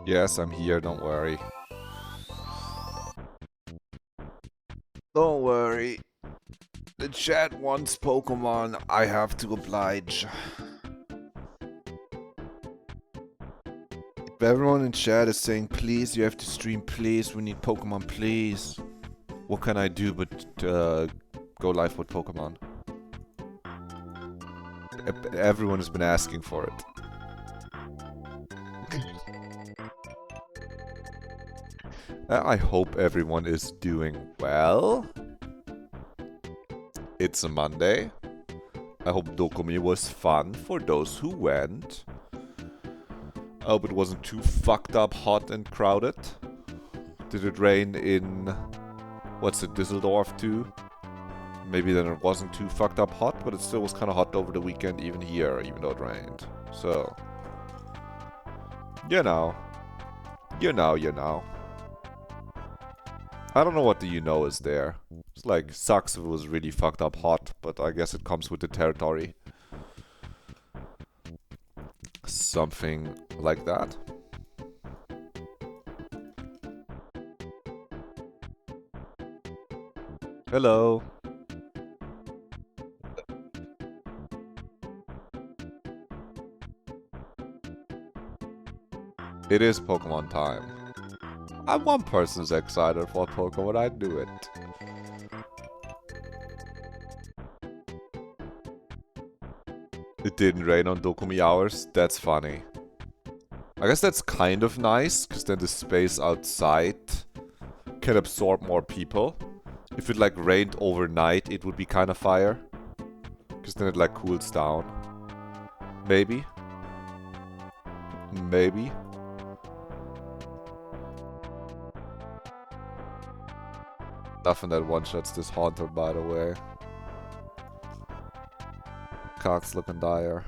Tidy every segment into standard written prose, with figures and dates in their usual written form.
Yes, I'm here, don't worry. Don't worry. The chat wants Pokemon, I have to oblige. If everyone in chat is saying, please, you have to stream, please, we need Pokemon, please. What can I do but go live with Pokemon? Everyone has been asking for it. I hope everyone is doing well. It's a Monday. I hope Dokumi was fun for those who went. I hope it wasn't too fucked up, hot and crowded. Did it rain in... what's it, Düsseldorf too? maybe then it wasn't too fucked up hot, but it still was kind of hot over the weekend, even here, even though it rained. So, you know. You know. I don't know what the you know is there. It's like, sucks if it was really fucked up hot, but I guess it comes with the territory. Something like that. Hello. It is Pokemon time. I'm one person's excited for Pokemon, I do it. It didn't rain on Dokumi hours? That's funny. I guess that's kind of nice, because then the space outside can absorb more people. If it like rained overnight, it would be kind of fire. Because then it like cools down. Maybe. Maybe. Nothing that one-shots this Haunter, by the way. Cock's looking dire.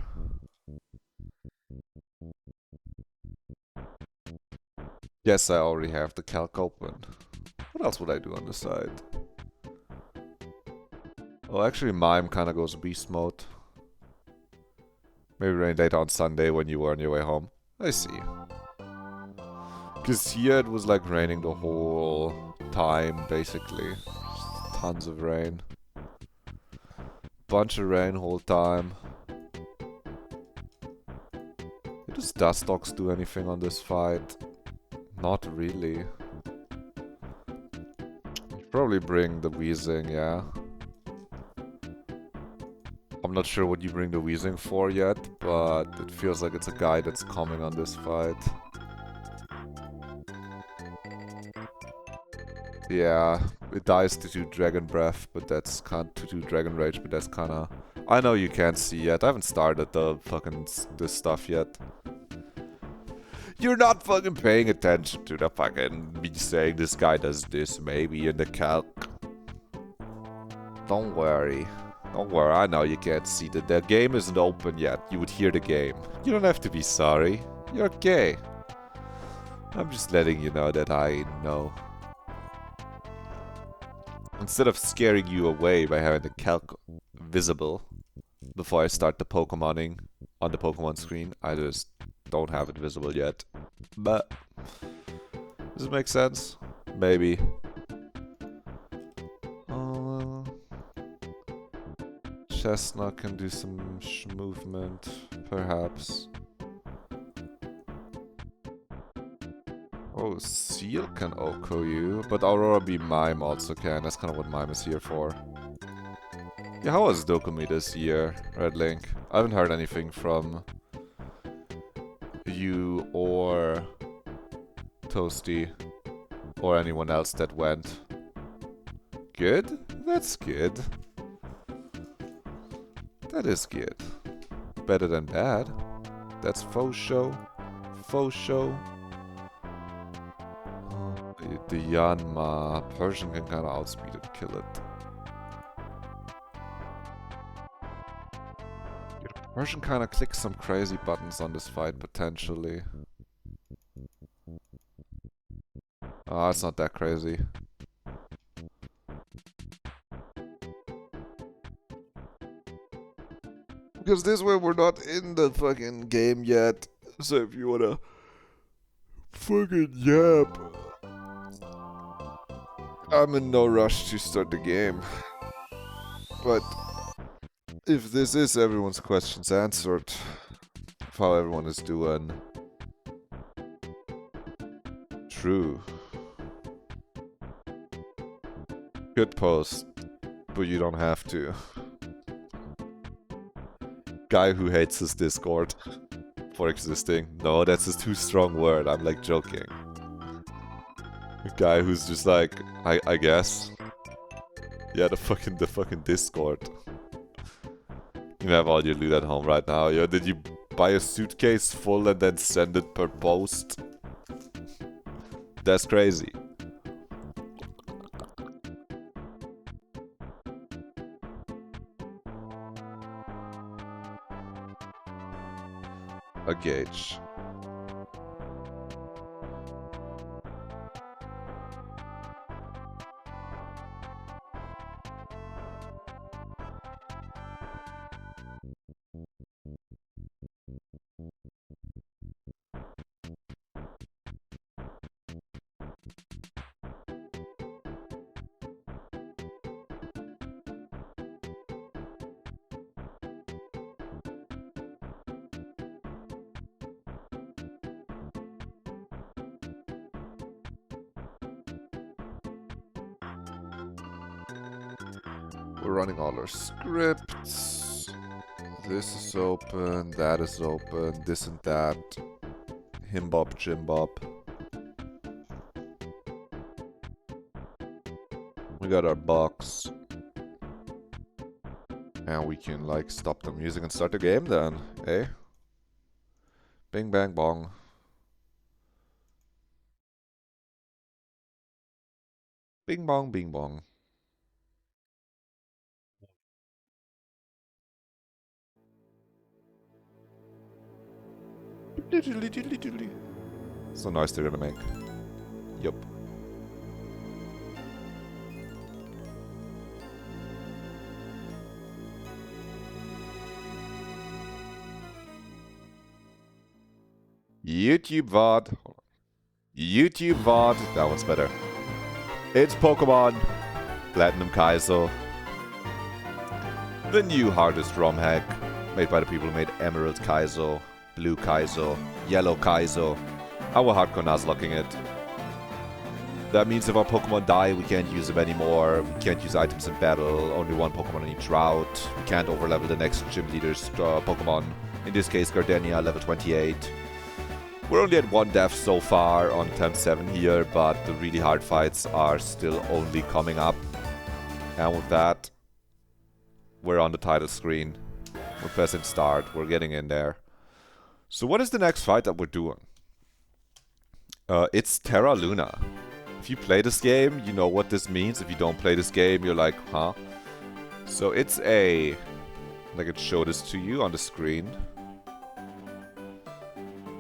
Yes, I already have the calc open. What else would I do on the side? Well, actually, Mime kind of goes beast mode. Maybe rain later on Sunday when you were on your way home. I see. Because here it was like raining the whole time, basically. Just tons of rain. Bunch of rain whole time. Does Dustox do anything on this fight? Not really. Probably bring the Weezing, yeah. I'm not sure what you bring the Weezing for yet, but it feels like it's a guy that's coming on this fight. Yeah, it dies to do Dragon Breath, but that's to do Dragon Rage, but that's kinda... I know you can't see yet, I haven't started the fucking this stuff yet. You're not fucking paying attention to the fucking me saying this guy does this maybe in the calc. Don't worry. Don't worry, I know you can't see that the game isn't open yet. You would hear the game. You don't have to be sorry. You're okay. I'm just letting you know that I know. Instead of scaring you away by having the calc visible before I start the Pokemoning on the Pokemon screen, I just don't have it visible yet. But does it make sense? Maybe. Chestnut can do some movement, perhaps. Oh, Seal can Oko you, but Aurora Beam Mime also can. That's kind of what Mime is here for. Yeah, how was Dokumi this year, Red Link? I haven't heard anything from you or Toasty or anyone else that went. Good? That's good. That is good. Better than bad. That's faux show. Faux show. The Yanma Persian can kinda outspeed it, kill it. Persian kinda clicks some crazy buttons on this fight, potentially. Ah, it's not that crazy. Because this way we're not in the fucking game yet. So if you wanna fucking yap, I'm in no rush to start the game. But if this is everyone's questions answered, of how everyone is doing. True. Good post, but you don't have to. Guy who hates his Discord for existing. No, that's a too strong word. I'm like joking. A guy who's just like, I guess. Yeah, the fucking Discord. You have all your loot at home right now. Yo, did you buy a suitcase full and then send it per post? That's crazy. gauge. We're running all our scripts. This is open, that is open, this and that. CHIMEBOB, CHIMEBOB. We got our box. And we can like stop the music and start the game then, eh? Bing bang bong. Bing bong bing bong. So nice they're gonna make. Yup. YouTube VOD. YouTube VOD. That one's better. It's Pokemon Platinum Kaizo. The new hardest ROM hack. Made by the people who made Emerald Kaizo, Blue Kaizo, Yellow Kaizo. Our hardcore Nuzlocking it. That means if our Pokemon die, we can't use them anymore. We can't use items in battle. Only one Pokemon on each route. We can't overlevel the next gym leader's Pokemon. In this case, Gardenia, level 28. We're only at 1 death so far on Temp 7 here, but the really hard fights are still only coming up. And with that, we're on the title screen. We're pressing start. We're getting in there. So what is the next fight that we're doing? It's Terra Luna. If you play this game, you know what this means. If you don't play this game, you're like, huh? So it's a... I could show this to you on the screen.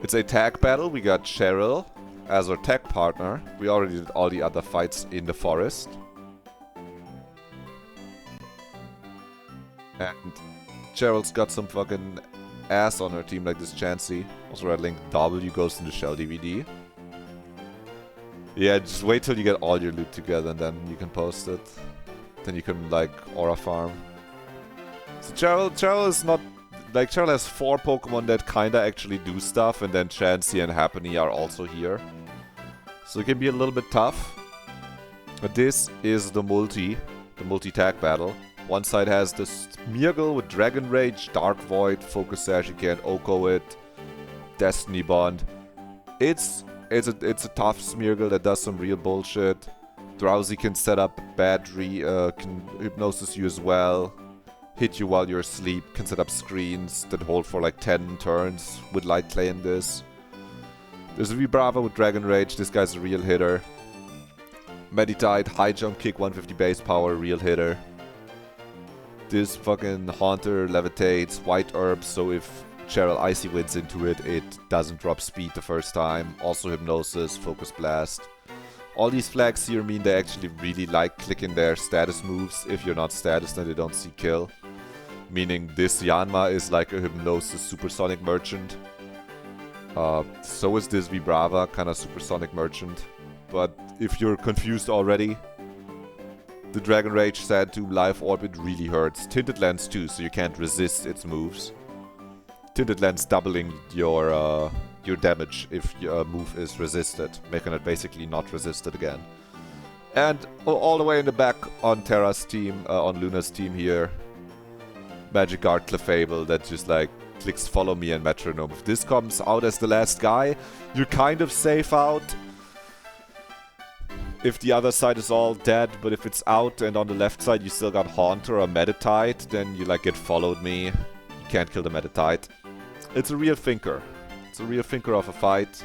It's a tag battle. We got Cheryl as our tag partner. We already did all the other fights in the forest. And Cheryl's got some fucking ass on her team like this Chansey. Also red link W goes in the Shell DVD. Yeah, just wait till you get all your loot together and then you can post it. Then you can like aura farm. So Cheryl is not... Like, Cheryl has 4 Pokemon that kinda actually do stuff, and then Chansey and Happiny are also here. So it can be a little bit tough. But this is the multi-tag battle. One side has the Smeargle with Dragon Rage, Dark Void, Focus Sash, you can Oko it, Destiny Bond. It's a tough Smeargle that does some real bullshit. Drowsy can set up bad can hypnosis you as well. Hit you while you're asleep, can set up screens that hold for like 10 turns with Light Clay in this. There's a Vibrava with Dragon Rage, this guy's a real hitter. Meditite, high jump kick, 150 base power, real hitter. This fucking Haunter levitates, white herb, so if Cheryl Icy Winds into it, it doesn't drop speed the first time. Also Hypnosis, Focus Blast. All these flags here mean they actually really like clicking their status moves. If you're not status, then they don't see kill. Meaning this Yanma is like a Hypnosis Supersonic Merchant. So is this Vibrava, kinda Supersonic Merchant. But if you're confused already, the Dragon Rage Sand Tomb Life Orbit really hurts. Tinted Lens too, so you can't resist its moves. Tinted Lens doubling your damage if your move is resisted, making it basically not resisted again. And all the way in the back on Terra's team, on Luna's team here, Magikarp Clefable that just like clicks follow me and Metronome. If this comes out as the last guy, you're kind of safe out. If the other side is all dead, but if it's out and on the left side you still got Haunter or Meditite, then you like get followed me. You can't kill the Meditite. It's a real thinker. It's a real thinker of a fight.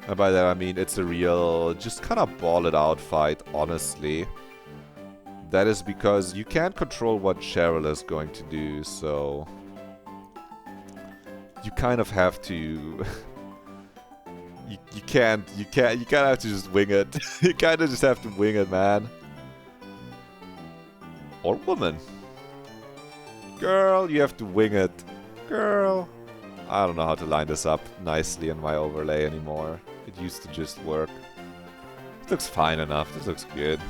And by that I mean it's a real, just kind of ball it out fight, honestly. That is because you can't control what Cheryl is going to do, so... you kind of have to. you kind of have to just wing it. You kind of just have to wing it, man. Or woman. Girl, you have to wing it. Girl. I don't know how to line this up nicely in my overlay anymore. It used to just work. It looks fine enough. This looks good.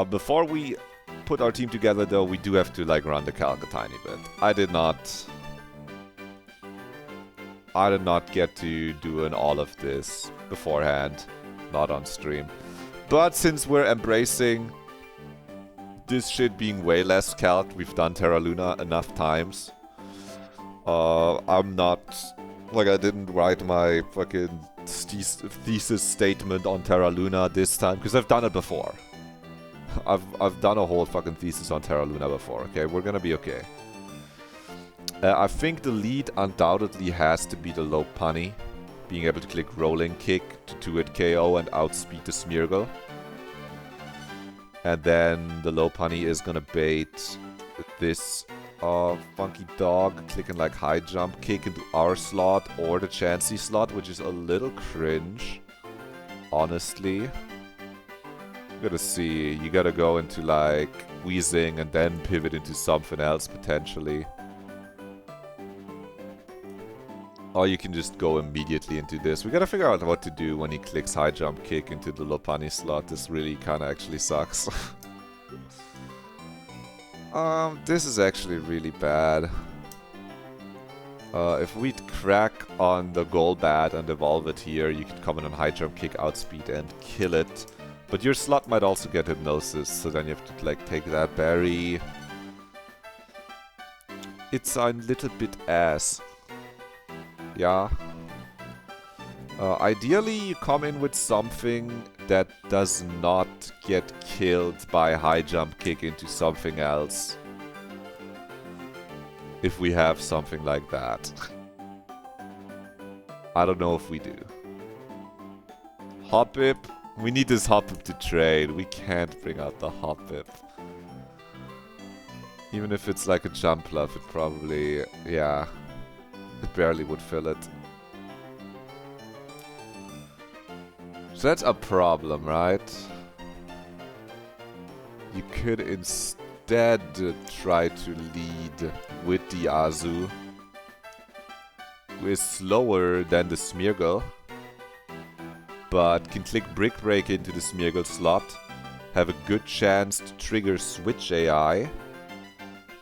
Before we put our team together, though, we do have to like run the calc a tiny bit. I did not get to doing all of this beforehand, not on stream. But since we're embracing this shit being way less calc, we've done Terra Luna enough times. I'm not, like, I didn't write my fucking thesis statement on Terra Luna this time, because I've done it before. I've done a whole fucking thesis on Terra Luna before, okay? We're gonna be okay. I think the lead undoubtedly has to be the low punny, being able to click rolling kick to 2-hit KO and outspeed the Smeargle. And then the low punny is gonna bait this funky dog, clicking like high jump kick into our slot or the Chansey slot, which is a little cringe, honestly. You gotta see, you gotta go into like Weezing and then pivot into something else potentially. Or you can just go immediately into this. We gotta figure out what to do when he clicks high jump kick into the Lopunny slot. This really kinda actually sucks. This is actually really bad. If we'd crack on the Golbat and evolve it here, you could come in on high jump kick, outspeed and kill it. But your slot might also get Hypnosis, so then you have to like take that berry. It's a little bit ass. Yeah. Ideally, you come in with something that does not get killed by high jump kick into something else. If we have something like that. I don't know if we do. Hoppip. We need this Hoppip to trade. We can't bring out the Hoppip. Even if it's like a jump bluff, it probably... yeah. It barely would fill it. So that's a problem, right? You could instead try to lead with the Azu, who is slower than the Smeargle, but can click Brick Break into the Smeargle slot, have a good chance to trigger Switch AI.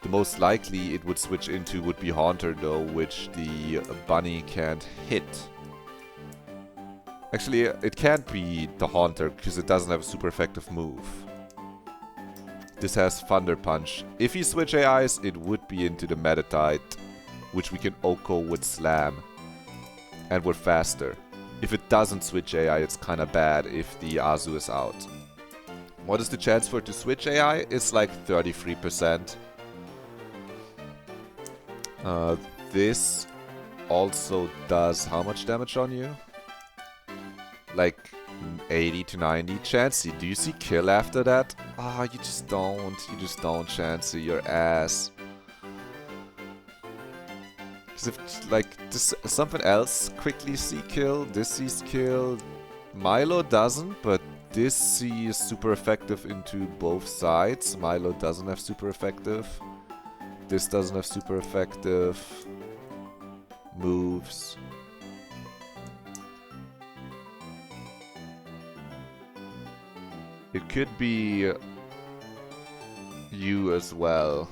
The most likely it would switch into would be Haunter though, which the bunny can't hit. Actually, it can't be the Haunter because it doesn't have a super effective move. This has Thunder Punch. If he switch AIs, it would be into the Meditite, which we can Oko with Slam. And we're faster. If it doesn't switch AI, it's kinda bad if the Azu is out. What is the chance for it to switch AI? It's like 33%. This also does how much damage on you? Like 80 to 90. Chansey, do you see kill after that? Ah, you just don't. You just don't, Chansey. Your ass. Because if, like, this, something else quickly see kill, this sees kill. Milo doesn't, but this C is super effective into both sides. Milo doesn't have super effective. This doesn't have super effective moves. It could be you as well.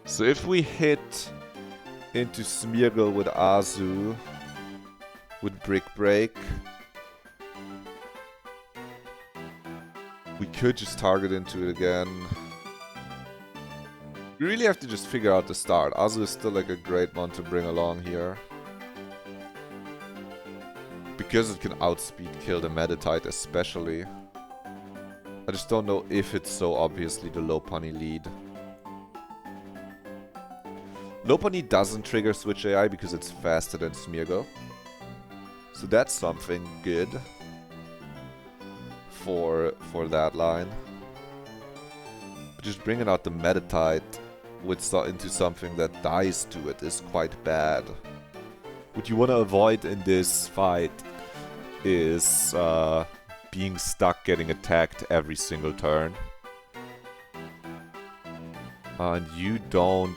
So if we hit into Smeargle with Azu, with Brick Break, we could just target into it again. We really have to just figure out the start. Azu is still like a great one to bring along here. Because it can outspeed kill the Meditite especially. I just don't know if it's so obviously the Lopunny lead. Lopunny doesn't trigger Switch AI because it's faster than Smeargle. So that's something good for that line. Just bringing out the Metatite into something that dies to it is quite bad. What you want to avoid in this fight is being stuck getting attacked every single turn. And you don't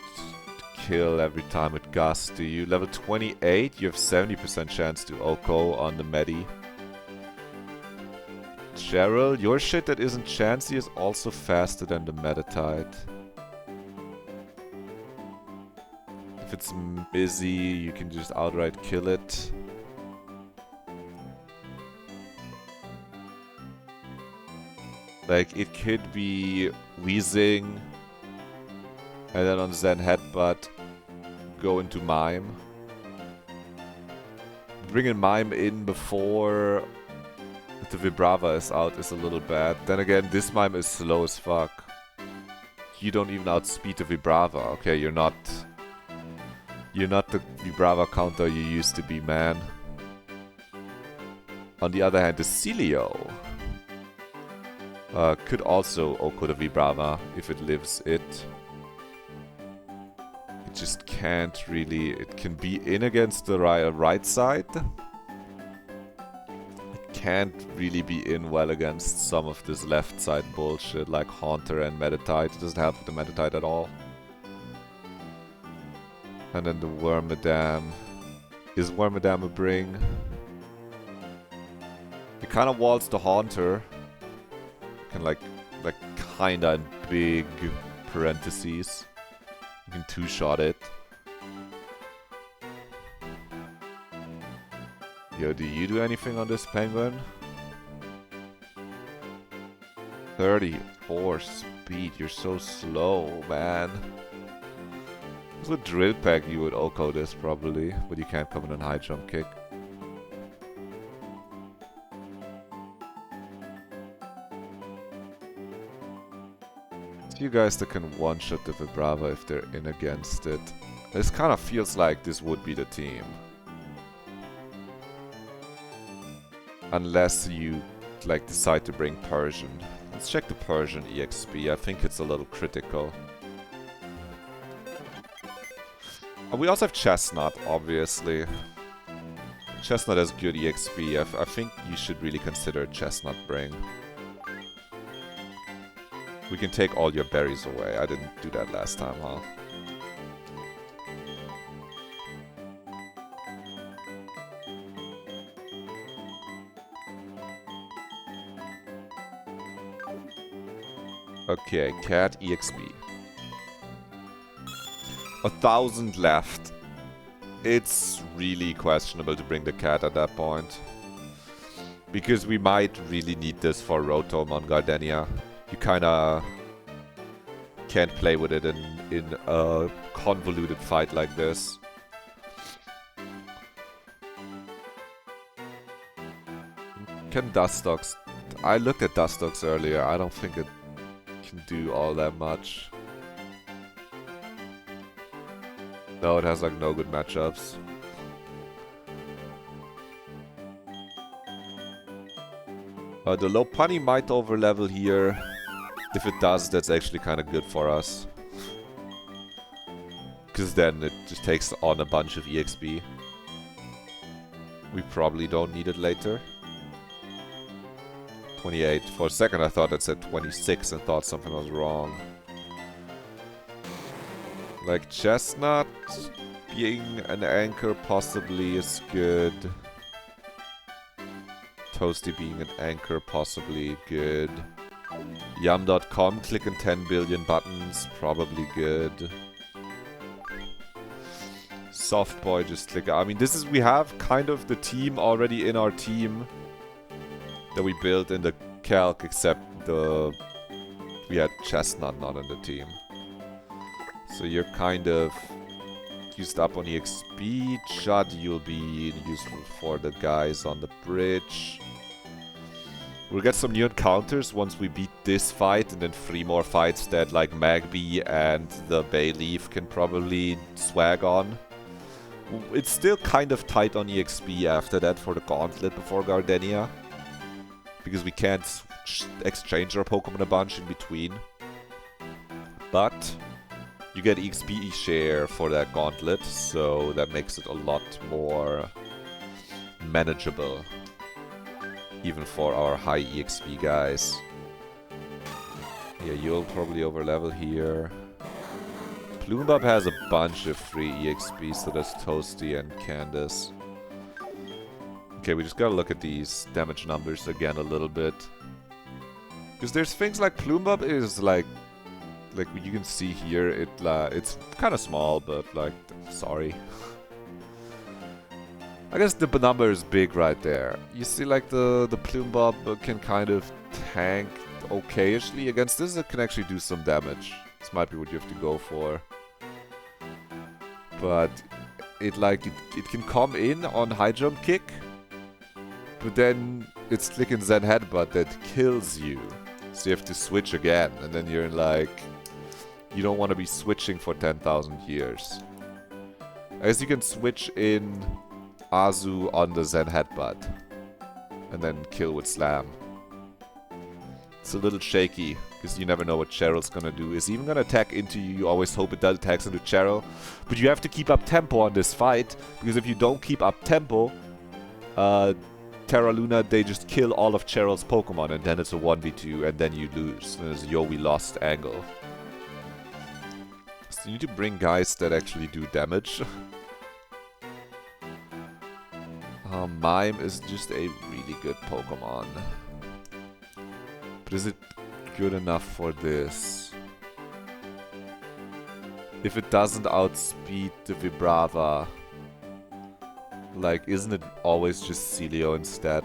kill every time with Gus, do you? Level 28, you have 70% chance to Oko on the Medi. Cheryl, your shit that isn't chancy is also faster than the Metatite. If it's busy, you can just outright kill it. Like, it could be Wheezing, and then on Zen Headbutt, go into Mime. Bringing Mime in before the Vibrava is out is a little bad. Then again, this Mime is slow as fuck. You don't even outspeed the Vibrava. Okay, you're not the Vibrava counter you used to be, man. On the other hand, the Celio could also Oko the Vibrava if it lives it. It just can't really... It can be in against the right side. It can't really be in well against some of this left side bullshit like Haunter and Metatite. It doesn't help with the Metatite at all. And then the Wormadam. Is Wormadam a bring? It kind of walls the Haunter. Can like kinda in big parentheses. You can two-shot it. Yo, do you do anything on this penguin? 34 speed, you're so slow, man. With Drill Peck you would Oko this probably, but you can't come in on high jump kick. It's you guys that can one-shot the Vibrava if they're in against it. This kind of feels like this would be the team. Unless you like decide to bring Persian. Let's check the Persian EXP, I think it's a little critical. We also have Chestnut, obviously. Chestnut has good EXP. I think you should really consider Chestnut bring. We can take all your berries away. I didn't do that last time, huh? Okay, Cat EXP. 1,000 left. It's really questionable to bring the cat at that point. Because we might really need this for Rotom on Gardenia. You kinda can't play with it in a convoluted fight like this. Can Dustox... I looked at Dustox earlier, I don't think it can do all that much. No, it has like no good matchups. The Lopunny might overlevel here. If it does, that's actually kind of good for us. Because then it just takes on a bunch of EXP. We probably don't need it later. 28. For a second I thought it said 26 and thought something was wrong. Like Chestnut being an anchor possibly is good. Toasty being an anchor possibly good. Yum.com clicking 10 billion buttons probably good. Softboy just click. I mean, this is, we have kind of the team already in our team that we built in the calc, except we had Chestnut not in the team. So you're kind of used up on EXP. Chud, you'll be useful for the guys on the bridge. We'll get some new encounters once we beat this fight, and then 3 more fights that like Magby and the Bayleaf can probably swag on. It's still kind of tight on EXP after that for the Gauntlet before Gardenia. Because we can't exchange our Pokemon a bunch in between. But you get XP share for that gauntlet, so that makes it a lot more manageable. Even for our high EXP guys. Yeah, you'll probably overlevel here. CHIMEBOB has a bunch of free EXP, so that's Toasty and Candace. Okay, we just gotta look at these damage numbers again a little bit. Because there's things like CHIMEBOB is like you can see here, it's kind of small, but like, sorry. I guess the number is big right there. You see like the CHIMEBOB can kind of tank okayishly against this. It can actually do some damage. This might be what you have to go for. But it can come in on high jump kick, but then it's clicking Zen headbutt that kills you. So you have to switch again, and then you're like, you don't want to be switching for 10,000 years. I guess you can switch in Azu on the Zen headbutt, and then kill with slam. It's a little shaky, because you never know what Cheryl's gonna do. Is he even gonna attack into you? You always hope it does attacks into Cheryl. But you have to keep up tempo on this fight, because if you don't keep up tempo, Terra Luna, they just kill all of Cheryl's Pokemon, and then it's a 1v2, and then you lose. And it's a yo, we lost angle. So you need to bring guys that actually do damage. Mime is just a really good Pokemon. But is it good enough for this? If it doesn't outspeed the Vibrava, like, isn't it always just Celio instead?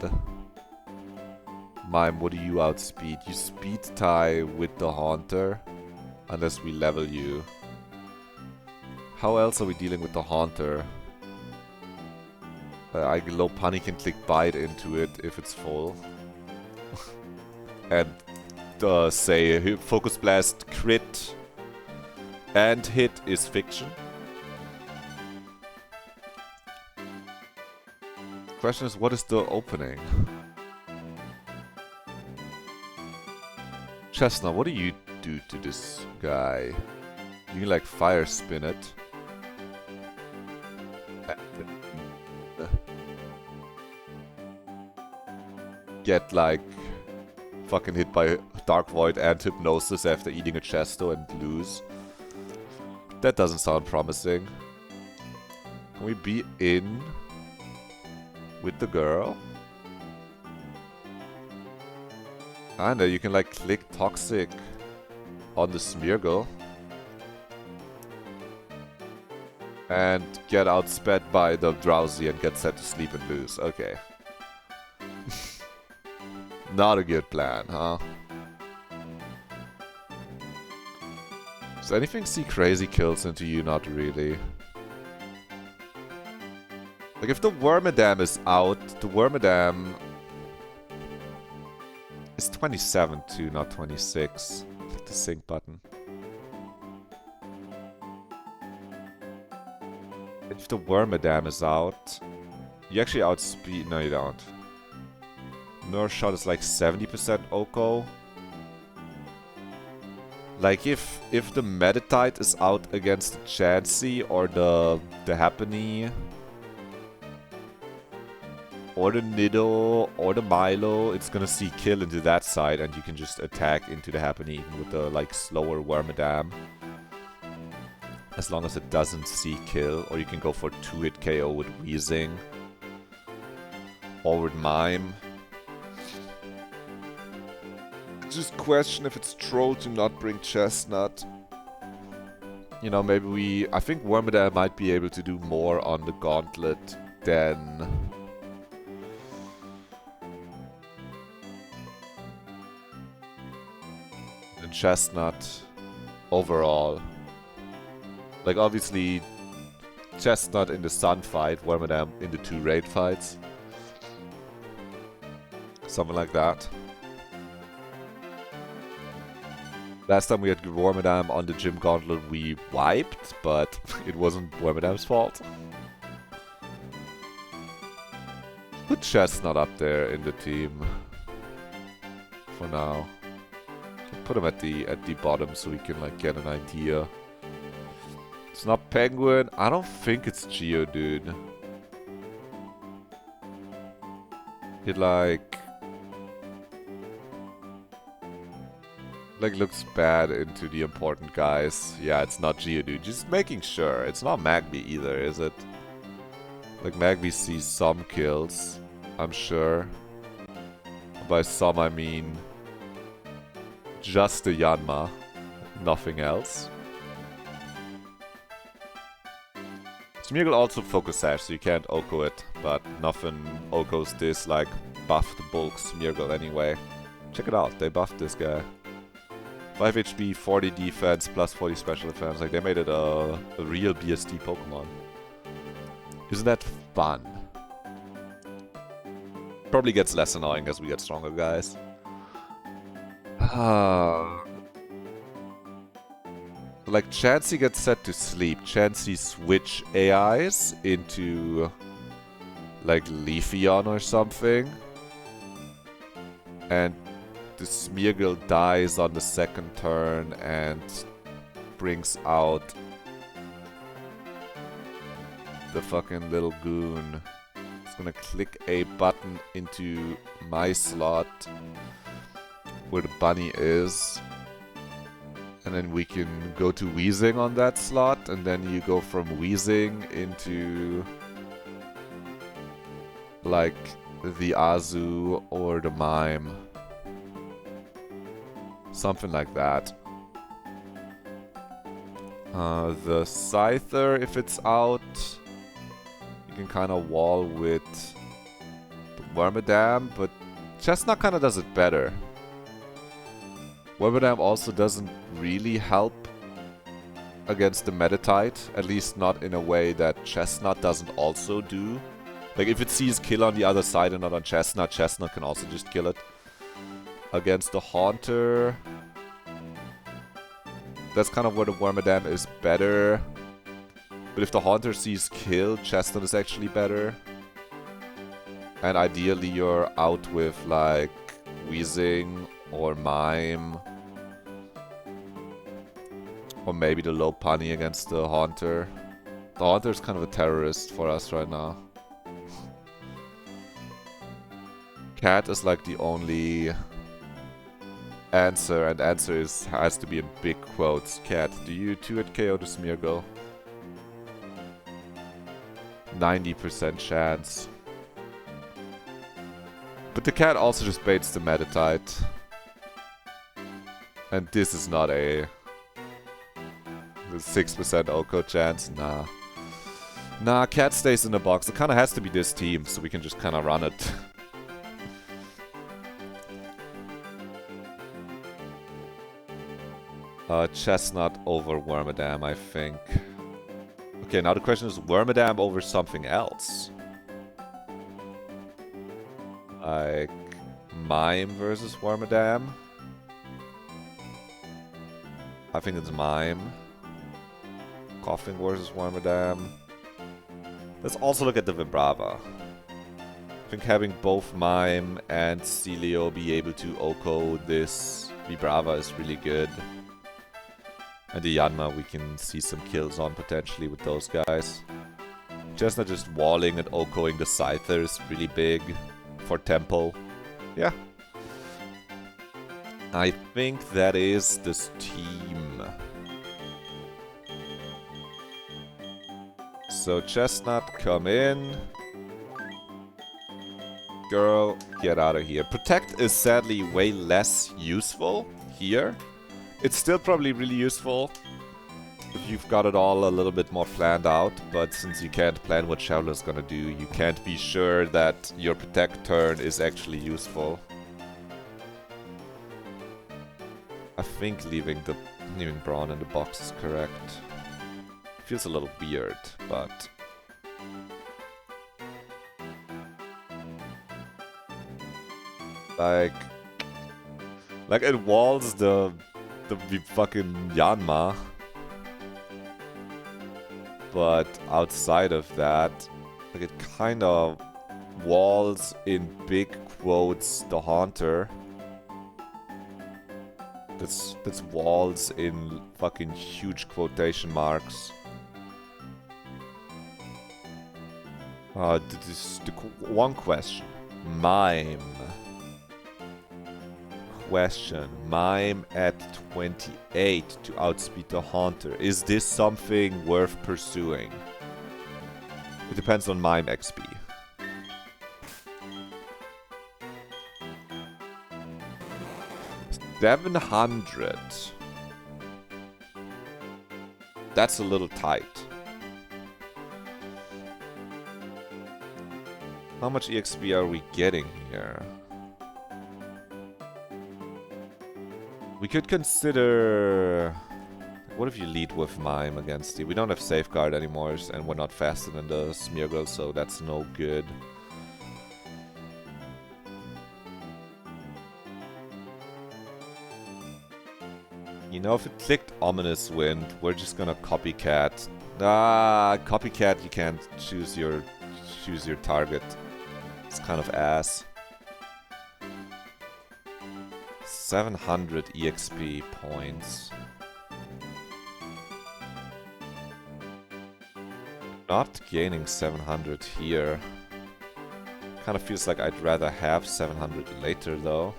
Mime, what do you outspeed? You speed tie with the Haunter, unless we level you. How else are we dealing with the Haunter? Low Punny can click Bite into it if it's full. And say Focus Blast crit and hit is fiction. Question is, what is the opening? Chestnut, what do you do to this guy? You can like fire spin it. Get like fucking hit by Dark Void and Hypnosis after eating a Chesto and lose. That doesn't sound promising. Can we be in with the girl? And you can like click Toxic on the Smeargle and get outsped by the Drowsy and get set to sleep and lose. Okay. Not a good plan, huh? Does anything see crazy kills into you? Not really. Like, if the Wormadam is out, the Wormadam is 27 too, not 26. Click the sync button. If the Wormadam is out, you actually outspeed. No, you don't. Nurse Shot is like 70% Oko. Like if the Meditite is out against the Chansey or the Happiny or the Nido or the Milo, it's gonna see kill into that side and you can just attack into the Happiny even with the like slower Wormadam. As long as it doesn't see kill, or you can go for 2-hit KO with Weezing or with Mime. Just question if it's troll to not bring Chestnut. You know, maybe I think Wormadam might be able to do more on the Gauntlet than Chestnut overall. Like, obviously, Chestnut in the Sun fight, Wormadam in the 2 raid fights. Something like that. Last time we had Wormadam on the Gym Gauntlet, we wiped, but it wasn't Wormadam's fault. Put Chestnut up there in the team. For now. put him at the bottom so we can like get an idea. It's not Penguin. I don't think it's Geodude. It like looks bad into the important guys. Yeah, it's not Geodude. Just making sure. It's not Magby either, is it? Like Magby sees some kills, I'm sure. By some I mean just the Yanma, nothing else. Smeargle also focus sash, so you can't Oko it, but nothing Okos this like buffed bulk Smeargle anyway. Check it out, they buffed this guy. 5 HP, 40 defense, plus 40 special defense. Like they made it a real BSD Pokemon. Isn't that fun? Probably gets less annoying as we get stronger, guys. Like Chansey gets set to sleep. Chansey switch AIs into like Leafeon or something. And the Smeargle dies on the second turn and brings out the fucking little goon. It's gonna click a button into my slot where the bunny is. And then we can go to Weezing on that slot, and then you go from Weezing into like the Azu or the Mime. Something like that. The Scyther, if it's out, you can kind of wall with Wormadam, but Chestnut kind of does it better. Wormadam also doesn't really help against the Meditite, at least not in a way that Chestnut doesn't also do. Like if it sees kill on the other side and not on Chestnut, Chestnut can also just kill it. Against the Haunter, that's kind of where the Wormadam is better. But if the Haunter sees kill, Chestnut is actually better. And ideally you're out with like Weezing or Mime. Or maybe the Lopunny against the Haunter. The Haunter is kind of a terrorist for us right now. Cat is like the only answer, and answer has to be in big quotes. Cat, do you 2-hit KO the Smeargle? 90% chance. But the cat also just baits the Meditite. And this is not a 6% Oko chance. Nah. Nah, cat stays in the box. It kind of has to be this team, so we can just kind of run it. Chestnut over Wormadam, I think. Okay, now the question is Wormadam over something else. Like Mime versus Wormadam. I think it's Mime. Coughing versus Wormadam. Let's also look at the Vibrava. I think having both Mime and Celio be able to Oko this Vibrava is really good. And the Yanma, we can see some kills on potentially with those guys. Chestnut just walling and Okoing the Scyther is really big for tempo. Yeah. I think that is this team. So Chestnut, come in. Girl, get out of here. Protect is sadly way less useful here. It's still probably really useful if you've got it all a little bit more planned out, but since you can't plan what Showler's gonna do, you can't be sure that your Protect turn is actually useful. I think leaving Brawn in the box is correct. Feels a little weird, but... Like it walls the fucking Yanma. But outside of that, like it kind of walls in big quotes the Haunter. That's walls in fucking huge quotation marks. This the one question. Mime. Question. Mime at 28 to outspeed the Haunter. Is this something worth pursuing? It depends on Mime XP. $700. That's a little tight. How much EXP are we getting here? We could consider... What if you lead with Mime against you? We don't have Safeguard anymore, and we're not faster than the Smeargle, so that's no good. You know, if it clicked Ominous Wind, we're just gonna copycat. Copycat, you can't choose your target. It's kind of ass. 700 EXP points. Not gaining 700 here. Kind of feels like I'd rather have 700 later though.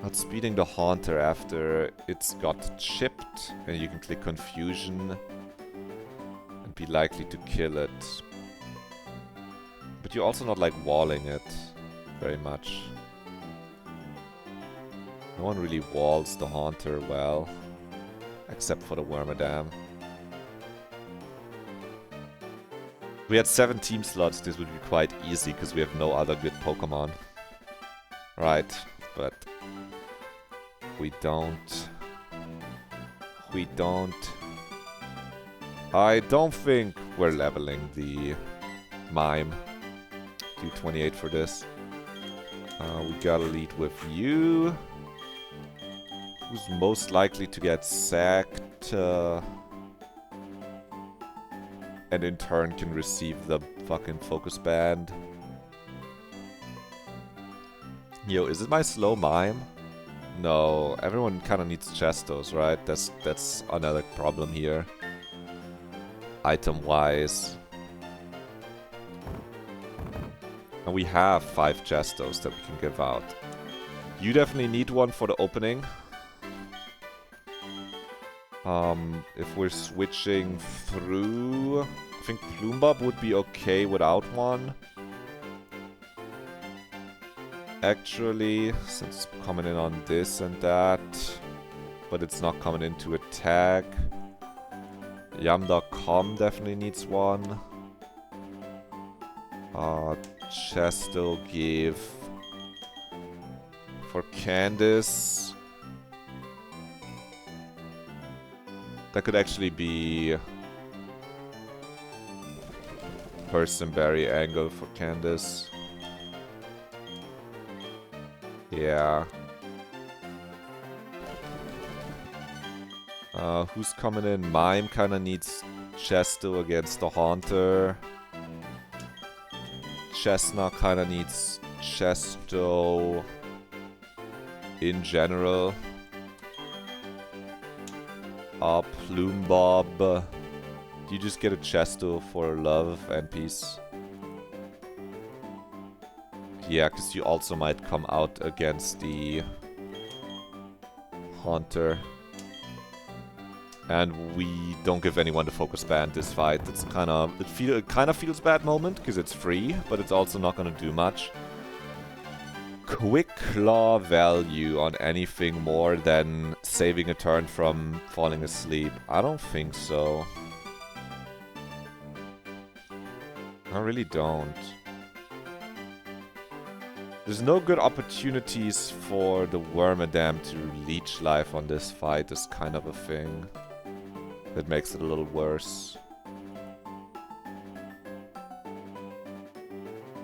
Outspeeding the Haunter after it's got chipped, and you can click Confusion and be likely to kill it. But you're also not like walling it very much. No one really walls the Haunter well, except for the Wormadam. If we had 7 team slots, this would be quite easy because we have no other good Pokemon. Right, but we don't. I don't think we're leveling the Mime. Do 28 for this. We gotta lead with you. Who's most likely to get sacked and in turn can receive the fucking Focus Band. Yo, is it my slow Mime? No, everyone kind of needs Chestos, right? That's another problem here. Item-wise. And we have 5 Chestos that we can give out. You definitely need one for the opening. If we're switching through... I think Plumbop would be okay without one. Actually, since it's coming in on this and that. But it's not coming into attack. Yam.com definitely needs one. Chesto give for Candice. That could actually be Personberry angle for Candice. Yeah. Who's coming in? Mime kinda needs Chesto against the Haunter. Chestnut kinda needs Chesto in general. Plumbop. Do you just get a Chesto for love and peace? Yeah, because you also might come out against the Haunter. And we don't give anyone the Focus Band this fight. It's kind of it kind of feels bad moment because it's free, but it's also not gonna do much. Quick Claw value on anything more than saving a turn from falling asleep? I don't think so. I really don't. There's no good opportunities for the Wormadam to leech life on this fight is kind of a thing. That makes it a little worse.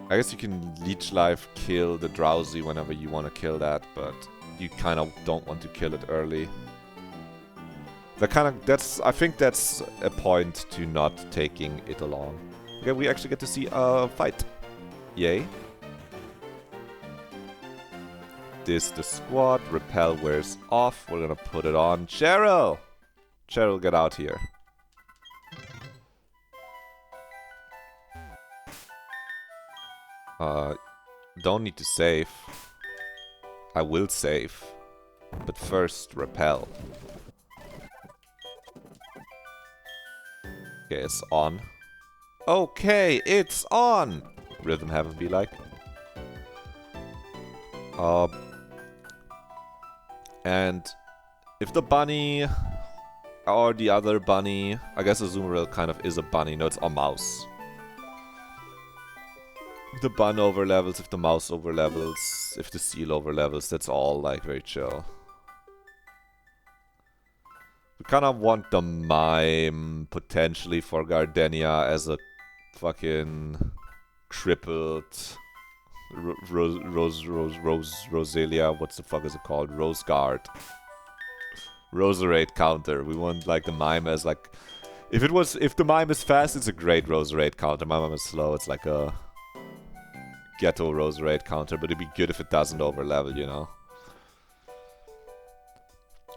I guess you can leech life kill the Drowsy whenever you want to kill that, but you kind of don't want to kill it early. I think that's a point to not taking it along. Okay, we actually get to see a fight. Yay. this the squad. Repel wears off. We're gonna put it on. Cheryl! Cheryl, get out here. Don't need to save. I will save. But first, repel. Okay, it's on. Okay, it's on! Rhythm Heaven be like. And if the bunny or the other bunny, I guess Azumarill kind of is a bunny. No, it's a mouse. If the bun overlevels, if the mouse overlevels, if the seal overlevels, that's all like very chill. We kind of want the mime potentially for Gardenia as a fucking crippled Rosalia, what's the fuck is it called? Rose Guard. Roserade counter. We want like the mime as like, if the mime is fast, it's a great Roserade counter. My mime is slow, it's like a ghetto Roserade counter, but it'd be good if it doesn't overlevel, you know.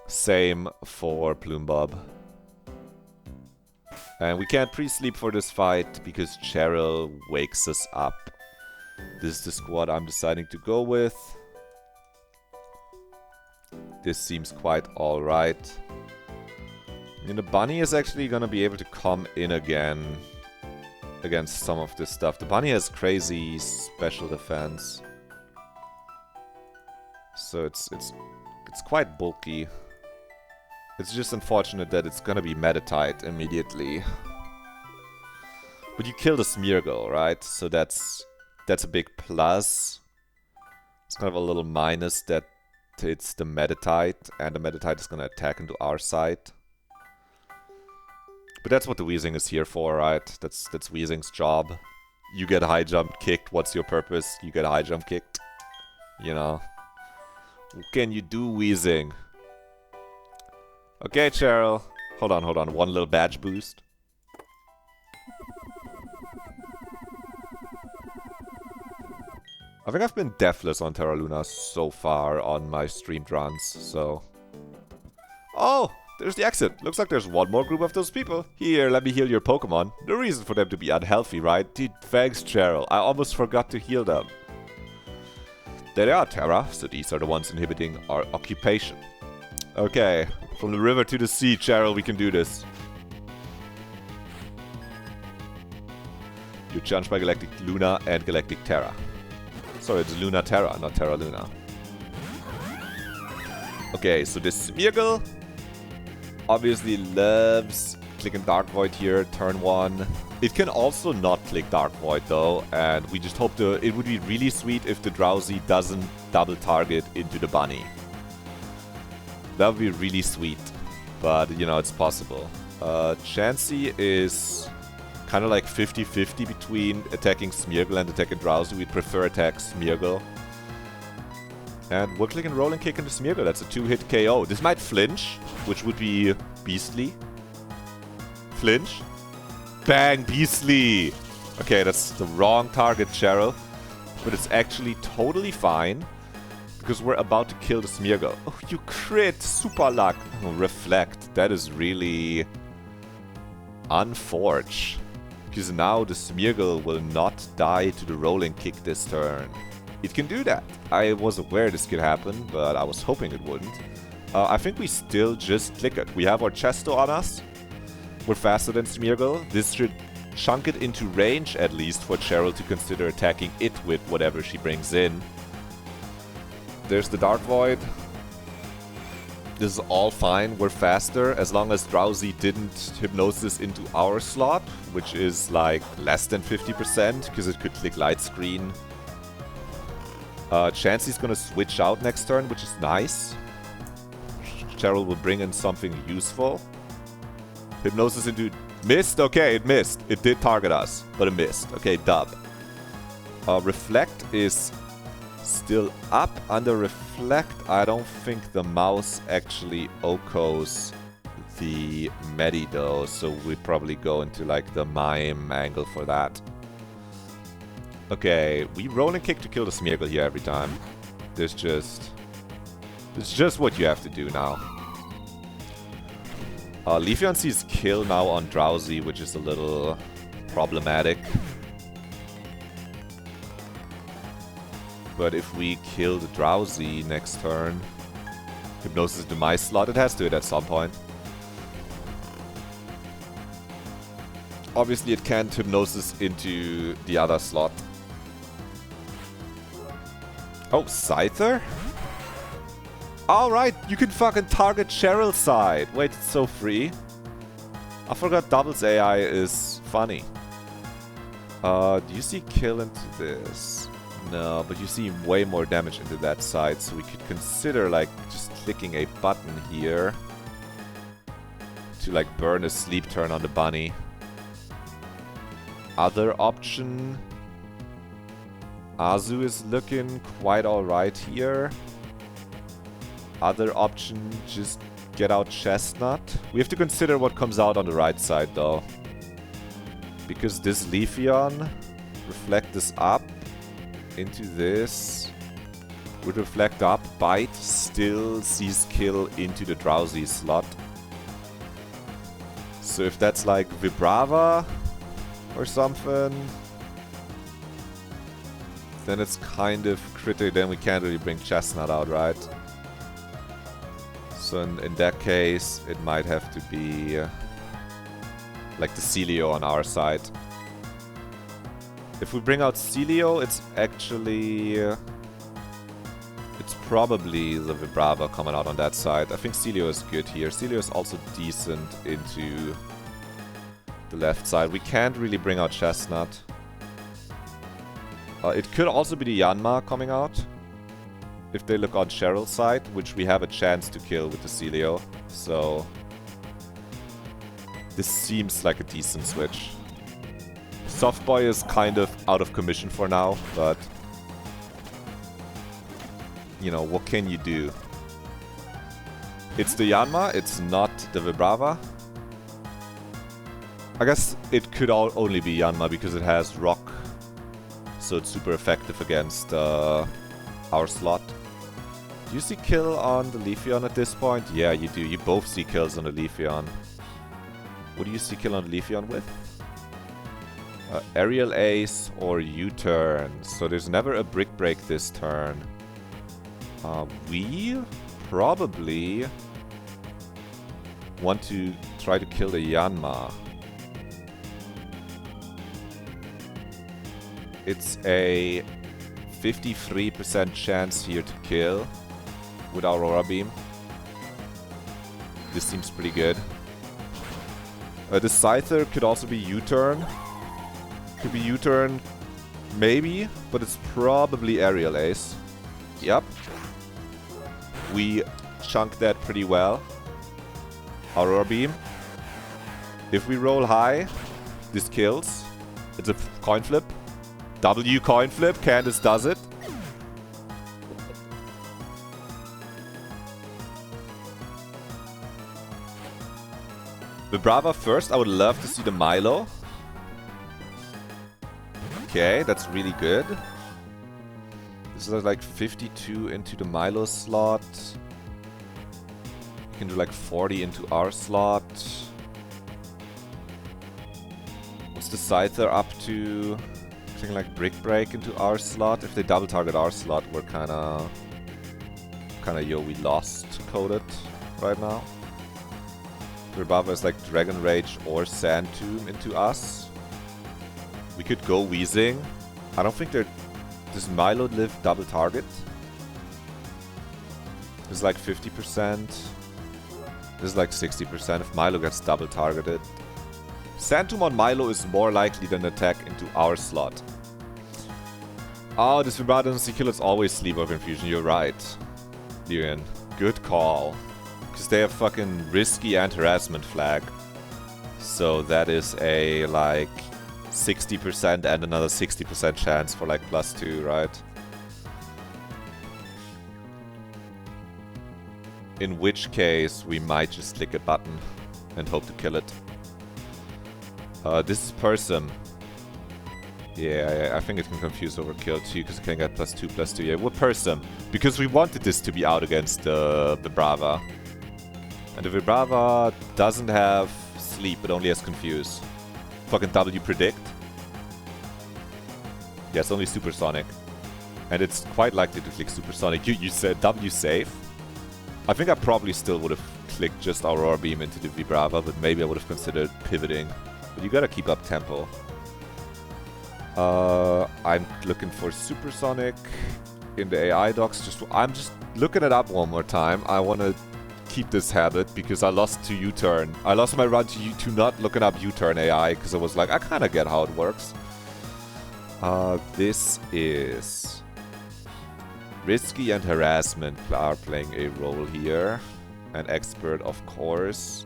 Same for CHIMEBOB. And we can't pre-sleep for this fight because Cheryl wakes us up. This is the squad I'm deciding to go with. This seems quite alright. And the bunny is actually gonna be able to come in again against some of this stuff. The bunny has crazy special defense. So it's quite bulky. It's just unfortunate that it's gonna be Meditite immediately. But you kill the Smeargle, right? So that's a big plus. It's kind of a little minus that it's the Meditite, and the Meditite is gonna attack into our side. But that's what the Weezing is here for, right? That's Weezing's job. You get high jump kicked, what's your purpose? You get high jump kicked. You know. What can you do, Weezing? Okay, Cheryl. Hold on. One little badge boost. I think I've been deathless on Terra Luna so far on my streamed runs, so... Oh! There's the exit. Looks like there's one more group of those people. Here, let me heal your Pokemon. No reason for them to be unhealthy, right? Thanks, Cheryl. I almost forgot to heal them. There they are, Terra. So these are the ones inhibiting our occupation. Okay. From the river to the sea, Cheryl, we can do this. You're challenged by Galactic Luna and Galactic Terra. Sorry, it's Luna Terra, not Terra Luna. Okay, so this Smeargle obviously loves clicking Dark Void here, turn 1. It can also not click Dark Void though, and we just hope it would be really sweet if the Drowsy doesn't double target into the bunny. That would be really sweet, but you know, it's possible. Chansey is kind of like 50-50 between attacking Smeargle and attacking Drowsy. We'd prefer attack Smeargle. And we're clicking Roll and Kick into Smeargle. That's a 2-hit KO. This might flinch, which would be beastly. Flinch. Bang, beastly! Okay, that's the wrong target, Cheryl. But it's actually totally fine, because we're about to kill the Smeargle. Oh, you crit! Super luck! Oh, reflect. That is really... unforge. Because now the Smeargle will not die to the Rolling Kick this turn. It can do that. I was aware this could happen, but I was hoping it wouldn't. I think we still just click it. We have our Chesto on us. We're faster than Smeargle. This should chunk it into range, at least, for Cheryl to consider attacking it with whatever she brings in. There's the Dark Void. This is all fine. We're faster, as long as Drowsy didn't Hypnosis into our slot, which is like less than 50%, because it could click Light Screen. Chansey's gonna switch out next turn, which is nice. Cheryl will bring in something useful. Hypnosis into... Missed? Okay, it missed. It did target us, but it missed. Okay, dub. Reflect is still up. Under Reflect, I don't think the mouse actually OHKOs the Medi though, so we'd probably go into like the Mime angle for that. Okay, we Roll and Kick to kill the Smeargle here every time. It's just what you have to do now. Leafeon sees kill now on Drowsy, which is a little problematic. But if we kill the Drowsy next turn, Hypnosis Demise slot, it has to hit at some point. Obviously it can't Hypnosis into the other slot. Oh, Scyther? Alright, you can fucking target Cheryl's side. Wait, it's so free. I forgot Double's AI is funny. Do you see kill into this? No, but you see way more damage into that side, so we could consider like just clicking a button here to like burn a sleep turn on the bunny. Other option, Azu is looking quite alright here. Other option, just get out Chestnut. We have to consider what comes out on the right side though. Because this Leafeon, reflect this up into this. Would reflect up, Bite still sees kill into the Drowsy slot. So if that's like Vibrava or something, then it's kind of critical, then we can't really bring Chestnut out, right? So in that case, it might have to be like the Celio on our side. If we bring out Celio, it's actually... it's probably the Vibrava coming out on that side. I think Celio is good here. Celio is also decent into the left side. We can't really bring out Chestnut. It could also be the Yanma coming out. If they look on Cheryl's side, which we have a chance to kill with the Celio. So this seems like a decent switch. Softboy is kind of out of commission for now, but you know, what can you do? It's the Yanma, it's not the Vibrava. I guess it could only be Yanma because it has Rock, so it's super effective against our slot. Do you see kill on the Leafeon at this point? Yeah, you do. You both see kills on the Leafeon. What do you see kill on the Leafeon with? Aerial Ace or U-turn. So there's never a Brick Break this turn. We probably want to try to kill the Yanma. It's a 53% chance here to kill with Aurora Beam. This seems pretty good. The Scyther could also be U-turn. Could be U-turn, maybe, but it's probably Aerial Ace. Yep. We chunked that pretty well. Aurora Beam. If we roll high, this kills. It's a coin flip. W coin flip. Candace does it. Vibrava first. I would love to see the Milo. Okay, that's really good. This is like 52 into the Milo slot. We can do like 40 into our slot. What's the Scyther up to? Something like Brick Break into our slot. If they double target our slot, we're kinda yo, we lost coded right now. Vibrava is like Dragon Rage or Sand Tomb into us. We could go Weezing. I don't think they're... Does Milo live double target? This is like 50%. This is like 60% if Milo gets double targeted. Sand Tomb on Milo is more likely than attack into our slot. Oh, this Vibrava doesn't see kill, it's always Sleep of Infusion. You're right, Lian. Good call. Because they have fucking Risky and Harassment Flag. So that is a like 60% and another 60% chance for like +2, right? In which case we might just click a button and hope to kill it. This is Persum. Yeah, I think it can confuse overkill too, because it can get +2/+2. Yeah, we'll purse them. Because we wanted this to be out against the Vibrava. And the Vibrava doesn't have sleep, it only has confuse. Fucking W predict. Yeah, it's only supersonic. And it's quite likely to click supersonic. You said W safe. I think I probably still would have clicked just Aurora Beam into the Vibrava, but maybe I would have considered pivoting. But you gotta keep up tempo. I'm looking for supersonic in the AI docs. I'm just looking it up one more time. I want to keep this habit because I lost to U-turn. I lost my run to not looking up U-turn AI because I was like, I kind of get how it works. This is Risky and Harassment are playing a role here. An expert, of course.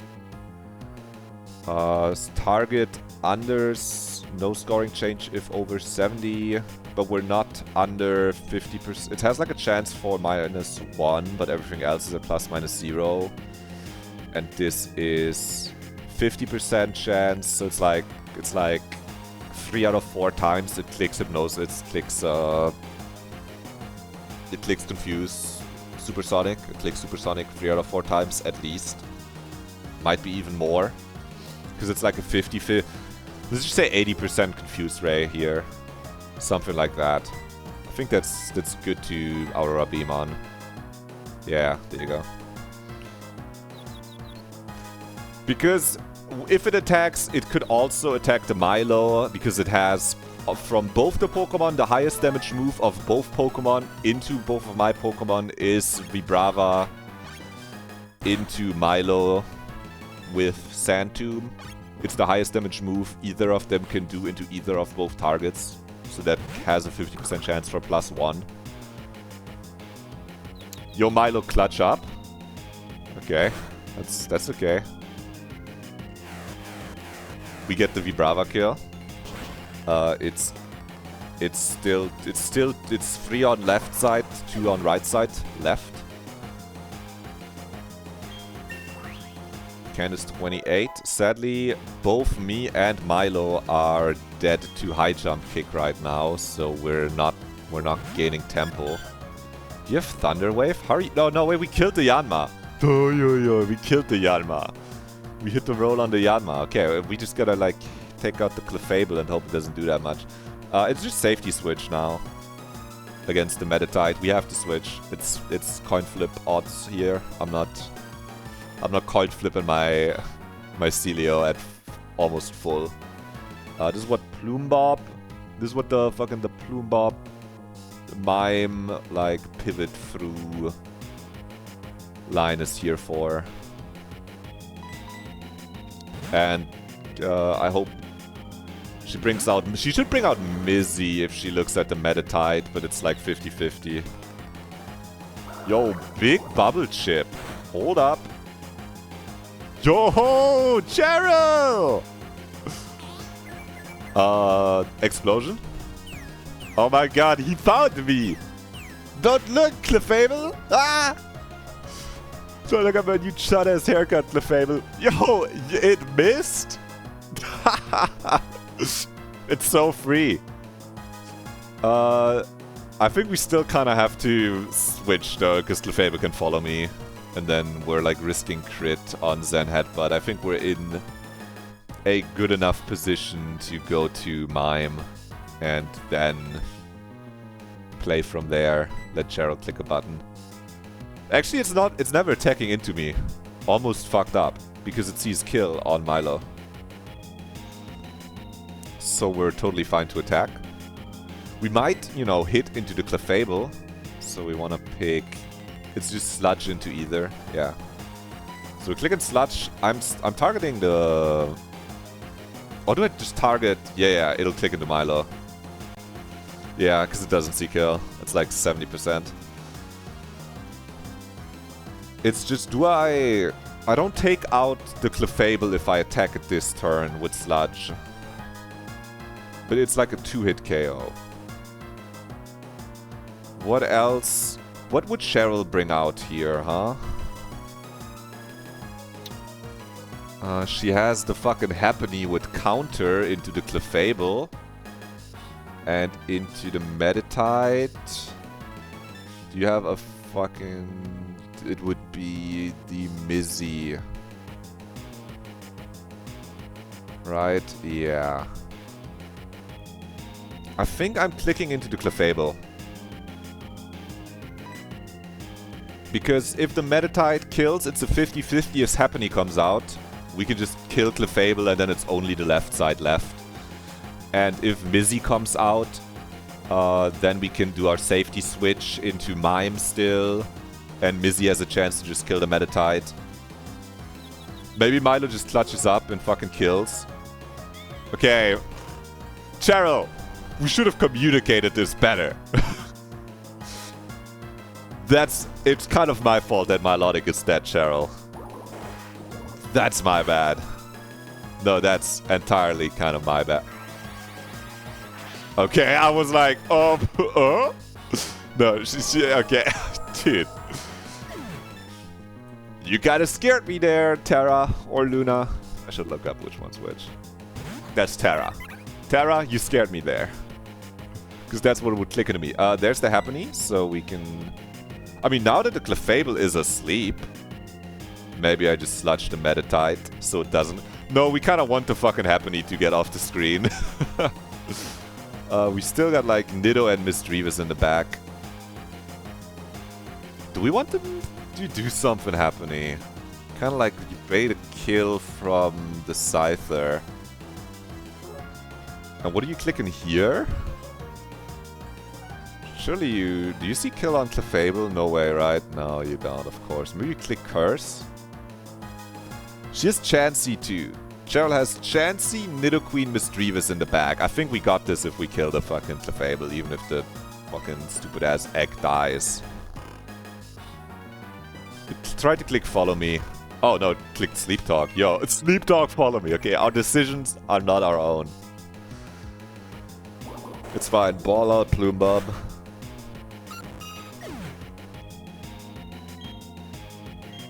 Target unders, no scoring change if over 70, but we're not under 50%. It has like a chance for -1, but everything else is a ±0. And this is 50% chance, so it's like 3 out of 4 times it clicks Hypnosis, it clicks Confuse, Supersonic. It clicks Supersonic 3 out of 4 times at least. Might be even more. Because it's like a 50-50. Let's just say 80% Confused Ray here. Something like that. I think that's good to Aurora Beam on. Yeah, there you go. Because if it attacks, it could also attack the Milo. Because it has, from both the Pokemon, the highest damage move of both Pokemon into both of my Pokemon is Vibrava into Milo with Sand Tomb. It's the highest damage move either of them can do into either of both targets. So that has a 50% chance for +1. Yo, Milo, clutch up. Okay, that's okay. We get the Vibrava kill. It's 3 on left side, 2 on right side, left. Candace 28. Sadly, both me and Milo are dead to high jump kick right now, so we're not gaining tempo. Do you have Thunder Wave? Hurry! No, wait, we killed the Yanma. Oh, we killed the Yanma. We hit the roll on the Yanma. Okay, we just gotta like take out the Clefable and hope it doesn't do that much. It's just safety switch now against the Metatite. We have to switch. It's coin flip odds here. I'm not coin flipping my Celio at almost full. This is what Plumebob. This is what the Plumebob mime like pivot through line is here for. And I hope she brings out. She should bring out Mizzy if she looks at the Metatite, but it's like 50-50. Yo, big bubble chip. Hold up. Yo-ho! Cheryl! Explosion? Oh my god, he found me! Don't look, Clefable! Ah! Don't look at my new chud-ass haircut, Clefable. Yo, it missed? It's so free. I think we still kind of have to switch though, because Clefable can follow me. And then we're like risking crit on Zen Headbutt. I think we're in a good enough position to go to Mime and then play from there. Let Cheryl click a button. Actually, it's never attacking into me. Almost fucked up because it sees kill on Milo. So we're totally fine to attack. We might, you know, hit into the Clefable. So we want to pick. It's just Sludge into either, yeah. So we click and Sludge. I'm targeting the. Or do I just target? Yeah, it'll click into Milo. Yeah, because it doesn't see kill. It's like 70%. It's just, I don't take out the Clefable if I attack it this turn with Sludge. But it's like a 2-hit KO. What else? What would Cheryl bring out here, huh? She has the fucking Happiny with counter into the Clefable. And into the Meditite. Do you have a fucking... It would be the Mizzy. Right? Yeah. I think I'm clicking into the Clefable. Because if the Meditite kills, it's a 50-50 if Happiny comes out. We can just kill Clefable and then it's only the left side left. And if Mizzy comes out, then we can do our safety switch into Mime still. And Mizzy has a chance to just kill the Meditite. Maybe Milo just clutches up and fucking kills. Okay. Cheryl, we should have communicated this better. It's kind of my fault that Milotic is dead, Cheryl. That's my bad. No, that's entirely kind of my bad. Okay, I was like, no, okay, dude. You kinda scared me there, Terra or Luna. I should look up which one's which. That's Terra. Terra, you scared me there. Because that's what would click into me. There's the Happiny, so we can... I mean, now that the Clefable is asleep, maybe I just sludge the Meditite, so it doesn't... No, we kind of want the fucking Happiny to get off the screen. We still got, like, Nido and Misdreavus in the back. Do we want them to do something Happiny? Kind of like you bait a kill from the Scyther. And what are you clicking here? Surely you... Do you see kill on Clefable? No way, right? No, you don't, of course. Maybe you click Curse? She has Chansey too. Cheryl has Chansey, Nidoqueen, Misdreavus in the back. I think we got this if we kill the fucking Clefable, even if the fucking stupid-ass egg dies. Try to click Follow Me. Oh no, click Sleep Talk. Yo, it's Sleep Talk, follow me. Okay, our decisions are not our own. It's fine. Ball out, Plume-Bob.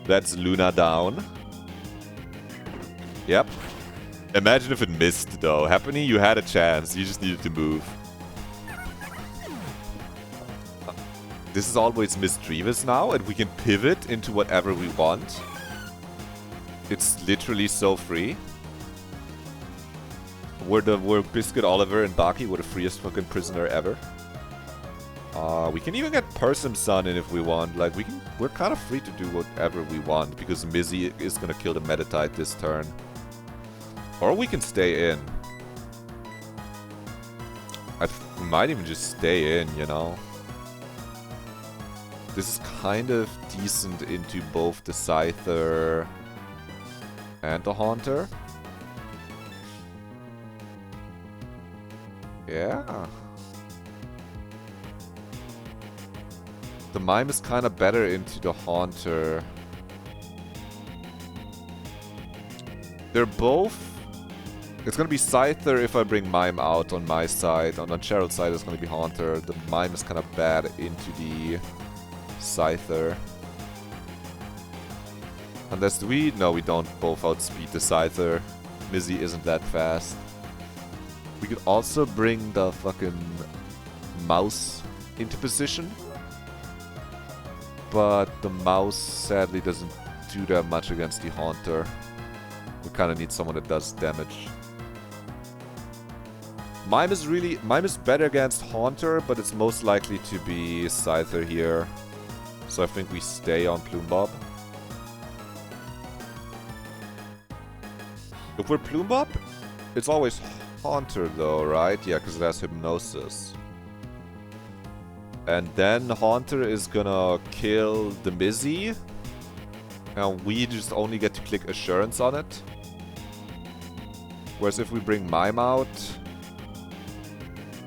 That's Luna down. Yep. Imagine if it missed, though. Happiny, you had a chance. You just needed to move. This is always Misdreavus now, and we can pivot into whatever we want. It's literally so free. We're Biscuit Oliver and Baki. We're the freest fucking prisoner ever. We can even get Persim Sun in if we want. Like, we're kind of free to do whatever we want, because Mizzy is gonna kill the Meditite this turn. Or we can stay in. We might even just stay in, you know? This is kind of decent into both the Scyther and the Haunter. Yeah. The Mime is kind of better into the Haunter. They're both... It's gonna be Scyther if I bring Mime out on my side. On Cheryl's side it's gonna be Haunter. The Mime is kind of bad into the Scyther. Unless we... No, we don't both outspeed the Scyther. Mizzy isn't that fast. We could also bring the fucking Mouse into position. But the Mouse sadly doesn't do that much against the Haunter. We kind of need someone that does damage. Mime is better against Haunter, but it's most likely to be Scyther here. So I think we stay on Plume-Bob. If we're Plume-Bob, it's always Haunter though, right? Yeah, because it has Hypnosis. And then Haunter is gonna kill the Mizzy. And we just only get to click Assurance on it. Whereas if we bring Mime out,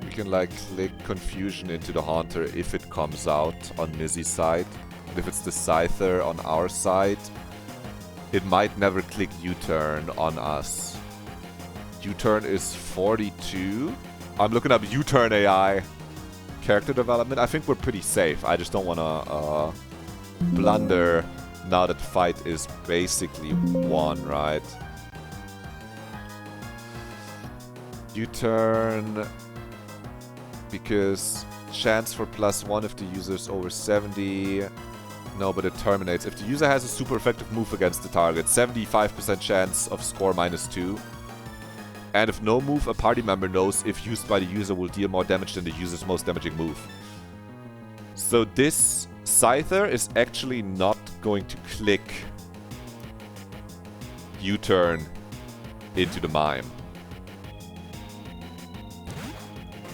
we can like click Confusion into the Haunter if it comes out on Mizzy's side. And if it's the Scyther on our side, it might never click U-Turn on us. U-Turn is 42. I'm looking up U-Turn AI character development. I think we're pretty safe. I just don't want to blunder now that the fight is basically won, right? U-Turn because chance for +1 if the user is over 70. No, but it terminates. If the user has a super effective move against the target, 75% chance of score -2. And if no move, a party member knows if used by the user will deal more damage than the user's most damaging move. So this Scyther is actually not going to click U-turn into the mime.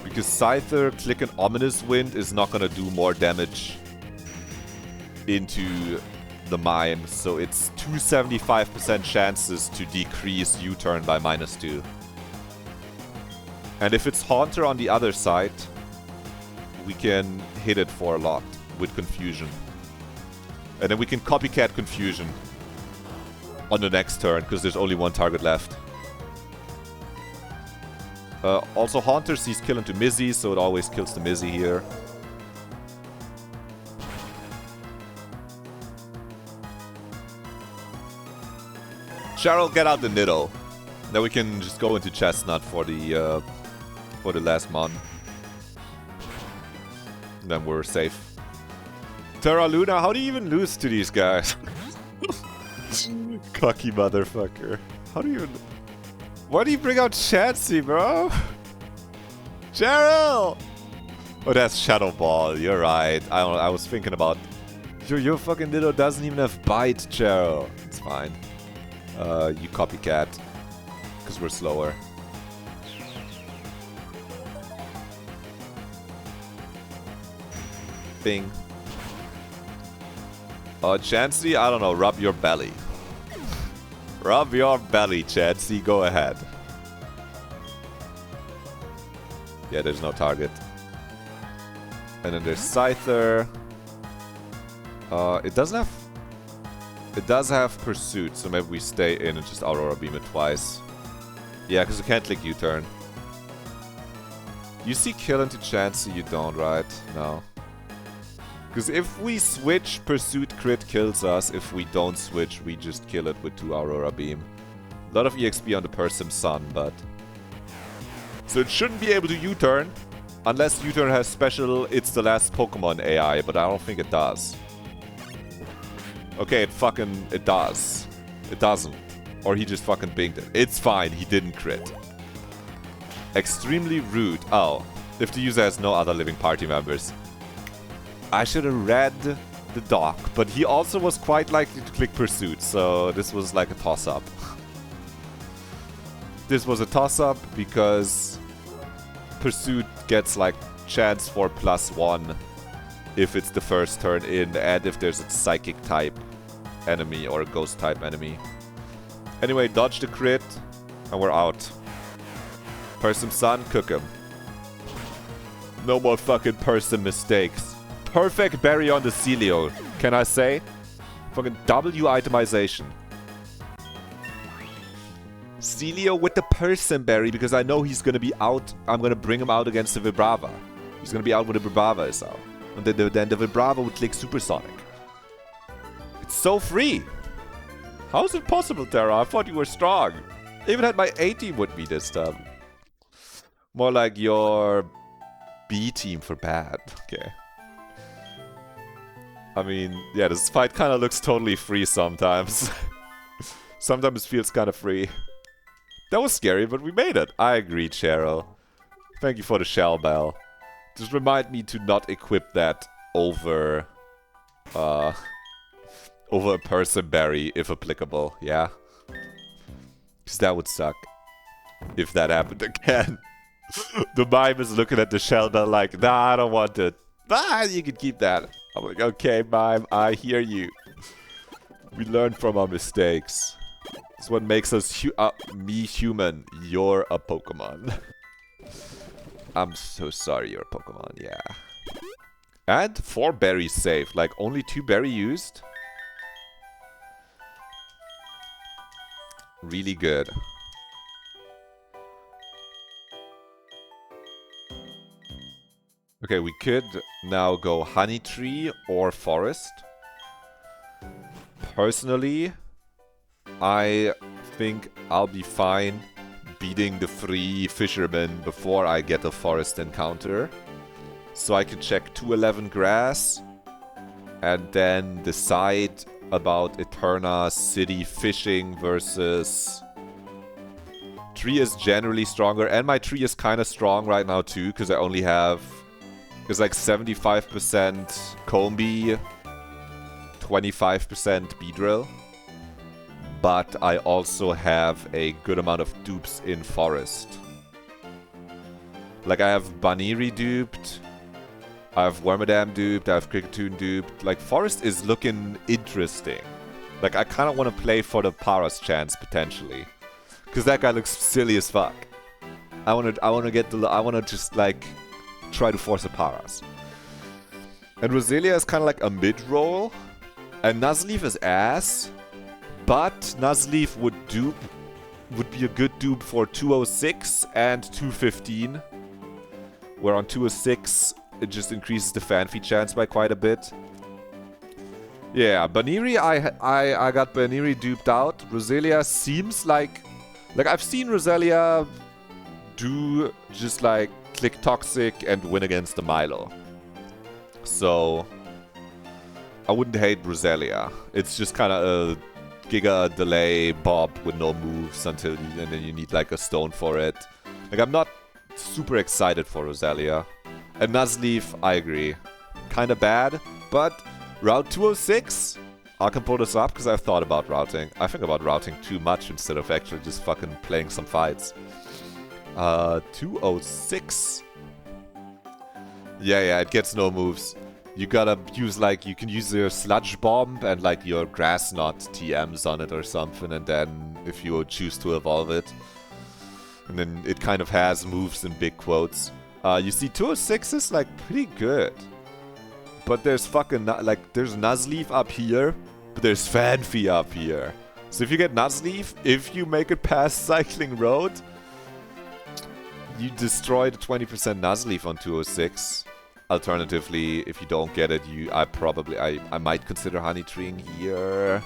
Because Scyther click an Ominous Wind is not going to do more damage into the mime, so it's 275% chances to decrease U-turn by -2. And if it's Haunter on the other side, we can hit it for a lot with Confusion. And then we can copycat Confusion on the next turn, because there's only one target left. Also, Haunter sees kill into Mizzy, so it always kills the Mizzy here. Cheryl, get out the Nido. Now we can just go into Chestnut for the last mon. And then we're safe. Terra Luna, how do you even lose to these guys? Cocky motherfucker. How do you even... Why do you bring out Chansey, bro? Cheryl! Oh, that's Shadow Ball. You're right. I was thinking about... Your fucking Nido doesn't even have Bite, Cheryl. It's fine. You copycat. Because we're slower. Bing. Chansey, I don't know. Rub your belly. Rub your belly, Chansey. Go ahead. Yeah, there's no target. And then there's Scyther. It doesn't have... It does have Pursuit, so maybe we stay in and just Aurora Beam it twice. Yeah, because we can't click U-turn. You see kill into Chansey, you don't, right? No. Because if we switch, Pursuit crit kills us. If we don't switch, we just kill it with 2 Aurora Beam. A lot of EXP on the Persim Sun, but... So it shouldn't be able to U-turn. Unless U-turn has special It's the Last Pokemon AI, but I don't think it does. Okay, it does. It doesn't. Or he just fucking binged it. It's fine, he didn't crit. Extremely rude. Oh, if the user has no other living party members. I should have read the doc, but he also was quite likely to click Pursuit, so this was like a toss-up. This was a toss-up because Pursuit gets like chance for +1 if it's the first turn in, and if there's a Psychic type enemy or a Ghost type enemy. Anyway, dodge the crit, and we're out. Persim Sun, cook him. No more fucking Persim mistakes. Perfect berry on the Celio, can I say? Fucking W itemization. Celio with the Persim berry, because I know he's gonna be out. I'm gonna bring him out against the Vibrava. He's gonna be out when the Vibrava is out. And then the Vibrava would click Supersonic. It's so free! How is it possible, Terra? I thought you were strong. I even had my A team with me this time. More like your B team for bad. Okay. I mean, yeah, this fight kind of looks totally free sometimes. Sometimes it feels kind of free. That was scary, but we made it. I agree, Cheryl. Thank you for the shell bell. Just remind me to not equip that over... over a Persim berry, if applicable, yeah? Because that would suck. If that happened again. The mime is looking at the shell bell like, nah, I don't want it. Ah, you can keep that. I'm like, okay, mime, I hear you. We learn from our mistakes. It's what makes us me human. You're a Pokemon. I'm so sorry you're a Pokemon, yeah. And 4 berries saved. Like, only 2 berry used? Really good. Okay, we could now go Honey Tree or Forest. Personally, I think I'll be fine beating the 3 fishermen before I get a forest encounter. So I can check 211 grass and then decide about Eterna City Fishing versus... Tree is generally stronger, and my tree is kind of strong right now too, because I only have... It's like 75% Combi, 25% Beedrill. But I also have a good amount of dupes in Forest. Like I have Baniri duped, I have Wormadam duped, I have Kricketune duped. Like Forest is looking interesting. Like I kind of want to play for the Paras chance potentially. Because that guy looks silly as fuck. I want to just like try to force a Paras. And Roselia is kind of like a mid-roll. And Nuzleaf is ass. But Nuzleaf would be a good dupe for 206 and 215. Where on 206 it just increases the fan feed chance by quite a bit. Yeah, Baniri, I got Baniri duped out. Roselia seems like I've seen Roselia do just like click Toxic and win against the Milo. So I wouldn't hate Roselia. It's just kind of a Giga delay Bob with no moves and then you need like a stone for it. Like I'm not super excited for Roselia. And Nuzleaf, I agree. Kinda bad, but Route 206? I can pull this up because I've thought about routing. I think about routing too much instead of actually just fucking playing some fights. 206. Yeah, it gets no moves. You gotta use like, you can use your Sludge Bomb and like your Grass Knot TMs on it or something, and then if you choose to evolve it. And then it kind of has moves in big quotes. You see 206 is like pretty good. But there's fucking, like, there's Nuzleaf up here, but there's Fanfi up here. So if you get Nuzleaf, if you make it past Cycling Road, you destroy the 20% Nuzleaf on 206. Alternatively, if you don't get it, I might consider Honey Treeing here.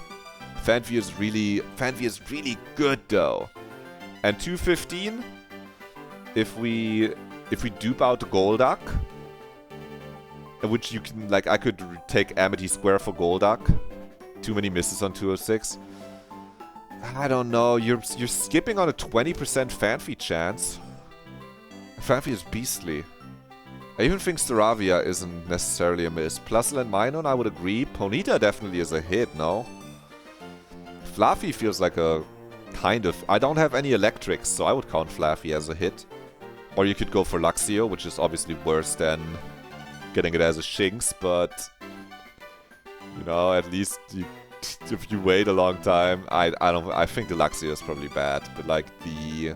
Fanfi is really good though. And 215, if we dupe out the Golduck, which you can, like, I could take Amity Square for Golduck. Too many misses on 206. I don't know, you're skipping on a 20% Fanfi chance. Fanfi is beastly. I even think Staravia isn't necessarily a miss. Plusle and Minun, I would agree. Ponyta definitely is a hit, no? Fluffy feels like a kind of... I don't have any electrics, so I would count Fluffy as a hit. Or you could go for Luxio, which is obviously worse than getting it as a Shinx, but... You know, at least if you wait a long time... I think the Luxio is probably bad, but like the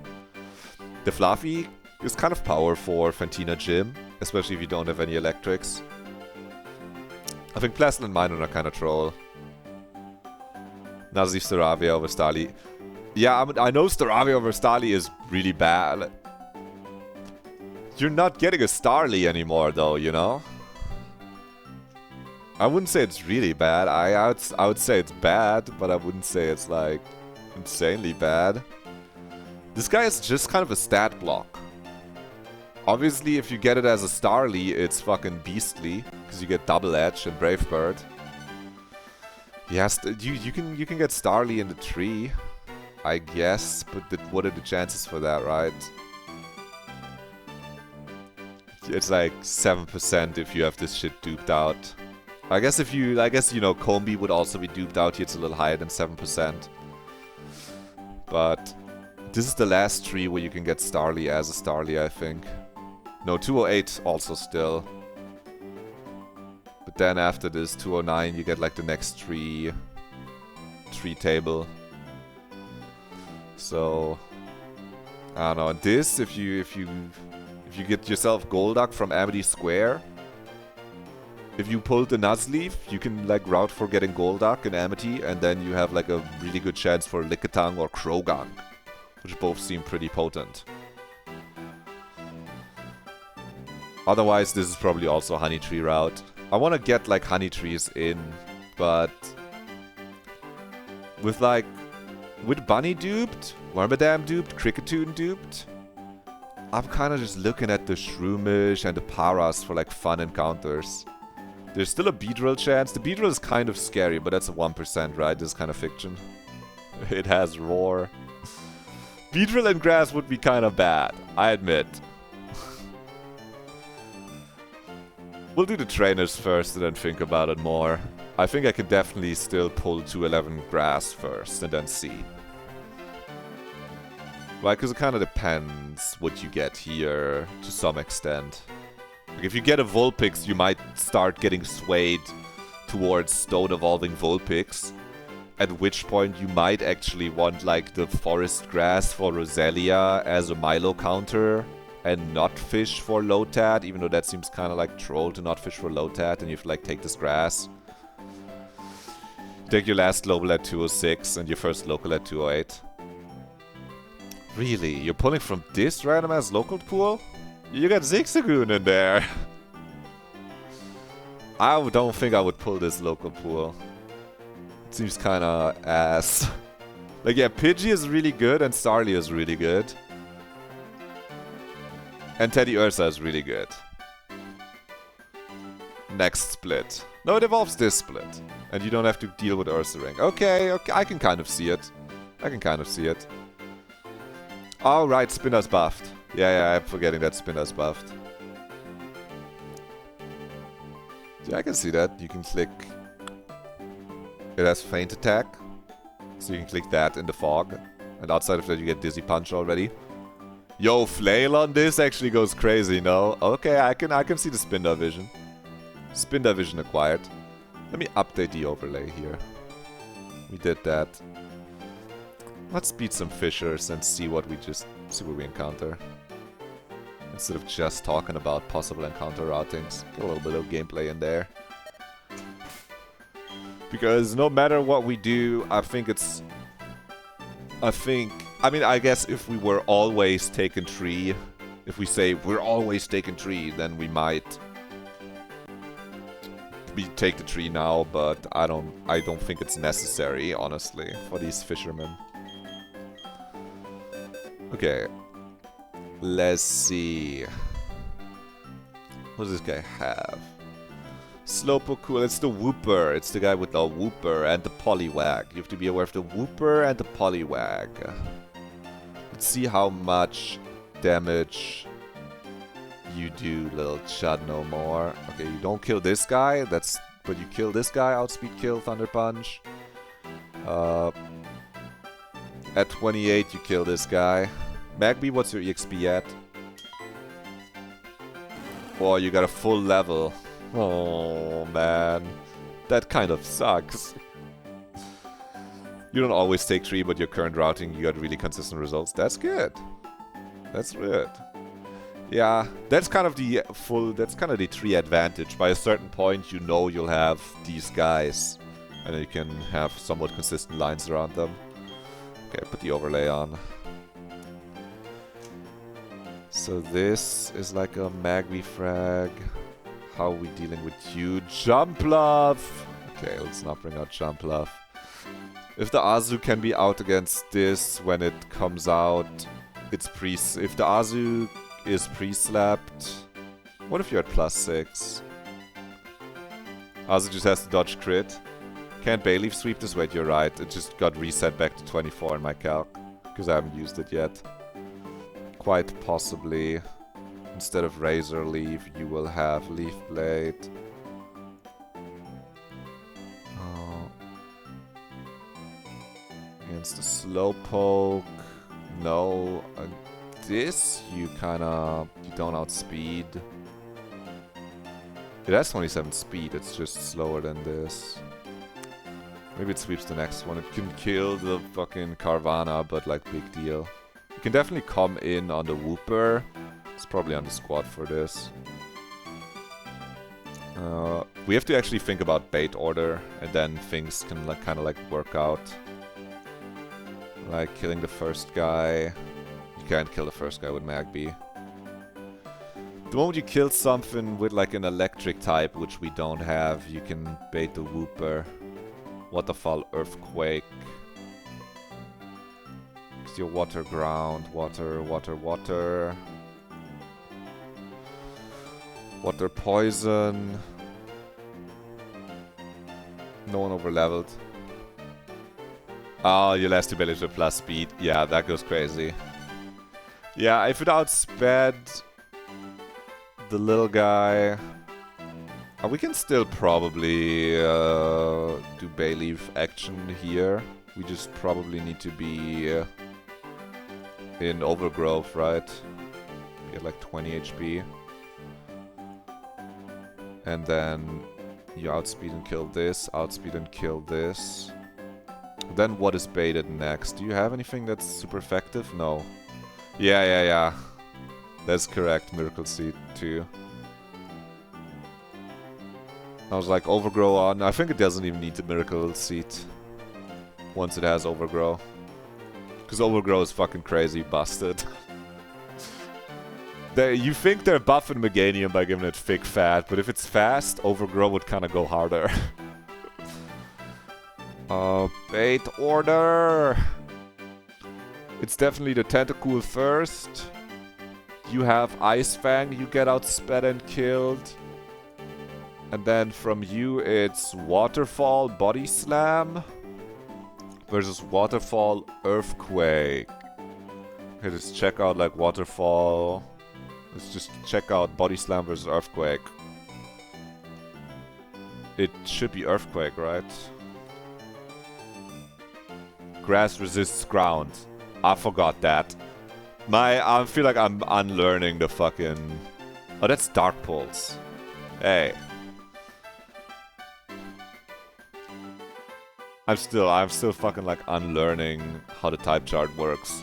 Fluffy is kind of power for Fantina Gym, especially if you don't have any electrics. I think Plastle and Minun are kind of troll. Nuzleaf Staravia over Starly. Yeah, I know Staravia over Starly is really bad. You're not getting a Starly anymore though, you know? I wouldn't say it's really bad. I would say it's bad, but I wouldn't say it's like insanely bad. This guy is just kind of a stat block. Obviously, if you get it as a Starly, it's fucking beastly, because you get Double Edge and Brave Bird. Yes, you can get Starly in the tree, I guess, but what are the chances for that, right? It's like 7% if you have this shit duped out. I guess you know, Combi would also be duped out here, it's a little higher than 7%. But this is the last tree where you can get Starly as a Starly, I think. No, 208 also still. But then after this 209 you get like the next tree table. So I don't know. This if you get yourself Golduck from Amity Square, if you pull the Nuzleaf, you can like route for getting Golduck in Amity, and then you have like a really good chance for Lickitung or Krogan, which both seem pretty potent. Otherwise, this is probably also Honey Tree route. I want to get like Honey Trees in, but with Bunny duped, Wormadam duped, Kricketune duped, I'm kind of just looking at the Shroomish and the Paras for like fun encounters. There's still a Beedrill chance. The Beedrill is kind of scary, but that's a 1%, right? This is kind of fiction. It has Roar. Beedrill and Grass would be kind of bad, I admit. We'll do the trainers first and then think about it more. I think I could definitely still pull 211 Grass first and then see. Right, because it kind of depends what you get here to some extent. Like if you get a Vulpix, you might start getting swayed towards Stone Evolving Vulpix. At which point you might actually want like the Forest Grass for Roselia as a Milo counter. And not fish for Lotad, even though that seems kind of like troll to not fish for Lotad, and you have to like take this grass. You take your last global at 206 and your first local at 208. Really? You're pulling from this random ass local pool? You got Zigzagoon in there. I don't think I would pull this local pool. It seems kind of ass. Like yeah, Pidgey is really good and Starly is really good. And Teddy Ursa is really good. Next split. No, it evolves this split. And you don't have to deal with Ursa Ring. Okay, okay, I can kind of see it. I can kind of see it. Oh, right, Spinner's buffed. Yeah, I'm forgetting that Spinner's buffed. Yeah, I can see that. You can click... It has Feint Attack. So you can click that in the fog. And outside of that you get Dizzy Punch already. Yo, Flail on this actually goes crazy, no? Okay, I can see the Spinda Vision. Spinda Vision acquired. Let me update the overlay here. We did that. Let's beat some fishers and see what we we encounter. Instead of just talking about possible encounter routings. Get a little bit of gameplay in there. Because no matter what we do, I mean, I guess if we were always taking tree, if we say we're always taking tree, then we might take the tree now, but I don't think it's necessary, honestly, for these fishermen. Okay. Let's see. What does this guy have? Slowpoke, cool. It's the Wooper. It's the guy with the Wooper and the Poliwag. You have to be aware of the Wooper and the Poliwag. Let's see how much damage you do, little chud no more. Okay, you don't kill this guy. But you kill this guy. Outspeed kill, Thunder Punch. At 28, you kill this guy. Magby, what's your EXP at? Oh, you got a full level. Oh, man. That kind of sucks. You don't always take tree, but your current routing, you got really consistent results. That's good. That's good. Yeah, that's kind of the tree advantage. By a certain point, you know you'll have these guys. And you can have somewhat consistent lines around them. Okay, put the overlay on. So this is like a Magby frag. How are we dealing with you? Jumpluff! Okay, let's not bring out Jumpluff. If the Azu can be out against this when it comes out, it's if the Azu is pre-slapped... What if you're at +6? Azu just has to dodge crit. Can't Bayleaf sweep this? Wait, you're right. It just got reset back to 24 in my calc. Because I haven't used it yet. Quite possibly, instead of Razor Leaf, you will have Leaf Blade. Against the Slowpoke, no. This, you don't outspeed. It has 27 speed, it's just slower than this. Maybe it sweeps the next one. It can kill the fucking Carvana, but like big deal. You can definitely come in on the Wooper. It's probably on the squad for this. We have to actually think about bait order, and then things can like, kind of like work out. Like killing the first guy. You can't kill the first guy with Magby. The moment you kill something with like an electric type, which we don't have, you can bait the Wooper. Waterfall, Earthquake. It's your water ground, water, water, water. Water poison. No one over leveled. Oh, your last two abilities are plus speed. Yeah, that goes crazy. Yeah, if it outsped the little guy... Oh, we can still probably do Bayleaf action here. We just probably need to be in Overgrowth, right? Get like 20 HP. And then you outspeed and kill this, outspeed and kill this. Then what is baited next? Do you have anything that's super effective? No. Yeah. That's correct, Miracle Seed too. I was like, Overgrow on. I think it doesn't even need the Miracle Seed once it has Overgrow. Because Overgrow is fucking crazy busted. You think they're buffing Meganium by giving it thick fat, but if it's fast, Overgrow would kind of go harder. Bait order! It's definitely the Tentacool first. You have Ice Fang, you get outsped and killed. And then from you it's Waterfall, Body Slam. Versus Waterfall, Earthquake. Okay, just check out like Waterfall. Let's just check out Body Slam versus Earthquake. It should be Earthquake, right? Grass resists ground. I forgot that. I feel like I'm unlearning the fucking... Oh, that's Dark Pulse. Hey. I'm still fucking like unlearning how the type chart works.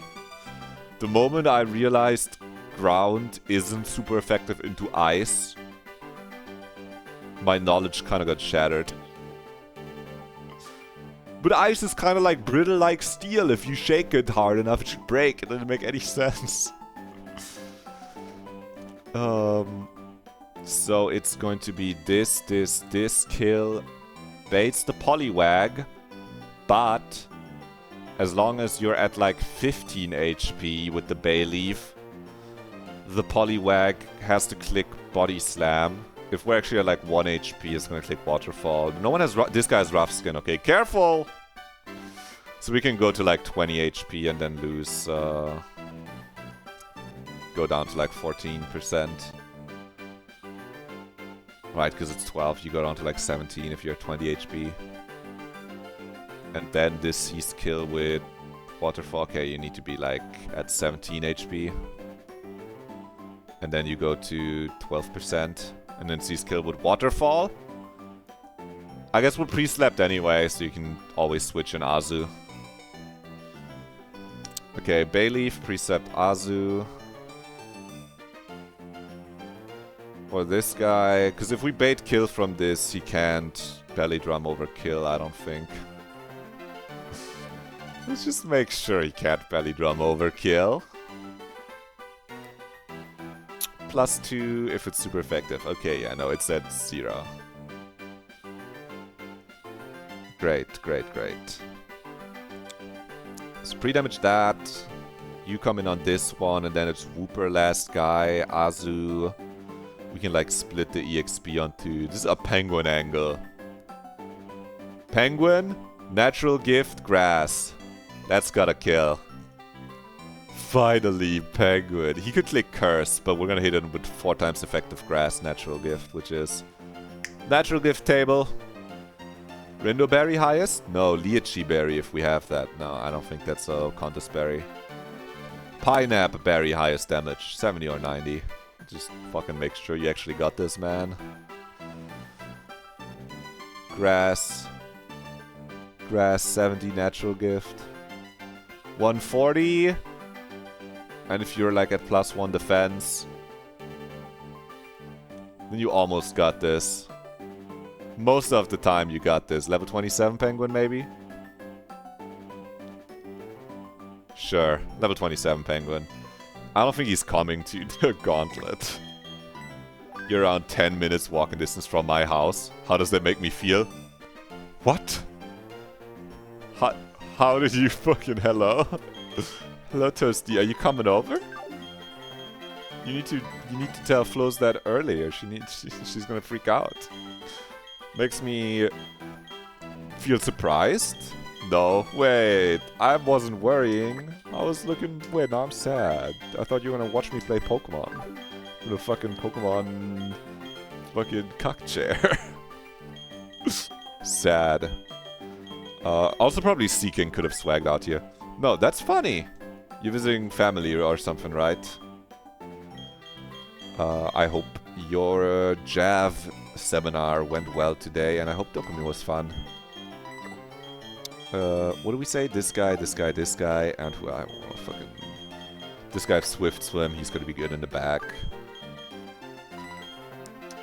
The moment I realized ground isn't super effective into ice, my knowledge kind of got shattered. But ice is kind of like brittle like steel. If you shake it hard enough, it should break. It doesn't make any sense. So it's going to be this kill baits the Poliwag, but as long as you're at like 15 HP with the Bayleaf, the Poliwag has to click Body Slam. If we're actually at like 1 HP, it's gonna click Waterfall. No one has... This guy has Rough Skin. Okay, careful! So we can go to like 20 HP and then lose... go down to like 14%. Right, because it's 12. You go down to like 17 if you're at 20 HP. And then this Cease Kill with Waterfall. Okay, you need to be like at 17 HP. And then you go to 12%. And then Cease Kill with Waterfall. I guess we're pre-slept anyway, so you can always switch in Azu. Okay, Bayleaf, Precept Azu. For this guy, because if we bait kill from this, he can't belly drum overkill, I don't think. Let's just make sure he can't belly drum overkill. +2 if it's super effective. Okay, yeah, no, it's at 0. Great. So pre-damage that. You come in on this one, and then it's Wooper last guy, Azu. We can like split the EXP on 2. This is a penguin angle. Penguin, natural gift, grass. That's gotta kill. Finally, Penguin. He could click Curse, but we're gonna hit him with 4 times effective Grass Natural Gift, which is... Natural Gift table. Rindo Berry highest? No, Lychee Berry if we have that. No, I don't think that's a Contest Berry. Pineapple Berry highest damage. 70 or 90. Just fucking make sure you actually got this, man. Grass. Grass 70 Natural Gift. 140. And if you're like at +1 defense, then you almost got this. Most of the time you got this. Level 27 Penguin maybe? Sure, level 27 Penguin. I don't think he's coming to the Gauntlet. You're around 10 minutes walking distance from my house. How does that make me feel? What? How did you fucking... Hello? Hello, Toasty. Are you coming over? You need to tell Flo's that earlier. She's gonna freak out. Makes me feel surprised. No, wait. I wasn't worrying. I was looking. Wait, now I'm sad. I thought you were gonna watch me play Pokemon. With a fucking Pokemon, fucking cuck chair. Sad. Also, probably Seeking could have swagged out here. No, that's funny. You're visiting family or something, right? I hope your Jav seminar went well today, and I hope Dokumi was fun. What do we say? This guy, this guy, this guy, and who I fucking... This guy Swift Swim, he's gonna be good in the back.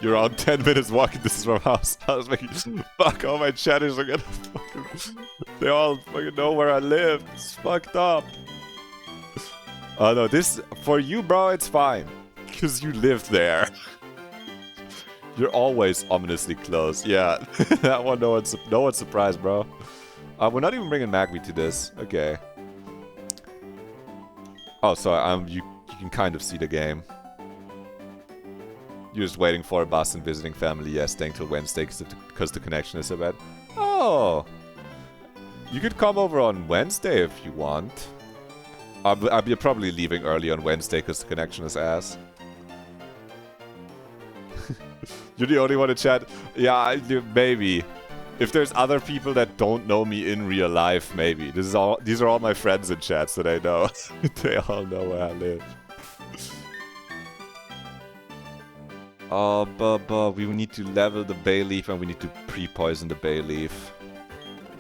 You're on 10 minutes walking distance from house. I was making... Fuck, all my chatters are gonna fucking... They all fucking know where I live. It's fucked up. Oh no, this... For you, bro, it's fine. Because you live there. You're always ominously close. Yeah, that one, no one's surprised, bro. We're not even bringing Magby to this. Okay. Oh, so you can kind of see the game. You're just waiting for a bus and visiting family. Yeah, staying till Wednesday because the connection is so bad. Oh, you could come over on Wednesday if you want. I'll be probably leaving early on Wednesday because the connection is ass. You're the only one to chat. Yeah, maybe. If there's other people that don't know me in real life, maybe. These are all my friends in chats that I know. They all know where I live. Oh, but we need to level the bay leaf and we need to pre-poison the bay leaf.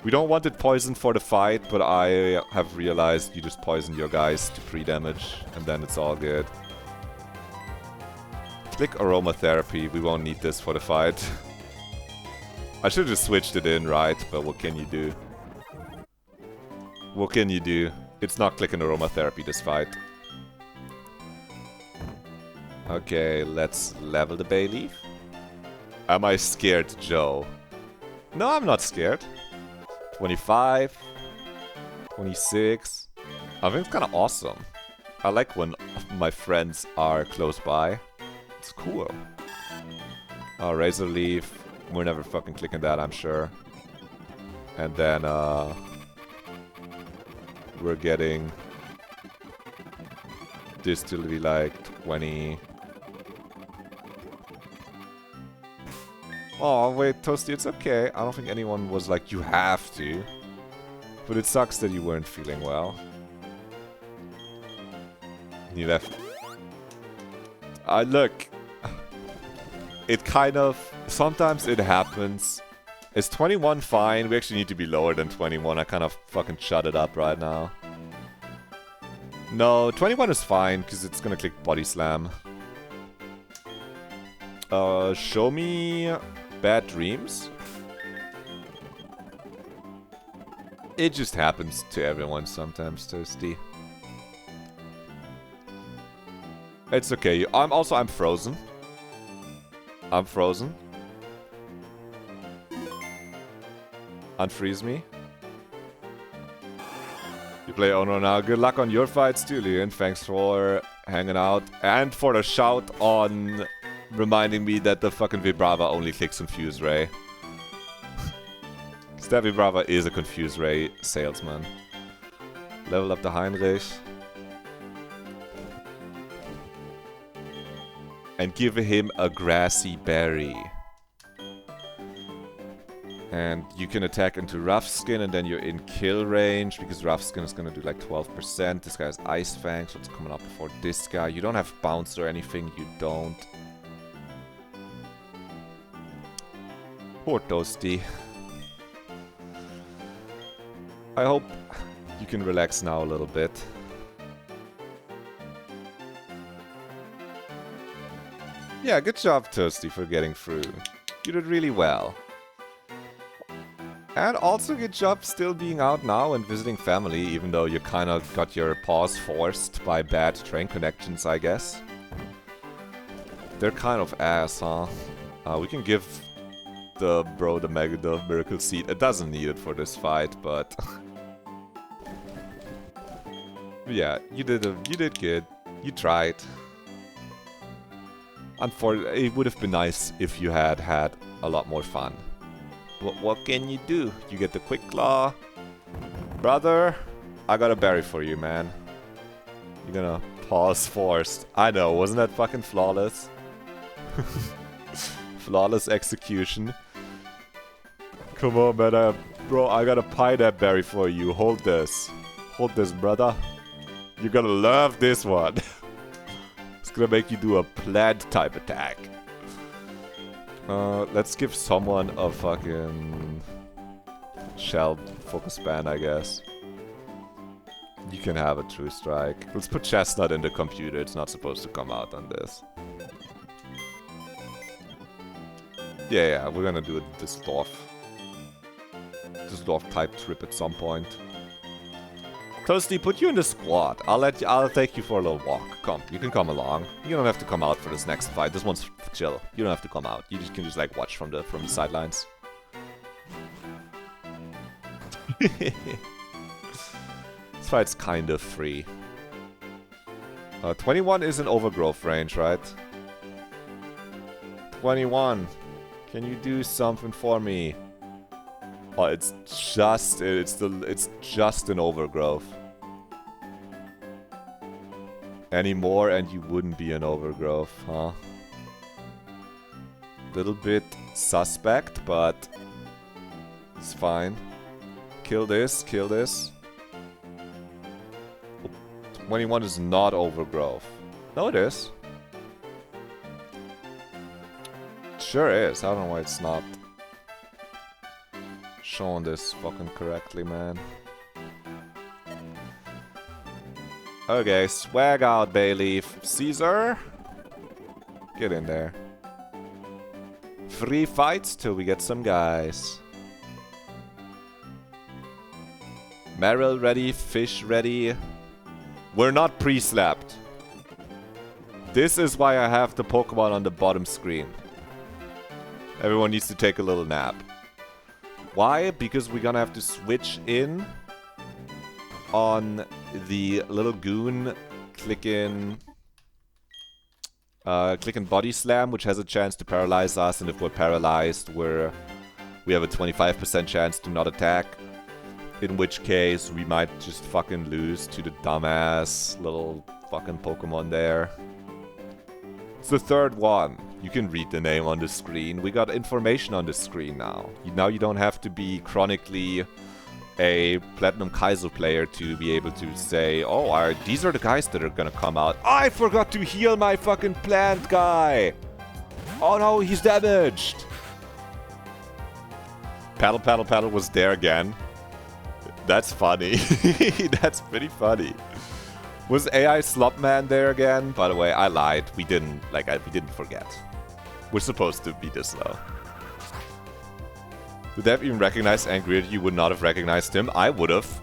We don't want it poisoned for the fight, but I have realized you just poison your guys to pre-damage and then it's all good. Click aromatherapy, we won't need this for the fight. I should have just switched it in, right? But what can you do? What can you do? It's not clicking aromatherapy this fight. Okay, let's level the bay leaf. Am I scared, Joe? No, I'm not scared. 25. 26. I think it's kind of awesome. I like when my friends are close by. It's cool. Razor Leaf. We're never fucking clicking that, I'm sure. And then, we're getting this to be like 20. Oh, wait, Toasty, it's okay. I don't think anyone was like, you have to. But it sucks that you weren't feeling well. You left. Look. It kind of... Sometimes it happens. Is 21 fine? We actually need to be lower than 21. I kind of fucking shut it up right now. No, 21 is fine, because it's gonna click Body Slam. Show me bad dreams. It just happens to everyone sometimes, Toasty. It's okay. I'm frozen. I'm frozen. Unfreeze me. You play Ono now. Good luck on your fights too, Leon. Thanks for hanging out. And for the shout on reminding me that the fucking Vibrava only clicks Confuse Ray. Because that Vibrava is a Confuse Ray salesman. Level up the Heinrich. And give him a grassy berry. And you can attack into Rough Skin and then you're in kill range because Rough Skin is gonna do like 12%. This guy has Ice Fang, so it's coming up before this guy. You don't have Bounce or anything, you don't. Poor Toasty. I hope you can relax now a little bit. Yeah, good job, Toasty, for getting through. You did really well. And also good job still being out now and visiting family, even though you kind of got your paws forced by bad train connections, I guess. They're kind of ass, huh? We can give the Miracle Seed. It doesn't need it for this fight, but... yeah, you did good. You tried. Unfortunately, it would have been nice if you had had a lot more fun. What can you do? You get the quick claw. Brother, I got a berry for you, man. You're gonna pause forced. I know, wasn't that fucking flawless? Flawless execution. Come on, man. Bro, I gotta pie that berry for you. Hold this. Hold this, brother. You're gonna love this one. It's gonna make you do a plant type attack. Let's give someone a fucking shell focus band, I guess. You can have a true strike. Let's put Chestnut in the computer. It's not supposed to come out on this. Yeah, we're gonna do this dwarf type trip at some point. Toasty, put you in the squad. I'll take you for a little walk. Come, you can come along. You don't have to come out for this next fight. This one's chill. You don't have to come out. You can just like watch from the sidelines. This fight's kind of free. 21 is an overgrowth range, right? 21, can you do something for me? Oh, it's just an overgrowth. Any more and you wouldn't be an overgrowth, huh? Little bit suspect, but it's fine. Kill this, kill this. 21 is not overgrowth. No, it is. Sure is. I don't know why it's not showing this fucking correctly, man. Okay, swag out, Bayleaf. Caesar, get in there. Free fights till we get some guys. Meryl ready, fish ready. We're not pre-slapped. This is why I have the Pokemon on the bottom screen. Everyone needs to take a little nap. Why? Because we're gonna have to switch in on the little goon clicking body slam, which has a chance to paralyze us, and if we're paralyzed, we have a 25% chance to not attack. In which case, we might just fucking lose to the dumbass little fucking Pokemon there. It's the third one. You can read the name on the screen. We got information on the screen now. Now you don't have to be chronically a Platinum Kaizo player to be able to say, oh, these are the guys that are gonna come out. I forgot to heal my fucking plant guy. Oh no, he's damaged. Paddle was there again. That's funny. That's pretty funny. Was AI Slopman there again? By the way, I lied. We didn't forget. We're supposed to be this low. Would they have even recognized Angry? You would not have recognized him. I would have.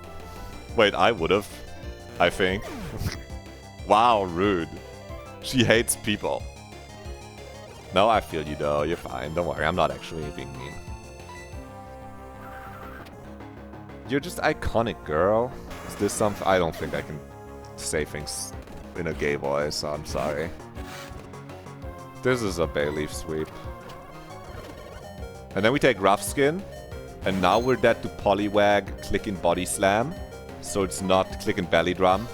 Wait, I would have. I think. Wow, rude. She hates people. No, I feel you though. You're fine. Don't worry. I'm not actually being mean. You're just iconic, girl. Is this something? I don't think I can say things in a gay voice. So I'm sorry. This is a Bayleaf sweep. And then we take Rough Skin. And now we're dead to Poliwag, clicking Body Slam. So it's not clicking Belly Drum.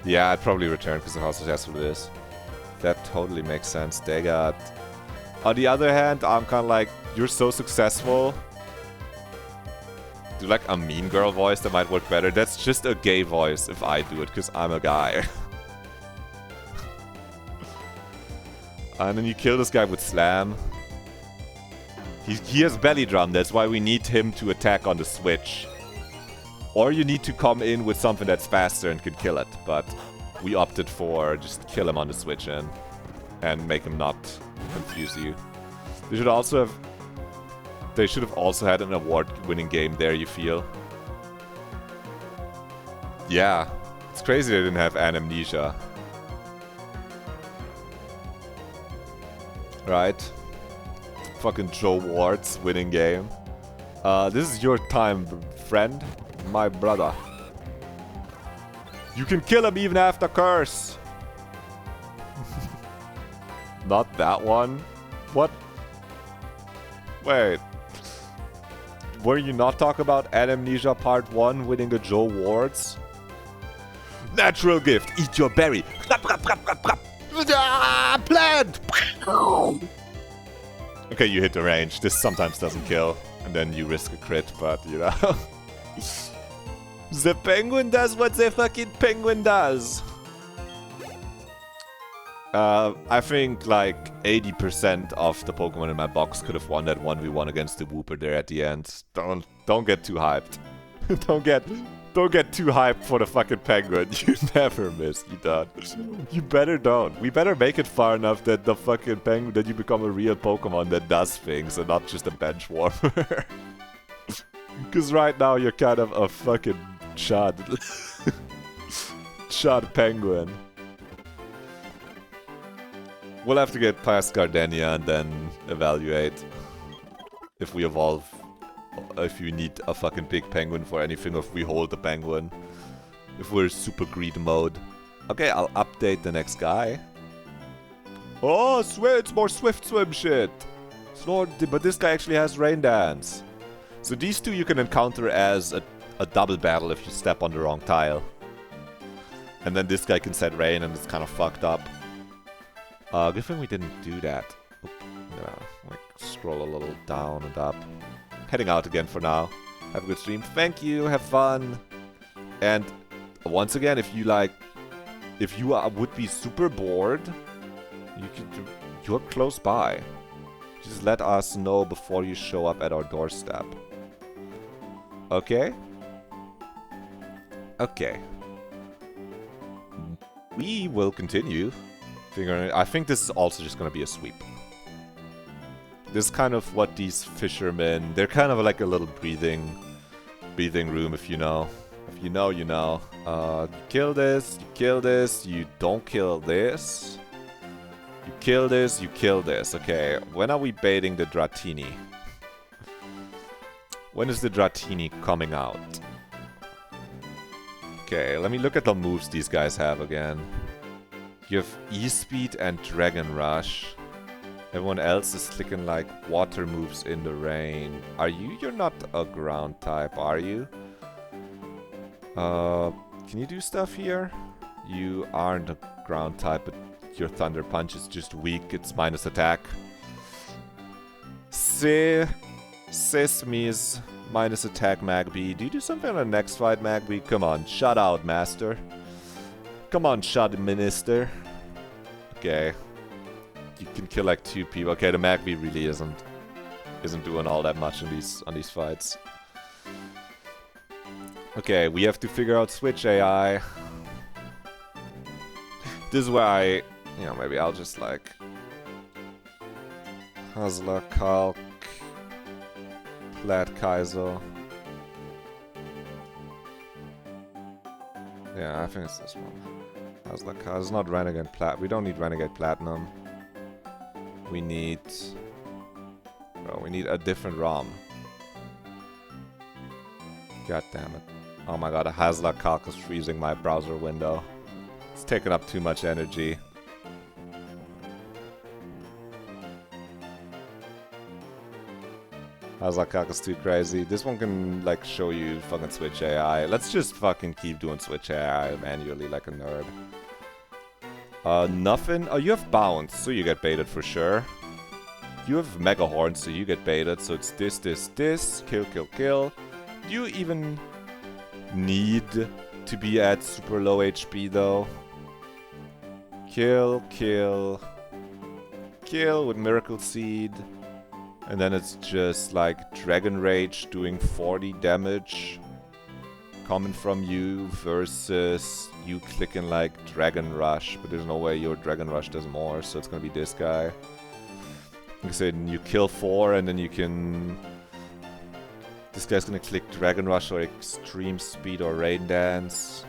Yeah, I'd probably return because of how successful it is. That totally makes sense. They got... On the other hand, I'm kind of like, you're so successful. Do like a mean girl voice that might work better. That's just a gay voice if I do it because I'm a guy. And then you kill this guy with Slam. He has Belly Drum, that's why we need him to attack on the switch. Or you need to come in with something that's faster and could kill it, but we opted for just kill him on the switch in and make him not confuse you. They should have also had an award-winning game there, you feel? Yeah, it's crazy they didn't have Amnesia. Right? Fucking Joe Ward's winning game. This is your time, friend. My brother. You can kill him even after curse. Not that one? What? Wait. Were you not talking about Amnesia Part 1 winning a Joe Wards? Natural gift. Eat your berry. Plant! Okay, you hit the range. This sometimes doesn't kill. And then you risk a crit, but you know. The penguin does what the fucking penguin does. I think like 80% of the Pokemon in my box could have won that 1v1 against the Wooper there at the end. Don't get too hyped. don't get too hyped for the fucking penguin. You never miss. You don't. You better don't. We better make it far enough that the fucking penguin, that you become a real Pokemon that does things and not just a bench warmer. Because right now you're kind of a fucking chud. Chud penguin. We'll have to get past Gardenia and then evaluate if we evolve, if you need a fucking big penguin for anything, or if we hold the penguin, if we're super greed mode. Okay, I'll update the next guy. Oh, it's more Swift Swim shit. It's not, but this guy actually has Rain Dance. So these two you can encounter as a double battle if you step on the wrong tile. And then this guy can set Rain and it's kind of fucked up. Good thing we didn't do that. Oop, no, like scroll a little down and up. Heading out again for now. Have a good stream. Thank you. Have fun. And once again, if you like, if you would be super bored, you're close by. Just let us know before you show up at our doorstep. Okay? Okay. We will continue. I think this is also just gonna be a sweep. This is kind of what these fishermen, they're kind of like a little breathing room, if you know. If you know, you know. You kill this, you kill this, you don't kill this. You kill this, you kill this. Okay, when are we baiting the Dratini? When is the Dratini coming out? Okay, let me look at the moves these guys have again. You have E-Speed and Dragon Rush. Everyone else is clicking like water moves in the rain. You're not a ground type, are you? Can you do stuff here? You aren't a ground type, but your Thunder Punch is just weak. It's minus attack. Sesami's minus attack, Magby. Do you do something on the next fight, Magby? Come on, shut out, Master. Come on, shut Minister. Okay. You can kill like 2 people. Okay, the Magby really isn't doing all that much on these fights. Okay, we have to figure out Switch AI. This is where you know, maybe I'll just like Hustler, Kalk, Plat Kaizo. Yeah, I think it's this one. Hustler, Kaizo. It's not Renegade Plat. We don't need Renegade Platinum. We need... Bro, we need a different ROM. God damn it. Oh my god, a Hazla Kalk is freezing my browser window. It's taking up too much energy. Hazla Kalk is too crazy. This one can, like, show you fucking Switch AI. Let's just fucking keep doing Switch AI manually like a nerd. Nothing. Oh, you have Bounce, so you get baited for sure. You have Mega Horn, so you get baited. So it's this, this, this. Kill, kill, kill. Do you even need to be at super low HP, though? Kill, kill. Kill with Miracle Seed. And then it's just like Dragon Rage doing 40 damage. Coming from you versus you clicking like Dragon Rush, but there's no way your Dragon Rush does more, so it's gonna be this guy. Like I said, you kill 4 and then you can... This guy's gonna click Dragon Rush or Extreme Speed or Rain Dance.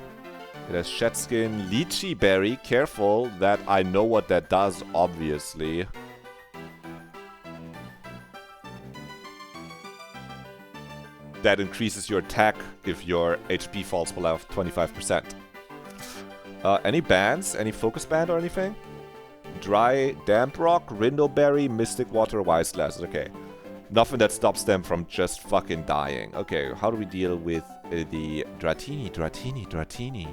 It has Shed Skin, Lychee Berry, careful, that I know what that does, obviously. That increases your attack if your HP falls below 25%. Any bans? Any focus band or anything? Dry Damp Rock, Rindoberry, Mystic Water, Wise Glasses. Okay. Nothing that stops them from just fucking dying. Okay, how do we deal with the Dratini?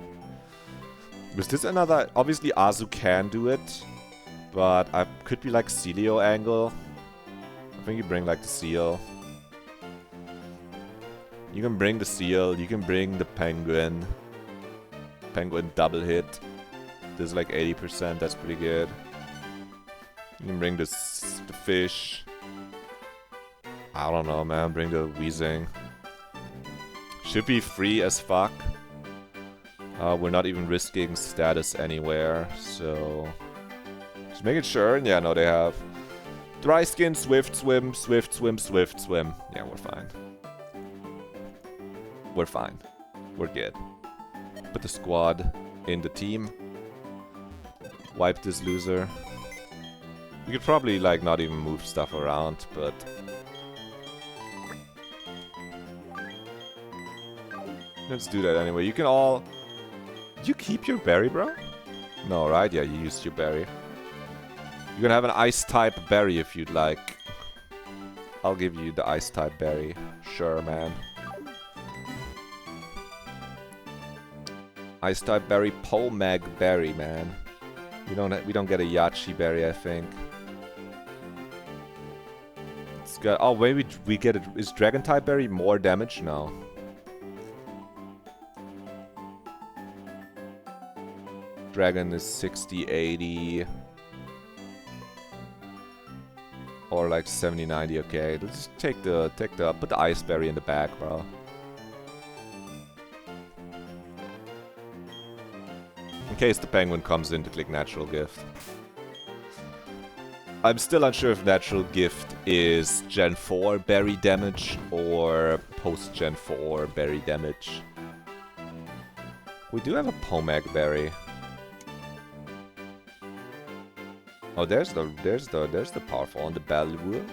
Was this another... Obviously, Azu can do it. But I could be like Celio angle. I think you bring like the Seal. You can bring the Seal. You can bring the Penguin. Penguin double hit. This is like 80%. That's pretty good. You can bring the fish. I don't know, man. Bring the Weezing. Should be free as fuck. We're not even risking status anywhere, so... Just making sure. Yeah, no, they have... Dry Skin, Swift Swim, Swift Swim, Swift Swim. Yeah, we're fine. We're fine. We're good. Put the squad in the team. Wipe this loser. We could probably, like, not even move stuff around, but... Let's do that anyway. You can all... Did you keep your berry, bro? No, right? Yeah, you used your berry. You can have an Ice-type berry if you'd like. I'll give you the Ice-type berry. Sure, man. Ice-type berry, Polmag berry, man. We don't get a Yachi berry, I think. It's got... Oh, maybe we get it. Is Dragon-type berry more damage? No. Dragon is 60, 80. Or like 70, 90. Okay, let's just put the Ice berry in the back, bro. In case the Penguin comes in to click Natural Gift. I'm still unsure if Natural Gift is Gen 4 berry damage or post Gen 4 berry damage. We do have a Pomag berry. Oh, there's the powerful one, the Bellew,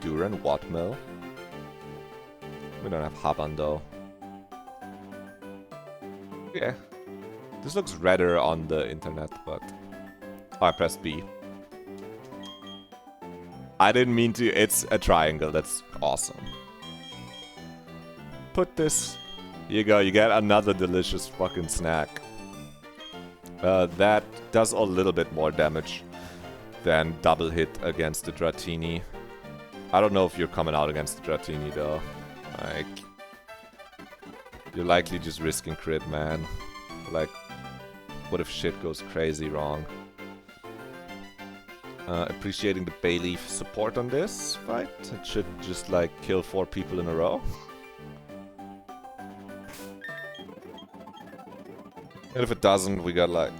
Duran, Watmill. We don't have Haban though. Yeah. This looks redder on the internet, but... Oh, I pressed B. I didn't mean to. It's a triangle. That's awesome. Put this... Here you go. You get another delicious fucking snack. That does a little bit more damage than double hit against the Dratini. I don't know if you're coming out against the Dratini, though. Like... You're likely just risking crit, man. Like... What if shit goes crazy wrong? Appreciating the Bayleaf support on this fight. It should just like kill 4 people in a row. And if it doesn't, we got like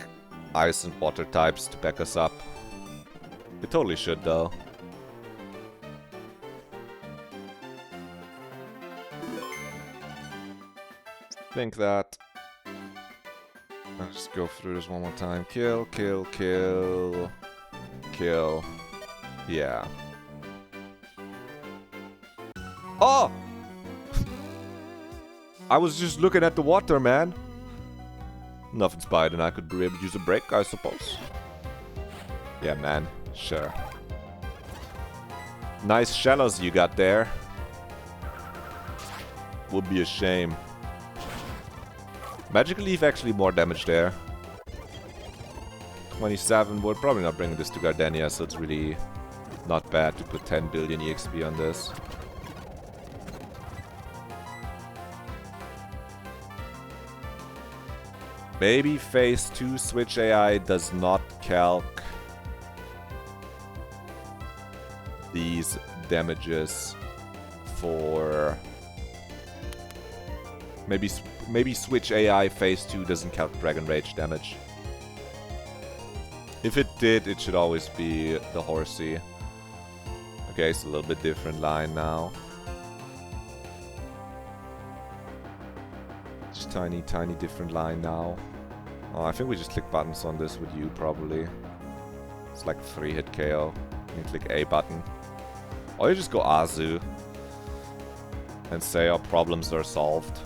ice and water types to back us up. It totally should though. Think that. Let's just go through this one more time. Kill, kill, kill. Kill. Yeah. Oh! I was just looking at the water, man. Nothing's bad, and I could use a break, I suppose. Yeah, man. Sure. Nice shallows you got there. Would be a shame. Magic Leaf actually more damage there. 27, we're probably not bringing this to Gardenia, so it's really not bad to put 10 billion EXP on this. Maybe phase 2 Switch AI does not calc these damages for... Maybe Switch AI phase 2 doesn't calc Dragon Rage damage. If it did, it should always be the Horsey. Okay, it's a little bit different line now. Just tiny different line now. Oh, I think we just click buttons on this with you, probably. It's like 3-hit KO. You can click A button. Or you just go Azu. And say our problems are solved.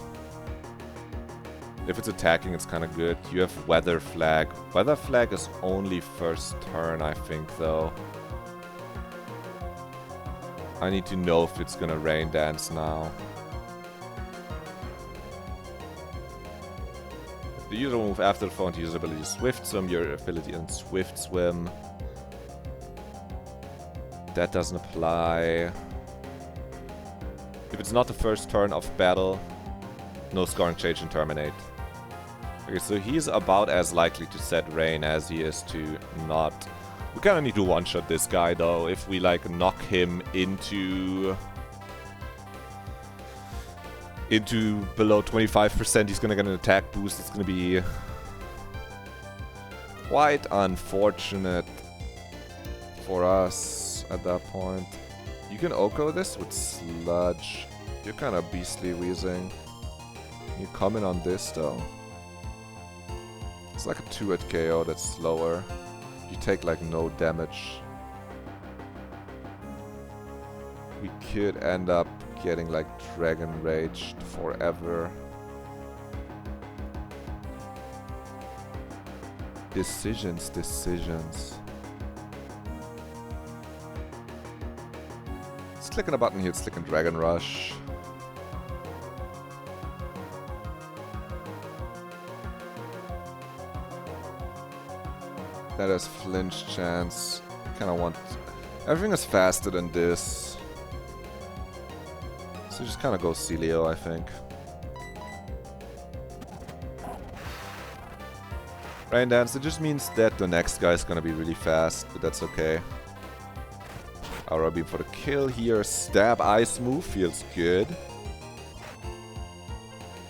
If it's attacking, it's kind of good. You have Weather Flag. Weather Flag is only first turn, I think, though. I need to know if it's gonna Rain Dance now. The user will move after the phone to use the ability to Swift Swim, your ability in Swift Swim. That doesn't apply. If it's not the first turn of battle, no scoring change and terminate. Okay, so he's about as likely to set Rain as he is to not. We kind of need to one-shot this guy, though. If we, like, knock him into below 25%, he's gonna get an attack boost. It's gonna be quite unfortunate for us at that point. You can Oko this with Sludge. You're kind of beastly wheezing. You come in on this, though. It's like a 2-hit KO that's slower. You take like no damage. We could end up getting like Dragon Raged forever. Decisions. It's clicking a button here, it's clicking Dragon Rush. That has flinch chance. Kinda want... Everything is faster than this. So just kinda go Celio, I think. Rain Dance, it just means that the next guy is gonna be really fast, but that's okay. Aura Beam for the kill here. Stab Ice move feels good.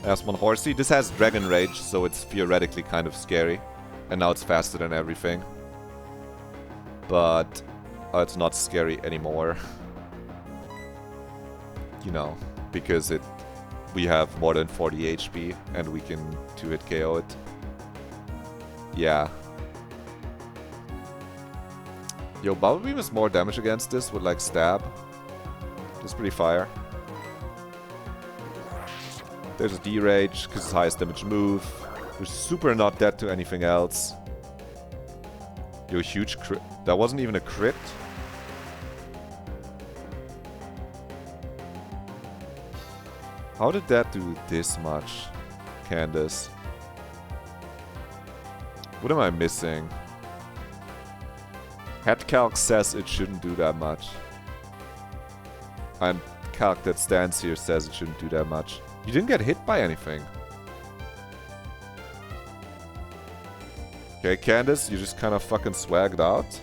Last one, Horsey. This has Dragon Rage, so it's theoretically kind of scary. And now it's faster than everything. But it's not scary anymore. You know, because we have more than 40 HP and we can 2-hit KO it. Yeah. Yo, Bubble Beam is more damage against this with like Stab. That's pretty fire. There's a D-Rage because it's highest damage move. We're super not dead to anything else. Yo, huge crit. That wasn't even a crit. How did that do this much, Candace? What am I missing? Headcalc says it shouldn't do that much. And Calc that stands here says it shouldn't do that much. You didn't get hit by anything. Okay, Candace, you just kind of fucking swagged out.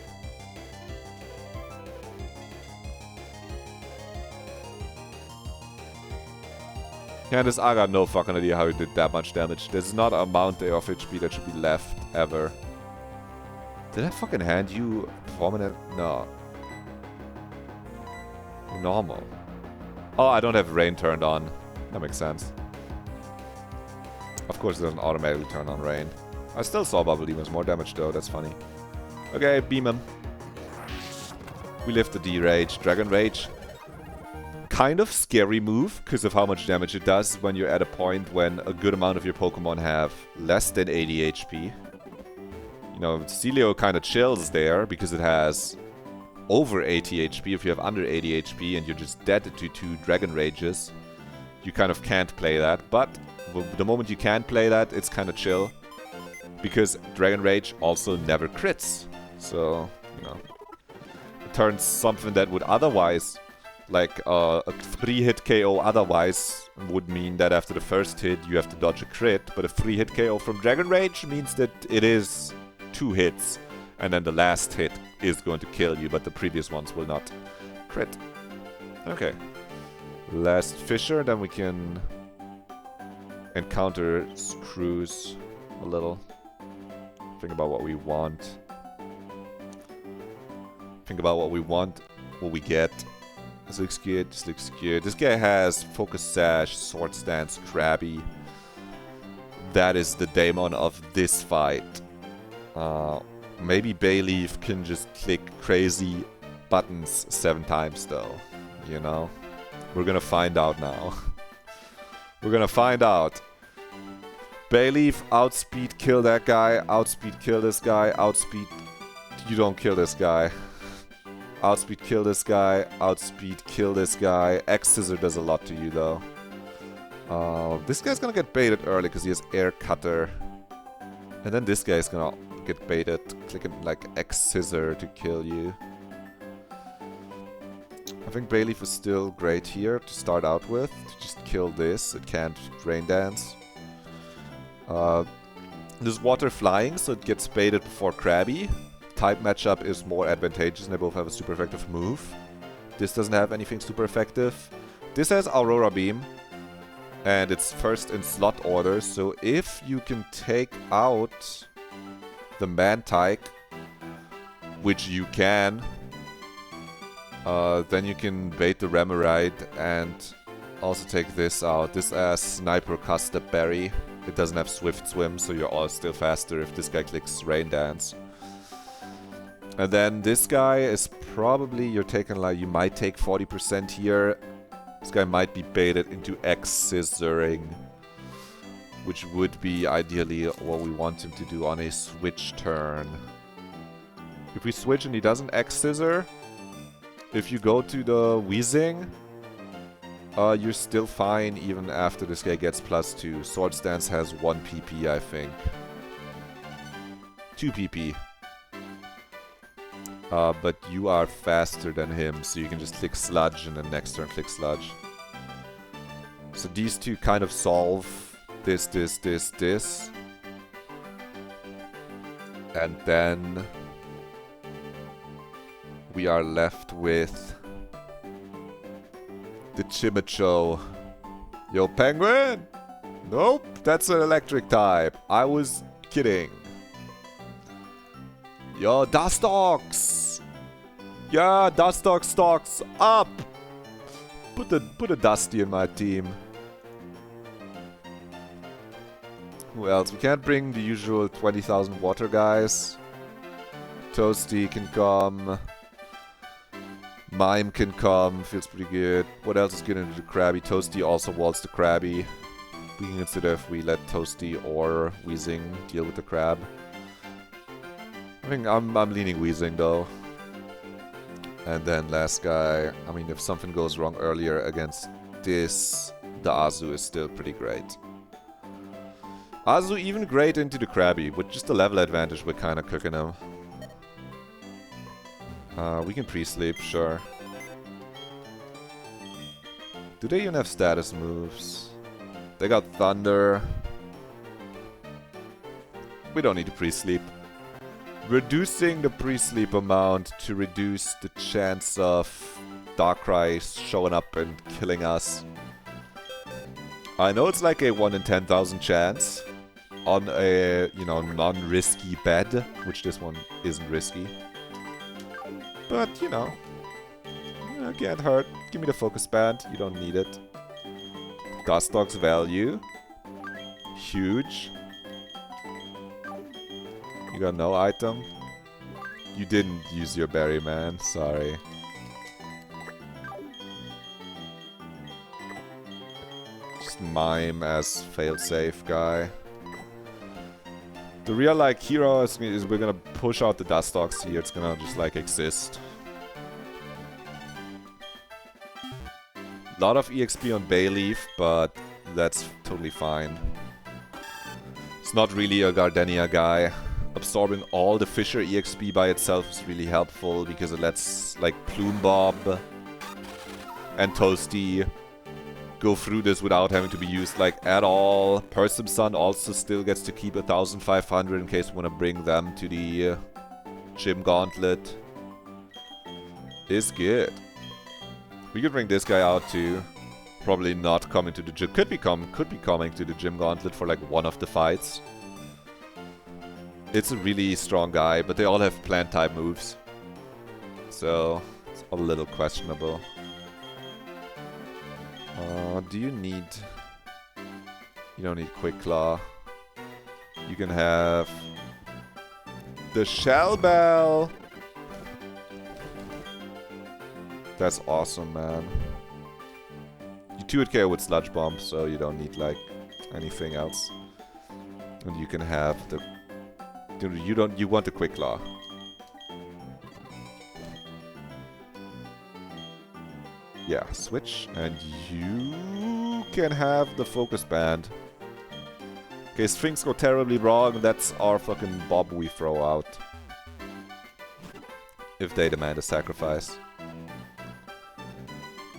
Candace, I got no fucking idea how you did that much damage. There's not an amount there of HP that should be left, ever. Did I fucking hand you Prominent? No. Normal. Oh, I don't have Rain turned on. That makes sense. Of course it doesn't automatically turn on Rain. I still saw Bubble Demons more damage though, that's funny. Okay, beam him. We lift the D-Rage. Dragon Rage. Kind of scary move, because of how much damage it does when you're at a point when a good amount of your Pokemon have less than 80 HP. You know, Celio kind of chills there, because it has over 80 HP. If you have under 80 HP and you're just dead to 2 Dragon Rages, you kind of can't play that. But the moment you can play that, it's kind of chill. Because Dragon Rage also never crits. So, you know, it turns something that would otherwise, like a 3-hit KO otherwise, would mean that after the first hit you have to dodge a crit. But a 3-hit KO from Dragon Rage means that it is 2 hits. And then the last hit is going to kill you, but the previous ones will not crit. Okay. Last Fisher, then we can encounter Screws a little. Think about what we want. Think about what we want, what we get. This looks good, this looks good. This guy has Focus Sash, Sword Stance, Krabby. That is the daemon of this fight. Maybe Bayleaf can just click crazy buttons 7 times though. You know? We're gonna find out now. We're gonna find out. Bayleaf, outspeed, kill that guy. Outspeed, kill this guy. Outspeed, you don't kill this guy. Outspeed, kill this guy. Outspeed, kill this guy. X-Scissor does a lot to you, though. This guy's gonna get baited early because he has Air Cutter. And then this guy's gonna get baited, clicking like X-Scissor to kill you. I think Bayleaf is still great here to start out with. To just kill this. It can't Rain Dance. There's Water Flying, so it gets baited before Krabby. Type matchup is more advantageous and they both have a super effective move. This doesn't have anything super effective. This has Aurora Beam. And it's first in slot order, so if you can take out the Mantike, which you can, then you can bait the Remoraid and also take this out. This has Sniper Custard Berry. It doesn't have Swift Swim, so you're all still faster if this guy clicks Rain Dance. And then this guy is probably, you're taking like, you might take 40% here. This guy might be baited into X-Scissoring, which would be ideally what we want him to do on a switch turn. If we switch and he doesn't X-Scissor, if you go to the Weezing, you're still fine even after this guy gets +2. Swords Dance has 1 PP, I think. 2 PP. But you are faster than him, so you can just click Sludge and then next turn click Sludge. So these two kind of solve this. And then we are left with the Chimicho. Yo, Penguin! Nope, that's an electric type. I was kidding. Yo, Dustox! Yeah, Dustox stocks up! Put a Dusty in my team. Who else? We can't bring the usual 20,000 water guys. Toasty can come. Mime can come. Feels pretty good. What else is good into the Krabby? Toasty also walls the Krabby. We can consider if we let Toasty or Weezing deal with the crab. I think I'm leaning Weezing though. And then last guy, I mean if something goes wrong earlier against this, the Azu is still pretty great. Azu even great into the Krabby, with just a level advantage we're kinda cooking him. We can pre-sleep, sure. Do they even have status moves? They got Thunder. We don't need to pre-sleep. Reducing the pre-sleep amount to reduce the chance of Darkrai showing up and killing us. I know it's like a 1 in 10,000 chance on a, you know, non-risky bet, which this one isn't risky. But, you know, can't hurt. Give me the focus band, you don't need it. Dustox value. Huge. You got no item? You didn't use your berry, man. Sorry. Just Mime as failsafe guy. The real, like, hero is we're gonna push out the Dustox here. It's gonna just, like, exist. Lot of EXP on Bayleaf, but that's totally fine. It's not really a Gardenia guy. Absorbing all the Fisher EXP by itself is really helpful because it lets like Plume Bob and Toasty go through this without having to be used like at all. Persim Sun also still gets to keep 1,500 in case we want to bring them to the Gym Gauntlet. Is good. We could bring this guy out too. Probably not coming to the gym. Could be coming to the Gym Gauntlet for like one of the fights. It's a really strong guy, but they all have plant type moves. So, it's a little questionable. Do you need... You don't need Quick Claw. You can have... the Shell Bell! That's awesome, man. You 2-hit KO with Sludge Bomb, so you don't need, like, anything else. And you can have the... You want the quick claw. Yeah, switch, and you can have the focus band. In case things go terribly wrong, that's our fucking Bob we throw out. If they demand a sacrifice.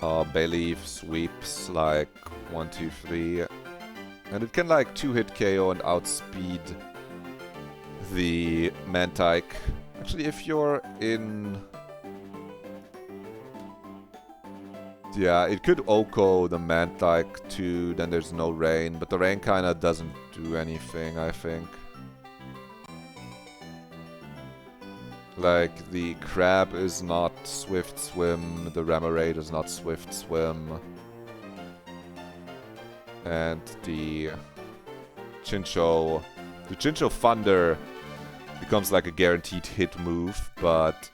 Bayleaf sweeps like 1, 2, 3. And it can like 2-hit KO and outspeed the Mantike. Actually, if you're in... Yeah, it could Oko the Mantike too, then there's no rain. But the rain kinda doesn't do anything, I think. Like, the crab is not Swift Swim, the Remoraid is not Swift Swim. And the Chinchou Thunder becomes like a guaranteed hit move, but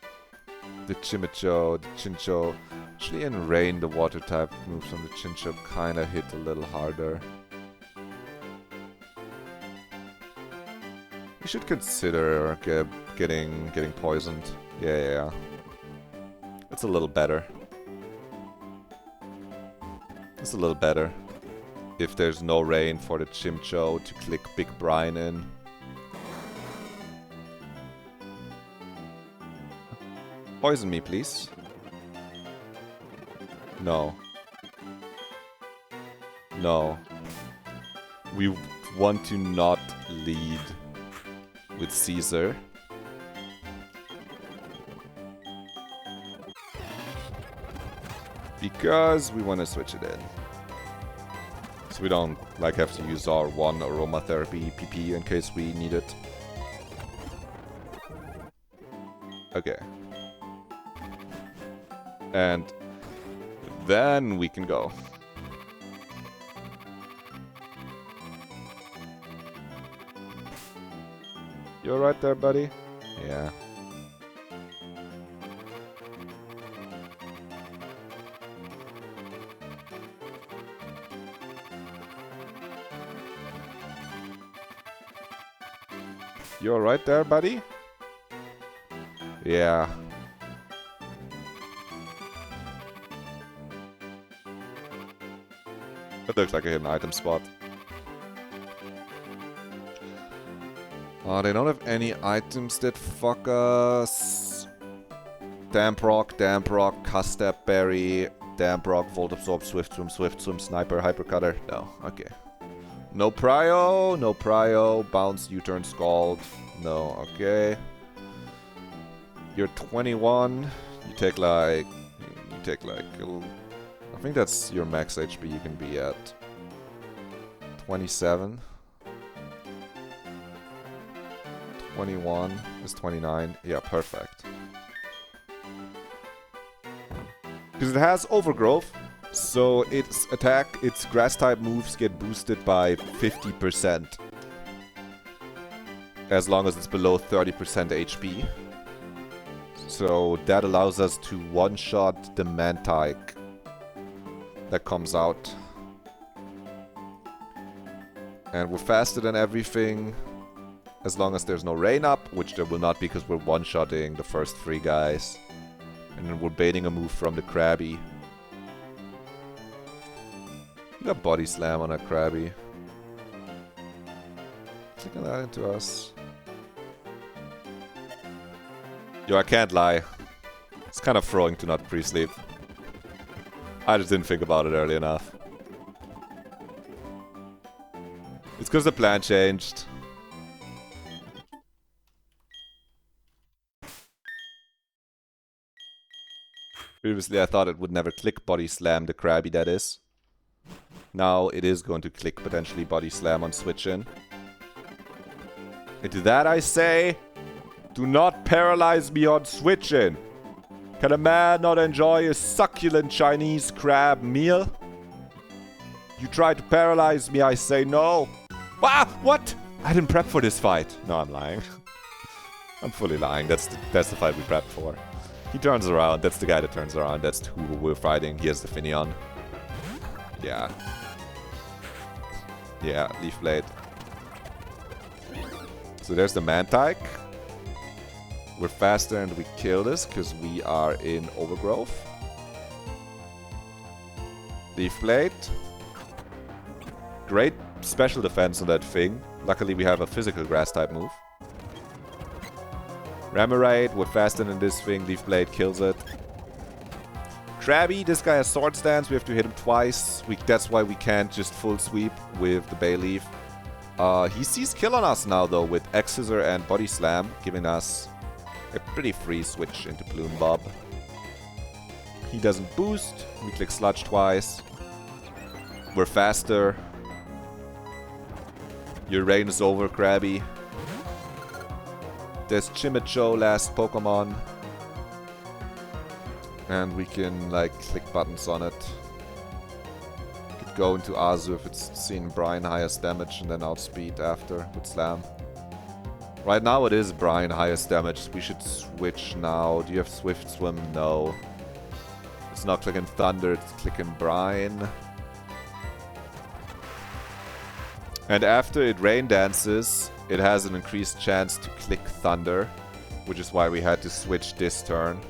the Chinchou, actually in rain the water type moves from the Chinchou kinda hit a little harder. We should consider getting poisoned. Yeah. It's a little better. It's a little better. If there's no rain for the Chimchou to click Big Brine in. Poison me, please. No. No. We want to not lead with Caesar. Because we want to switch it in. So we don't like have to use our one aromatherapy PP in case we need it. Okay. And then we can go. You alright there, buddy? Yeah. You alright there, buddy? Yeah. That looks like a hidden item spot. They don't have any items that fuck us. Damp Rock, Custap Berry, Damp Rock, Volt Absorb, Swift Swim, Sniper, Hypercutter. No, okay. No Prio, Bounce, U-Turn, Scald. No, okay. You're 21. You take like... I think that's your max HP you can be at. 27. 21 is 29. Yeah, perfect. Because it has Overgrowth, so its grass-type moves get boosted by 50%. As long as it's below 30% HP. So that allows us to one-shot the Mantike that comes out. And we're faster than everything. As long as there's no rain up, which there will not be because we're one-shotting the first 3 guys. And then we're baiting a move from the Krabby. We got Body Slam on a Krabby. Taking that into us. Yo, I can't lie. It's kind of throwing to not pre-sleep. I just didn't think about it early enough. It's because the plan changed. Previously I thought it would never click Body Slam the Krabby, that is. Now it is going to click potentially Body Slam on switch in. And to that I say, do not paralyze me on switch in. Can a man not enjoy a succulent Chinese crab meal? You try to paralyze me, I say no. Ah, what? I didn't prep for this fight. No, I'm lying. I'm fully lying. That's the fight we prepped for. He turns around. That's the guy that turns around. That's who we're fighting. He has the Finion. Yeah. Yeah, Leaf Blade. So there's the Mantike. We're faster and we kill this because we are in Overgrowth. Leaf Blade. Great special defense on that thing. Luckily we have a physical grass type move. Remoraid, we're faster than this thing. Leaf Blade kills it. Krabby, this guy has Sword Stance. We have to hit him twice. That's why we can't just full sweep with the Bayleaf. He sees kill on us now though with X-Scissor and Body Slam, giving us a pretty free switch into Bloom Bob. He doesn't boost. We click Sludge twice. We're faster. Your reign is over, Krabby. There's Chimecho, last Pokemon. And we can, like, click buttons on it. Could go into Azu if it's seeing Brian highest damage and then outspeed after with Slam. Right now it is Brian highest damage. We should switch now. Do you have Swift Swim? No. It's not clicking Thunder, it's clicking Brian. And after it Rain Dances, it has an increased chance to click Thunder, which is why we had to switch this turn.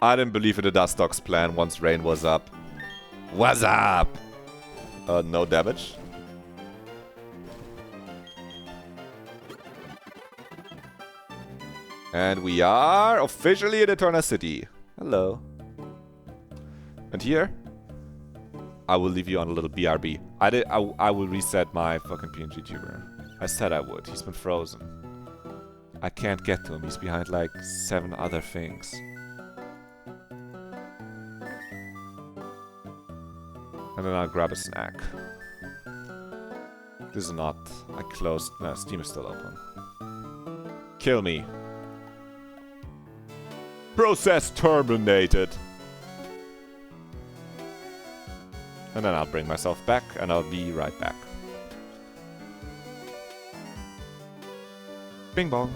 I didn't believe in the Dustox plan once Rain was up. What's up? No damage. And we are officially in Eterna City. Hello. And here, I will leave you on a little BRB. I will reset my fucking PNG tuber. I said I would. He's been frozen. I can't get to him. He's behind like 7 other things. And then I'll grab a snack. This is not... I closed... No, Steam is still open. Kill me. Process terminated. And then I'll bring myself back, and I'll be right back. Bing bong.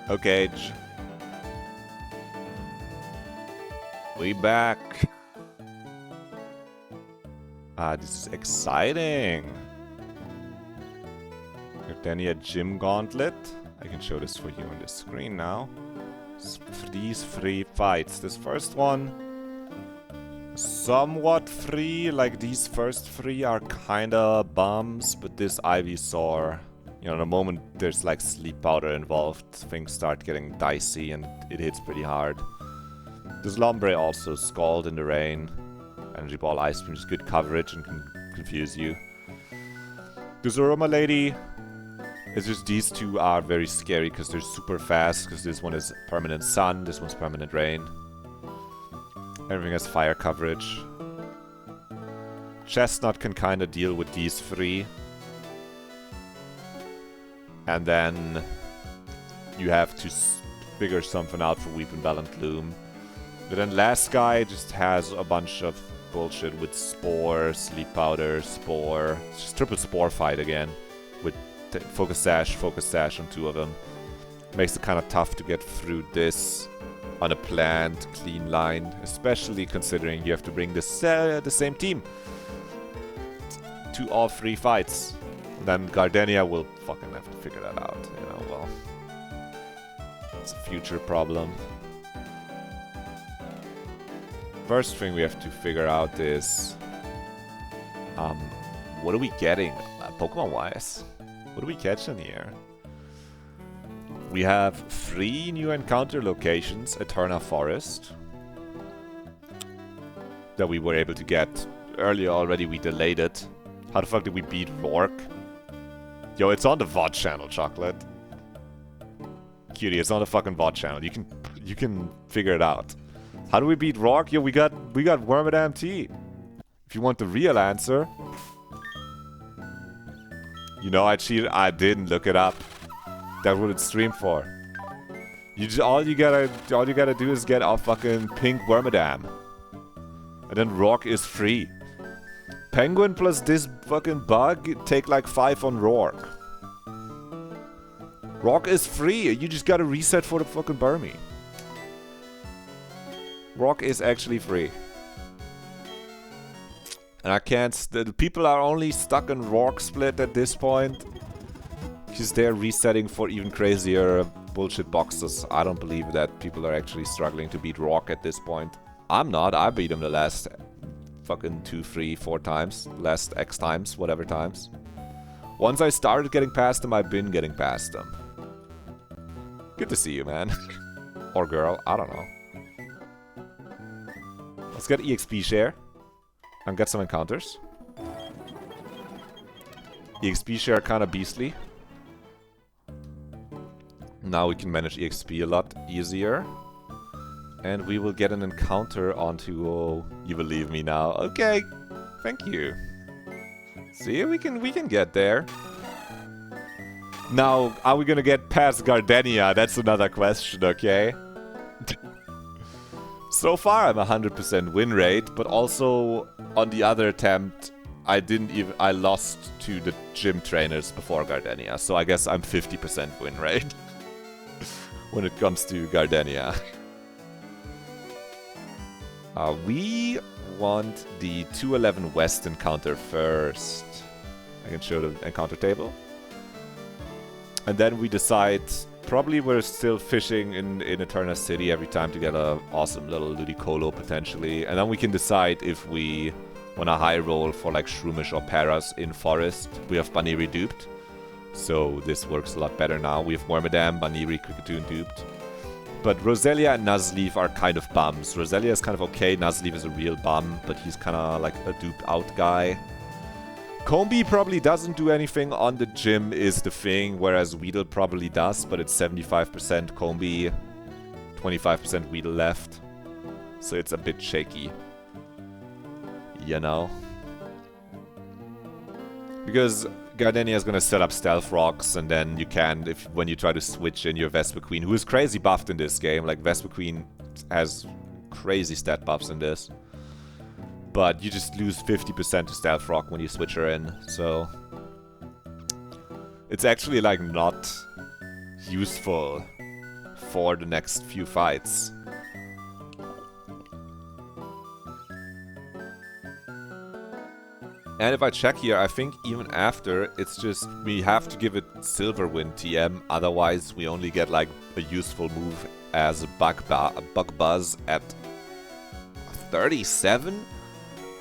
Okay. We back. This is exciting. Gardenia Gym Gauntlet. I can show this for you on the screen now. These 3 fights. This first one, somewhat free. Like these first 3 are kinda bums, but this Ivysaur, you know, the moment there's like sleep powder involved, things start getting dicey and it hits pretty hard. This Lombre also Scald in the Rain. Energy Ball, Ice Beam is good coverage and can confuse you. The Zoroma Lady, it's just these two are very scary because they're super fast, because this one is permanent Sun, this one's permanent Rain. Everything has fire coverage. Chestnut can kind of deal with these three. And then you have to figure something out for Weeping Bell and Gloom. But then last guy just has a bunch of bullshit with Spore, Sleep Powder, Spore. It's just triple Spore fight again. With Focus Sash on two of them. Makes it kind of tough to get through this on a planned, clean line. Especially considering you have to bring the same team to all three fights. Then Gardenia will fucking have to figure that out, you know, well. It's a future problem. First thing we have to figure out is... what are we getting, Pokemon-wise? What are we catching here? We have 3 new encounter locations, Eterna Forest. That we were able to get earlier already, we delayed it. How the fuck did we beat Rourke? Yo, it's on the VOD channel, Chocolate. Cutie, it's on the fucking VOD channel. You can figure it out. How do we beat Rourke? Yo, we got Wormadam T. If you want the real answer. You know I cheated. I didn't look it up. That's what it's streamed for. All you gotta do is get a fucking pink Wormadam. And then Rourke is free. Penguin plus this fucking bug take like 5 on Rourke. Rourke is free. You just gotta reset for the fucking Burmy. Rourke is actually free. And I can't... The people are only stuck in Rourke split at this point. Because they're resetting for even crazier bullshit boxes. I don't believe that people are actually struggling to beat Rourke at this point. I'm not. I beat him the last... fucking 2, 3, 4 times. Last X times. Whatever times. Once I started getting past him, I've been getting past him. Good to see you, man. Or girl. I don't know. Let's get EXP share. And get some encounters. EXP share kind of beastly. Now we can manage EXP a lot easier. And we will get an encounter onto... Oh, you believe me now. Okay. Thank you. See, we can get there. Now, are we gonna get past Gardenia? That's another question, okay? So far, I'm 100% win rate, but also on the other attempt, I lost to the gym trainers before Gardenia, so I guess I'm 50% win rate when it comes to Gardenia. We want the 211 West encounter first. I can show the encounter table. And then we decide... Probably we're still fishing in Eterna City every time to get an awesome little Ludicolo potentially. And then we can decide if we want a high roll for like Shroomish or Paras in Forest. We have Baniri duped. So this works a lot better now. We have Wormadam, Baniri, Kricketune duped. But Roselia and Nuzleaf are kind of bums. Roselia is kind of okay. Nuzleaf is a real bum, but he's kind of like a duped out guy. Combi probably doesn't do anything on the gym is the thing, whereas Weedle probably does, but it's 75% Combi, 25% Weedle left. So it's a bit shaky. You know? Because Gardenia is gonna set up Stealth Rocks, and then you can, when you try to switch in your Vespiquen, who is crazy buffed in this game, like Vespiquen has crazy stat buffs in this. But you just lose 50% to Stealth Rock when you switch her in, so... It's actually, like, not useful for the next few fights. And if I check here, I think even after, it's just... We have to give it Silver Wind TM, otherwise we only get, like, a useful move as a Bug Buzz at 37?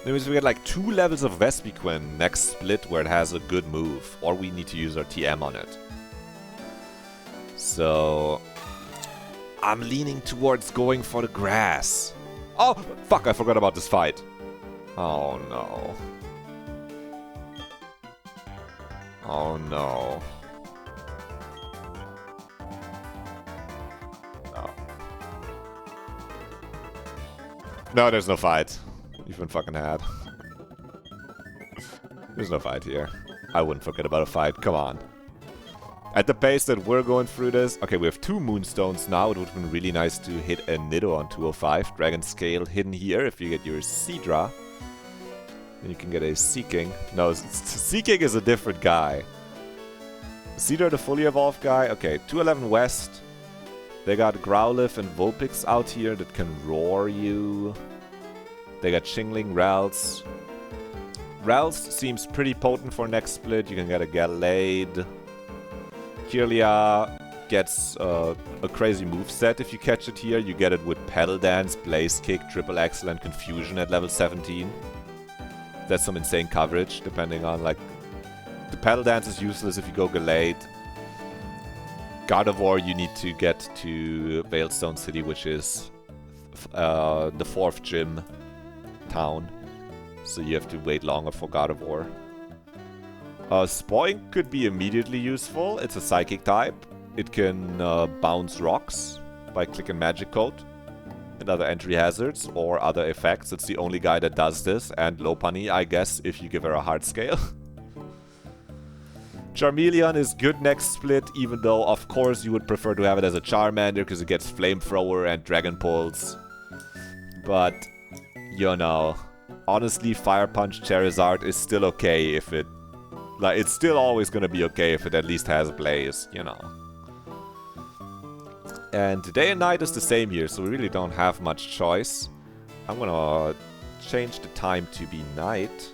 That means we get like 2 levels of Vespiquen next split where it has a good move. Or we need to use our TM on it. So... I'm leaning towards going for the grass. Oh, fuck, I forgot about this fight. Oh, no. Oh, no. No. No, there's no fight. You've been fucking had. There's no fight here. I wouldn't forget about a fight. Come on. At the pace that we're going through this... Okay, we have 2 Moonstones now. It would have been really nice to hit a Nido on 205. Dragon Scale hidden here if you get your Seadra. Then you can get a Seeking. No, Seeking is a different guy. Seadra, the fully evolved guy. Okay, 211 West. They got Growlithe and Vulpix out here that can roar you. They got Chingling, Ralts. Ralts seems pretty potent for next split. You can get a Gallade. Kirlia gets a crazy moveset if you catch it here. You get it with Pedal Dance, Blaze Kick, Triple Axle, and Confusion at level 17. That's some insane coverage, depending on, like... The Pedal Dance is useless if you go Gallade. Gardevoir you need to get to Veilstone City, which is the 4th gym town. So you have to wait longer for Gardevoir. Spoink could be immediately useful. It's a Psychic type. It can bounce rocks by clicking Magic Code and other entry hazards or other effects. It's the only guy that does this. And Lopunny, I guess, if you give her a hard scale. Charmeleon is good next split, even though, of course, you would prefer to have it as a Charmander because it gets Flamethrower and Dragon Pulse. But, you know, honestly, Fire Punch Charizard is still okay if it... Like, it's still always gonna be okay if it at least has Blaze, you know. And day and night is the same here, so we really don't have much choice. I'm gonna change the time to be night.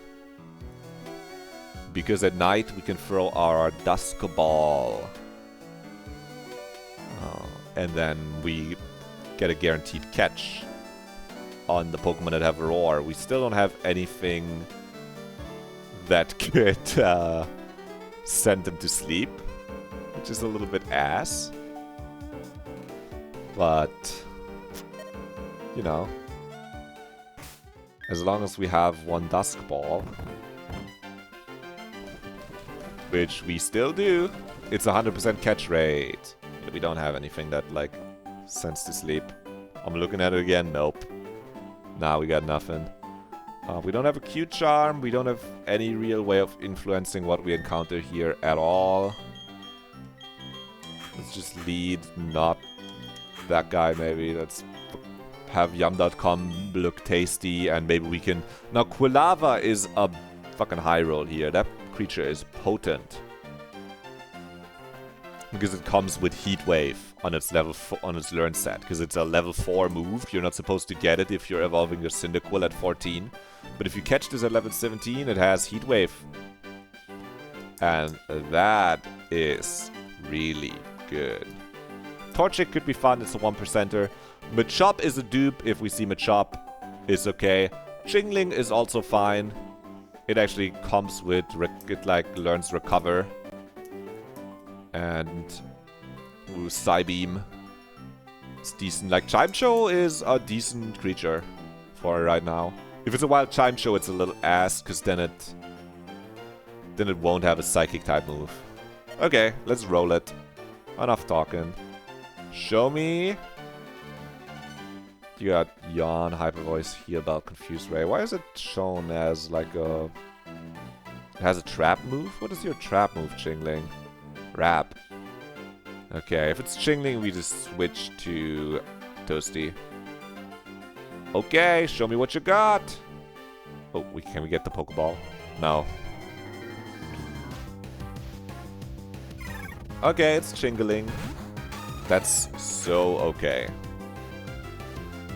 Because at night we can throw our Dusk Ball. And then we get a guaranteed catch on the Pokemon that have Roar. We still don't have anything that could send them to sleep, which is a little bit ass. But, you know, as long as we have one Dusk Ball, which we still do, it's 100% catch rate. We don't have anything that, like, sends to sleep. I'm looking at it again, nope. Nah, we got nothing. We don't have a Q-Charm, we don't have any real way of influencing what we encounter here at all. Let's just lead not that guy maybe. Let's have Yum.com look tasty and maybe we can... Now Quilava is a fucking high roll here. That creature is potent. Because it comes with Heat Wave on its on its learn set. Because it's a level 4 move. You're not supposed to get it if you're evolving your Cyndaquil at 14. But if you catch this at level 17, it has Heat Wave. And that is really good. Torchic could be fun, it's a 1%er. Machop is a dupe. If we see Machop, it's okay. Chingling is also fine. It actually comes with, it like learns Recover. And Psybeam. It's decent. Like, Chimechou is a decent creature for right now. If it's a wild Chimechou, it's a little ass, because then it won't have a Psychic type move. Okay, let's roll it. Enough talking. Show me. You got Yawn, Hyper Voice, Heal Bell, Confused Ray. Why is it shown as like a... It has a trap move? What is your trap move, Chingling? Wrap. Okay, if it's Chingling, we just switch to Toasty. Okay, show me what you got. Oh, can we get the Pokeball? No. Okay, it's Chingling. That's so okay.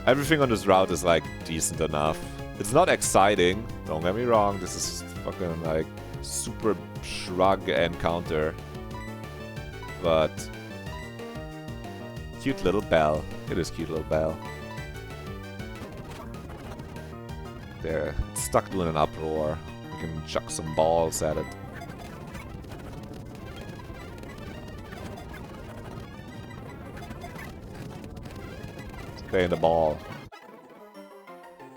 Everything on this route is like decent enough. It's not exciting, don't get me wrong. This is fucking like super shrug encounter. But cute little bell. It is cute little bell. There, it's stuck doing an uproar. We can chuck some balls at it. Play in the ball.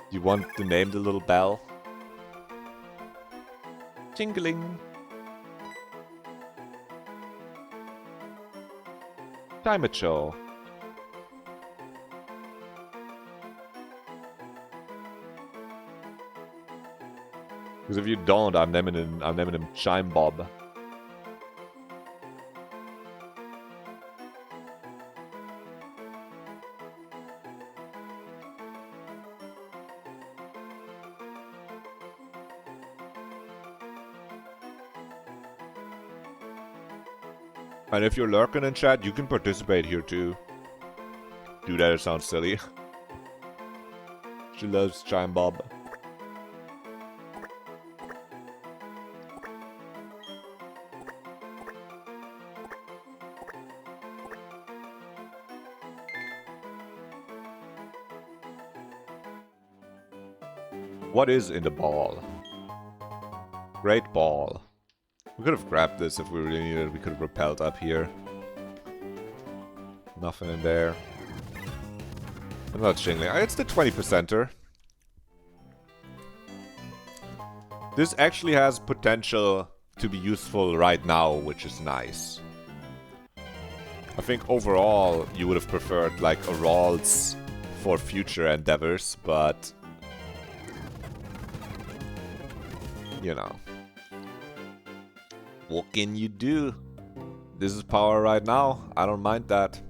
You want to name the little bell? Tingling. Time it show. Because if you don't, I'm naming him CHIMEBOB. And if you're lurking in chat, you can participate here too. Do that, it sounds silly. She loves CHIMEBOB. What is in the ball? Great ball. We could have grabbed this if we really needed it. We could have repelled up here. Nothing in there. I'm not shingling. It's the 20%er. This actually has potential to be useful right now, which is nice. I think overall you would have preferred like a Ralts for future endeavors, but you know. What can you do? This is power right now. I don't mind that.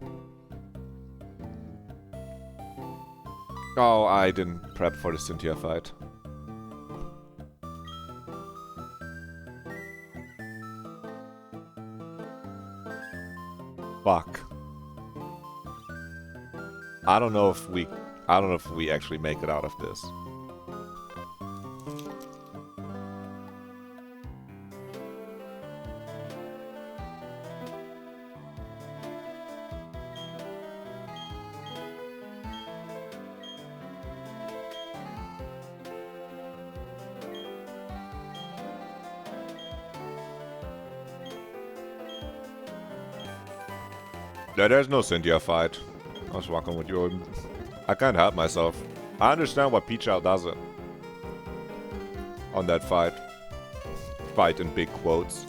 Oh, I didn't prep for the Cynthia fight. Fuck. I don't know if we actually make it out of this. Yeah, there's no Cynthia fight. I was walking with you. I can't help myself. I understand why Pichal does it. On that fight. Fight in big quotes.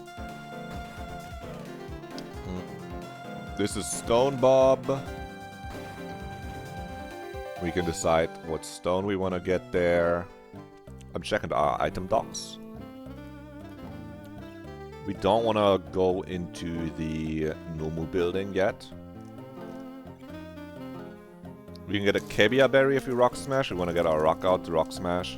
This is Stone Bob. We can decide what stone we want to get there. I'm checking our item docs. We don't want to go into the Nomu building yet. We can get a Kebia berry if we rock smash. We want to get our rock out to rock smash.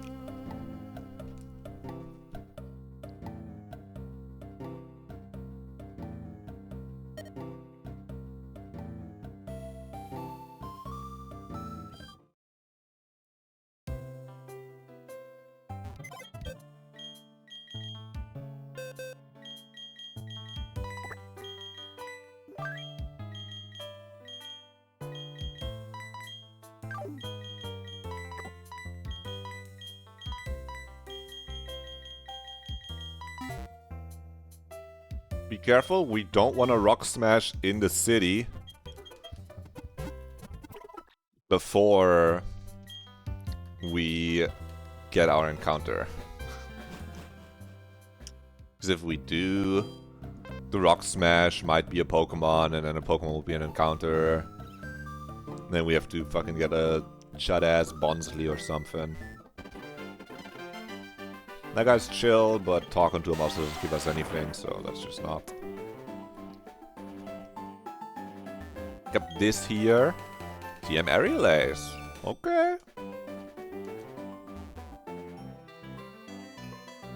Be careful, we don't want to rock smash in the city before we get our encounter. Because if we do, the rock smash might be a Pokemon, and then a Pokemon will be an encounter. Then we have to fucking get a chud-ass Bonsley or something. That guy's chill, but talking to him also doesn't give us anything, so let's just not. Got this here. TM Aerial Ace. Okay.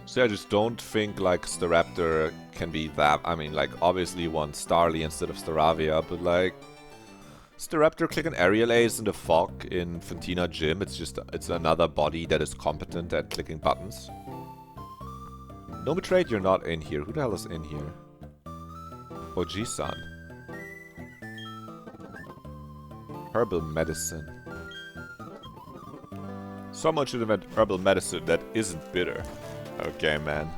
So I just don't think like Staraptor can be that. I mean, like, obviously you want Starly instead of Staravia, but like Staraptor click an Aerial Ace in the fog in Fantina Gym. It's another body that is competent at clicking buttons. No Betrayed, you're not in here. Who the hell is in here? OG-san. Herbal medicine. Someone should invent herbal medicine that isn't bitter. Okay, man.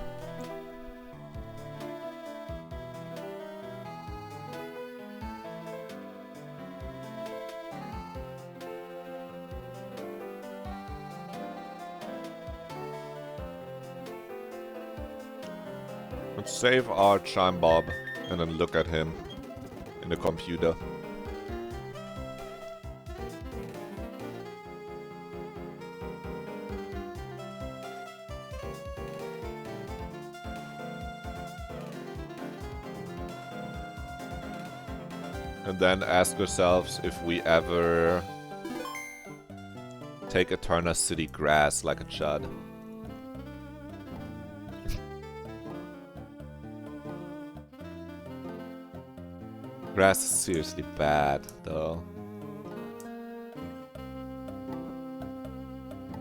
Let's save our CHIMEBOB and then look at him in the computer. And then ask ourselves if we ever take Eterna City grass like a chud. Grass is seriously bad, though.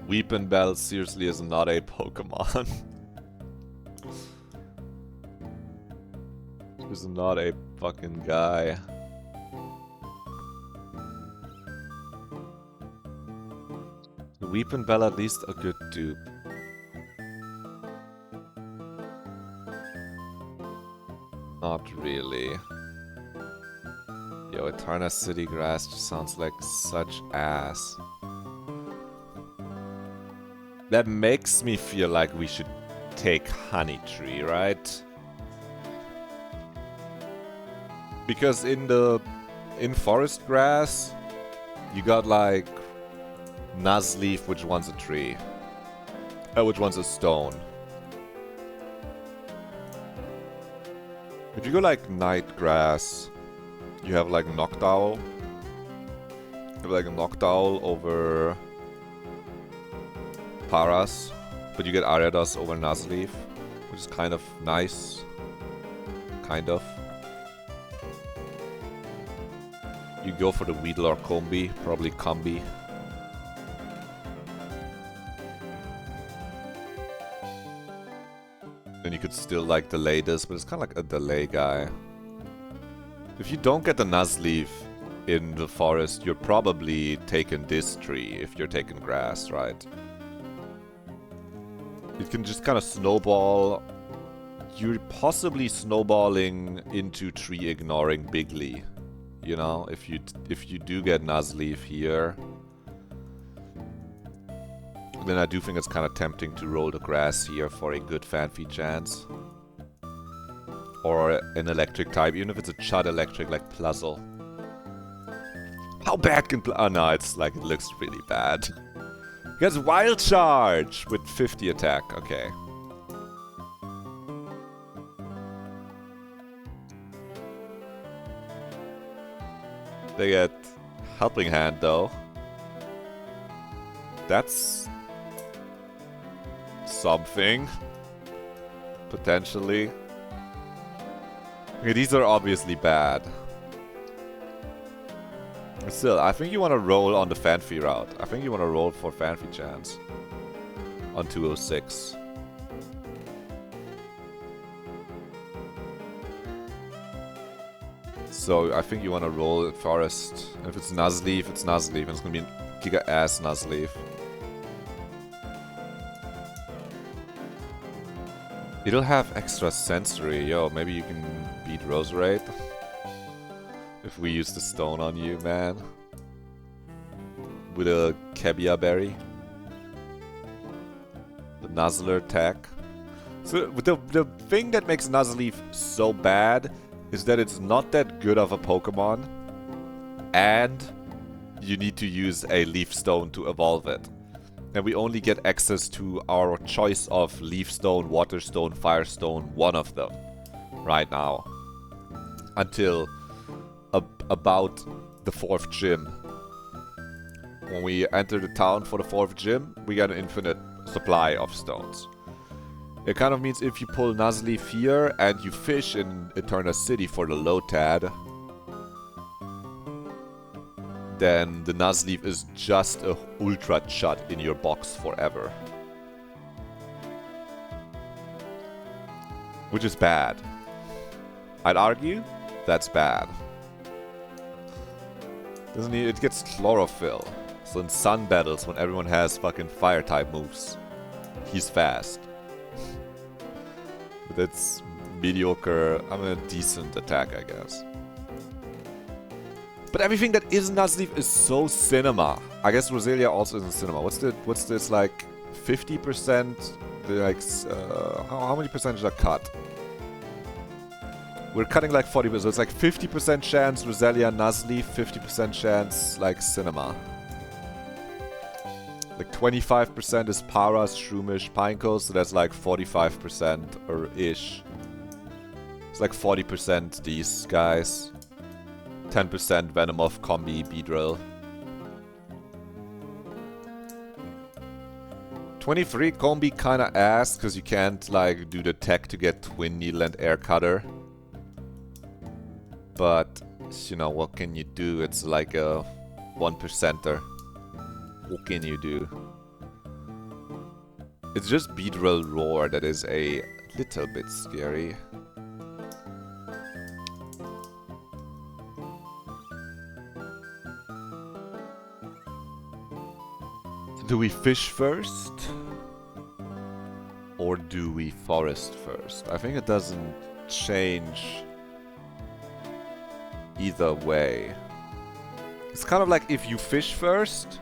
Weepinbell seriously is not a Pokemon. He's not a fucking guy. Weepinbell at least a good dupe. Not really. Yo, Eterna City Grass just sounds like such ass. That makes me feel like we should take Honey Tree, right? Because in Forest Grass, you got like Nuzleaf, which one's a tree, which one's a stone. If you go like Night Grass, you have like Noctowl. You have like a Noctowl over Paras, but you get Ariados over Nuzleaf, which is kind of nice. Kind of. You go for the Weedle or Combi, probably Combi. Then you could still like delay this, but it's kind of like a delay guy. If you don't get the Nuzleaf in the forest, you're probably taking this tree if you're taking grass, right? It can just kind of snowball. You're possibly snowballing into tree ignoring Bigly. You know, if you do get Nuzleaf here, then I do think it's kind of tempting to roll the grass here for a good Fanfi chance. Or an electric type, even if it's a Chud electric like Pluzzle. How bad can oh no, it's like, it looks really bad. It gets Wild Charge with 50 attack, okay. They get Helping Hand though. That's something. Potentially. Okay, these are obviously bad. Still, I think you want to roll on the Fanfi route. I think you want to roll for Fanfi chance. On 206. So I think you want to roll at Forest. And if it's Nuzleaf, it's Nuzleaf. And it's going to be a giga ass Nuzleaf. It'll have extra sensory. Yo, maybe you can beat Roserade. If we use the stone on you, man. With a Kebia Berry. The Nuzzler tech. So the thing that makes Nuzleaf so bad is that it's not that good of a Pokemon. And you need to use a Leaf Stone to evolve it. And we only get access to our choice of Leaf Stone, Water Stone, Fire Stone, one of them. Right now. Until about the 4th gym. When we enter the town for the 4th gym, we get an infinite supply of stones. It kind of means if you pull Nuzleaf here and you fish in Eterna City for the Lotad, then the Nuzleaf is just a Ultra Chud in your box forever. Which is bad. I'd argue that's bad. Doesn't he? It gets Chlorophyll. So in Sun battles, when everyone has fucking Fire type moves, he's fast. But that's mediocre. I mean, a decent attack, I guess. But everything that isn't Nuzleaf is so cinema. I guess Roselia also isn't cinema. What's this like 50%? Like how many percentage are cut? We're cutting like 40%, so it's like 50% chance Roselia, Nuzlocke, 50% chance like Cinema. Like 25% is Paras, Shroomish, Pineco, so that's like 45% or ish. It's like 40% these guys. 10% Venomoth, Combi, Beedrill. 23 Combi kinda ass, because you can't like do the tech to get Twin Needle and Air Cutter. But, you know, what can you do? It's like a 1%er. What can you do? It's just Beedrill Roar that is a little bit scary. Do we fish first? Or do we forest first? I think it doesn't change either way. It's kind of like if you fish first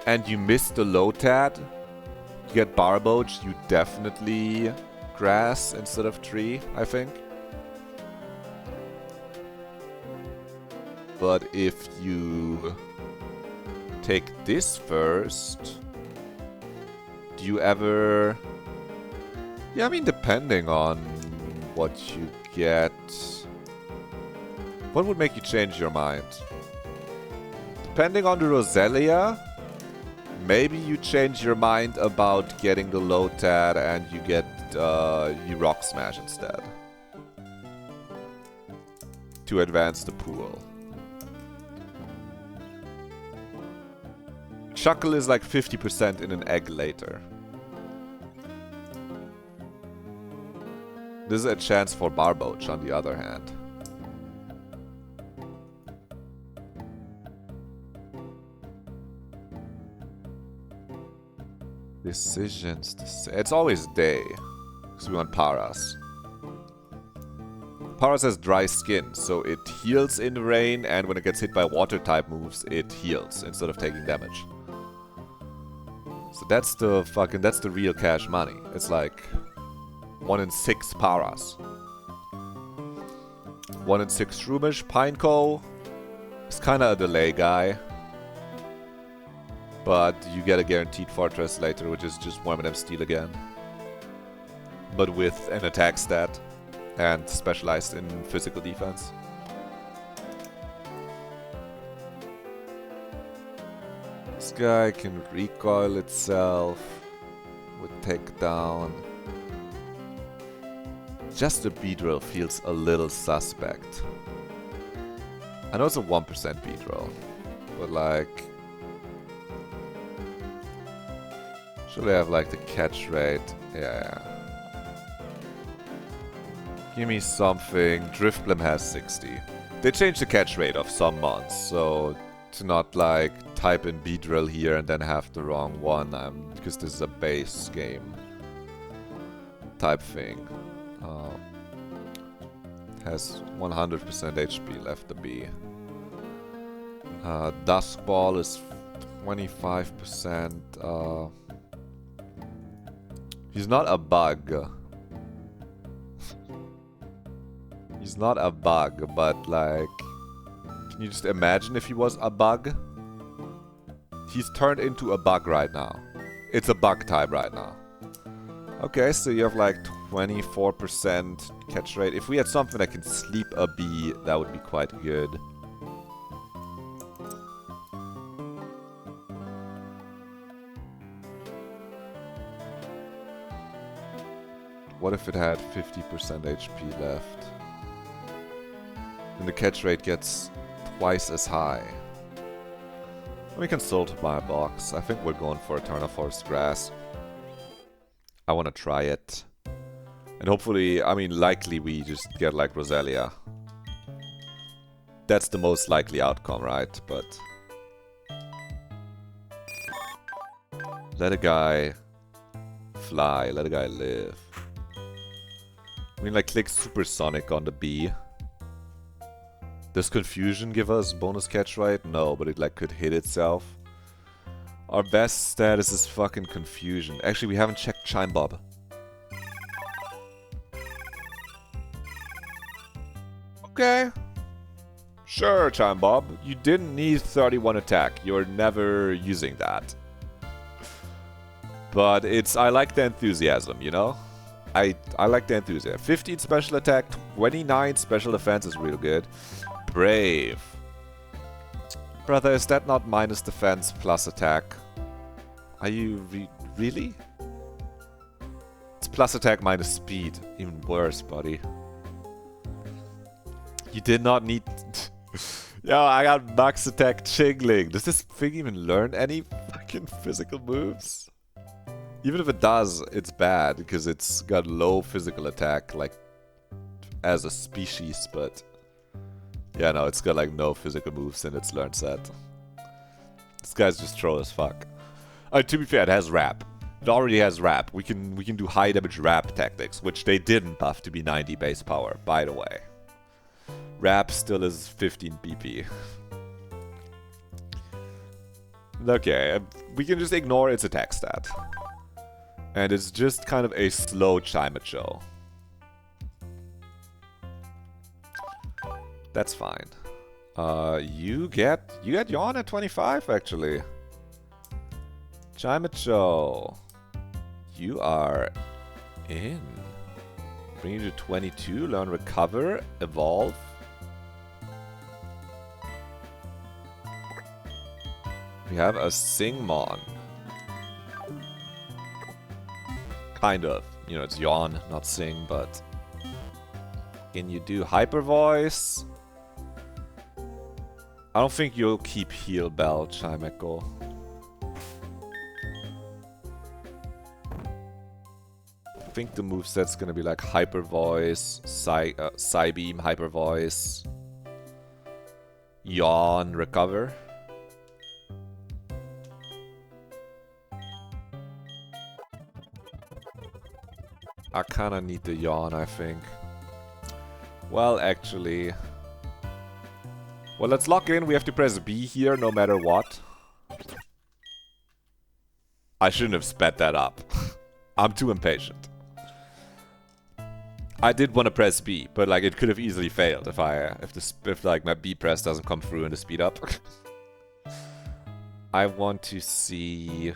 and you miss the Lotad, you get Barboach, you definitely grass instead of tree, I think. But if you take this first, do you ever... Yeah, I mean, depending on what you get... What would make you change your mind? Depending on the Roselia, maybe you change your mind about getting the Lotad and you get you Rock Smash instead. To advance the pool. Chuckle is like 50% in an egg later. This is a chance for Barboach on the other hand. Decisions. It's always day. Because we want Paras. Paras has dry skin, so it heals in rain, and when it gets hit by water type moves, it heals instead of taking damage. So that's the real cash money. It's like 1 in 6 Paras. 1 in 6 Shroomish. Pineco is kinda a delay guy. But you get a guaranteed fortress later, which is just one of them steal again. But with an attack stat and specialized in physical defense. This guy can recoil itself with takedown. Just the Beedrill feels a little suspect. I know it's a 1% Beedrill, but like... Should I have like the catch rate? Yeah. Give me something. Driftblim has 60. They changed the catch rate of some months, so to not like type in Beedrill here and then have the wrong one, because this is a base game type thing. Has 100% HP left to be. Duskball is 25%. He's not a bug. He's not a bug, but like... Can you just imagine if he was a bug? He's turned into a bug right now. It's a bug type right now. Okay, so you have like 24% catch rate. If we had something that can sleep a bee, that would be quite good. What if it had 50% HP left? And the catch rate gets twice as high. We can salt my box. I think we're going for Eterna Forest Grass. I want to try it. And hopefully, I mean, likely we just get like Roselia. That's the most likely outcome, right? But... let a guy fly. Let a guy live. We can like click Supersonic on the bee. Does Confusion give us bonus catch rate? No, but it like could hit itself. Our best status is fucking Confusion. Actually, we haven't checked CHIMEBOB. Okay. Sure, CHIMEBOB. You didn't need 31 attack. You're never using that. But I like the enthusiasm, you know? I like the enthusiasm. 15 special attack, 29 special defense is real good. Brave. Brother, is that not minus defense plus attack? Are you really? It's plus attack minus speed. Even worse, buddy. You did not need... Yo, I got max attack Chingling. Does this thing even learn any fucking physical moves? Even if it does, it's bad because it's got low physical attack, like, as a species, but... Yeah, no, it's got, like, no physical moves in its learn set. This guy's just troll as fuck. To be fair, it has rap. It already has rap. We can do high damage rap tactics, which they didn't buff to be 90 base power, by the way. Rap still is 15 BP. Okay, we can just ignore its attack stat. And it's just kind of a slow Chimecho. That's fine. You get Yawn at 25 actually. Chimecho, you are in. Bring you to 22. Learn Recover, Evolve. We have a Singmon. Kind of. You know, it's Yawn, not Sing, but... Can you do Hyper Voice? I don't think you'll keep Heal Bell, Chimecho. I think the moveset's gonna be like Hyper Voice, Psybeam, Hyper Voice, Yawn, Recover. I kinda need the Yawn, I think. Well, actually... Well, let's lock in. We have to press B here no matter what. I shouldn't have sped that up. I'm too impatient. I did want to press B, but like it could have easily failed if like my B press doesn't come through in the speed up. I want to see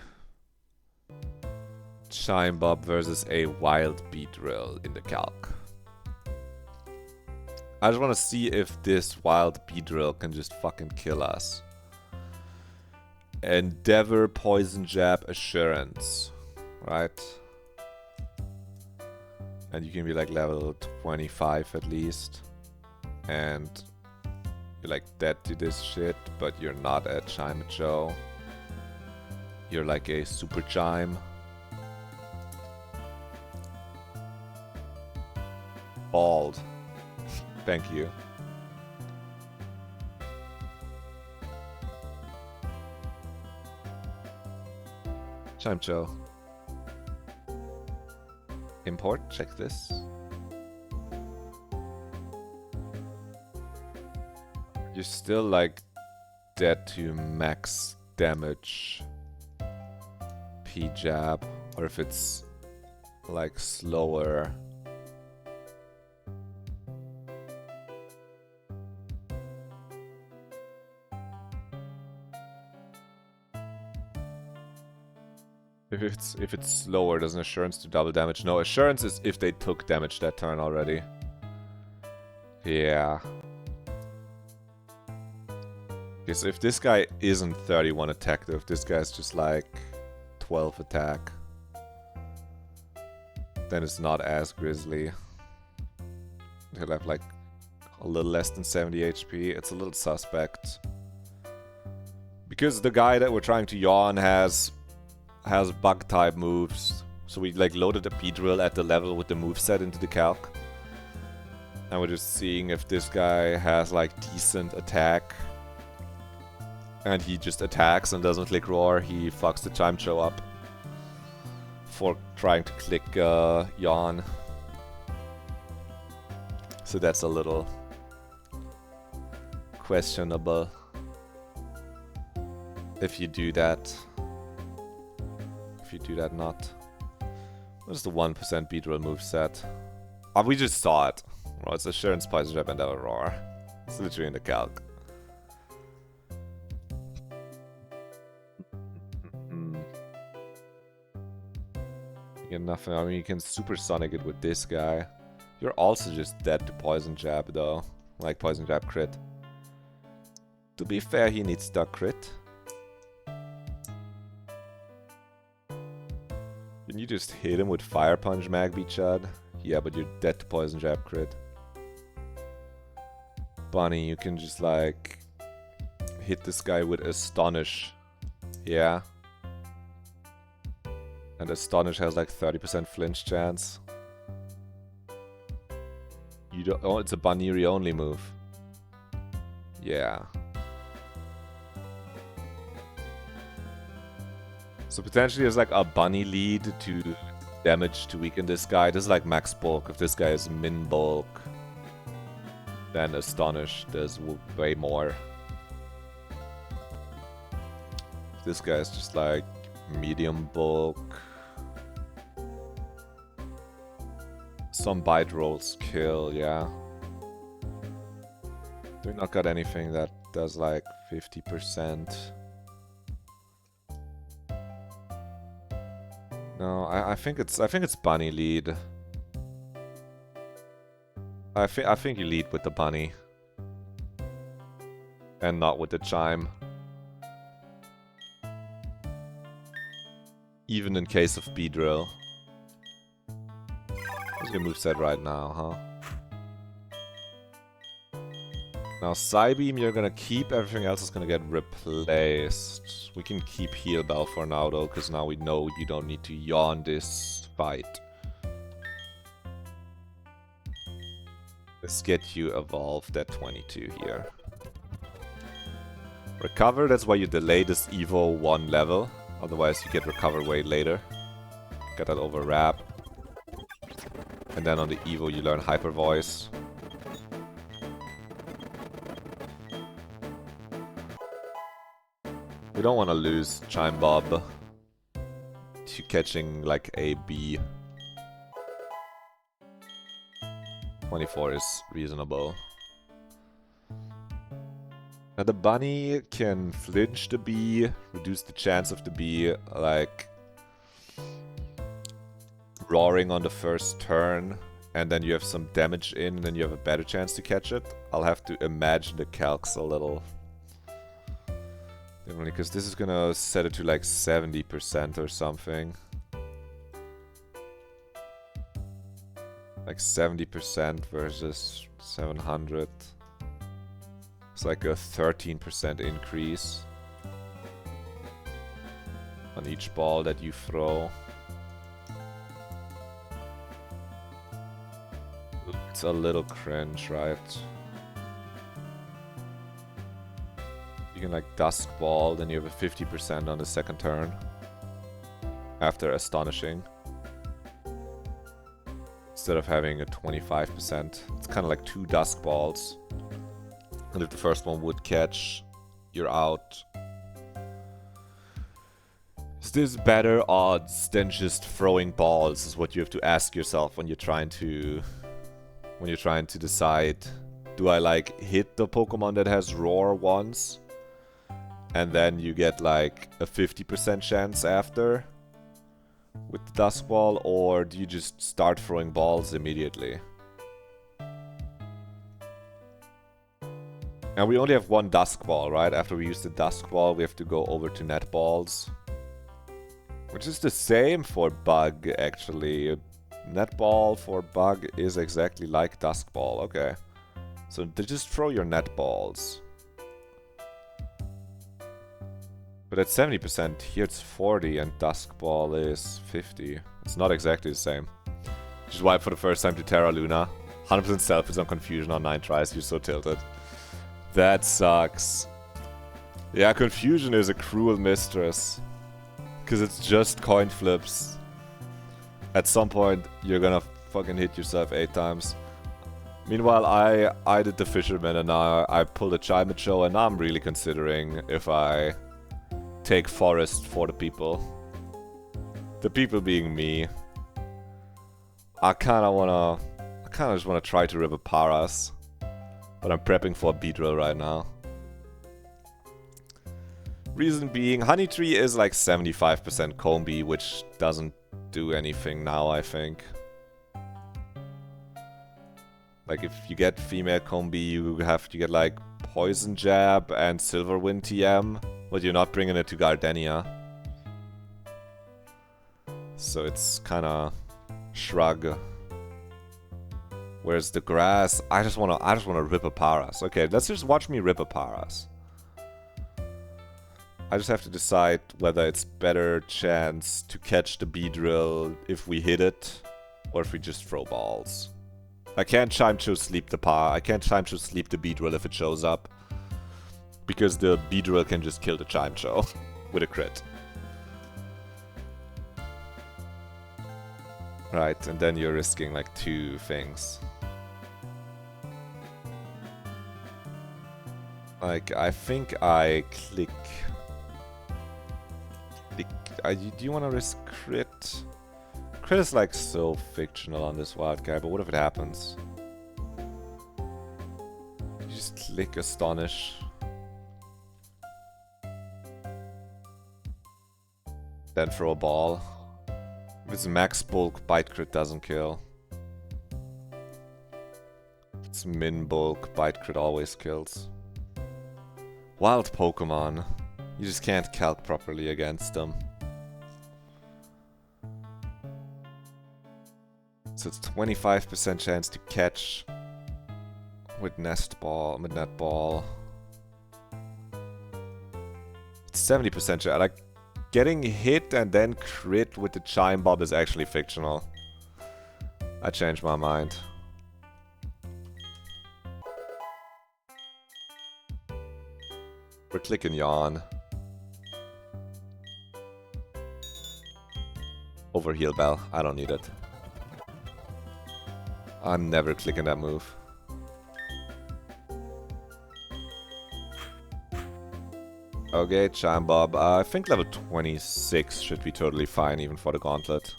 CHIMEBOB versus a Wild Beedrill in the calc. I just want to see if this Wild Beedrill can just fucking kill us. Endeavor, Poison Jab, Assurance. Right? And you can be like level 25 at least. And you're like dead to this shit, but you're not at Chimecho. You're like a Super Chime. Bald. Thank you. Chimecho. Import, check this. You're still like dead to max damage P-Jab, or if it's like slower. If it's slower, doesn't Assurance do double damage? No, Assurance is if they took damage that turn already. Yeah. Because if this guy isn't 31 attack, if this guy's just like 12 attack, then it's not as grisly. He'll have like a little less than 70 HP. It's a little suspect. Because the guy that we're trying to yawn has bug type moves, so we like loaded a Beedrill at the level with the moveset into the calc, and we're just seeing if this guy has like decent attack, and he just attacks and doesn't click roar, he fucks the Chimecho up for trying to click yawn. So that's a little questionable if you do that. If you do that, not. What is the 1% Beedrill moveset? Oh, we just saw it. Well, it's Assurance, Poison Jab, and Roar. It's literally in the calc. You get nothing. I mean, you can Supersonic it with this guy. You're also just dead to Poison Jab, though. Like Poison Jab crit. To be fair, he needs Duck crit. Can you just hit him with Fire Punch, Magby Chud? Yeah, but you're dead to Poison Jab crit. Bunny, you can just like hit this guy with Astonish. Yeah. And Astonish has like 30% flinch chance. You don't. Oh, it's a Baniri only move. Yeah. So potentially there's like a bunny lead to damage to weaken this guy. This is like max bulk. If this guy is min bulk, then Astonish does way more. This guy is just like medium bulk. Some bite rolls kill, yeah. We not got anything that does like 50%. No, I think it's bunny lead. I think you lead with the bunny. And not with the chime. Even in case of Beedrill. What's your moveset right now, huh? Now Psybeam you're gonna keep, everything else is gonna get replaced. We can keep Heal Bell for now though, because now we know you don't need to yawn this fight. Let's get you evolved at 22 here. Recover, that's why you delay this Evo 1 level. Otherwise you get Recover way later. Get that over Wrap. And then on the Evo you learn Hyper Voice. We don't want to lose CHIMEBOB to catching like a B. 24 is reasonable. Now the bunny can flinch the bee, reduce the chance of the bee, like roaring on the first turn, and then you have some damage in, and then you have a better chance to catch it. I'll have to imagine the calcs a little differently, because this is gonna set it to like 70% or something. Like 70% versus 700. It's like a 13% increase on each ball that you throw. It's a little cringe, right? You can like Dusk Ball, then you have a 50% on the second turn. After Astonishing. Instead of having a 25%. It's kind of like 2 Dusk Balls. And if the first one would catch, you're out. Is this better odds than just throwing balls? Is what you have to ask yourself when you're trying to decide, do I like hit the Pokemon that has Roar once and then you get like a 50% chance after with the Dusk Ball, or do you just start throwing balls immediately? And we only have 1 Dusk Ball, right? After we use the Dusk Ball, we have to go over to Net Balls. Which is the same for Bug, actually. Net Ball for Bug is exactly like Dusk Ball, okay. So they just throw your Net Balls. But at 70%, here it's 40 and Dusk Ball is 50. It's not exactly the same. Just wipe for the first time to Terra Luna. 100% selfies on Confusion on 9 tries, you're so tilted. That sucks. Yeah, Confusion is a cruel mistress. Because it's just coin flips. At some point, you're gonna fucking hit yourself 8 times. Meanwhile, I did the Fisherman and now I pulled a Chimecho, and now I'm really considering if I take Forest for the people. The people being me. I kinda kind of just want to try to rip a Paras. But I'm prepping for a Beedrill right now. Reason being, Honey Tree is like 75% Combi, which doesn't do anything now, I think. Like, if you get female Combi, you have to get like Poison Jab and Silver Wind TM, but you're not bringing it to Gardenia. So it's kinda shrug. Where's the grass? I just wanna rip a Paras. Okay, let's just watch me rip a Paras. I just have to decide whether it's better chance to catch the Beedrill if we hit it, or if we just throw balls. I can't Chime-Cho sleep the I can't Chime-Cho sleep the Beedrill if it shows up, because the Beedrill can just kill the Chime-Cho with a crit. Right, and then you're risking like 2 things. Like, I think I click... do you want to risk crit? Crit is like so fictional on this wild guy, but what if it happens? You just click Astonish. Then throw a ball. If it's max bulk, bite crit doesn't kill. If it's min bulk, bite crit always kills. Wild Pokemon. You just can't calc properly against them. So it's 25% chance to catch with Nest Ball, with Net Ball. It's 70% chance. Like, getting hit and then crit with the CHIMEBOB is actually fictional. I changed my mind. We're clicking Yawn. Overheal Bell. I don't need it. I'm never clicking that move. Okay, CHIMEBOB. I think level 26 should be totally fine even for the gauntlet.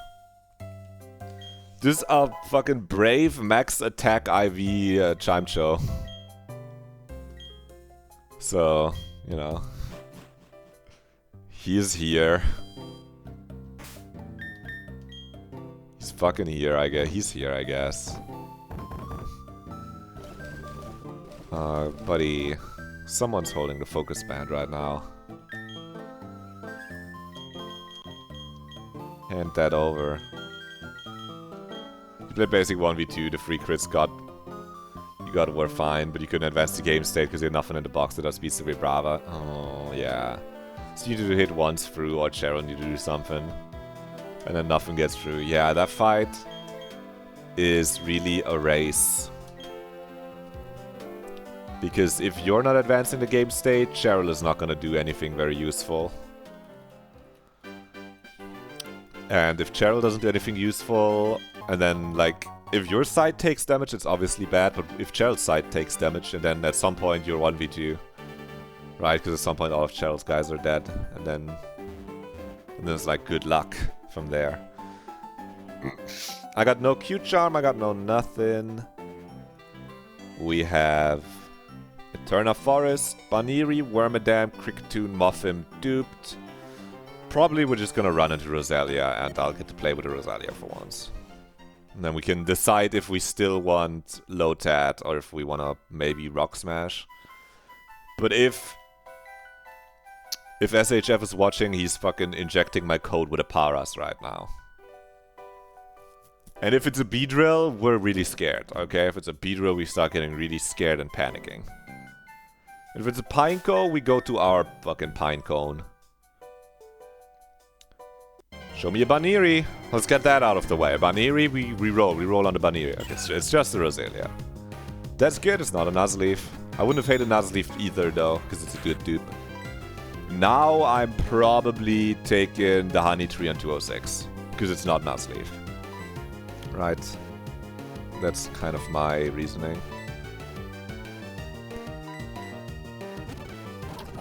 This is a fucking brave max attack IV Chime-Cho. So, you know. He's here. He's fucking here, I guess. He's here, I guess. Buddy. Someone's holding the focus band right now. Hand that over. You played basic 1v2, the free crits were fine, but you couldn't advance the game state because you had nothing in the box that does Beats of Brava. Oh, yeah. So you need to hit once through, or Cheryl need to do something. And then nothing gets through. Yeah, that fight is really a race. Because if you're not advancing the game state, Cheryl is not going to do anything very useful. And if Cheryl doesn't do anything useful, and then, like, if your side takes damage, it's obviously bad, but if Cheryl's side takes damage, and then at some point you're 1v2, right? Because at some point all of Cheryl's guys are dead, and then it's like, good luck from there. I got no Q-Charm, I got no nothing. We have Eterna Forest, Baniri, Wormadam, Kricketune, Mothim, duped. Probably we're just gonna run into Roselia, and I'll get to play with the Roselia for once. And then we can decide if we still want Lotad, or if we wanna maybe Rock Smash. But if SHF is watching, he's fucking injecting my code with a Paras right now. And if it's a Beedrill, we're really scared, okay? If it's a Beedrill, we start getting really scared and panicking. If it's a Pineco, we go to our fucking Pinecone. Show me a Baniri. Let's get that out of the way. Baniri, we roll on the Baniri. Okay, it's just a Roselia. That's good, it's not a Nuzleaf. I wouldn't have hated Nuzleaf either, though, because it's a good dupe. Now I'm probably taking the Honey Tree on 206, because it's not Nuzleaf. Right. That's kind of my reasoning.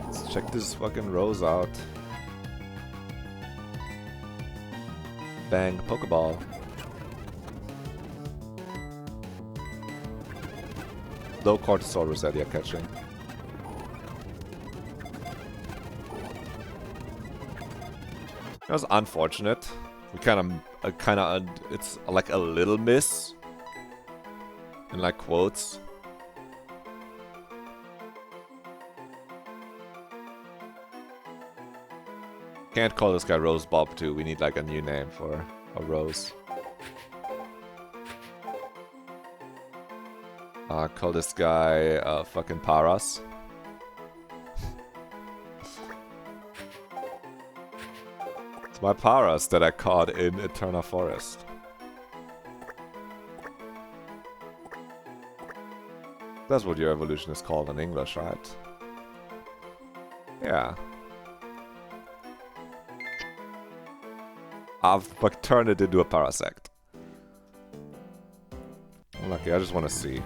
Let's check this fucking Rose out. Bang, Pokeball. No cortisol Roselia catching. That was unfortunate. We it's like a little miss. In like quotes. Can't call this guy Rose Bob too. We need like a new name for a Rose. Call this guy fucking Paras. It's my Paras that I caught in Eterna Forest. That's what your evolution is called in English, right? Yeah. I've like, turned it into a Parasect. Lucky, I just want to see.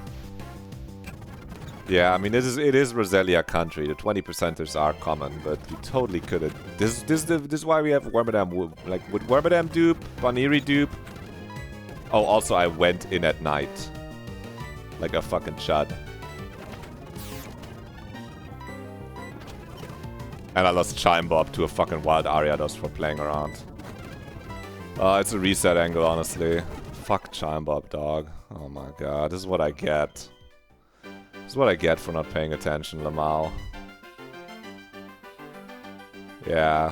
Yeah, I mean, it is Roselia country. The 20%ers are common, but you totally could have. This is why we have Wormadam. Like, with Wormadam dupe, Baniri dupe. Oh, also, I went in at night. Like a fucking chud. And I lost CHIMEBOB to a fucking wild Ariados for playing around. It's a reset angle, honestly. Fuck CHIMEBOB, dog. Oh my god, this is what I get. This is what I get for not paying attention, Lamau. Yeah.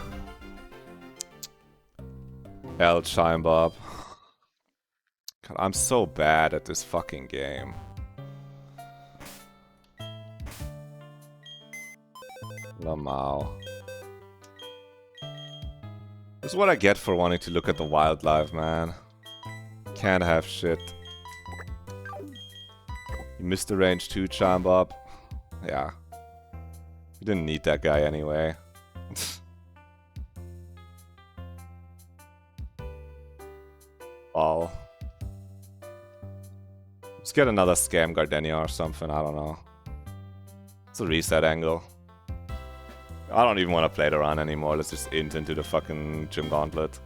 L CHIMEBOB. God, I'm so bad at this fucking game. Lamau. This is what I get for wanting to look at the wildlife, man. Can't have shit. You missed the range too, CHIMEBOB. Yeah. You didn't need that guy anyway. Oh. Let's get another scam Gardenia or something, I don't know. It's a reset angle. I don't even want to play the run anymore, let's just int into the fucking gym gauntlet.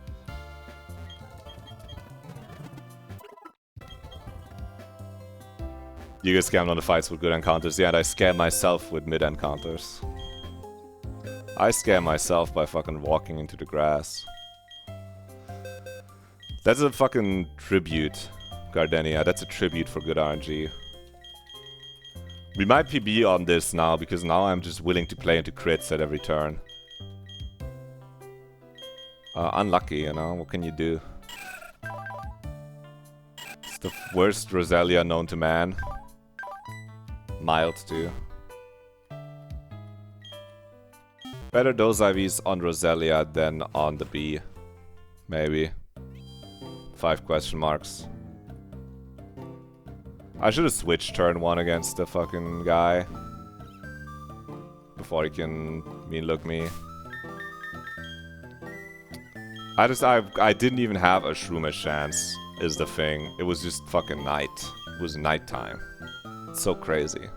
You get scammed on the fights with good encounters. Yeah, and I scam myself with mid encounters. I scam myself by fucking walking into the grass. That's a fucking tribute, Gardenia. That's a tribute for good RNG. We might PB on this now, because now I'm just willing to play into crits at every turn. Unlucky, you know? What can you do? It's the worst Roselia known to man. Mild, too. Better dose IVs on Roselia than on the B. Maybe. 5 question marks. I should have switched turn 1 against the fucking guy. Before he can look me. I didn't even have a Shroomish chance, is the thing. It was just fucking night. It was nighttime. It's so crazy.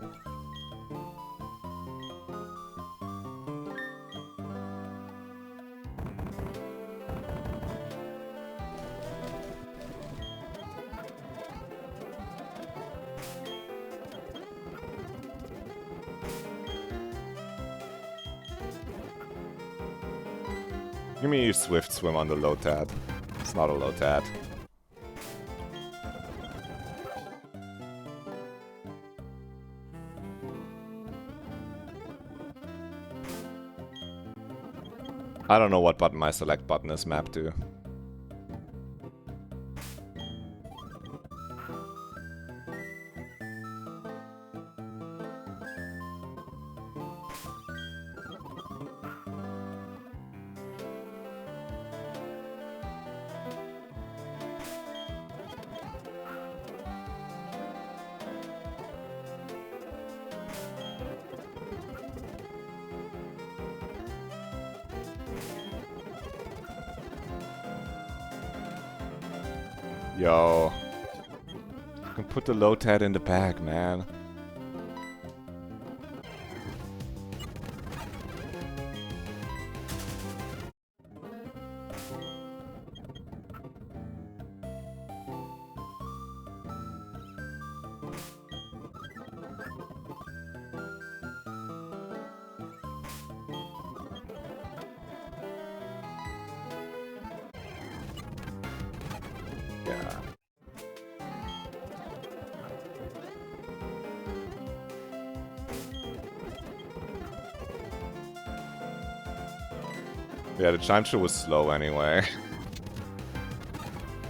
Give me Swift Swim on the Lotad. It's not a Lotad. I don't know what button my select button is mapped to. Yo. You can put the Lotad in the bag, man. Yeah, the Chimcho was slow anyway.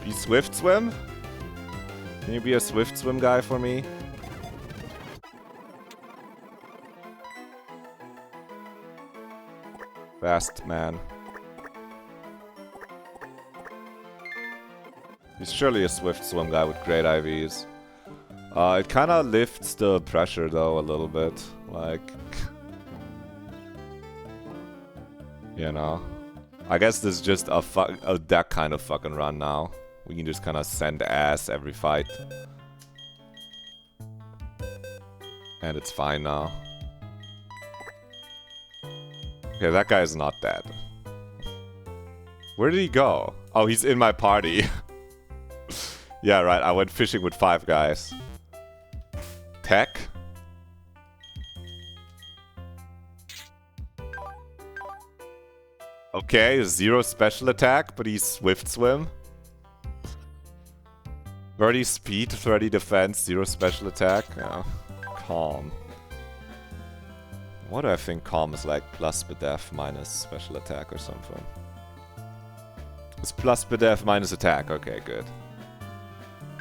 Be Swift Swim? Can you be a Swift Swim guy for me? Fast man. He's surely a Swift Swim guy with great IVs. It kind of lifts the pressure though a little bit, like, you know. I guess this is just that kind of fucking run now. We can just kind of send ass every fight. And it's fine now. Okay, that guy is not dead. Where did he go? Oh, he's in my party. Yeah, right, I went fishing with 5 guys. Tech? Okay, 0 special attack, but he's Swift Swim. 30 speed, 30 defense, 0 special attack. Oh, calm. What do I think calm is like? Plus BDF minus special attack or something. It's plus BDF minus attack. Okay, good.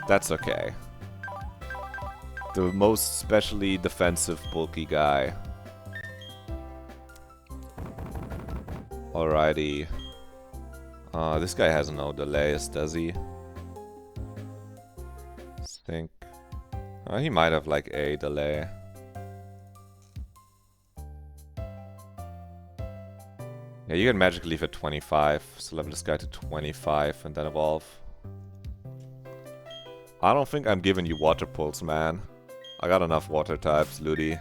That's okay. The most specially defensive bulky guy. Alrighty. This guy has no delays, does he? Think. He might have like a delay. Yeah, you can Magic Leaf at 25, so level this guy to 25 and then evolve. I don't think I'm giving you Water Pulse, man. I got enough water types, Ludi.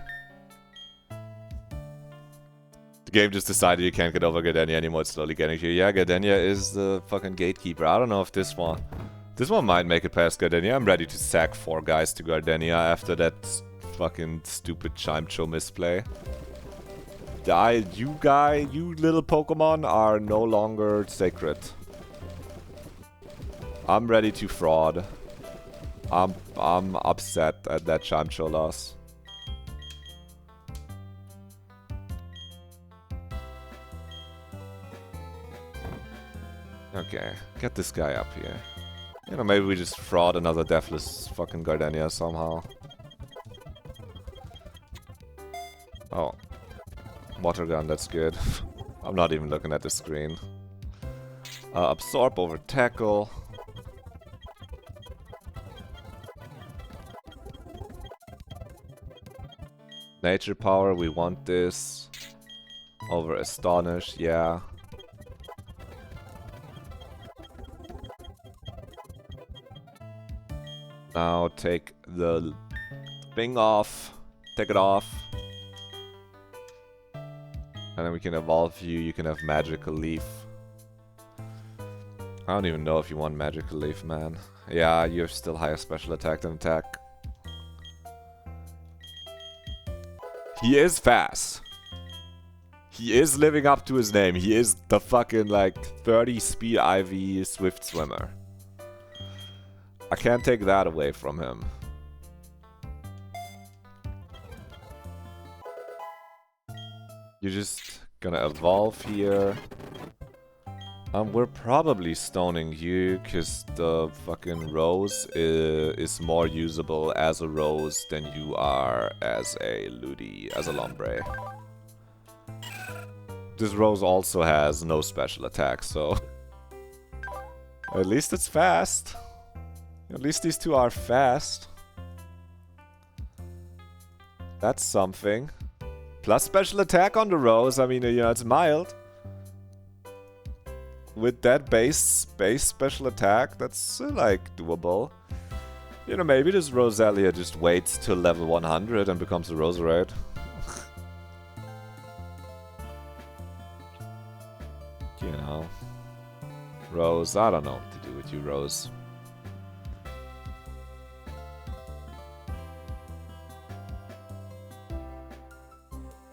The game just decided you can't get over Gardenia anymore, it's slowly getting to you. Yeah, Gardenia is the fucking gatekeeper. I don't know if this one... This one might make it past Gardenia. I'm ready to sack 4 guys to Gardenia after that fucking stupid Chimcho misplay. You little Pokemon are no longer sacred. I'm ready to fraud. I'm upset at that Chimcho loss. Okay, get this guy up here. You know, maybe we just fraud another deathless fucking Gardenia somehow. Oh. Water gun, that's good. I'm not even looking at the screen. Absorb over tackle. Nature power, we want this. Over astonish, yeah. Now take the thing off. Take it off. And then we can evolve you. You can have Magical Leaf. I don't even know if you want Magical Leaf, man. Yeah, you're still higher special attack than attack. He is fast. He is living up to his name. He is the fucking, like, 30 speed IV Swift Swimmer. I can't take that away from him. You're just gonna evolve here. We're probably stoning you, because the fucking Rose is more usable as a Rose than you are as a Ludi, as a Lombre. This Rose also has no special attack, so... At least it's fast. At least these two are fast. That's something. Plus special attack on the Rose, I mean, you know, it's mild. With that base special attack, that's, like, doable. You know, maybe this Roselia just waits till level 100 and becomes a Roserade. You know. Rose, I don't know what to do with you, Rose.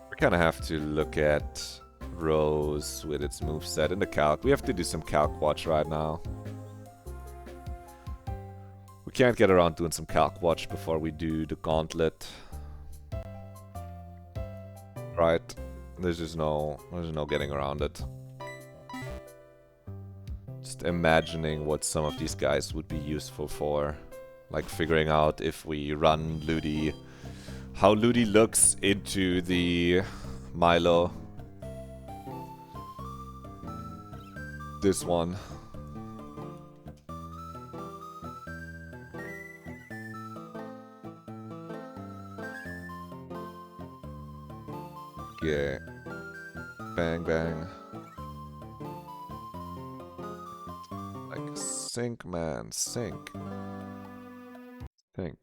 We kind of have to look at Rose with its moveset in the calc. We have to do some calc watch right now. We can't get around doing some calc watch before we do the gauntlet. Right. There's no getting around it. just imagining what some of these guys would be useful for. Like figuring out if we run Ludi, how Ludi looks into the Milo. This one. Yeah. Bang, bang. Like, sink, man, sink. Think.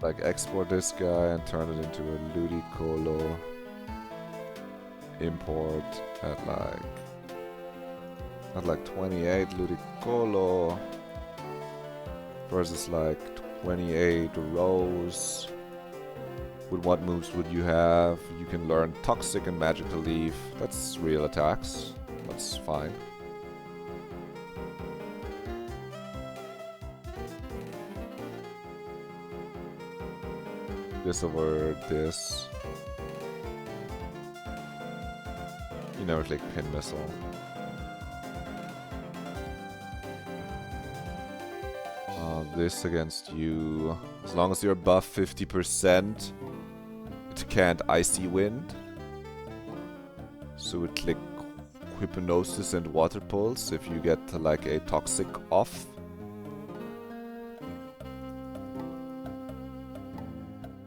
Like, export this guy and turn it into a Ludicolo. Import at like 28 Ludicolo versus like 28 Rose. With what moves would you have? You can learn Toxic and Magical Leaf. That's real attacks. That's fine. This over this. You never click Pin Missile. This against you. As long as you're above 50%, it can't Icy Wind. So we click Hypnosis and Water Pulse if you get like a Toxic off.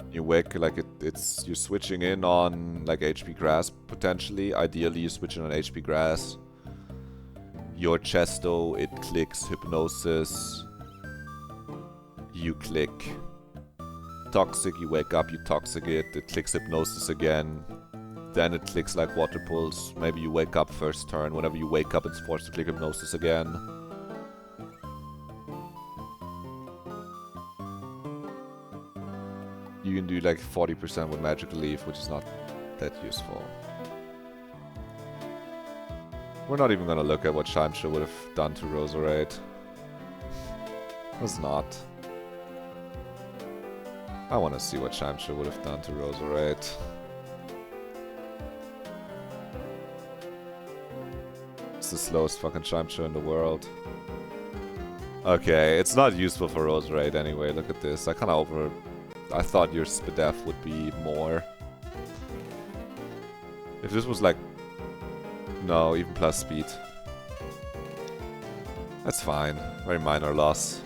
You wake like it's you're switching in on like HP Grass potentially. Ideally you switch in on HP Grass. Your Chesto, it clicks Hypnosis. You click Toxic, you wake up, you Toxic it clicks Hypnosis again. Then it clicks like Water Pulse. Maybe you wake up first turn. Whenever you wake up, it's forced to click Hypnosis again. You can do like 40% with Magical Leaf, which is not that useful. We're not even gonna look at what Chimesha would have done to Roserade. Was not. I want to see what Chimesha would have done to Roserade. It's the slowest fucking Chimesha in the world. Okay, it's not useful for Roserade anyway. Look at this. I thought your Spadef would be more. If this was like... No, even plus speed. That's fine. Very minor loss.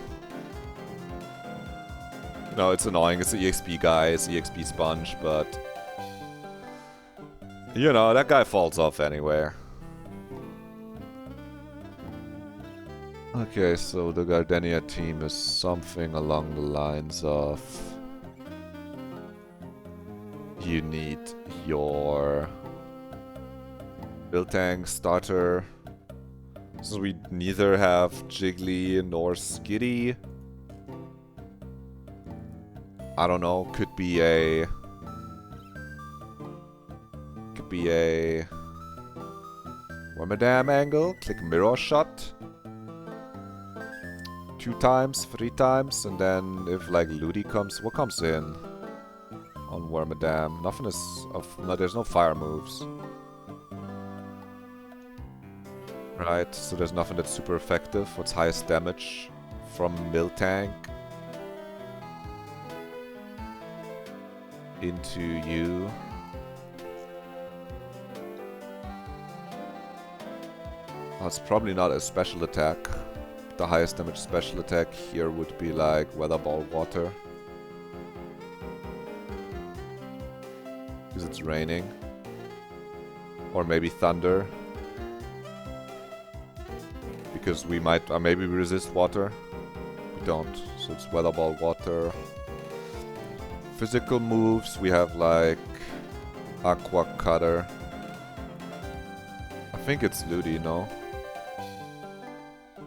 No, it's annoying. It's the EXP guy. It's the EXP sponge, but... You know, that guy falls off anywhere. Okay, so the Gardenia team is something along the lines of... You need your... Miltank starter. So we neither have Jiggly nor Skitty. I don't know, could be a Wormadam angle, click Mirror Shot 2 times, 3 times, and then if like Ludi comes, what comes in on Wormadam? Nothing is no, there's no fire moves. Right, so there's nothing that's super effective. What's highest damage from Miltank into you? Well, it's probably not a special attack. The highest damage special attack here would be like Weather Ball Water. Because it's raining. Or maybe Thunder. Because we might, maybe we resist water. We don't, so it's Weather Ball Water. Physical moves, we have like Aqua Cutter. I think it's Ludi, no?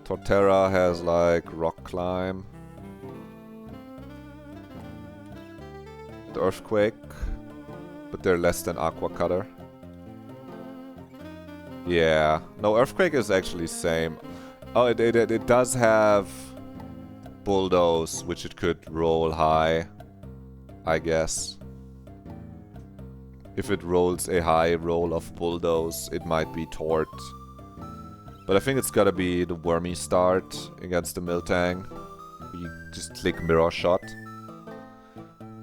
Torterra has like Rock Climb. The Earthquake, but they're less than Aqua Cutter. Yeah, no, Earthquake is actually same. Oh, it does have Bulldoze, which it could roll high, I guess. If it rolls a high roll of Bulldoze, it might be Tort. But I think it's gotta be the Wormy start against the Miltank. You just click Mirror Shot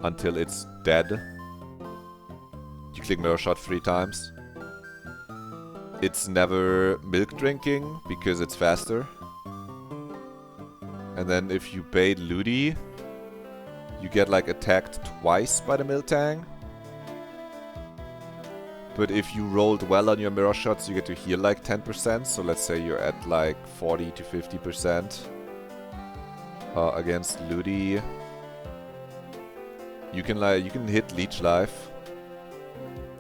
until it's dead. You click Mirror Shot 3 times. It's never milk drinking because it's faster. And then if you bait Ludi, you get like attacked twice by the Miltank. But if you rolled well on your mirror shots, you get to heal like 10%. So let's say you're at like 40 to 50% against Ludi. You can hit Leech Life,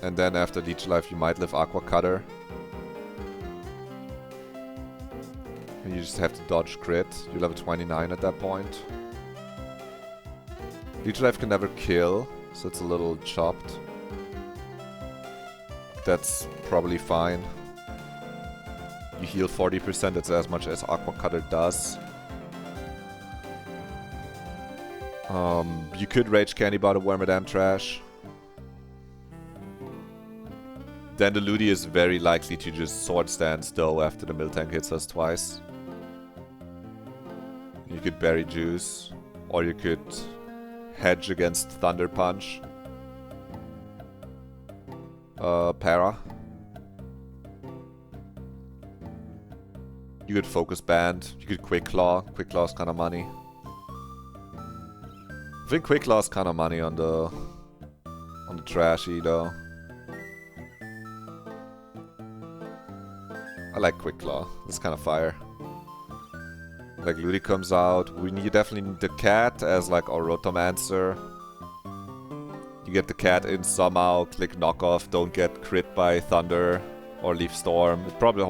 and then after Leech Life, you might live Aqua Cutter. And you just have to dodge crit. You're level 29 at that point. Leech Life can never kill, so it's a little chopped. That's probably fine. You heal 40%, that's as much as Aqua Cutter does. You could Rage Candy Bar to Wormadam Trash. Then the Ludi is very likely to just Sword Stance though after the Miltank hits us twice. You could Berry Juice, or you could hedge against Thunder Punch. Para. You could Focus Band. You could Quick Claw. Quick Claw's kind of money. I think Quick Claw's kind of money on the trashy though. I like Quick Claw. It's kind of fire. Like Ludi comes out. You definitely need the cat as like our Rotomancer. You get the cat in somehow, click knockoff, don't get crit by Thunder or Leaf Storm.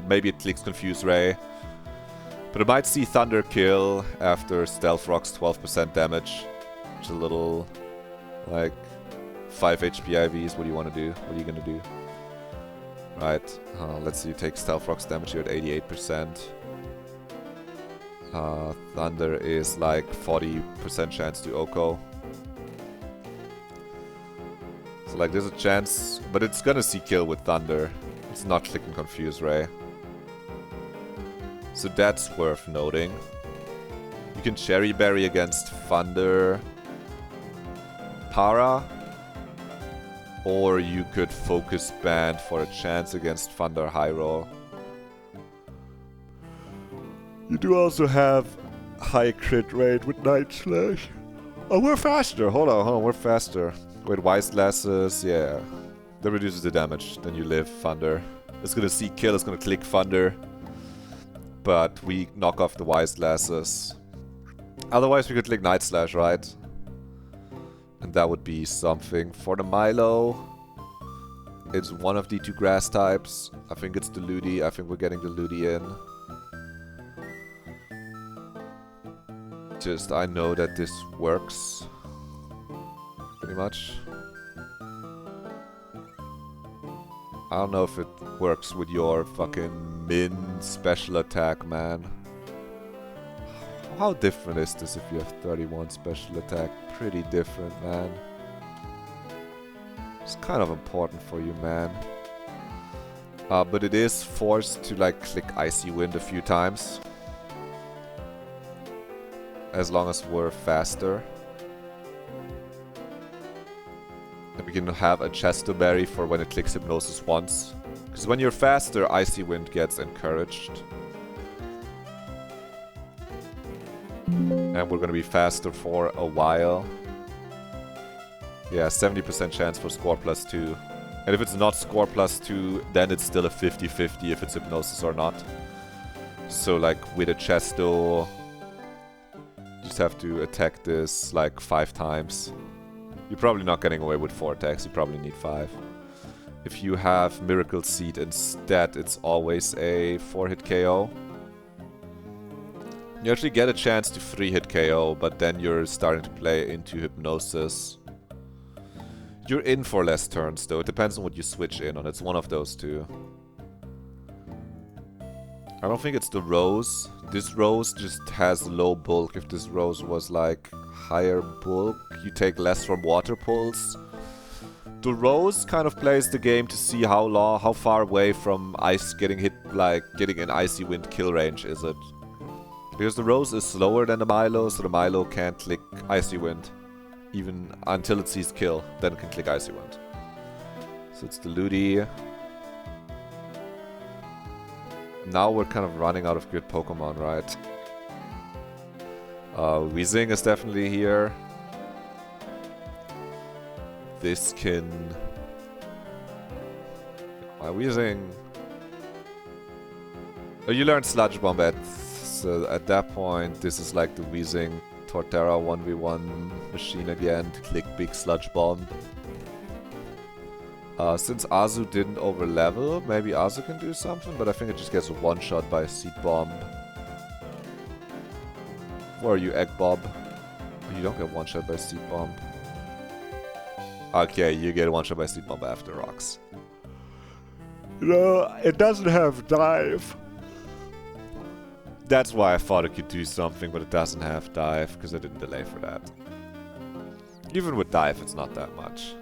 Maybe it clicks Confuse Ray. But it might see Thunder kill after Stealth Rock's 12% damage. Which is a little like 5 HP IVs. What do you want to do? What are you gonna do? Right, let's see, you take Stealth Rock's damage, you're at 88%. Thunder is like 40% chance to Oko. So like there's a chance, but it's gonna see kill with Thunder. It's not clicking Confuse Ray. So that's worth noting. You can Cherry Berry against Thunder, Para, or you could Focus Band for a chance against Thunder High Roll. You do also have high crit rate with Night Slash. Oh, we're faster! Hold on, we're faster. Wait, Wise Glasses, yeah. That reduces the damage, then you live Thunder. It's gonna see kill, it's gonna click Thunder. But we knock off the Wise Glasses. Otherwise we could click Night Slash, right? And that would be something. For the Milo, it's one of the 2 grass types. I think it's the Ludi. I think we're getting the Ludi in. Just, I know that this works. Pretty much. I don't know if it works with your fucking min special attack, man. How different is this if you have 31 special attack? Pretty different, man. It's kind of important for you, man. But it is forced to like click Icy Wind a few times. As long as we're faster. And we can have a Chesto Berry for when it clicks Hypnosis once. Because when you're faster, Icy Wind gets encouraged. And we're gonna be faster for a while. Yeah, 70% chance for score +2. And if it's not score +2, then it's still a 50-50 if it's Hypnosis or not. So like with a Chesto, you just have to attack this like 5 times. You're probably not getting away with 4 attacks, you probably need 5. If you have Miracle Seed instead, it's always a 4-hit KO. You actually get a chance to 3-hit KO, but then you're starting to play into Hypnosis. You're in for less turns though, it depends on what you switch in on, it's one of those 2. I don't think it's the Rose. This Rose just has low bulk. If this Rose was like higher bulk, you take less from Water Pulse. The Rose kind of plays the game to see how far away from ice getting hit, like getting an Icy Wind kill range is it. Because the Rose is slower than the Milo, so the Milo can't click Icy Wind. Even until it sees kill, then it can click Icy Wind. So it's the Ludi. Now we're kind of running out of good Pokemon, right? Weezing is definitely here. This can... My Weezing... Oh, you learned Sludge Bomb so at that point, this is like the Weezing Torterra 1v1 machine again to click big Sludge Bomb. Since Azu didn't overlevel, maybe Azu can do something, but I think it just gets a one-shot by Seed Bomb. Or you Egg Bob. You don't get one-shot by Seed Bomb. Okay, you get one-shot by Seed Bomb after Rocks. No, it doesn't have Dive. That's why I thought it could do something, but it doesn't have Dive, because I didn't delay for that. Even with Dive, it's not that much.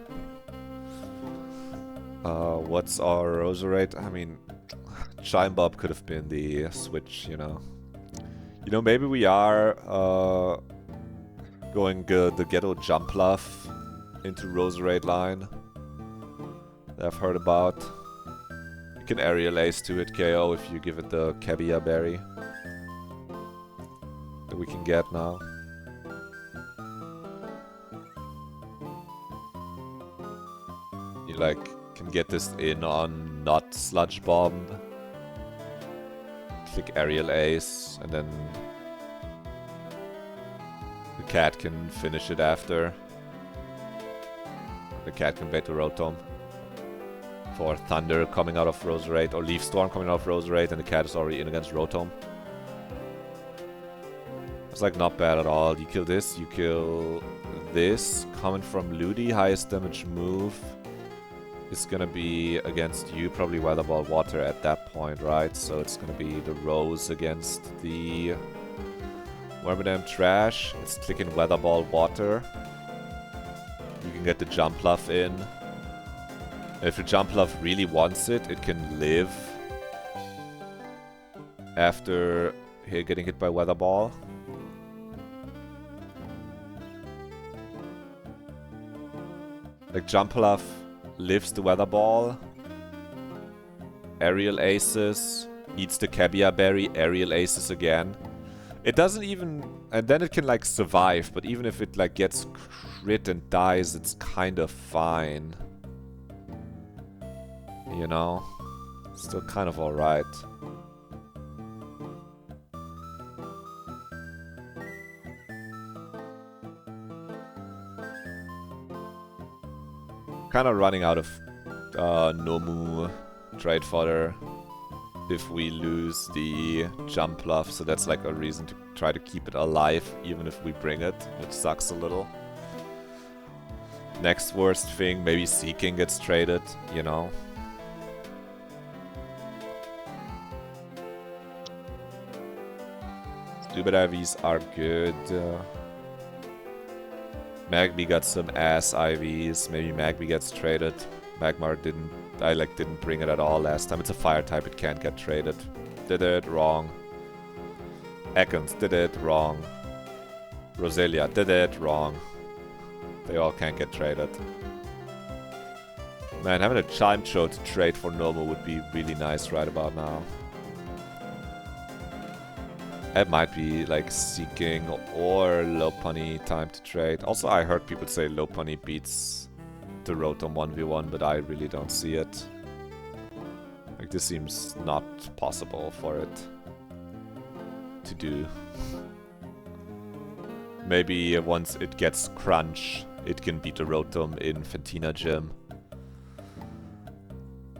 What's our Roserade? I mean, CHIMEBOB could have been the switch, you know. You know, maybe we are going the Ghetto Jumpluff into Roserade line that I've heard about. You can Aerial Ace to it KO if you give it the Cabia Berry that we can get now. You like can get this in on not Sludge Bomb. Click Aerial Ace and then the cat can finish it after. The cat can bait to Rotom for Thunder coming out of Roserade or Leaf Storm coming out of Roserade and the cat is already in against Rotom. It's like not bad at all. You kill this, you kill this. Coming from Ludi, highest damage move is gonna be against you, probably Weather Ball Water at that point, right? So it's gonna be the Rose against the Wormadam Trash. It's clicking Weather Ball Water. You can get the Jumpluff in. And if the Jumpluff really wants it, it can live after getting hit by Weather Ball. Like Jumpluff lives the Weather Ball, Aerial Aces, eats the Cabia Berry, Aerial Aces again. It doesn't even... And then it can like survive, but even if it like gets crit and dies, it's kind of fine. You know? Still kind of alright. Kind of running out of Nomu trade fodder if we lose the Jumpluff, so that's like a reason to try to keep it alive even if we bring it, which sucks a little. Next worst thing, maybe Seeking gets traded, you know. Stupid IVs are good. Magby got some ass IVs. Maybe Magby gets traded. Magmar didn't bring it at all last time. It's a fire type, it can't get traded. Did it wrong. Ekans did it wrong. Roselia did it wrong. They all can't get traded. Man, having a Chimecho to trade for Nomu would be really nice right about now. It might be like Seeking or Lopunny time to trade. Also, I heard people say Lopunny beats the Rotom 1v1, but I really don't see it. Like, this seems not possible for it to do. Maybe once it gets Crunch, it can beat the Rotom in Fantina Gym.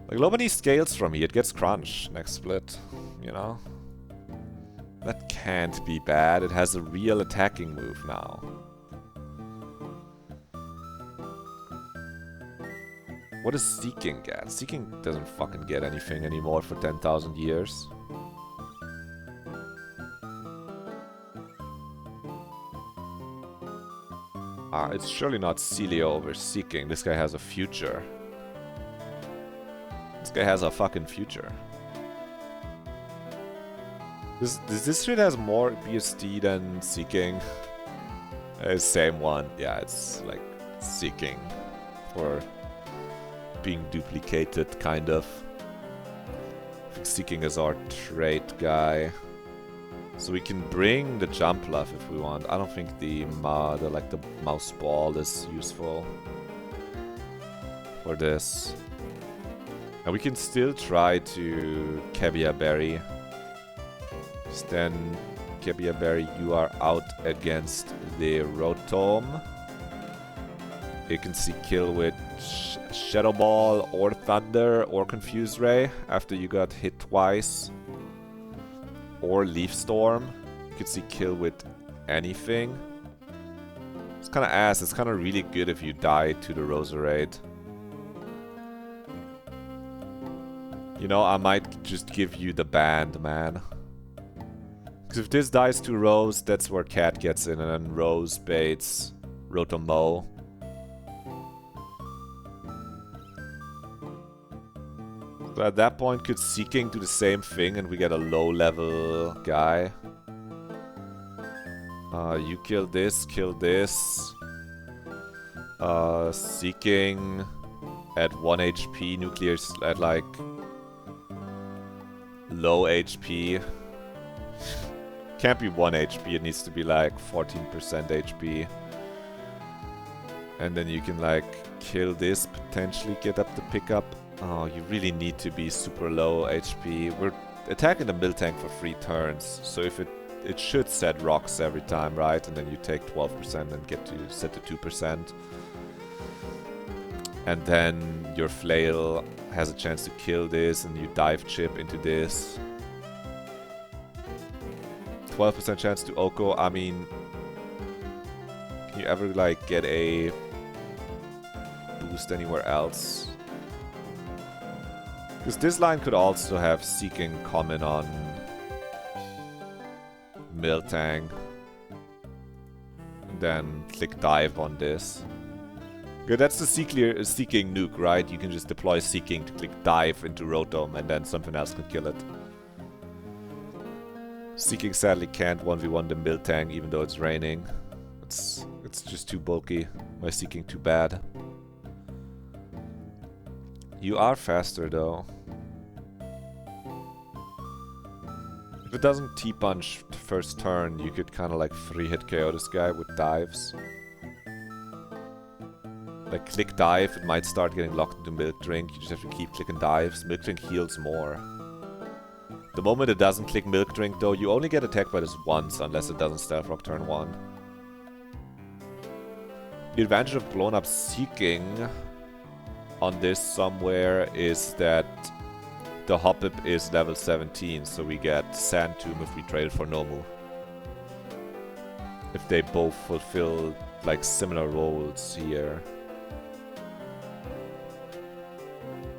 Like, Lopunny scales from here, it gets Crunch next split, you know? That can't be bad. It has a real attacking move now. What does Seeking get? Seeking doesn't fucking get anything anymore for 10,000 years. It's surely not Celio over Seeking. This guy has a future. This guy has a fucking future. This shit has more BSD than Seeking. Same one. Yeah, it's like Seeking for being duplicated, kind of. I think Seeking is our trait guy. So we can bring the jump love if we want. I don't think the mouse ball is useful for this. And we can still try to Kebia Berry. Then Kebia Berry, you are out against the Rotom. You can see kill with Shadow Ball or Thunder or Confuse Ray after you got hit twice. Or Leaf Storm. You can see kill with anything. It's kind of ass. It's kind of really good if you die to the Roserade. You know, I might just give you the band, man. Because if this dies to Rose, that's where Cat gets in, and then Rose baits Rotomo. So at that point, could Seeking do the same thing and we get a low-level guy? You kill this, Seeking at 1 HP, Nuclear's at like low HP. Can't be 1 HP, it needs to be like 14% HP. And then you can like kill this, potentially get up the pickup. Oh, you really need to be super low HP. We're attacking the Miltank for 3 turns, so if it should set rocks every time, right? And then you take 12% and get to set to 2%. And then your Flail has a chance to kill this, and you dive chip into this. 12% chance to Oko. I mean, can you ever like get a boost anywhere else? Because this line could also have Seeking common on Miltank. And then click dive on this. Okay, that's the Seeking nuke, right? You can just deploy Seeking to click dive into Rotom and then something else can kill it. Seeking sadly can't 1v1 the Miltank even though it's raining. It's just too bulky. My Seeking too bad. You are faster though. If it doesn't T-punch first turn, you could kind of like 3-hit KO this guy with dives. Like click dive, it might start getting locked into Milk Drink. You just have to keep clicking dives. Milk Drink heals more. The moment it doesn't click Milk Drink though, you only get attacked by this once unless it doesn't Stealth Rock turn 1. The advantage of blown up Seeking on this somewhere is that the Hoppip is level 17, so we get Sand Tomb if we trade it for Nomu. If they both fulfill like similar roles here.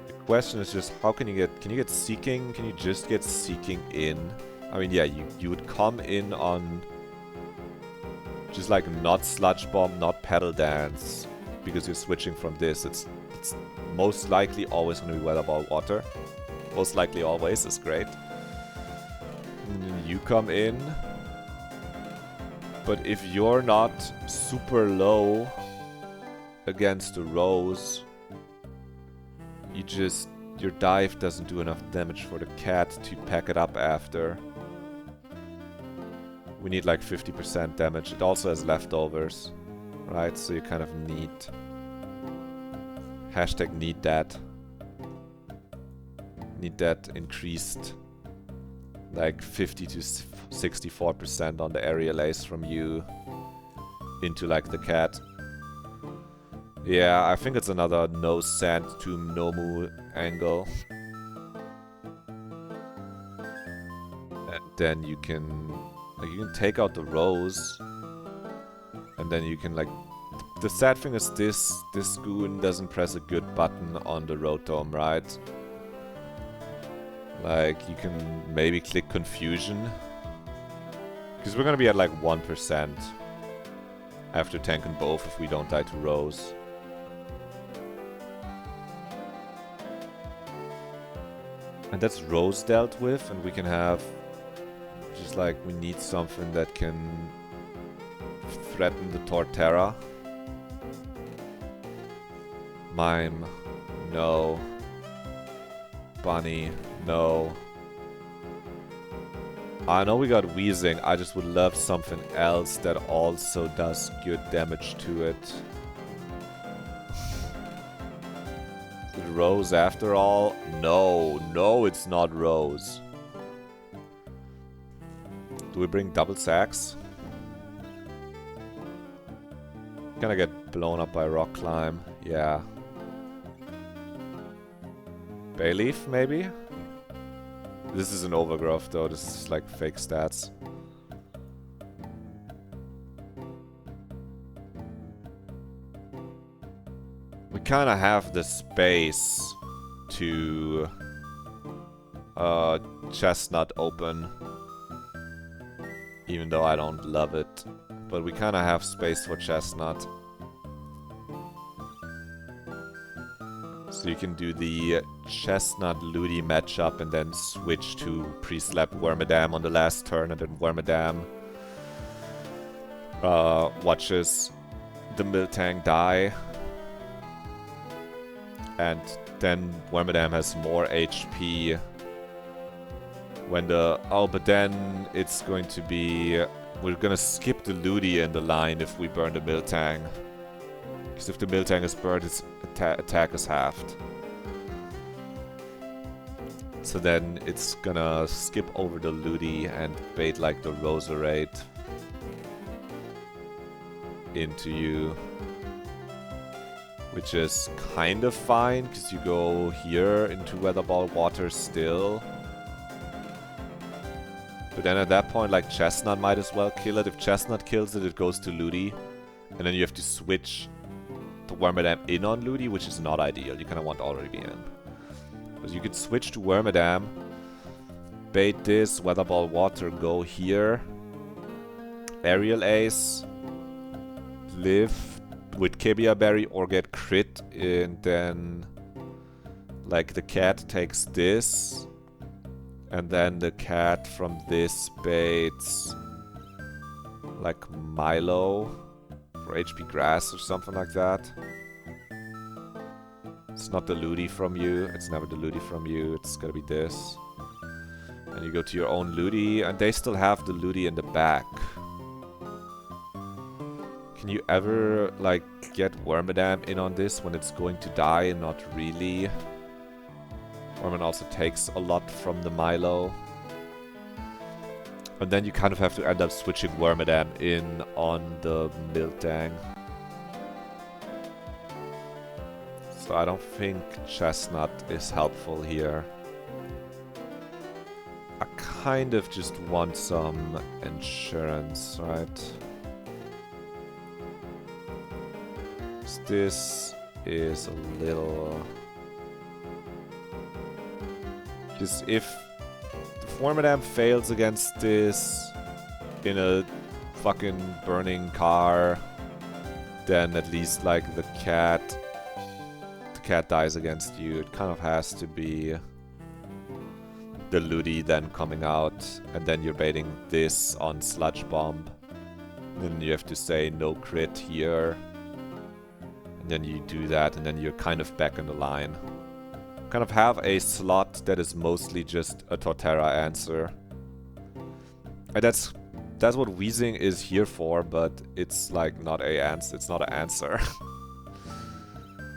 The question is just how can you get Seeking? Can you just get Seeking in? I mean, yeah, you would come in on just like not Sludge Bomb, not Pedal Dance, because you're switching from this. It's most likely always going to be Weather Ball Water. Most likely always is great. And then you come in. But if you're not super low against the Rose, your dive doesn't do enough damage for the Cat to pack it up after. We need like 50% damage. It also has leftovers, right? So you kind of need... Hashtag need that. Need that increased like 50 to 64% on the aerial ace from you into like the Cat. Yeah, I think it's another no Sand Tomb Nomu angle. And then you can take out the Rose. And then you can like... The sad thing is this Goon doesn't press a good button on the Rotom, right? Like, you can maybe click Confusion. Because we're gonna be at like 1%. After tanking both if we don't die to Rose. And that's Rose dealt with, and we can have... Just like, we need something that can threaten the Torterra. Mime, no. Bunny, no. I know we got Wheezing, I just would love something else that also does good damage to it. Is it Rose after all? No, no, it's not Rose. Do we bring double sacks? Gonna get blown up by Rock Climb, yeah. Bayleaf, maybe? This is an overgrowth though, this is like fake stats. We kinda have the space to Chestnut open. Even though I don't love it. But we kinda have space for Chestnut. So you can do the Chestnut Ludi matchup and then switch to pre-slap Wormadam on the last turn, and then Wormadam watches the Miltank die. And then Wormadam has more HP when the... Oh, but then it's going to be... We're gonna skip the Ludi in the line if we burn the Miltank. Because if the Miltank is burned, its attack is halved. So then it's gonna skip over the Ludi and bait like the Roserade into you. Which is kind of fine, because you go here into Weather Ball Water still. But then at that point, like, Chestnut might as well kill it. If Chestnut kills it, it goes to Ludi. And then you have to switch the Wormadam in on Ludi, which is not ideal. You kind of want to already be in. But you could switch to Wormadam, bait this, Weather Ball Water, go here. Aerial Ace, live with Kibia Berry or get crit, and then like the cat takes this, and then the cat from this baits like Milo for HP Grass or something like that. It's not the Ludi from you, it's never the Ludi from you, it's gonna be this. And you go to your own Ludi, and they still have the Ludi in the back. Can you ever, like, get Wormadam in on this when it's going to die? Not really. Wormadam also takes a lot from the Milo. And then you kind of have to end up switching Wormadam in on the Miltank. So I don't think Chestnut is helpful here. I kind of just want some insurance, right? This is a little... Because if the Wormadam fails against this in a fucking burning car, then at least like the cat dies against you. It kind of has to be the Ludi then coming out, and then you're baiting this on Sludge Bomb. Then you have to say no crit here. And then you do that, and then you're kind of back in the line. Kind of have a slot that is mostly just a Torterra answer. And that's what Wheezing is here for, but it's like not a answer. It's not an answer.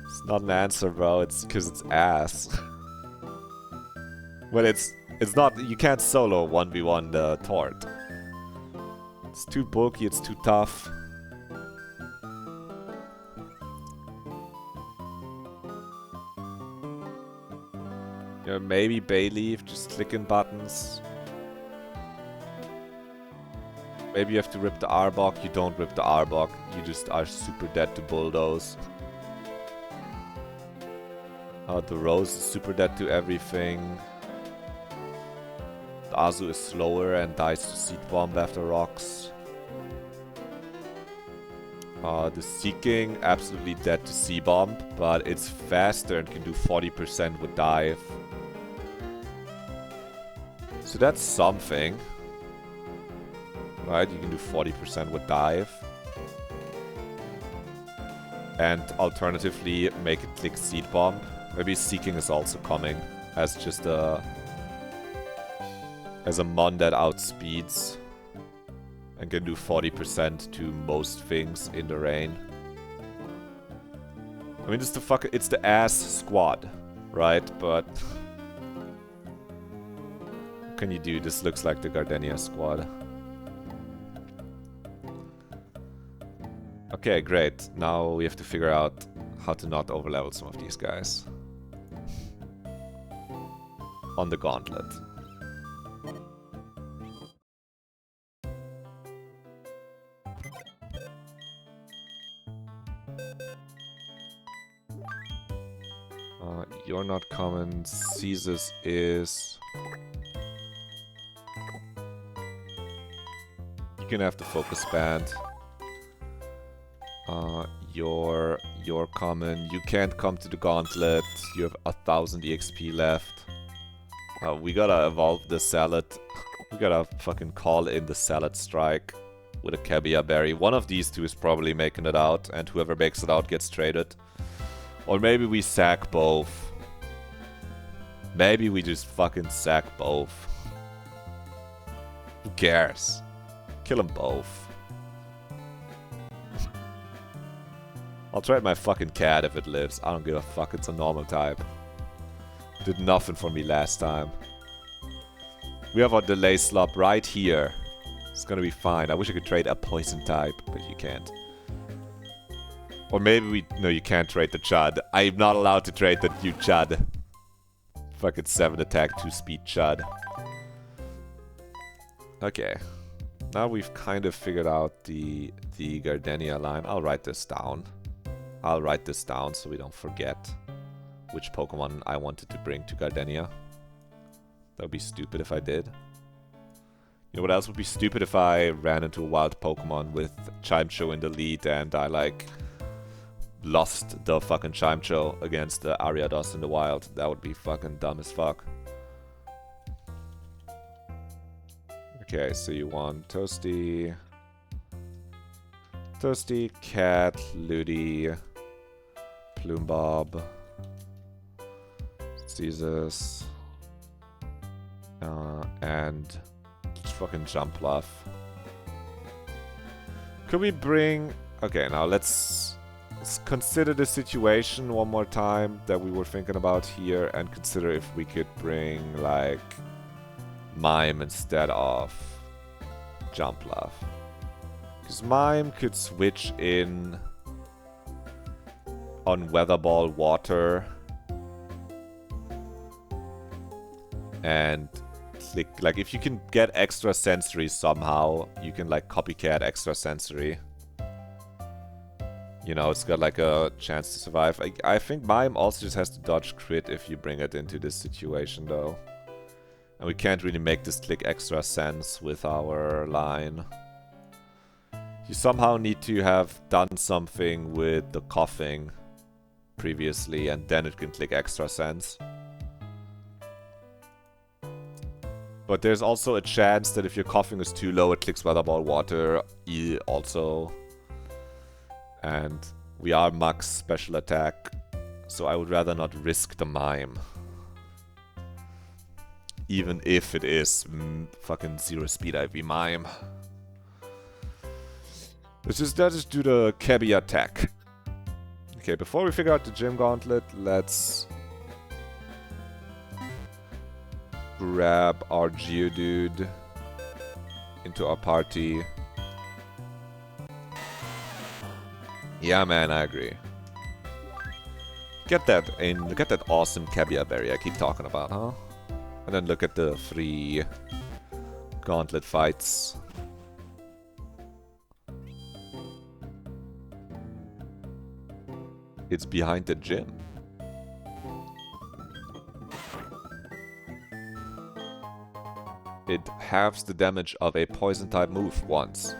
It's not an answer, bro. It's because it's ass. Well, it's not. You can't solo 1v1 the Tort. It's too bulky. It's too tough. You know, maybe Bayleaf, just clicking buttons. Maybe you have to rip the Arbok. You don't rip the Arbok. You just are super dead to Bulldoze. The Rose is super dead to everything. The Azu is slower and dies to Seed Bomb after rocks. The Seeking, absolutely dead to C-Bomb, but it's faster and can do 40% with Dive. So that's something. Right, you can do 40% with Dive. And alternatively, make it click Seed Bomb. Maybe Seeking is also coming as just a... as a mon that outspeeds. And can do 40% to most things in the rain. I mean, it's the ass squad, right? But... what can you do? This looks like the Gardenia squad. Okay, great. Now we have to figure out how to not overlevel some of these guys. On the gauntlet. You're not common. Caesar's is... you can have the focus band. You're common. You can't come to the gauntlet. You have 1000 EXP left. We gotta evolve the salad. We gotta fucking call in the salad strike with a Cabia berry. One of these two is probably making it out, and whoever makes it out gets traded. Or maybe we sack both. Maybe we just fucking sack both. Who cares? Kill them both. I'll trade my fucking cat if it lives. I don't give a fuck, it's a normal type. Did nothing for me last time. We have our delay slop right here. It's gonna be fine. I wish I could trade a poison type, but you can't. Or maybe we... no, you can't trade the Chud. I'm not allowed to trade the new Chud. Fucking 7 attack, 2 speed Chud. Okay. Now we've kind of figured out the Gardenia line. I'll write this down. I'll write this down so we don't forget which Pokemon I wanted to bring to Gardenia. That would be stupid if I did. You know what else would be stupid? If I ran into a wild Pokemon with Chimecho in the lead and I, like, lost the fucking Chimecho against the Ariados in the wild. That would be fucking dumb as fuck. Okay, so you want Toasty... Toasty, Cat, Ludi, Plumebob, Caesars, and fucking Jumpluff. Could we bring... okay, now let's consider the situation one more time that we were thinking about here and consider if we could bring, like, Mime instead of Jumpluff. Because Mime could switch in on Weather Ball Water and click, like, if you can get extra sensory somehow, you can, like, copycat extra sensory. You know, it's got, like, a chance to survive. I think Mime also just has to dodge crit if you bring it into this situation, though. And we can't really make this click extra sense with our line. You somehow need to have done something with the coughing previously, and then it can click extra sense. But there's also a chance that if your coughing is too low, it clicks Weather Ball Water also. And we are max special attack, so I would rather not risk the Mime. Even if it is fucking 0 speed IV Mime. Let's just do the Cabby attack. Okay, before we figure out the Gym Gauntlet, let's grab our Geodude into our party. Yeah, man, I agree. Get that awesome Cabia berry I keep talking about, huh? And then look at the 3 gauntlet fights. It's behind the gym. It halves the damage of a poison type move once.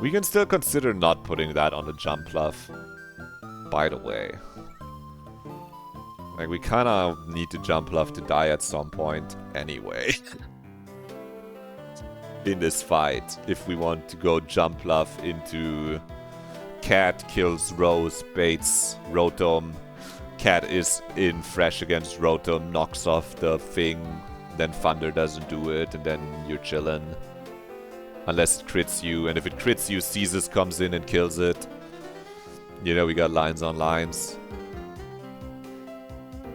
We can still consider not putting that on the jump bluff, by the way. Like, we kind of need the jump bluff to die at some point anyway. In this fight, if we want to go jump bluff into Cat kills Rose, baits Rotom, Cat is in fresh against Rotom, knocks off the thing, then Thunder doesn't do it, and then you're chillin'. Unless it crits you, and if it crits you, Caesars comes in and kills it. You know, we got lines on lines.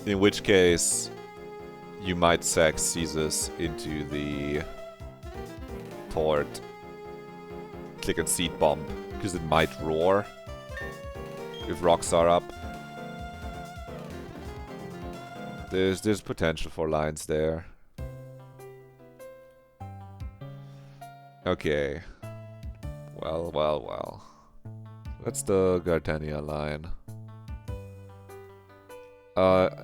In which case, you might sack Caesars into the Tord. Click and Seed Bomb, because it might roar if rocks are up. There's potential for lines there. Okay. Well. That's the Gardenia line.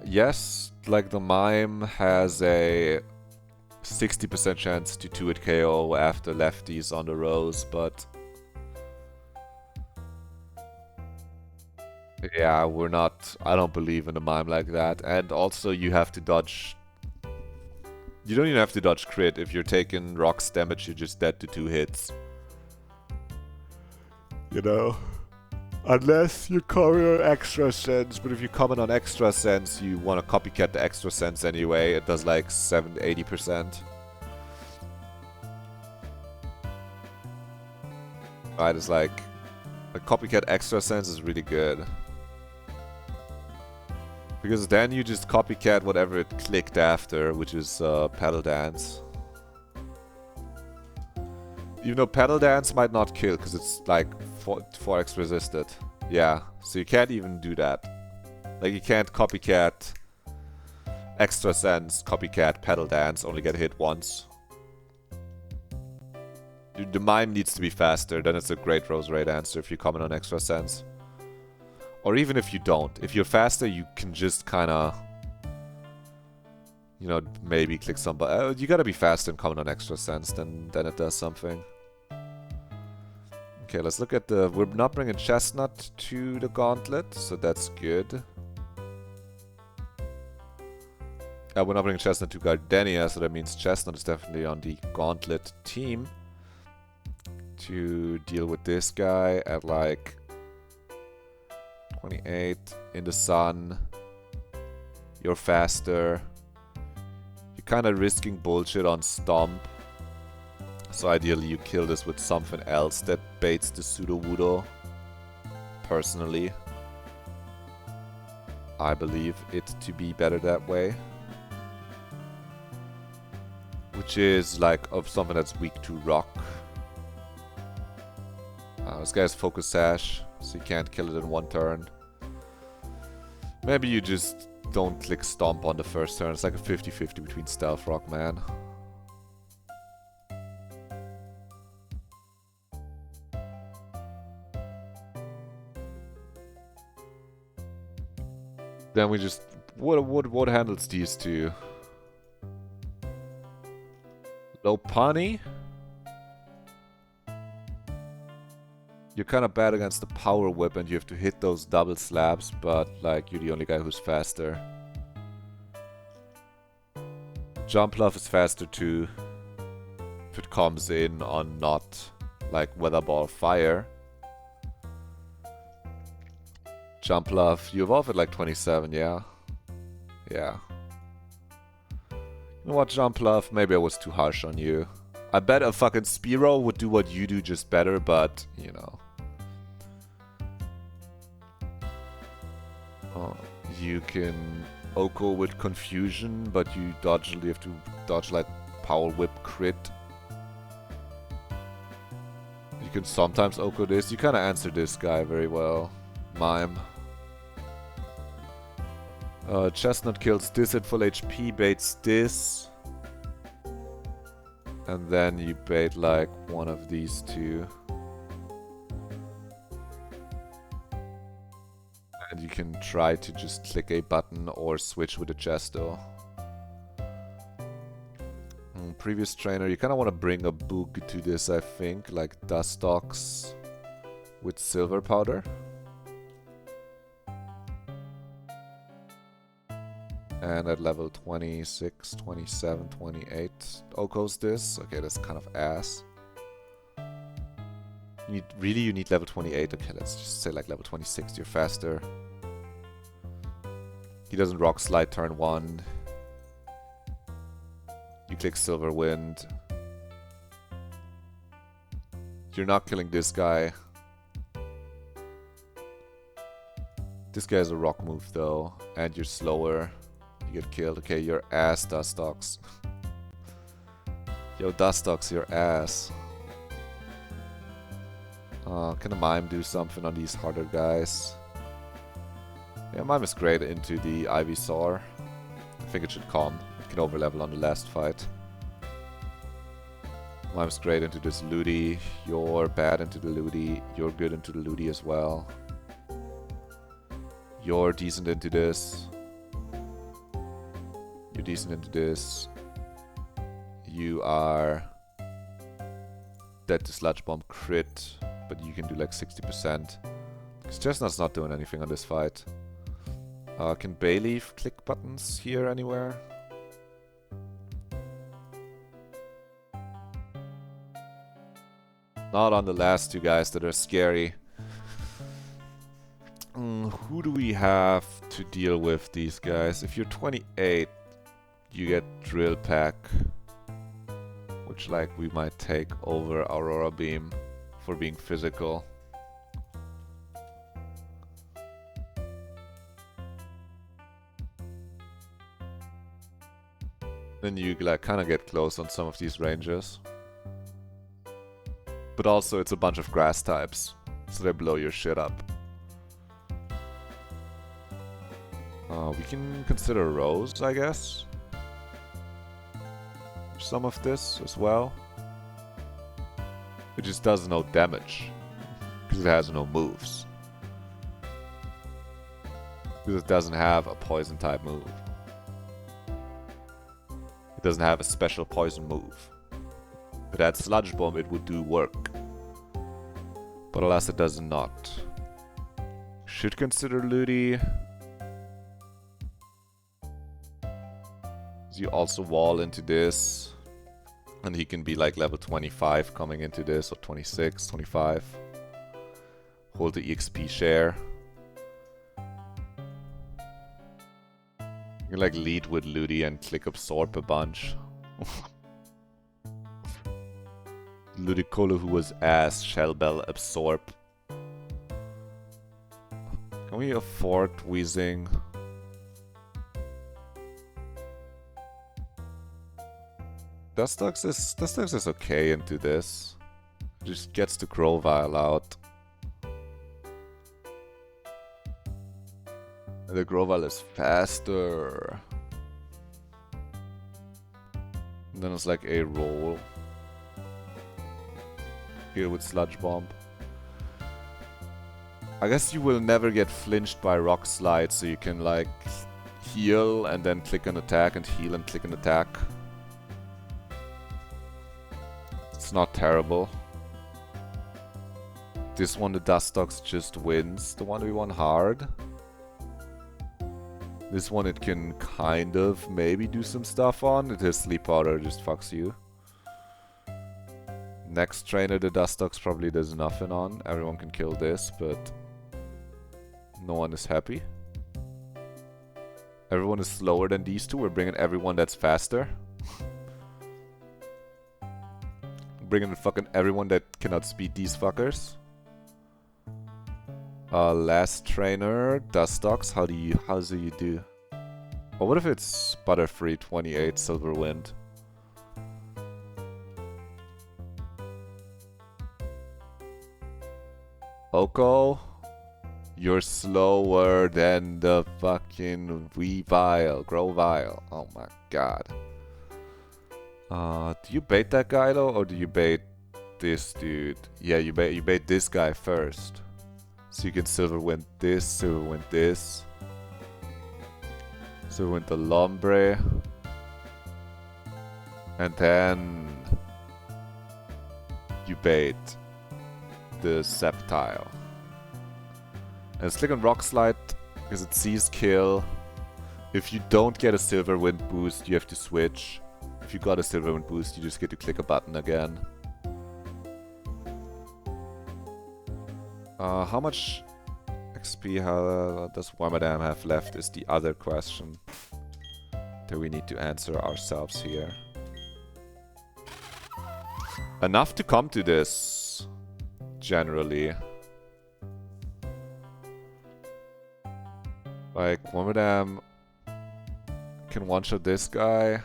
Yes, like the Mime has a 60% chance to 2-hit KO after lefties on the Rose, but yeah, we're not... I don't believe in a Mime like that. And also you have to dodge... You don't even have to dodge crit. If you're taking rocks damage, you're just dead to 2 hits. You know? Unless you cover Extra Sense, but if you comment on Extra Sense, you want to copycat the Extra Sense anyway. It does like 70-80%. Right, it's like... A copycat Extra Sense is really good. Because then you just copycat whatever it clicked after, which is Pedal Dance. Even though Pedal Dance might not kill, because it's like 4x resisted. Yeah, so you can't even do that. Like, you can't copycat Extra Sense, copycat Pedal Dance, only get hit once. The Mime needs to be faster, then it's a great Rose Raid answer if you comment on Extra Sense. Or even if you don't. If you're faster, you can just kinda... You know, maybe click some button. You gotta be faster and comment on Extra Sense, then it does something. Okay, let's look at the... We're not bringing Chestnut to the Gauntlet, so that's good. We're not bringing Chestnut to Gardenia, so that means Chestnut is definitely on the Gauntlet team. To deal with this guy at like... 28 in the sun. You're faster. You're kind of risking bullshit on Stomp. So ideally you kill this with something else that baits the Sudowoodo. Personally, I believe it to be better that way. Which is like of something that's weak to rock. This guy has Focus Sash, so you can't kill it in one turn. Maybe you just don't click Stomp on the first turn. It's like a 50-50 between Stealth Rock, man. Then we just... What handles these two? Lopunny? You're kind of bad against the Power Whip and you have to hit those double slabs, but like you're the only guy who's faster. Jump Bluff is faster too. If it comes in on not like Weather Ball Fire. Jump Bluff, you evolve at like 27, yeah? Yeah. You know what, Jump Bluff? Maybe I was too harsh on you. I bet a fucking Spearow would do what you do just better, but, you know. You can Oko with Confusion, but you have to dodge like Power Whip crit. You can sometimes Oko this. You kind of answer this guy very well. Mime. Chestnut kills this at full HP, baits this. And then you bait like one of these two. And you can try to just click a button or switch with a Chesto. previous trainer. You kind of want to bring a book to this, I think, like Dustox with silver powder. And at level 26, 27, 28, Oko's this. Okay, that's kind of ass. You need level 28. Okay, let's just say like level 26, you're faster. He doesn't rock slide turn 1. You click Silver Wind. You're not killing this guy. This guy has a rock move though, and you're slower. You get killed. Okay, your ass, Dustox. Yo, Dustox, your ass. Can a Mime do something on these harder guys? Yeah, Mime is great into the Ivysaur. I think it should come. It can overlevel on the last fight. Mime's great into this Ludi. You're bad into the Ludi. You're good into the Ludi as well. You're decent into this. You're decent into this. You are dead to Sludge Bomb crit, but you can do like 60%. Because Chestnut's not doing anything on this fight. Can Bayleaf click buttons here anywhere? Not on the last two guys that are scary. Who do we have to deal with these guys? If you're 28, you get Drill Pack, which like we might take over Aurora Beam for being physical. Then you like kind of get close on some of these ranges. But also it's a bunch of grass types, so they blow your shit up. We can consider Rose, I guess. Some of this as well. It just does no damage, because it has no moves. Because it doesn't have a poison type move. It doesn't have a special poison move. If it had Sludge Bomb, it would do work. But alas, it does not. Should consider Ludi. You also wall into this. And he can be like level 25 coming into this, or 26, 25. Hold the EXP share. You can like lead with Ludi and click Absorb a bunch. Ludicolo, who was ass, Shellbell, Absorb. Can we afford Weezing? Dustox is okay into this. Just gets the Grovyle out. And the Grovyle is faster. And then it's like a roll. Here with Sludge Bomb. I guess you will never get flinched by Rock Slide, so you can like heal and then click an attack and heal and click an attack. It's not terrible. This one, the Dustox just wins. The one we won hard. This one it can kind of maybe do some stuff on. It has Sleep Powder, just fucks you. Next trainer, the Dustox probably does nothing on. Everyone can kill this, but no one is happy. Everyone is slower than these two. We're bringing everyone that's faster. Bringing fucking everyone that cannot speed these fuckers. Last trainer, Dustox. How do you do? Or what if it's Butterfree 28 Silver Wind? Oko, you're slower than the fucking Grovyle. Oh my god. Do you bait that guy though, or do you bait this dude? Yeah, you bait this guy first. So you can Silver Wind this, Silver Wind this. Silver Wind the Lombre. And then you bait the Sceptile. And let's click on Rock Slide because it sees kill. If you don't get a Silver Wind boost, you have to switch. If you got a Silver Wind boost, you just get to click a button again. How much XP does Wormadam have left is the other question that we need to answer ourselves here. Enough to come to this, generally. Like, Wormadam can one-shot this guy.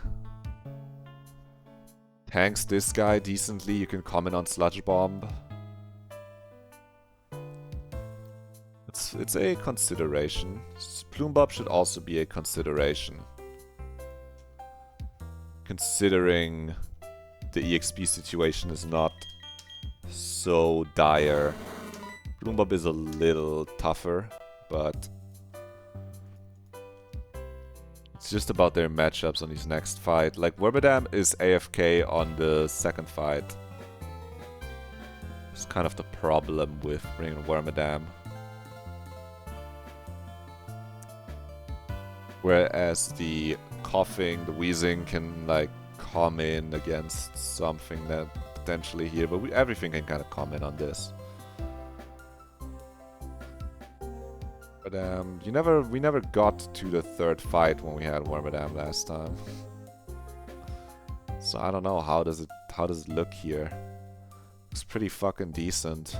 Tanks this guy decently, you can comment on Sludge Bomb. It's a consideration. Plume should also be a consideration. Considering the EXP situation is not so dire. Plume is a little tougher, but it's just about their matchups on his next fight. Like, Wormadam is AFK on the second fight. It's kind of the problem with bringing Wormadam. Whereas the coughing, the wheezing can like come in against something that potentially here, but everything can kind of come in on this. But we never got to the third fight when we had Wormadam last time. So I don't know, how does it look here? Looks pretty fucking decent.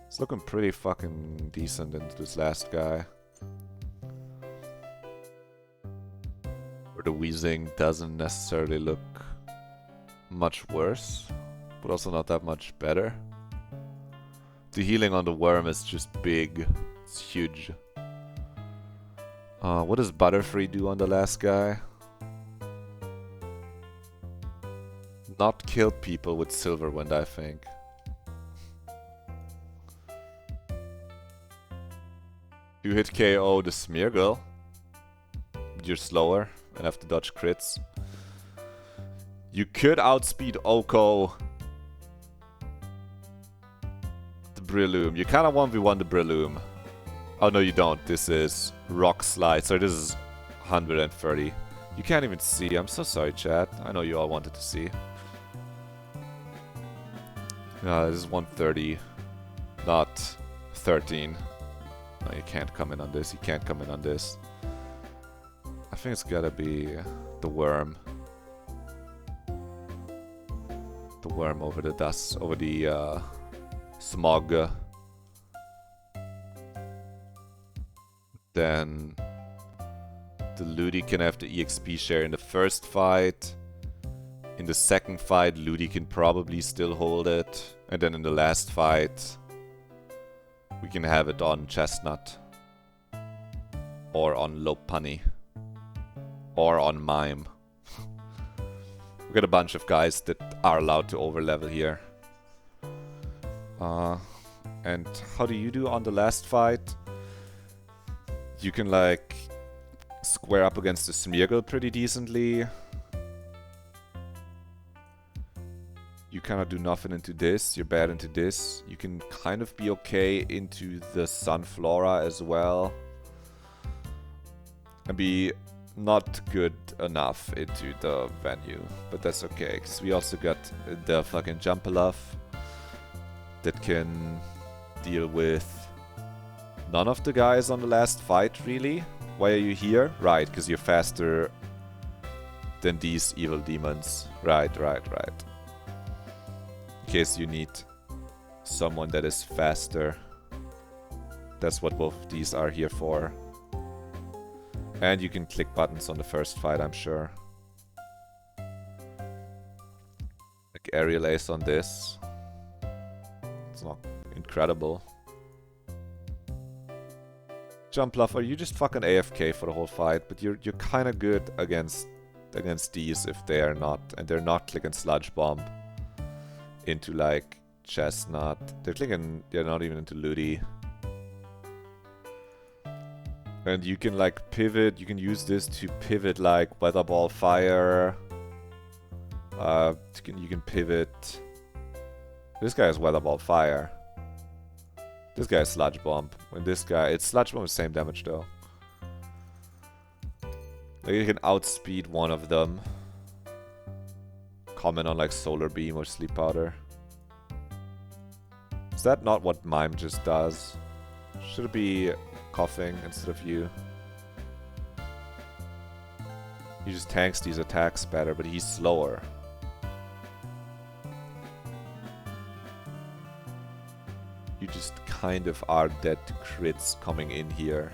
It's looking pretty fucking decent into this last guy. Where the wheezing doesn't necessarily look much worse, but also not that much better. The healing on the worm is just big. It's huge. What does Butterfree do on the last guy? Not kill people with Silverwind, I think. You hit KO the Smeargle. You're slower and have to dodge crits. You could outspeed Oko the Breloom. You kind of 1v1 the Breloom. Oh no, you don't. This is Rock Slide. So this is 130. You can't even see. I'm so sorry, chat. I know you all wanted to see. This is 130, not 13. No, you can't come in on this. You can't come in on this. I think it's gotta be the worm. The worm over the dust, over the smog. Then the Ludi can have the EXP share in the first fight. In the second fight, Ludi can probably still hold it. And then in the last fight, we can have it on Chestnut. Or on Lopunny. Or on Mime. We got a bunch of guys that are allowed to overlevel here. And how do you do on the last fight? You can like square up against the Smeargle pretty decently. You kind of do nothing into this, you're bad into this. You can kind of be okay into the Sunflora as well. And be not good enough into the venue. But that's okay, because we also got the fucking Jumpalove that can deal with none of the guys on the last fight, really. Why are you here? Right, because you're faster than these evil demons. Right. In case you need someone that is faster. That's what both of these are here for. And you can click buttons on the first fight, I'm sure. Like Aerial Ace on this. It's not incredible. Jumpluff, are you just fucking AFK for the whole fight? But you're kind of good against these if they are not, and they're not clicking Sludge Bomb into like Chestnut. They're not even into Ludi. And you can like pivot, you can use this to pivot like Weather Ball Fire. You can pivot. This guy is Weather Ball Fire. This guy is Sludge Bomb. And this guy, it's Sludge Bomb, same damage though. Like you can outspeed one of them. Comment on like Solar Beam or Sleep Powder. Is that not what Mime just does? Should it be coughing instead of you? He just tanks these attacks better, but he's slower. You just kind of are dead to crits coming in here.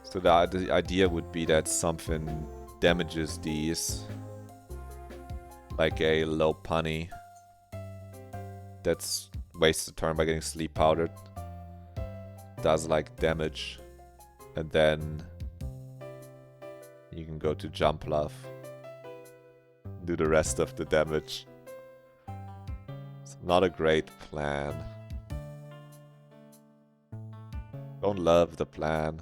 So the idea would be that something damages these. Like a low punny. That's wastes a turn by getting sleep powdered. Does like damage. And then you can go to Jump Love. Do the rest of the damage. It's not a great plan. Don't love the plan.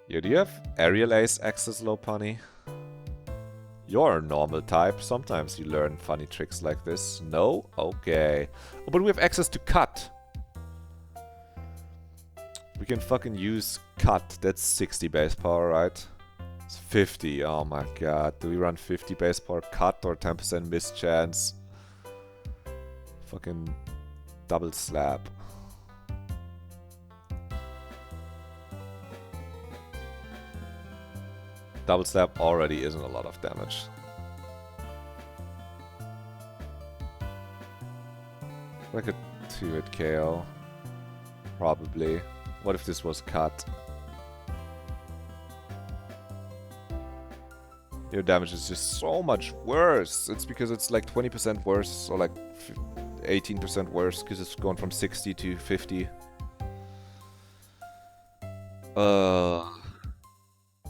Yo, do you have Aerial Ace access low punny? You're a normal type. Sometimes you learn funny tricks like this. No? Okay. Oh, but we have access to Cut. We can fucking use Cut. That's 60 base power, right? It's 50. Oh my god. Do we run 50 base power Cut or 10% miss chance? Fucking double slap. Double slap already isn't a lot of damage. Like a 2-hit KO. Probably. What if this was Cut? Your damage is just so much worse. It's because it's like 20% worse or like 18% worse because it's going from 60 to 50.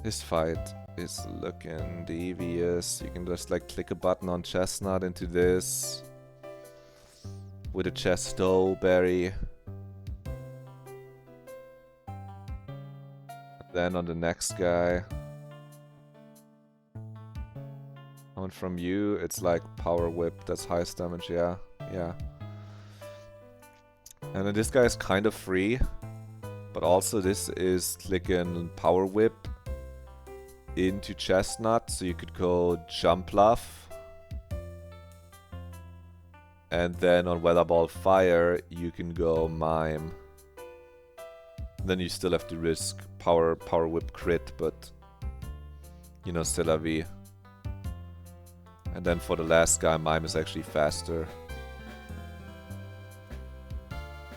This fight is looking devious. You can just like click a button on Chestnut into this with a Chesto Berry. Then on the next guy. Coming from you, it's like Power Whip, that's highest damage, yeah. And then this guy is kind of free. But also this is clicking Power Whip into Chestnut, so you could go Jump Bluff. And then on Weather Ball Fire, you can go Mime. Then you still have to risk Power Whip crit, but you know, c'est la vie. And then for the last guy, Mime is actually faster.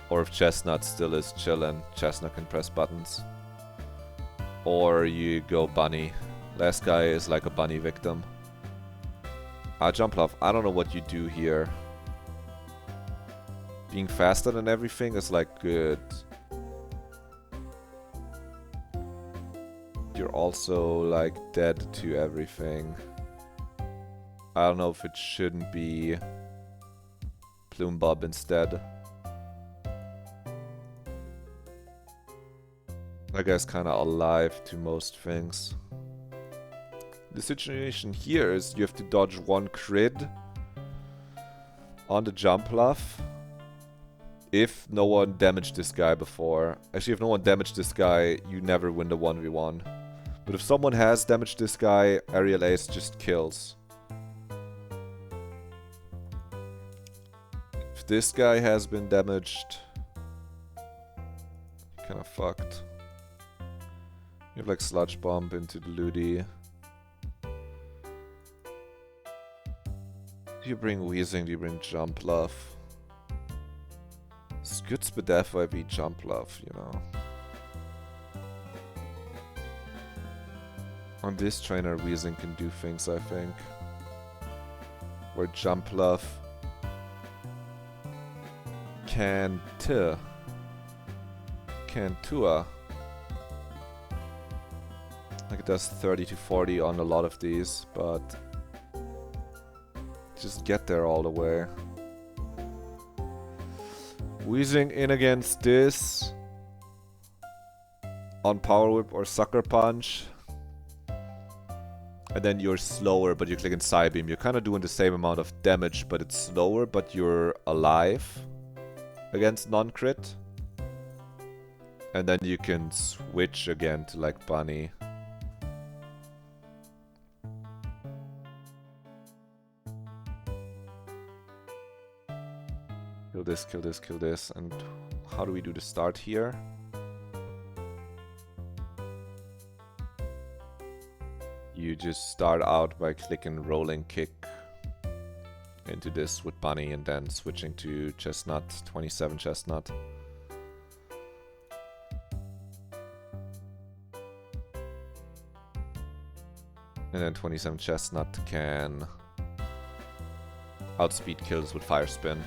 Or if Chestnut still is chillin', Chestnut can press buttons. Or you go Bunny. Last guy is like a Bunny victim. Jump Love, I don't know what you do here. Being faster than everything is like good. You're also like dead to everything. I don't know if it shouldn't be Plume Bob instead. That guy's kinda alive to most things. The situation here is you have to dodge one crit on the Jump Bluff if no one damaged this guy before. Actually, if no one damaged this guy, you never win the 1v1. But if someone has damaged this guy, Aerial Ace just kills. If this guy has been damaged, kinda fucked. You have like Sludge Bomb into the Ludi. Do you bring Wheezing? Do you bring Jump Love? It's good Spadef IV Jump Love, you know. On this trainer, Wheezing can do things, I think. Where Jump Love Cantua. Like it does 30 to 40 on a lot of these, but just get there all the way. Weezing in against this on Power Whip or Sucker Punch. And then you're slower, but you click in Psybeam. You're kind of doing the same amount of damage, but it's slower, but you're alive against non-crit. And then you can switch again to like Bunny. Kill this, kill this, kill this. And how do we do the start here? You just start out by clicking Rolling Kick into this with Bunny and then switching to Chestnut, 27 Chestnut. And then 27 Chestnut can outspeed kills with Fire Spin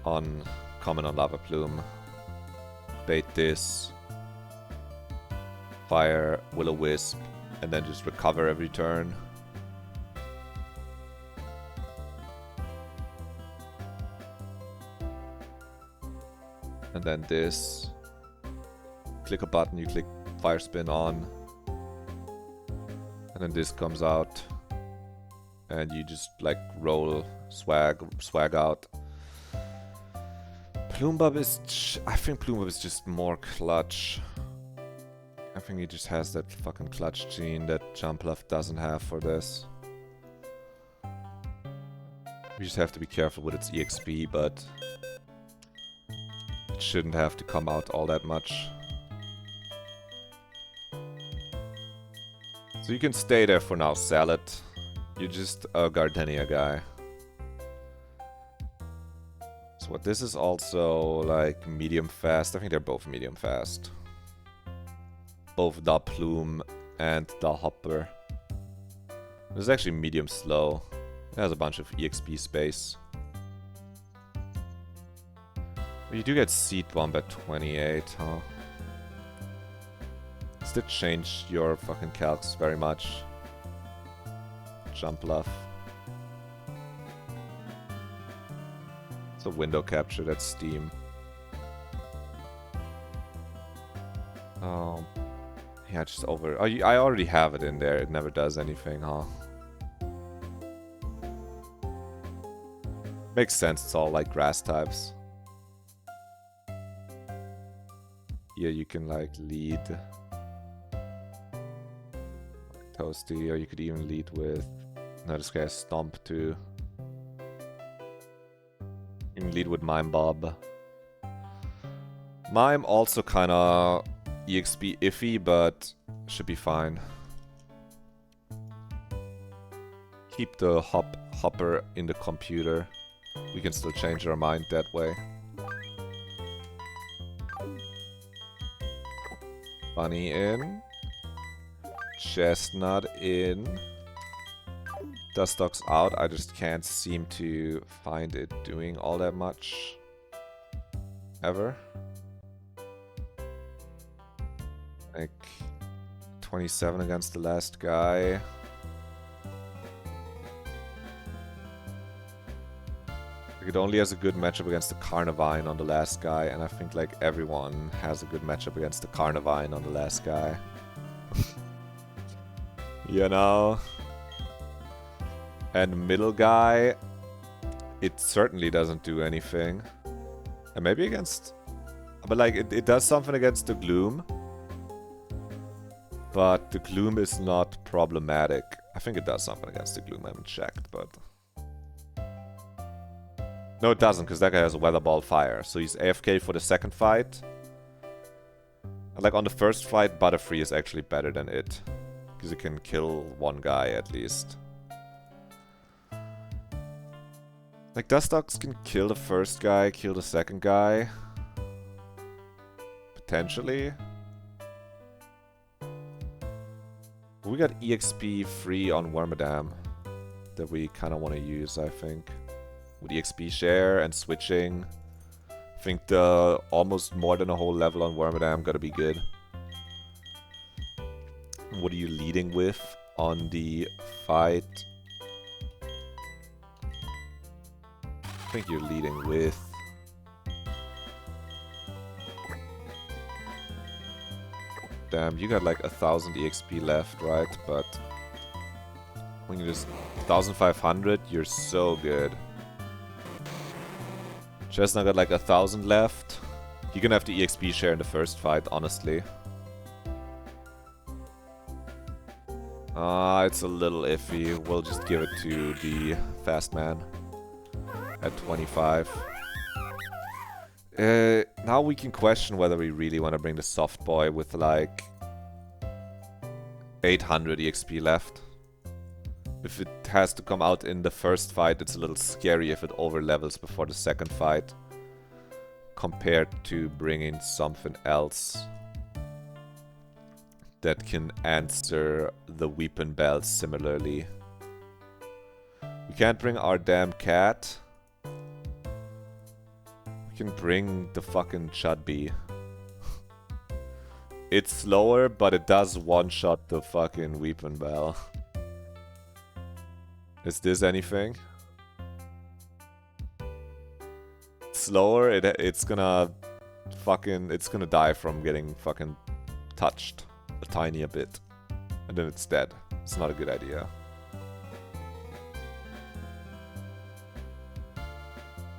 on Common on Lava Plume. Bait this, fire Will-O-Wisp, and then just recover every turn. And then this, click a button, you click Fire Spin on, and then this comes out, and you just like roll swag out. Plumbub is, I think Plumbub is just more clutch. I think he just has that fucking clutch gene that Jumpluff doesn't have for this. We just have to be careful with its EXP, but it shouldn't have to come out all that much. So you can stay there for now, Salad. You're just a Gardenia guy. So what, this is also like medium fast. I think they're both medium fast. Both the Plume and the Hopper. This is actually medium slow. It has a bunch of EXP space. But you do get Seed Bomb at 28, huh? This did change your fucking calcs very much. Jumpluff. It's a window capture, that's Steam. Oh. Yeah, just over. Oh, I already have it in there. It never does anything, huh? Makes sense. It's all like grass types. Here you can like lead Toasty, or you could even lead with. No, this guy has Stomp too. You can lead with CHIMEBOB. Mime also kind of EXP iffy, but should be fine. Keep the hopper in the computer. We can still change our mind that way. Bunny in. Chestnut in. Dustox out. I just can't seem to find it doing all that much. Ever. Like 27 against the last guy. Like it only has a good matchup against the Carnivine on the last guy, and I think like everyone has a good matchup against the Carnivine on the last guy. You know? And middle guy, it certainly doesn't do anything. And maybe against... But like, it does something against the Gloom. But the Gloom is not problematic. I think it does something against the Gloom, I haven't checked, but... No, it doesn't, because that guy has a Weather Ball Fire. So he's AFK for the second fight. And like on the first fight, Butterfree is actually better than it. Because it can kill one guy at least. Like Dustox can kill the first guy, kill the second guy. Potentially. We got EXP free on Wormadam that we kind of want to use, I think. With EXP share and switching. I think the almost more than a whole level on Wormadam gotta be good. What are you leading with on the fight? I think you're leading with Damn, you got like 1000 EXP left, right? But when you just 1500, you're so good. Chestnut got like 1000 left. You're gonna have to EXP share in the first fight, honestly. It's a little iffy. We'll just give it to the fast man at 25. Now we can question whether we really want to bring the soft boy with like 800 EXP left. If it has to come out in the first fight, it's a little scary if it over levels before the second fight, compared to bringing something else that can answer the weapon bell similarly. We can't bring our damn cat. We can bring the fucking Chudby. It's slower, but it does one-shot the fucking weapon bell. Is this anything? Slower, it's gonna die from getting fucking touched a tiny bit. And then it's dead. It's not a good idea.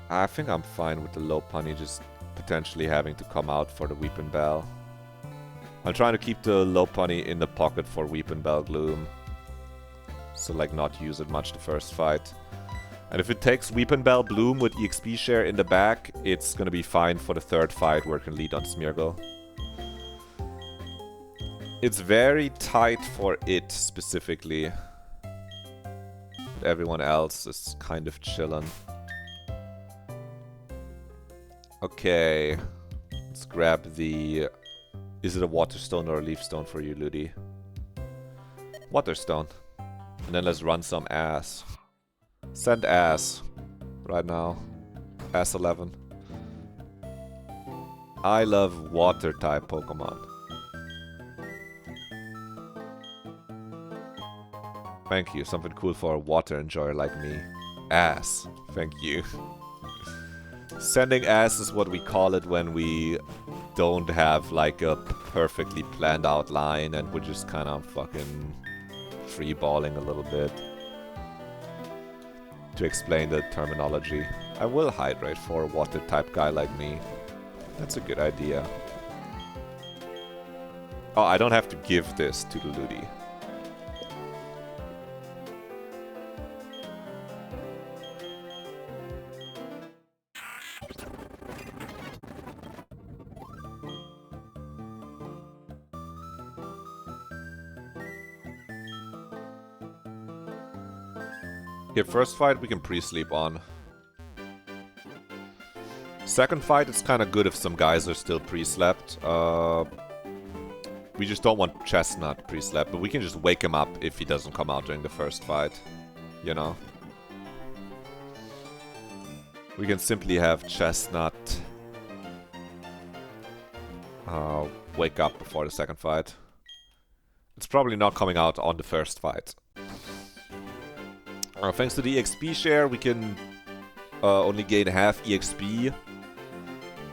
I think I'm fine with the low punny just potentially having to come out for the weapon bell. I'm trying to keep the low punny in the pocket for weapon bell gloom. So like not use it much the first fight. And if it takes weapon bell bloom with EXP share in the back, it's gonna be fine for the third fight where it can lead on Smeargle. It's very tight for it specifically. But everyone else is kind of chillin'. Okay. Let's grab the... Is it a water stone or a leaf stone for you, Ludi? Water stone. And then let's run some ass. Send ass. Right now. Ass 11. I love water type Pokemon. Thank you. Something cool for a water enjoyer like me. Ass. Thank you. Sending ass is what we call it when we don't have like a perfectly planned out line and we're just kind of fucking freeballing a little bit. To explain the terminology. I will hydrate for a water type guy like me. That's a good idea. Oh, I don't have to give this to the Ludi. Okay, first fight we can pre-sleep on. Second fight, it's kind of good if some guys are still pre-slept. We just don't want Chestnut pre-slept, but we can just wake him up if he doesn't come out during the first fight. You know? We can simply have Chestnut wake up before the second fight. It's probably not coming out on the first fight. Thanks to the EXP share, we can only gain half EXP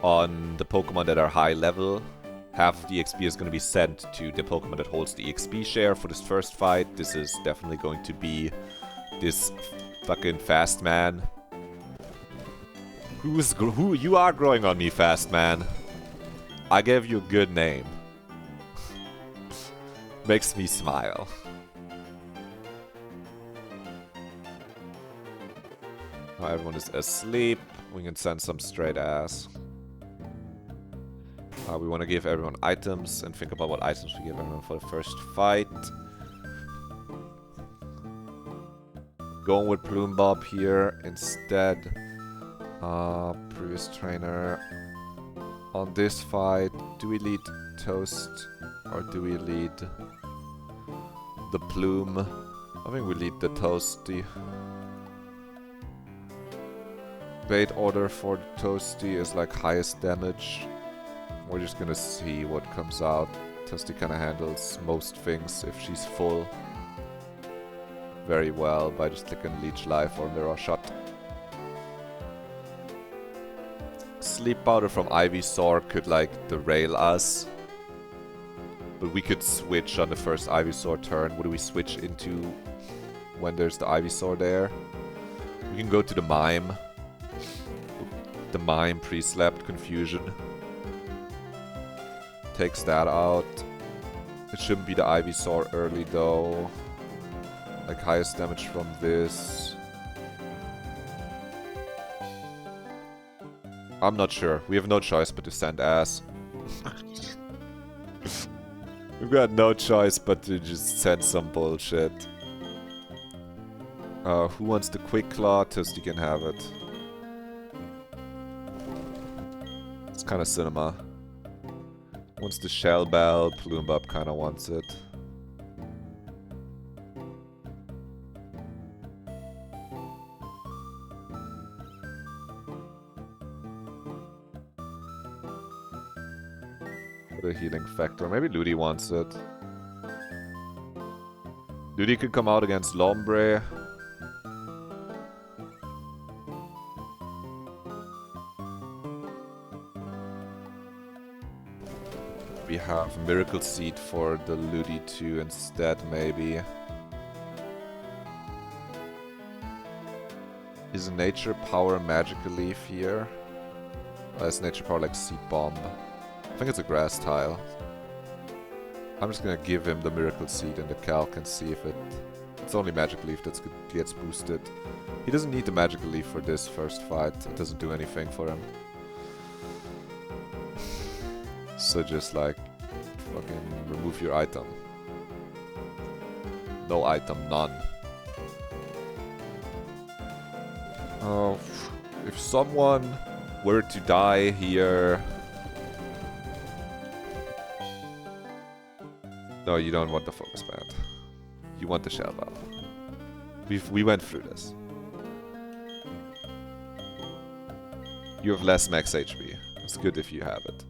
on the Pokemon that are high level. Half of the EXP is going to be sent to the Pokemon that holds the EXP share for this first fight. This is definitely going to be this fucking fast man. Who you are growing on me, fast man. I gave you a good name. Makes me smile. Now everyone is asleep. We can send some straight ass. We want to give everyone items and think about what items we give everyone for the first fight. Going with Plume Bob here instead. Previous trainer. On this fight, do we lead Toast or do we lead the Plume? I think we lead the Toasty. Bait order for the Toasty is like highest damage. We're just gonna see what comes out. Toasty kinda handles most things if she's full very well by just clicking Leech Life or Mirror Shot. Sleep Powder from Ivysaur could like derail us. But we could switch on the first Ivysaur turn. What do we switch into when there's the Ivysaur there? We can go to the Mime. The Mime pre-slapped Confusion. Takes that out. It shouldn't be the Ivysaur early though. Like highest damage from this. I'm not sure. We have no choice but to send ass. We've got no choice but to just send some bullshit. Who wants the Quick Claw? Toasty can have it. It's kind of cinema. Wants the Shell Bell. Plumbub kind of wants it. The healing factor. Maybe Ludi wants it. Ludi could come out against Lombre. We have Miracle Seed for the Ludi 2 instead, maybe. Is Nature Power Magical Leaf here? Or is Nature Power like Seed Bomb? I think it's a grass tile. I'm just gonna give him the Miracle Seed and the Calc and see if it's only Magic Leaf that gets boosted. He doesn't need the Magical Leaf for this first fight. It doesn't do anything for him. So just like fucking remove your item. No item, none. Oh, if someone were to die here. No, you don't want the Focus Band. You want the Shell Bell. We went through this. You have less max HP. It's good if you have it.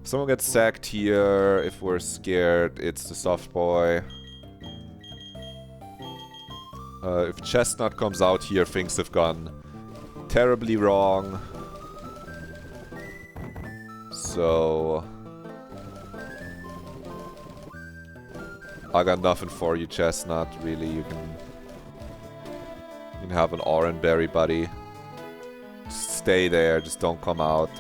If someone gets sacked here, if we're scared, it's the Soft Boy. If Chestnut comes out here, things have gone terribly wrong. So I got nothing for you, Chestnut. Really, you can have an Orange Berry, buddy. Just stay there. Just don't come out.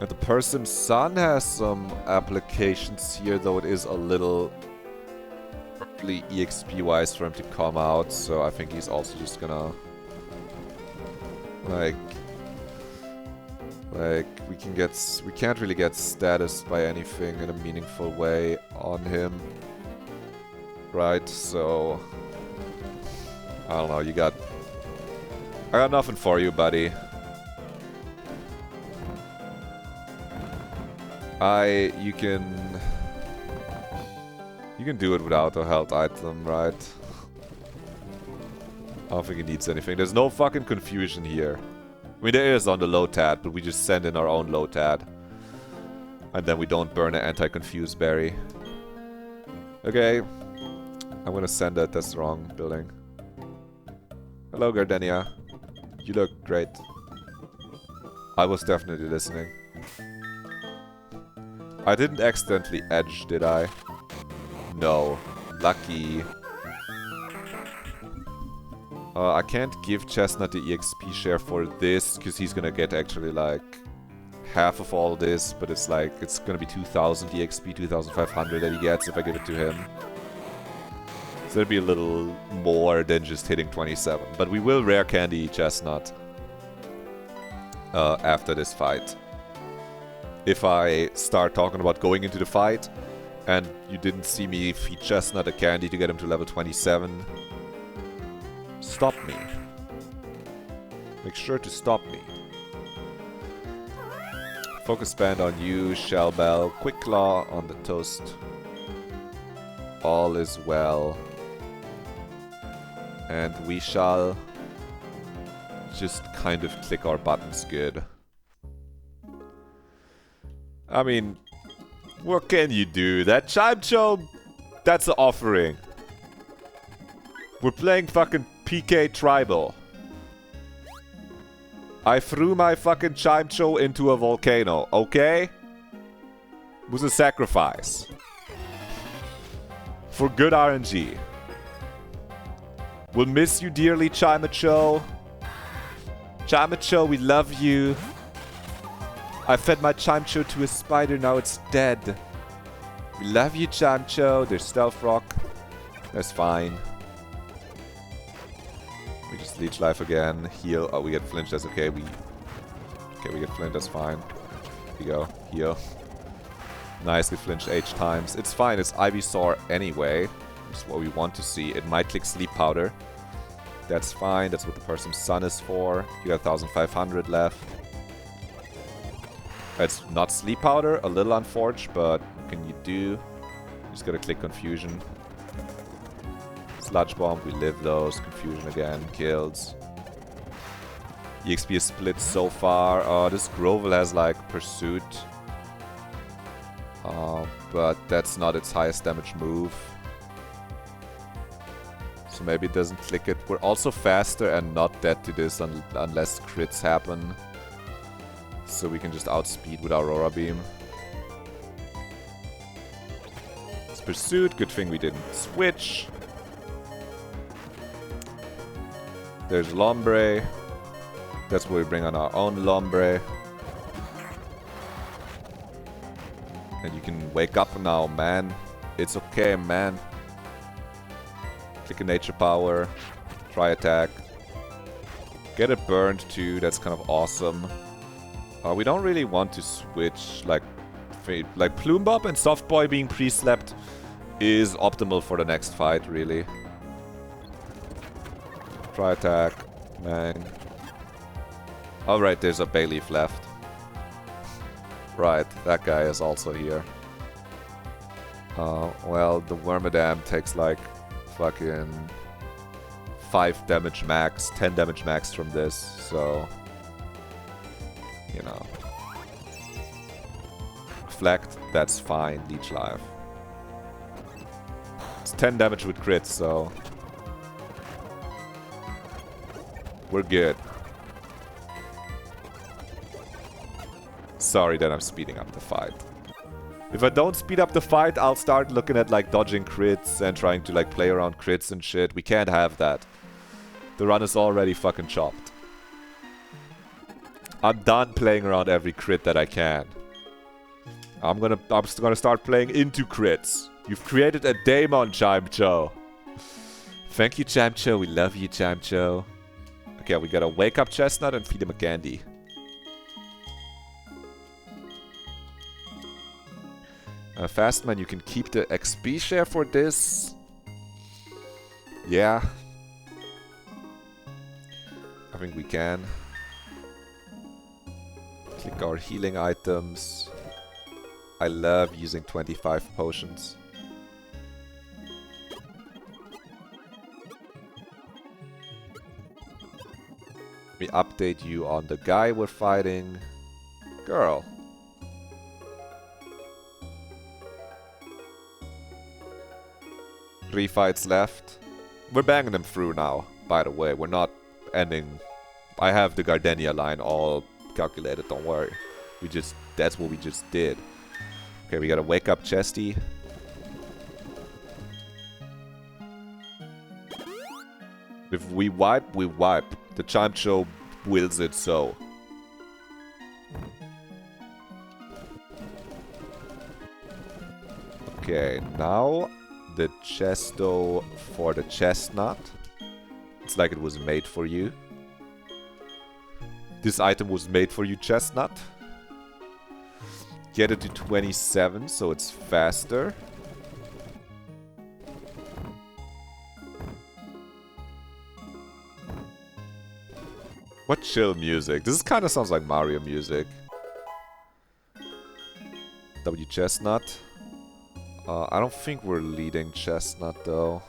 And the person's son has some applications here, though it is a little early EXP-wise for him to come out. So I think he's also just gonna like we can't really get status by anything in a meaningful way on him, right? So I don't know. I got nothing for you, buddy. You can do it without a health item, right? I don't think it needs anything. There's no fucking confusion here. I mean, there is on the Lotad, but we just send in our own Lotad. And then we don't burn an anti-confuse berry. Okay. I'm gonna send it. That's the wrong building. Hello, Gardenia. You look great. I was definitely listening. I didn't accidentally edge, did I? No. Lucky. I can't give Chestnut the EXP share for this, because he's gonna get actually like half of all this, but it's like, it's gonna be 2000 EXP, 2500 that he gets if I give it to him. So it'll be a little more than just hitting 27. But we will rare candy Chestnut after this fight. If I start talking about going into the fight, and you didn't see me feed Chestnut a candy to get him to level 27, stop me. Make sure to stop me. Focus Band on you, Shell Bell, Quick Claw on the Toast. All is well. And we shall just kind of click our buttons good. I mean, what can you do? That Chimecho, that's an offering. We're playing fucking PK Tribal. I threw my fucking Chimecho into a volcano, okay? Was a sacrifice. For good RNG. We'll miss you dearly, Chimecho. Chimecho, we love you. I fed my Chimecho to a spider, now it's dead. We love you, Chimecho. There's Stealth Rock. That's fine. We just leech life again. Heal. Oh, we get flinch. That's okay. We get flint. That's fine. Here we go. Heal. Nice. Get flinched H times. It's fine. It's Ivysaur anyway. That's what we want to see. It might click Sleep Powder. That's fine. That's what the person's sun is for. You got 1,500 left. It's not Sleep Powder. A little unfortunate, but what can you do? You just gotta click Confusion. Sludge Bomb, we live those. Confusion again, kills. EXP is split so far. This Grovel has like Pursuit. But that's not its highest damage move. So maybe it doesn't click it. We're also faster and not dead to this unless crits happen. So we can just outspeed with Aurora Beam. It's Pursuit, good thing we didn't switch. There's Lombre. That's where we bring on our own Lombre. And you can wake up now, man. It's okay, man. Click a Nature Power. Try attack. Get it burned too, that's kind of awesome. We don't really want to switch, like Plumebob and Soft Boy being pre-slept is optimal for the next fight, really. Try attack, bang. Alright, there's a Bayleaf left. Right, that guy is also here. Well, the Wormadam takes like fucking 5 damage max, 10 damage max from this, so... You know. Reflect, that's fine, Leech Life. It's 10 damage with crits, so... We're good. Sorry that I'm speeding up the fight. If I don't speed up the fight, I'll start looking at like dodging crits and trying to like play around crits and shit. We can't have that. The run is already fucking chopped. I'm done playing around every crit that I can. I'm just gonna start playing into crits. You've created a daemon, Chimecho. Thank you, Chimecho. We love you, Chimecho. Okay, we gotta wake up Chestnut and feed him a candy. Fastman, you can keep the XP share for this. Yeah. I think we can. Click our healing items. I love using 25 potions. We update you on the guy we're fighting. Girl. Three fights left. We're banging them through now, by the way. We're not ending. I have the Gardenia line all calculated, don't worry. That's what we just did. Okay, we gotta wake up Chesty. If we wipe, we wipe. The Chimecho wills it so. Okay, now the Chesto for the Chestnut. It's like it was made for you. This item was made for you, Chestnut. Get it to 27, so it's faster. What chill music? This kind of sounds like Mario music. W Chestnut. I don't think we're leading Chestnut though.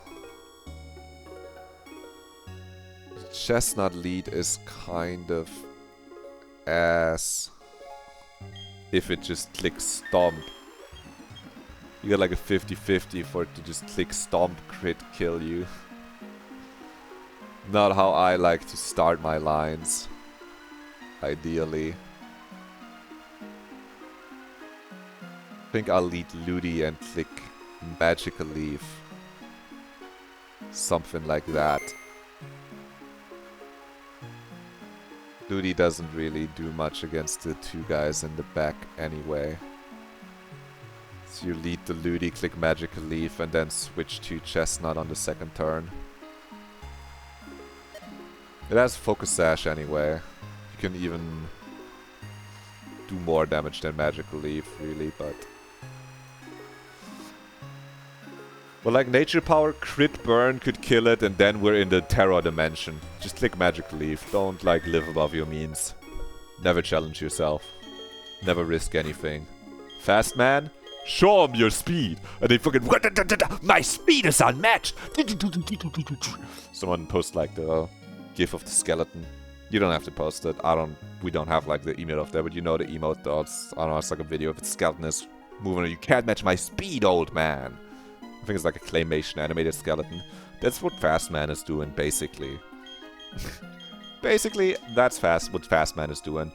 Chestnut lead is kind of ass. If it just clicks Stomp. You get like a 50-50 for it to just click Stomp, crit, kill you. Not how I like to start my lines. Ideally. think I'll lead Ludi and click Magical Leaf. Something like that. Ludi doesn't really do much against the two guys in the back anyway. So you lead the Ludi, click Magical Leaf, and then switch to Chestnut on the second turn. It has Focus Sash anyway. You can even do more damage than Magical Leaf, really, but... Well, like, Nature Power, Crit Burn could kill it, and then we're in the Terror Dimension. Just click Magical Leaf. Don't, like, live above your means. Never challenge yourself. Never risk anything. Fast man? Show him your speed! And they fucking... My speed is unmatched! Someone post, like, the gif of the skeleton. You don't have to post it. We don't have, like, the emote of that, but you know the emote, though. It's, I don't know, it's like a video of the skeleton is moving. You can't match my speed, old man! I think it's like a claymation animated skeleton. That's what Fast Man is doing, basically. Basically, that's what Fast Man is doing.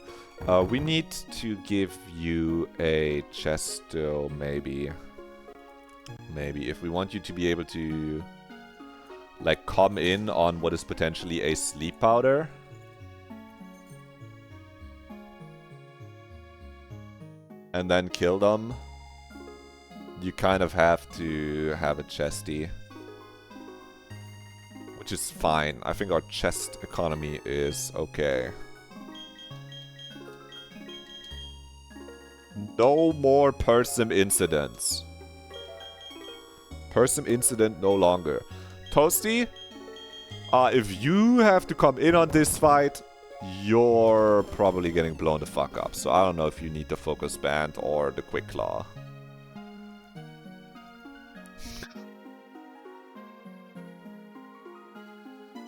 We need to give you a Chesto, maybe. Maybe, if we want you to be able to, like, come in on what is potentially a Sleep Powder. And then kill them. You kind of have to have a chesty. Which is fine. I think our chest economy is okay. No more Persim incidents. Persim incident no longer. Toasty, if you have to come in on this fight, you're probably getting blown the fuck up. So I don't know if you need the Focus Band or the Quick Claw.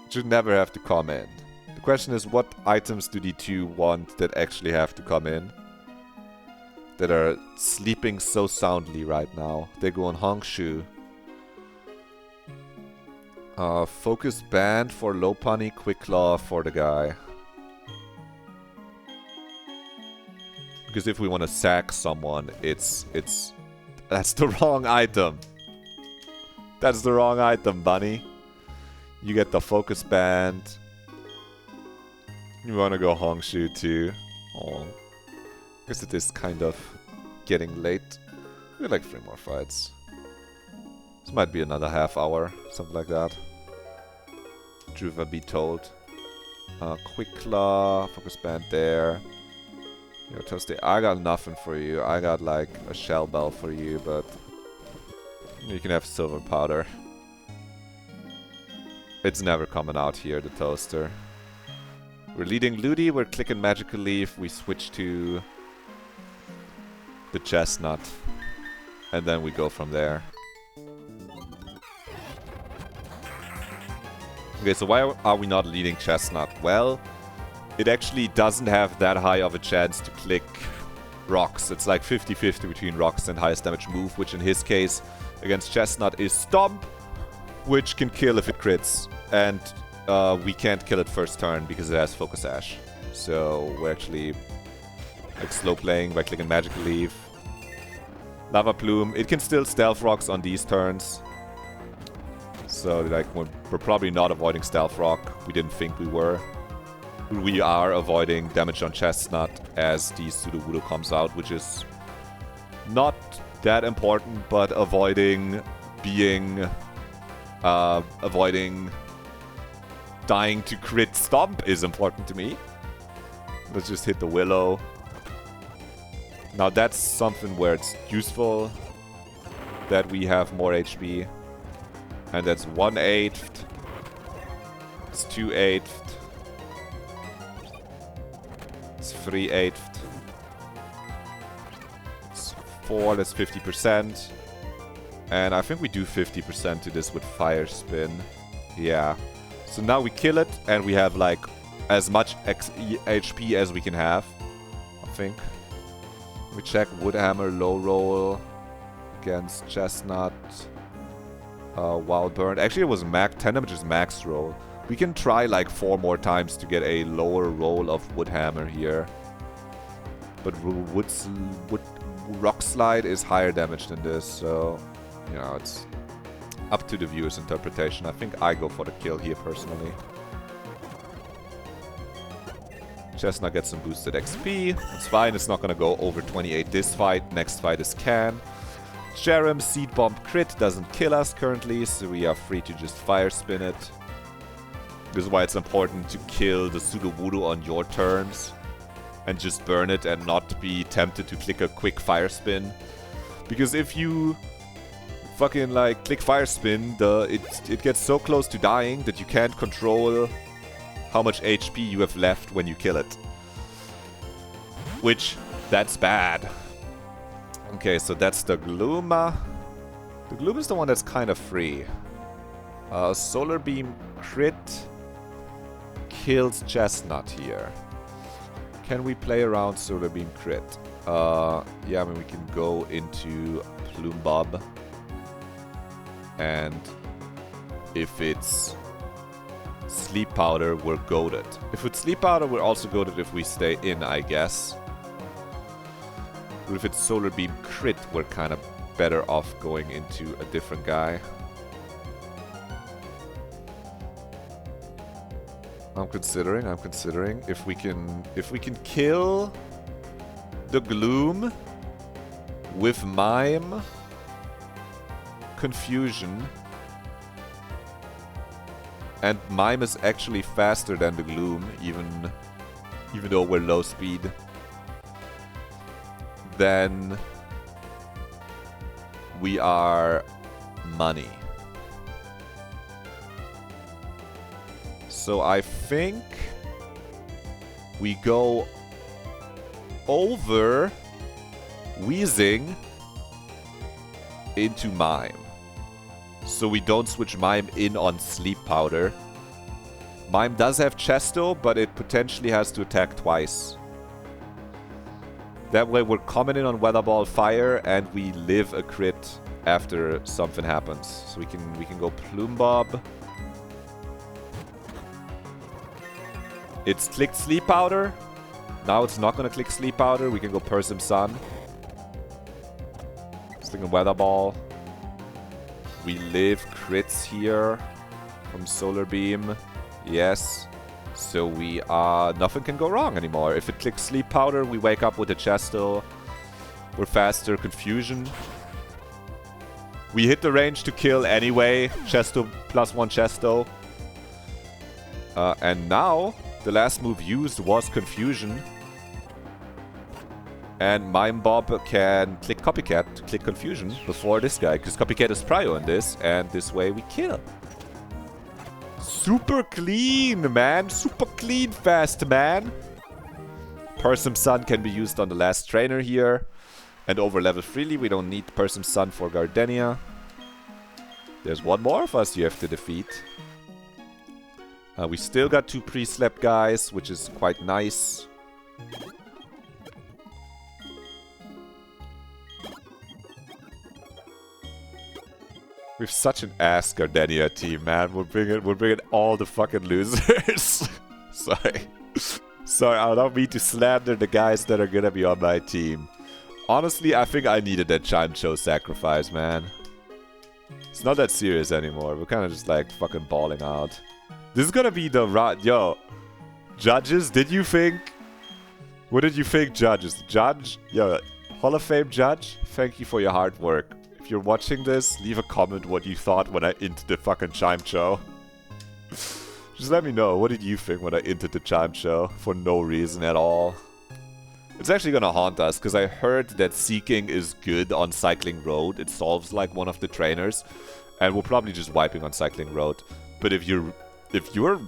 Should never have to come in. The question is, what items do the two want that actually have to come in? That are sleeping so soundly right now. They go on Hongshu. Focus Band for Lopunny, Quick Claw for the guy. Because if we want to sack someone, that's the wrong item. That's the wrong item, bunny. You get the Focus Band. You want to go Hongshu too. Oh. Guess it is kind of getting late. We got like 3 more fights. This might be another half hour, something like that. Druva be told. Quick Claw, Focus Band there. Yo, Toasty, I got nothing for you. I got like a Shell Bell for you, but you can have Silver Powder. It's never coming out here, the Toaster. We're leading Ludi, we're clicking Magical Leaf, we switch to the Chestnut. And then we go from there. Okay, so why are we not leading Chestnut? Well, it actually doesn't have that high of a chance to click rocks. It's like 50-50 between rocks and highest damage move, which in his case, against Chestnut, is Stomp, which can kill if it crits. And we can't kill it first turn because it has Focus Sash. So we're actually like slow playing by clicking Magical Leaf. Lava Plume. It can still Stealth Rocks on these turns. So like we're probably not avoiding Stealth Rock. We didn't think we were. We are avoiding damage on Chestnut as the Sudowoodo comes out, which is not that important, but avoiding being... avoiding dying to crit Stomp is important to me. Let's just hit the Willow. Now that's something where it's useful that we have more HP. And that's 1/8. It's 2/8. It's 3/8. It's 4, that's 50%. And I think we do 50% to this with Fire Spin. Yeah. So now we kill it, and we have like as much HP as we can have, I think. We check Woodhammer, low roll against Chestnut. Wild Burn. Actually, it was 10 damage is max roll. We can try like 4 more times to get a lower roll of Woodhammer here. But Rock Slide is higher damage than this, so, you know, it's up to the viewer's interpretation. I think I go for the kill here, personally. Chestnut gets some boosted XP. It's fine, it's not gonna go over 28 this fight. Next fight is Can. Jerem, Seed Bomb crit doesn't kill us currently, so we are free to just fire spin it. This is why it's important to kill the Sudowoodo on your turns and just burn it and not be tempted to click a quick fire spin. Because if you fucking like click fire spin, it gets so close to dying that you can't control how much HP you have left when you kill it. Which, that's bad. Okay, so that's the Glooma. The Gloom is the one that's kind of free. Solar Beam crit kills Chestnut here. Can we play around Solar Beam crit? Yeah, I mean, we can go into CHIMEBOB. And if it's Sleep Powder, we're goated. If it's Sleep Powder, we're also goated if we stay in, I guess. But if it's Solar Beam crit, we're kind of better off going into a different guy. I'm considering if we can kill the Gloom with Mime, Confusion, and Mime is actually faster than the Gloom, even though we're low speed. Then we are money. So I think we go over Wheezing into Mime. So we don't switch Mime in on Sleep Powder. Mime does have Chesto, but it potentially has to attack twice. That way we're commenting on Weather Ball Fire and we live a crit after something happens. So we can go CHIMEBOB. It's clicked Sleep Powder. Now it's not gonna click Sleep Powder. We can go Persim Sun. Sling a Weather Ball. We live crits here from Solar Beam. Yes. So we nothing can go wrong anymore. If it clicks Sleep Powder, we wake up with a Chesto. We're faster. Confusion. We hit the range to kill anyway. Chesto +1 Chesto. And now the last move used was Confusion. And CHIMEBOB can click Copycat to click Confusion before this guy, because Copycat is prio in this, and this way we kill. Super clean, man. Super clean, fast man. Persim Sun can be used on the last trainer here. And overlevel freely. We don't need Persim Sun for Gardenia. There's one more of us you have to defeat. We still got 2 pre-slept guys, which is quite nice. We have such an ass Gardenia team, man. We're bringing all the fucking losers. Sorry, I don't mean to slander the guys that are gonna be on my team. Honestly, I think I needed that Chime Show sacrifice, man. It's not that serious anymore. We're kind of just like fucking balling out. This is gonna be the yo, judges. Did you think? What did you think, judges? Judge, yo, Hall of Fame judge. Thank you for your hard work. If you're watching this, leave a comment what you thought when I inted the fucking Chime Show. Just let me know, what did you think when I inted the Chime Show? For no reason at all. It's actually gonna haunt us, because I heard that Seeking is good on Cycling Road. It solves like one of the trainers. And we're probably just wiping on Cycling Road. But if you're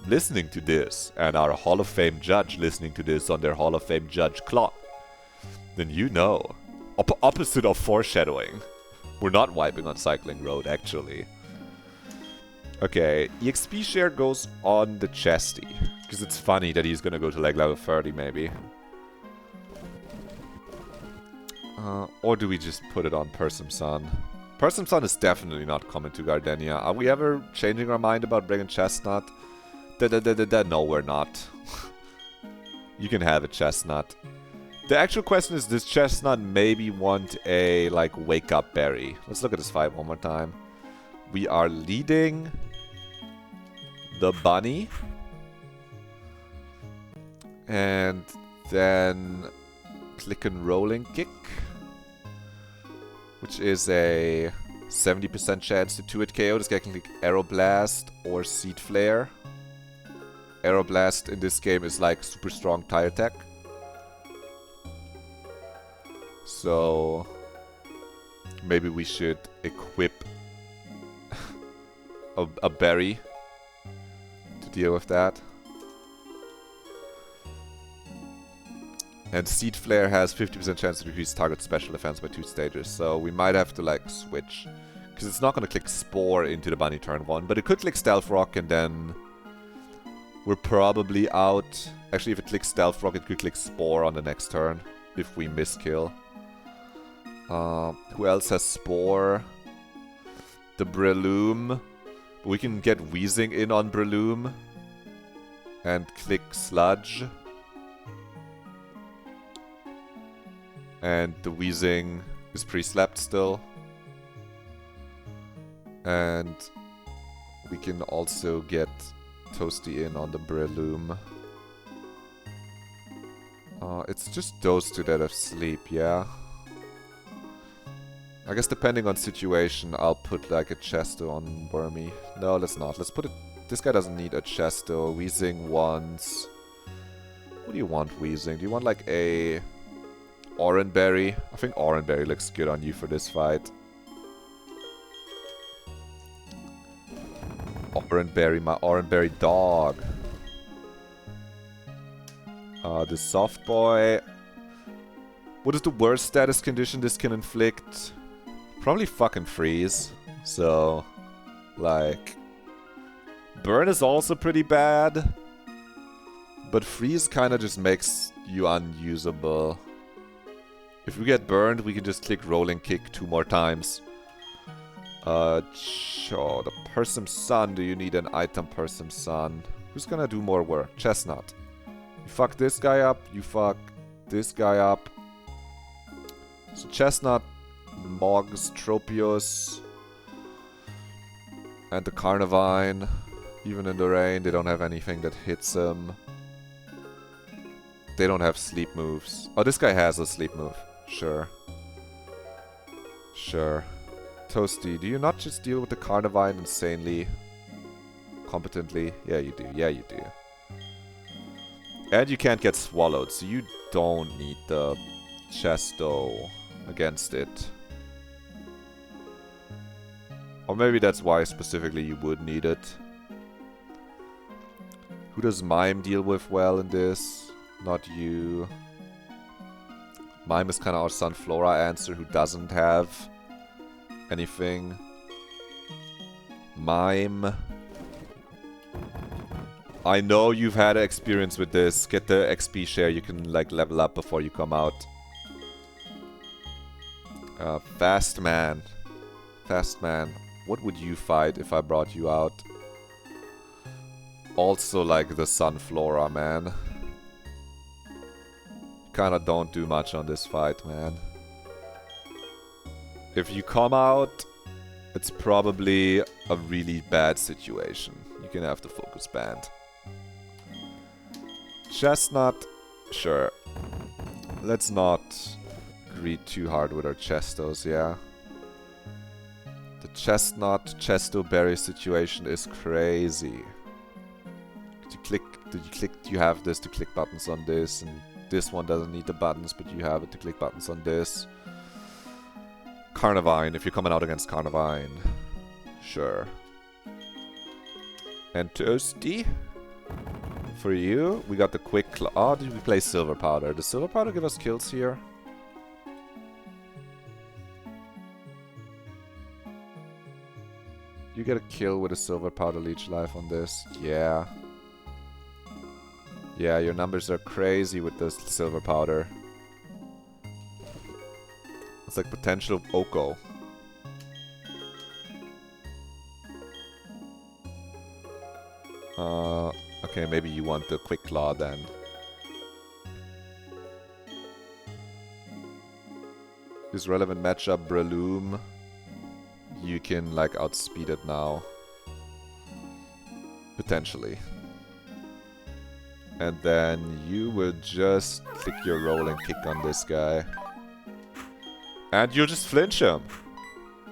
listening to this, and are a Hall of Fame judge listening to this on their Hall of Fame judge clock, then you know. Opposite of foreshadowing. We're not wiping on Cycling Road, actually. Okay, EXP share goes on the Chesty. Because it's funny that he's gonna go to like level 30, maybe. Or do we just put it on Persim Sun? Persim Sun is definitely not coming to Gardenia. Are we ever changing our mind about bringing Chestnut? No, we're not. You can have a Chestnut. The actual question is, does Chestnut maybe want a, like, wake-up berry? Let's look at this fight one more time. We are leading the bunny. And then click and rolling kick. Which is a 70% chance to 2-hit KO. This guy can click Arrow Blast or Seed Flare. Arrow Blast in this game is like super strong tire attack. So maybe we should equip a berry to deal with that. And Seed Flare has 50% chance to increase target special defense by 2 stages, so we might have to like switch. Because it's not going to click Spore into the bunny turn 1, but it could click Stealth Rock and then we're probably out. Actually, if it clicks Stealth Rock, it could click Spore on the next turn if we miskill. Who else has Spore? The Breloom. We can get Wheezing in on Breloom and click Sludge. And the Wheezing is pre-slept still. And we can also get Toasty in on the Breloom. It's just those two that have sleep, yeah. I guess depending on situation, I'll put like a Chesto on Wormy. No, let's not. Let's put it... This guy doesn't need a Chesto. Wheezing wants... What do you want, Wheezing? Do you want like a... Oranberry? I think Oranberry looks good on you for this fight. Oranberry, my Oranberry dog. The Soft Boy. What is the worst status condition this can inflict? Probably fucking Freeze. So, like... Burn is also pretty bad. But Freeze kinda just makes you unusable. If we get burned, we can just click Rolling Kick 2 more times. Sure, the Persim Sun. Do you need an item, Persim Sun? Who's gonna do more work? Chestnut. You fuck this guy up, you fuck this guy up. So Chestnut, Moggs, Tropius, and the Carnivine. Even in the rain, they don't have anything that hits them. They don't have sleep moves. Oh, this guy has a sleep move. Sure. Sure. Toasty, do you not just deal with the Carnivine insanely competently? Yeah, you do. Yeah, you do. And you can't get swallowed, so you don't need the Chesto against it. Or maybe that's why specifically you would need it. Who does Mime deal with well in this? Not you. Mime is kind of our Sunflora answer who doesn't have anything. Mime. I know you've had experience with this. Get the XP share. You can like level up before you come out. Fast Man. Fast Man. What would you fight if I brought you out? Also like the Sunflora, man. Kinda don't do much on this fight, man. If you come out, it's probably a really bad situation. You can have the focus band. Chestnut, sure. Let's not greed too hard with our Chestos, yeah. The Chestnut Chesto Berry situation is crazy. You have this to click buttons on this, and this one doesn't need the buttons, but you have it to click buttons on this. Carnivine, if you're coming out against Carnivine. Sure. And Toasty. For you, we got the Quick Claw. Oh, did we play Silver Powder? Does Silver Powder give us kills here? You get a kill with a Silver Powder Leech Life on this. Yeah. Yeah, your numbers are crazy with this Silver Powder. It's like potential Oko. Okay, maybe you want the Quick Claw then. His relevant matchup, Breloom. You can like outspeed it now. Potentially. And then you will just click your rolling kick on this guy. And you'll just flinch him.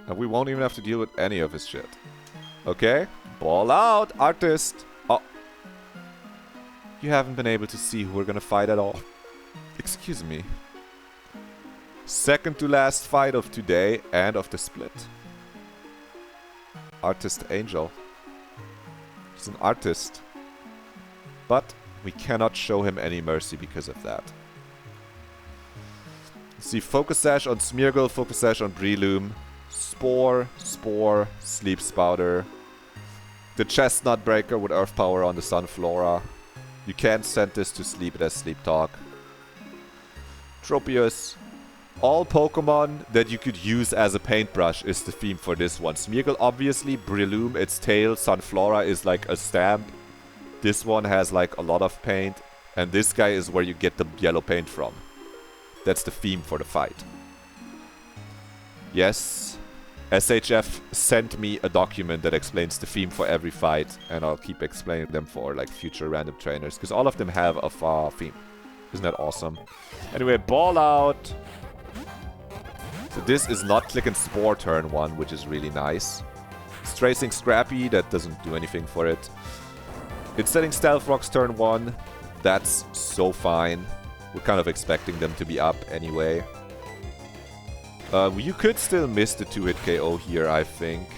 And we won't even have to deal with any of his shit. Okay? Ball out, artist! Oh. You haven't been able to see who we're gonna fight at all. Excuse me. Second to last fight of today and of the split. Artist Angel. He's an artist. But we cannot show him any mercy because of that. Let's see, Focus Sash on Smeargle, Focus Sash on Breloom. Spore, Spore, Sleep Spouter. The Chestnut Breaker with Earth Power on the Sunflora. You can't send this to sleep, it has Sleep Talk. Tropius. All Pokemon that you could use as a paintbrush is the theme for this one. Smeargle, obviously. Breloom, its tail. Sunflora is like a stamp. This one has like a lot of paint. And this guy is where you get the yellow paint from. That's the theme for the fight. Yes. SHF sent me a document that explains the theme for every fight. And I'll keep explaining them for like future random trainers. Because all of them have a theme. Isn't that awesome? Anyway, ball out. So this is not Click and Spore turn 1, which is really nice. It's tracing Scrappy, that doesn't do anything for it. It's setting Stealth Rocks turn 1. That's so fine. We're kind of expecting them to be up anyway. You could still miss the 2-hit KO here, I think.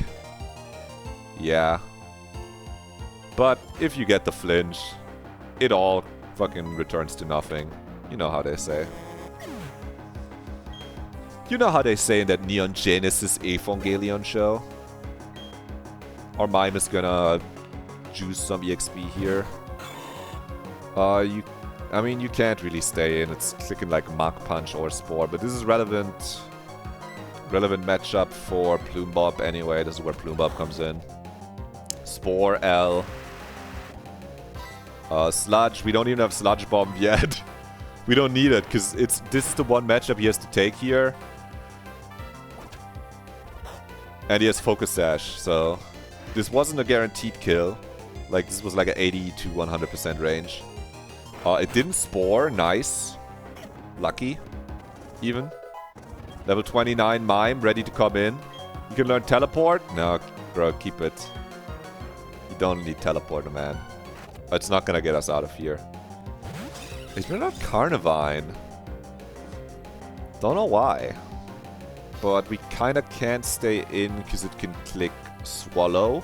Yeah. But if you get the flinch, it all fucking returns to nothing. You know how they say. You know how they say in that Neon Genesis Evangelion show? Our Mime is gonna juice some EXP here. I mean, you can't really stay in. It's clicking like Mach Punch or Spore, but this is relevant matchup for Plumebob anyway. This is where Plumebob comes in. Spore L. Sludge. We don't even have Sludge Bomb yet. We don't need it, because this is the one matchup he has to take here. And he has Focus Sash, so this wasn't a guaranteed kill. Like, this was like an 80 to 100% range. It didn't Spore, nice. Lucky, even. Level 29 Mime, ready to come in. You can learn Teleport? No, bro, keep it. You don't need Teleporter, man. It's not gonna get us out of here. Is there not Carnivine? Don't know why. But we kinda can't stay in because it can click Swallow,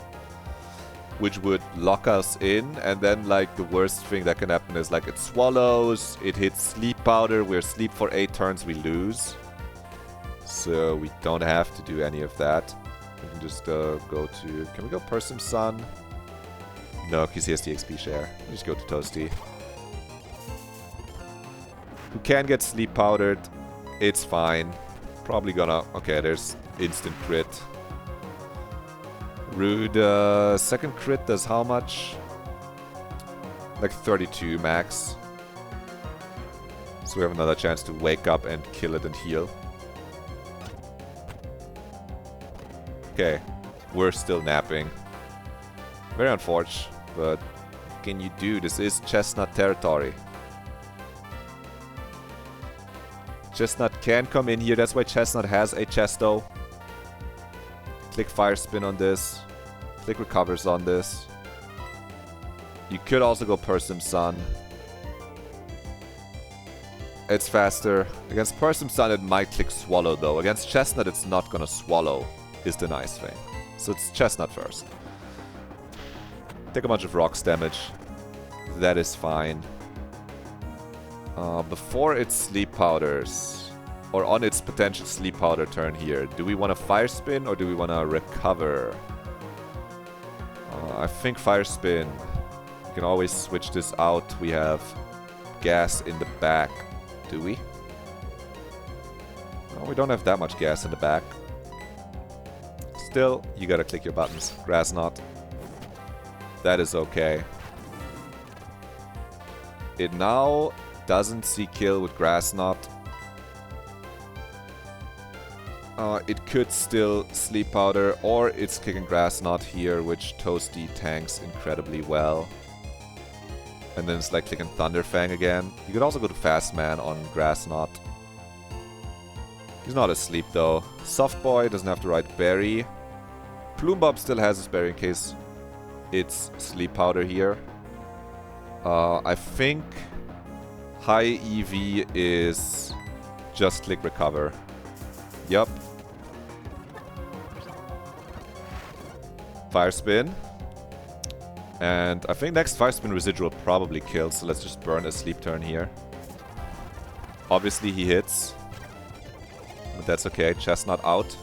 which would lock us in, and then like the worst thing that can happen is like it swallows, it hits Sleep Powder, we're asleep for 8 turns, we lose. So we don't have to do any of that. We can just go to... Can we go Persim Sun? No, because he has the XP share. We'll just go to Toasty. Who can get Sleep Powdered? It's fine. Probably gonna... Okay, there's instant crit. Rude, second crit does how much? Like 32 max. So we have another chance to wake up and kill it and heal. Okay, we're still napping. Very unfortunate, but what can you do? This is Chestnut territory. Chestnut can come in here, that's why Chestnut has a Chesto. Click Fire Spin on this. Click Recovers on this. You could also go Persim Sun. It's faster. Against Persim Sun it might click Swallow though. Against Chestnut it's not gonna Swallow, is the nice thing. So it's Chestnut first. Take a bunch of Rocks damage. That is fine. Before its Sleep Powders, or on its potential Sleep Powder turn here, do we want to Fire Spin or do we want to Recover? I think Fire Spin. We can always switch this out. We have gas in the back. Do we? No, we don't have that much gas in the back. Still, you gotta click your buttons. Grass Knot. That is okay. It now doesn't see kill with Grass Knot. It could still Sleep Powder, or it's kicking Grass Knot here, which Toasty tanks incredibly well. And then it's like clicking Thunderfang again. You could also go to Fast Man on Grass Knot. He's not asleep though. Soft Boy doesn't have to ride Berry. Plumebob still has his Berry in case it's Sleep Powder here. I think high EV is just click Recover. Yup. Fire Spin. And I think next Fire Spin Residual probably kills, so let's just burn a Sleep Turn here. Obviously he hits. But that's okay. Chestnut out.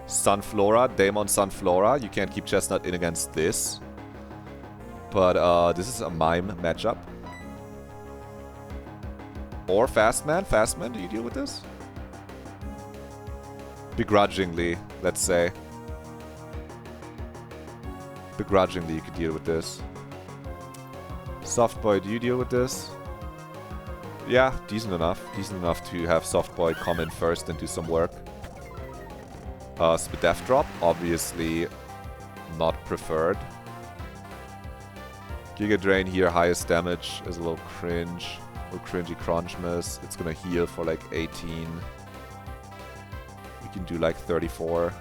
Sunflora. Daemon Sunflora. You can't keep Chestnut in against this. But this is a Mime matchup. Or Fastman. Fastman, do you deal with this? Begrudgingly, let's say. Begrudgingly you could deal with this. Soft Boy, do you deal with this? Yeah, decent enough. Decent enough to have Soft Boy come in first and do some work. Spadef Drop, obviously not preferred. Giga Drain here, highest damage is a little cringe. A little cringy crunch miss. It's gonna heal for like 18. We can do like 34.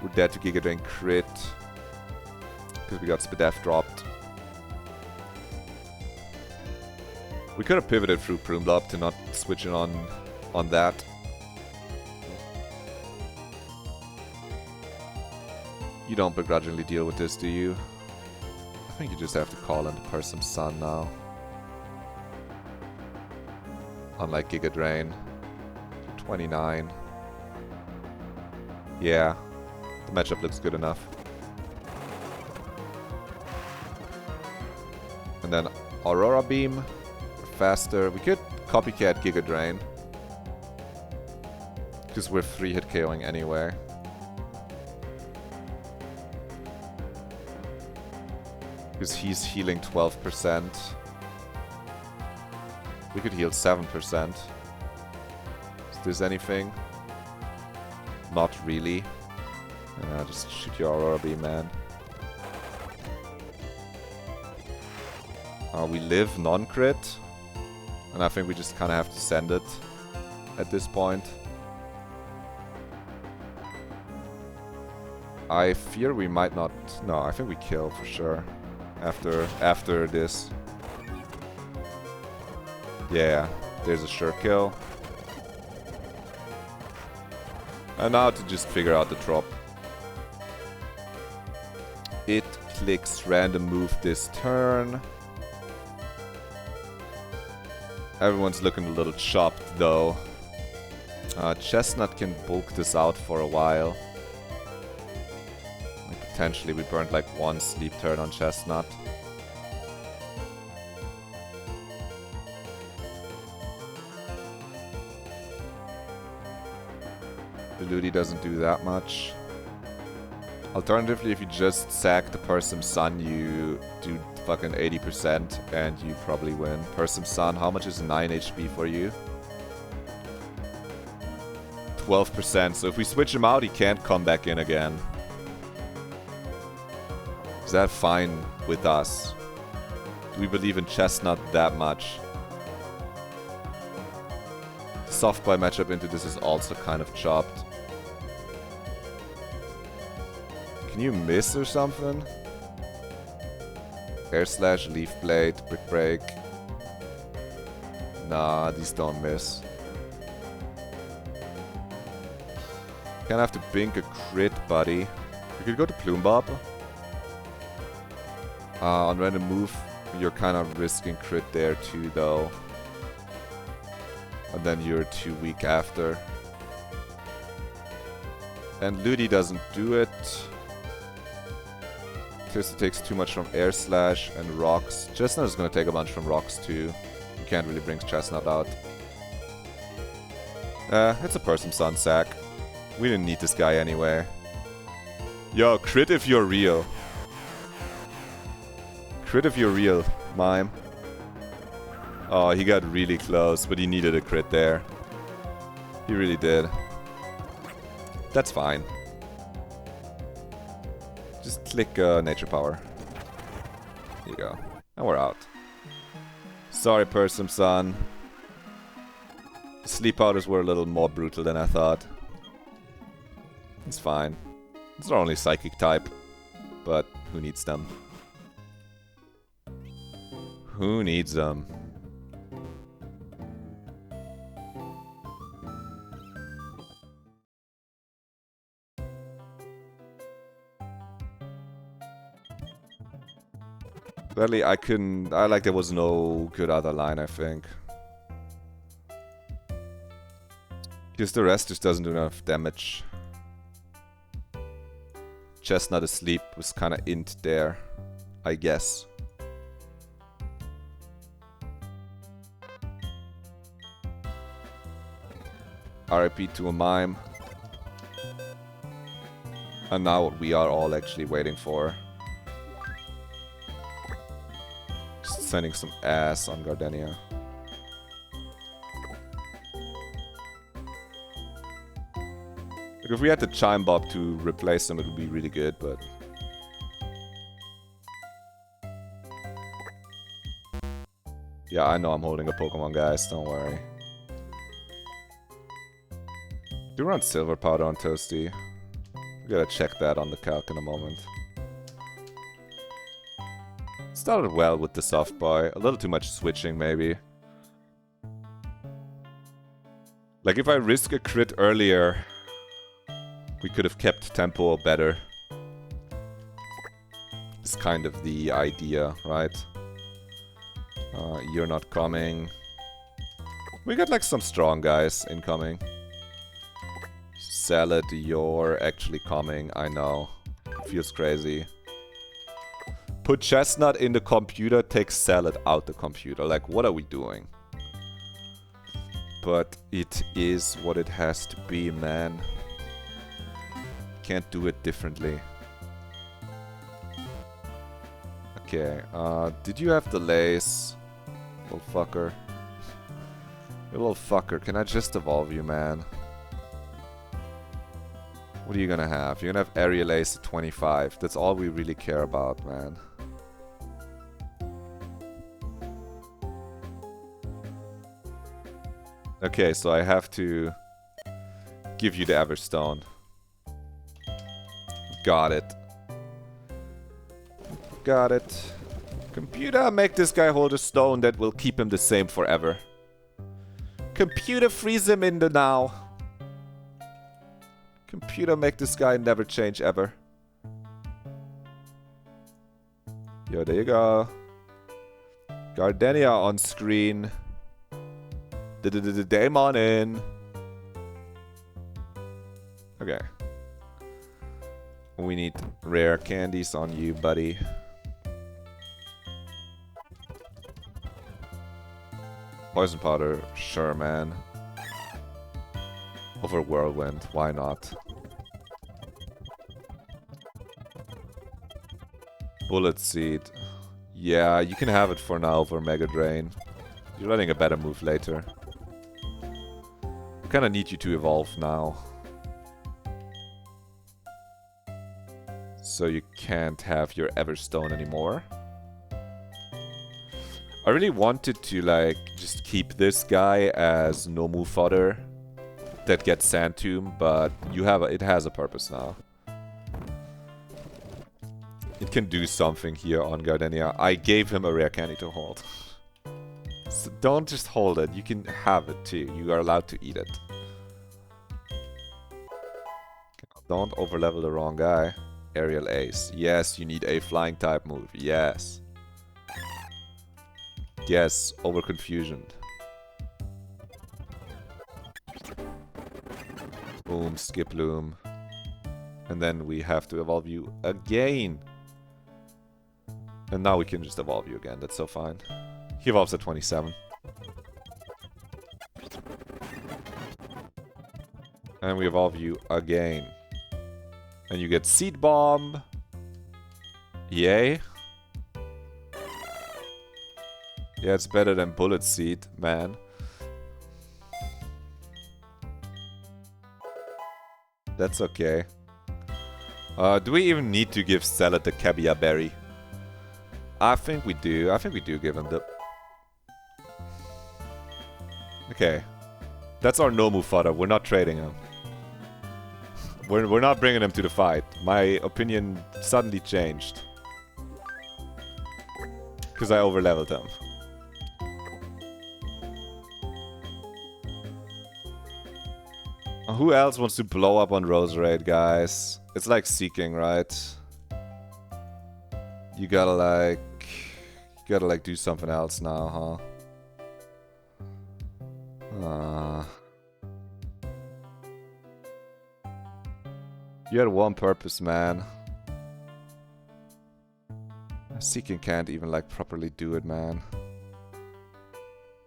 We're dead to Giga Drain crit. Because we got Spadef dropped. We could have pivoted through Plumebob to not switch in on that. You don't begrudgingly deal with this, do you? I think you just have to call in the Person's Sun now. Unlike Giga Drain. 29. Yeah. The matchup looks good enough. And then Aurora Beam. Faster. We could copycat Giga Drain. Because we're 3-hit KOing anyway. Because he's healing 12%. We could heal 7%. Is this anything? Not really. Just shoot your Aurora Beam, man. We live non-crit. And I think we just kind of have to send it at this point. I fear we might not... No, I think we kill for sure. After this. Yeah, there's a sure kill. And now to just figure out the drop. It clicks random move this turn. Everyone's looking a little chopped though. Chestnut can bulk this out for a while. Like, potentially we burned like one sleep turn on Chestnut. Ludi doesn't do that much. Alternatively, if you just sack the Person's Sun, you do fucking 80% and you probably win. Person's Sun, how much is 9 HP for you? 12%, so if we switch him out, he can't come back in again. Is that fine with us? Do we believe in Chestnut that much? The soft boy matchup into this is also kind of chopped. Can you miss or something? Air Slash, Leaf Blade, Brick Break. Nah, these don't miss. Gonna have to bink a crit, buddy. You could go to Plumebob. On random move, you're kind of risking crit there too, though. And then you're too weak after. And Ludi doesn't do it. Twister takes too much from Air Slash and Rocks. Chestnut is going to take a bunch from Rocks too. You can't really bring Chestnut out. It's a Person's Sun sack. We didn't need this guy anyway. Yo, crit if you're real. Crit if you're real, Mime. Oh, he got really close, but he needed a crit there. He really did. That's fine. Just click Nature Power. Here you go. And we're out. Sorry, Persum-san. Sleep powders were a little more brutal than I thought. It's fine. It's not only psychic type, but who needs them? Who needs them? Sadly, there was no good other line, I think. Because the rest just doesn't do enough damage. Chestnut Asleep was kinda int there, I guess. RIP to a mime. And now what we are all actually waiting for. Just sending some ass on Gardenia. Like if we had the CHIMEBOB to replace them, it would be really good, but... Yeah, I know I'm holding a Pokemon, guys, don't worry. Do run Silver Powder on Toasty. We gotta check that on the calc in a moment. Started well with the soft boy. A little too much switching, maybe. Like, if I risk a crit earlier, we could have kept tempo better. It's kind of the idea, right? You're not coming. We got, like, some strong guys incoming. Salad, you're actually coming, I know. It feels crazy. Put Chestnut in the computer, take Salad out the computer. Like, what are we doing? But it is what it has to be, man. Can't do it differently. Okay, did you have the lace? Little fucker. You little fucker, can I just evolve you, man? What are you gonna have? You're gonna have Aerial Ace at 25. That's all we really care about, man. Okay, so I have to give you the Everstone. Got it. Got it. Computer, make this guy hold a stone that will keep him the same forever. Computer, freeze him in the now. Computer, make this guy never change ever. Yo, there you go. Gardenia on screen. The Daemon in. Okay. We need rare candies on you, buddy. Poison powder, sure, man. Over Whirlwind, why not? Bullet Seed. Yeah, you can have it for now over Mega Drain. You're letting a better move later. We kinda need you to evolve now. So you can't have your Everstone anymore. I really wanted to, like, just keep this guy as no move fodder that gets Sand Tomb, but it has a purpose now. It can do something here on Gardenia. I gave him a rare candy to hold. So don't just hold it, you can have it too. You are allowed to eat it. Don't overlevel the wrong guy. Aerial Ace. Yes, you need a flying type move. Yes. Yes, overconfusioned. Boom, Skiploom. And then we have to evolve you again. And now we can just evolve you again. That's so fine. He evolves at 27. And we evolve you again. And you get Seed Bomb. Yay. Yeah, it's better than Bullet Seed, man. That's okay. Do we even need to give Salad the caviar berry? I think we do. I think we do give him the... Okay. That's our Nomu fodder. We're not trading him. We're not bringing him to the fight. My opinion suddenly changed. Because I overleveled him. Who else wants to blow up on Rose Raid, guys? It's like Seeking, right? You gotta like do something else now, huh? You had one purpose, man. Seeking can't even like properly do it, man.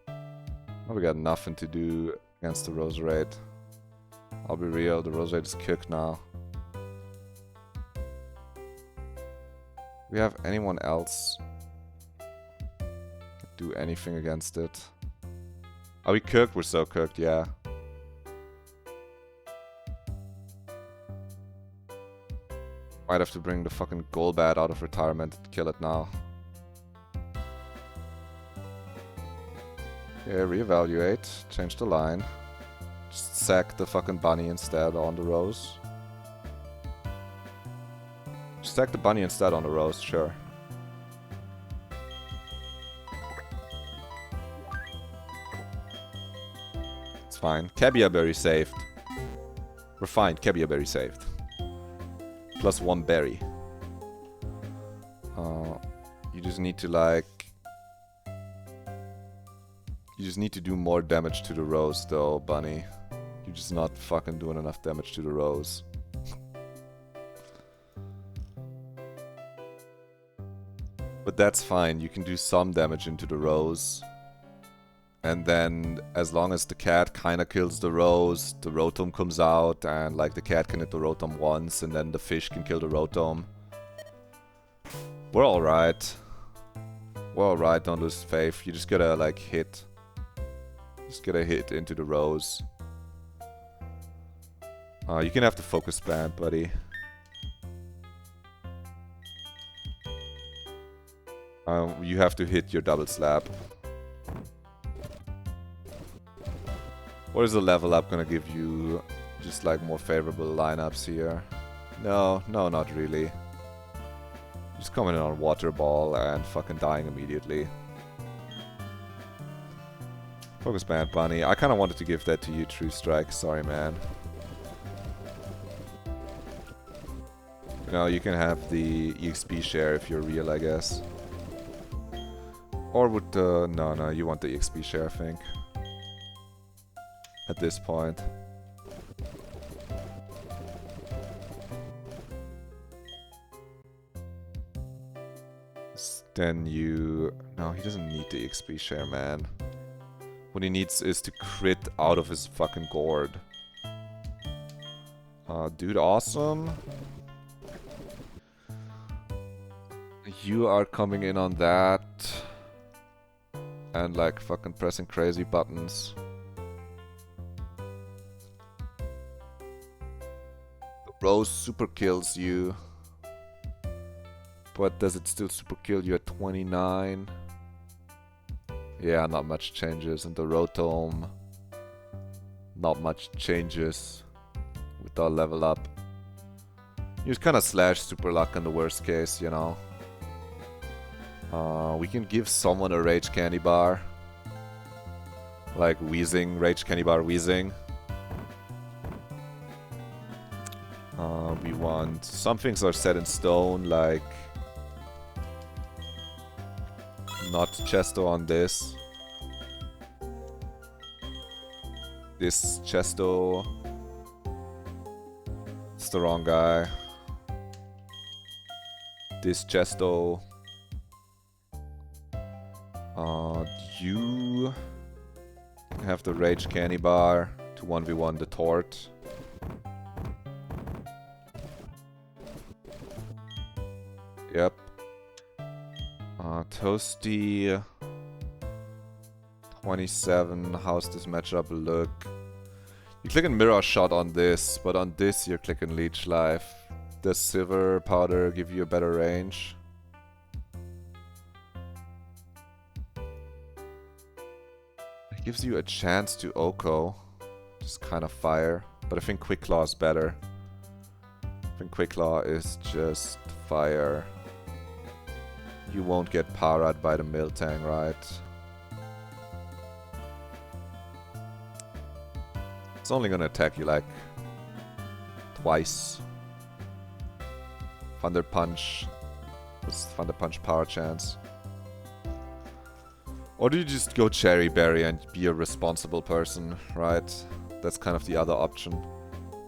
Oh, we got nothing to do against the Rose Raid. I'll be real, the Rose Raid is cooked now. We have anyone else do anything against it? Are we cooked? We're so cooked, yeah. Might have to bring the fucking Golbat out of retirement and kill it now. Okay, reevaluate. Change the line. Just sack the fucking bunny instead on the Rose. Just sack the bunny instead on the Rose, sure. It's fine. Caviar berry saved. We're fine. Caviar berry saved. Plus one berry. You just need to like... You just need to do more damage to the Rose though, bunny. You're just not fucking doing enough damage to the Rose. But that's fine, you can do some damage into the Rose. And then, as long as the cat kinda kills the Rose, the Rotom comes out, and like the cat can hit the Rotom once, and then the fish can kill the Rotom. We're alright. We're alright, don't lose faith. You just gotta like hit. Just gotta hit into the Rose. You can have the focus band, buddy. You have to hit your double slap. What is the level up gonna give you? Just like more favorable lineups here? No, not really. Just coming in on Water Ball and fucking dying immediately. Focus Band Bunny. I kinda wanted to give that to you, True Strike. Sorry, man. No, you can have the EXP share if you're real, I guess. Or would the... No, you want the EXP share, I think. At this point. Then you... No, he doesn't need the EXP share, man. What he needs is to crit out of his fucking gourd. Dude, awesome. You are coming in on that. And like fucking pressing crazy buttons. The Rose super kills you. But does it still super kill you at 29? Yeah, not much changes. And the Rotom, not much changes with our level up. You just kind of slash super luck in the worst case, you know. We can give someone a Rage Candy Bar. Like Wheezing, Rage Candy Bar Wheezing. We want... Some things are set in stone, like... Not Chesto on this. This Chesto... It's the wrong guy. This Chesto... You have the Rage Candy Bar to 1v1 the Tort. Yep. Toasty 27. How's this matchup look? You click in Mirror Shot on this, but on this you're clicking Leech Life. Does Silver Powder give you a better range? It gives you a chance to Oko. Just kind of fire. But I think Quick Claw is better. I think Quick Claw is just fire. You won't get powered by the Miltang, right? It's only gonna attack you like twice. Thunder Punch. What's Thunder Punch power chance? Or do you just go Cherry Berry and be a responsible person, right? That's kind of the other option.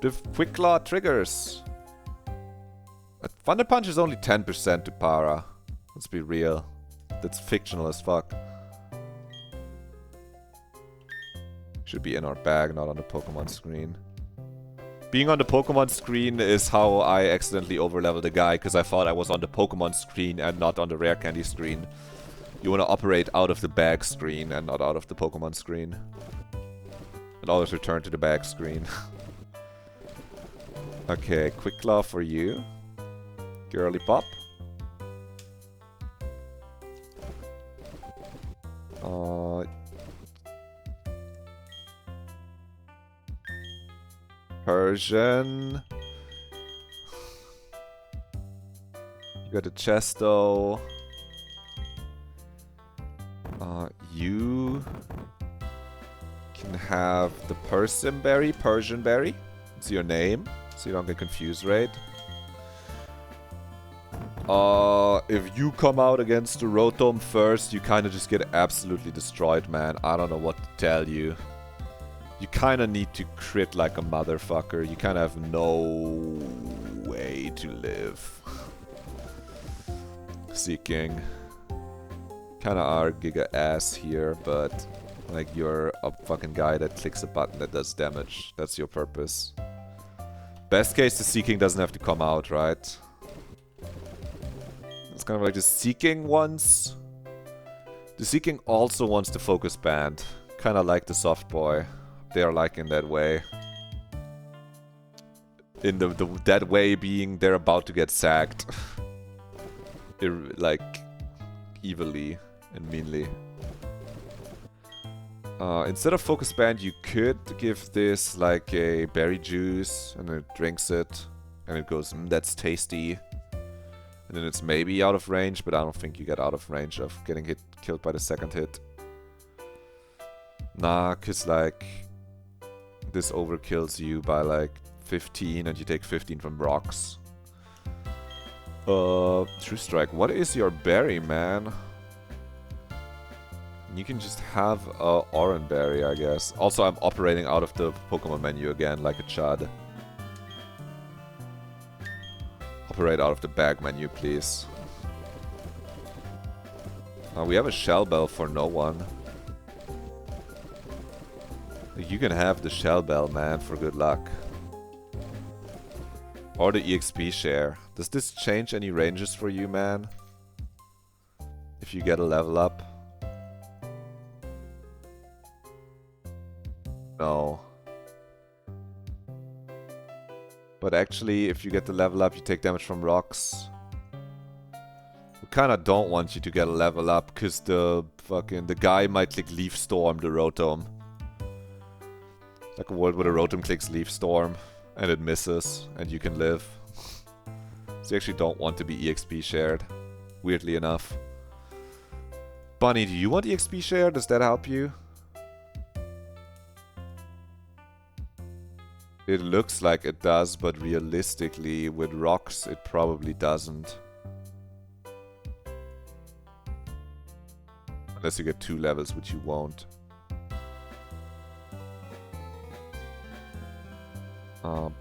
The Quick Claw triggers. A Thunder Punch is only 10% to para. Let's be real. That's fictional as fuck. Should be in our bag, not on the Pokemon screen. Being on the Pokemon screen is how I accidentally overleveled the guy, because I thought I was on the Pokemon screen and not on the Rare Candy screen. You want to operate out of the bag screen and not out of the Pokemon screen. And always return to the bag screen. Okay, Quick Claw for you. Girly Pop. Persian. You got a Chesto. You can have the Persian Berry. It's your name, so you don't get confused, right? If you come out against the Rotom first, you kind of just get absolutely destroyed, man. I don't know what to tell you. You kind of need to crit like a motherfucker. You kind of have no way to live. Seeking. Kind of are giga ass here, but like you're a fucking guy that clicks a button that does damage. That's your purpose. Best case, the Seeking doesn't have to come out, right? It's kind of like the Seeking wants... The Seeking also wants the Focus Band. Kind of like the Soft Boy. They are like in that way. In that way being they're about to get sacked. Like, evilly and meanly. Instead of Focus Band, you could give this like a berry juice, and it drinks it, and it goes, that's tasty. And then it's maybe out of range, but I don't think you get out of range of getting killed by the second hit. Nah, cause like, this overkills you by like 15, and you take 15 from rocks. True Strike, what is your berry, man? You can just have a Oran Berry, I guess. Also, I'm operating out of the Pokemon menu again, like a chud. Operate out of the bag menu, please. We have a Shell Bell for no one. You can have the Shell Bell, man, for good luck. Or the EXP share. Does this change any ranges for you, man? If you get a level up? No. But actually, if you get the level up, you take damage from rocks. We kinda don't want you to get a level up, cause the guy might click Leaf Storm the Rotom. Like a world where the Rotom clicks Leaf Storm, and it misses, and you can live. So you actually don't want to be EXP shared, weirdly enough. Bunny, do you want EXP share? Does that help you? It looks like it does, but realistically, with rocks, it probably doesn't. Unless you get 2 levels, which you won't.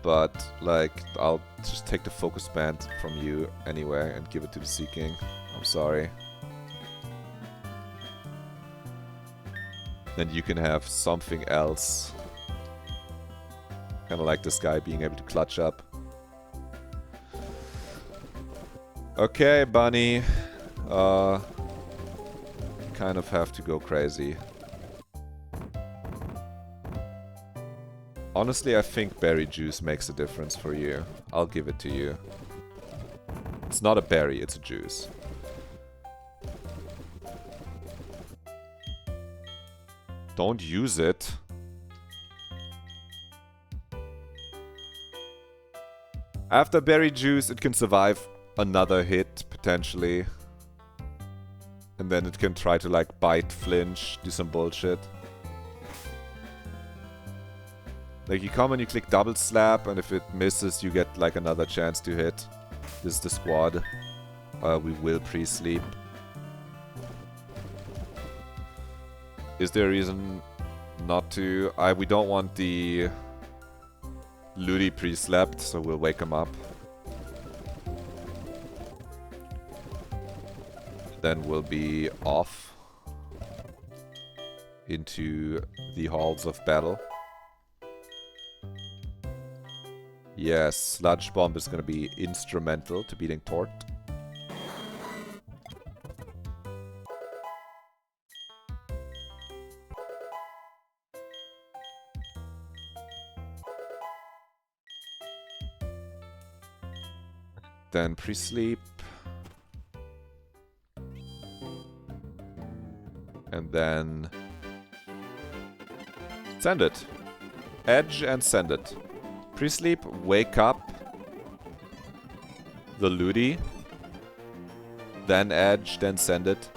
But, like, I'll just take the Focus Band from you anyway and give it to the Seeking. I'm sorry. Then you can have something else. Kinda like this guy being able to clutch up. Okay, Bunny. Kind of have to go crazy. Honestly, I think berry juice makes a difference for you. I'll give it to you. It's not a berry, it's a juice. Don't use it. After berry juice, it can survive another hit, potentially. And then it can try to, like, bite, flinch, do some bullshit. Like, you come and you click double slap, and if it misses, you get, like, another chance to hit. This is the squad. We will pre-sleep. Is there a reason not to? We don't want the Ludi pre-slept, so we'll wake him up. Then we'll be off into the halls of battle. Yes, Sludge Bomb is going to be instrumental to beating Tort. Then pre-sleep. And then send it. Edge and send it. Pre-sleep, wake up the Ludi. Then edge, then send it.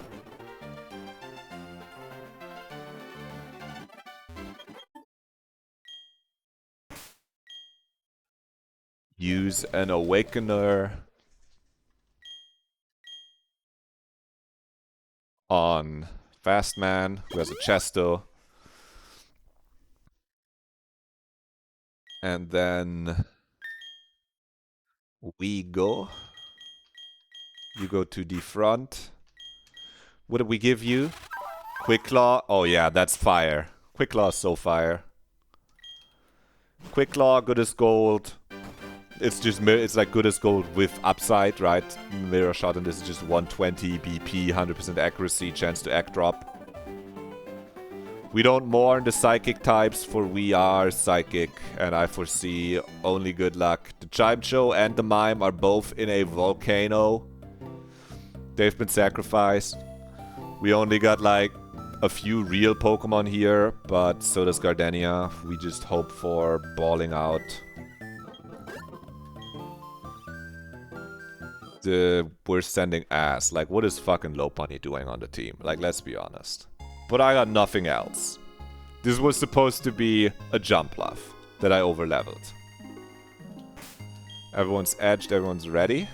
Use an Awakener on Fastman, who has a Chesto. And then we go. You go to the front. What did we give you? Quick Claw. Oh yeah, that's fire. Quick Claw is so fire. Quick Claw, good as gold. It's just, it's like good as gold with upside, right? Mirror Shot, and this is just 120 BP, 100% accuracy, chance to act drop. We don't mourn the psychic types, for we are psychic, and I foresee only good luck. The Chimecho and the Mime are both in a volcano. They've been sacrificed. We only got like a few real Pokemon here, but so does Gardenia. We just hope for balling out. We're sending ass. Like, what is fucking Lopunny doing on the team? Like, let's be honest. But I got nothing else. This was supposed to be a jump bluff that I overleveled. Everyone's edged, everyone's ready.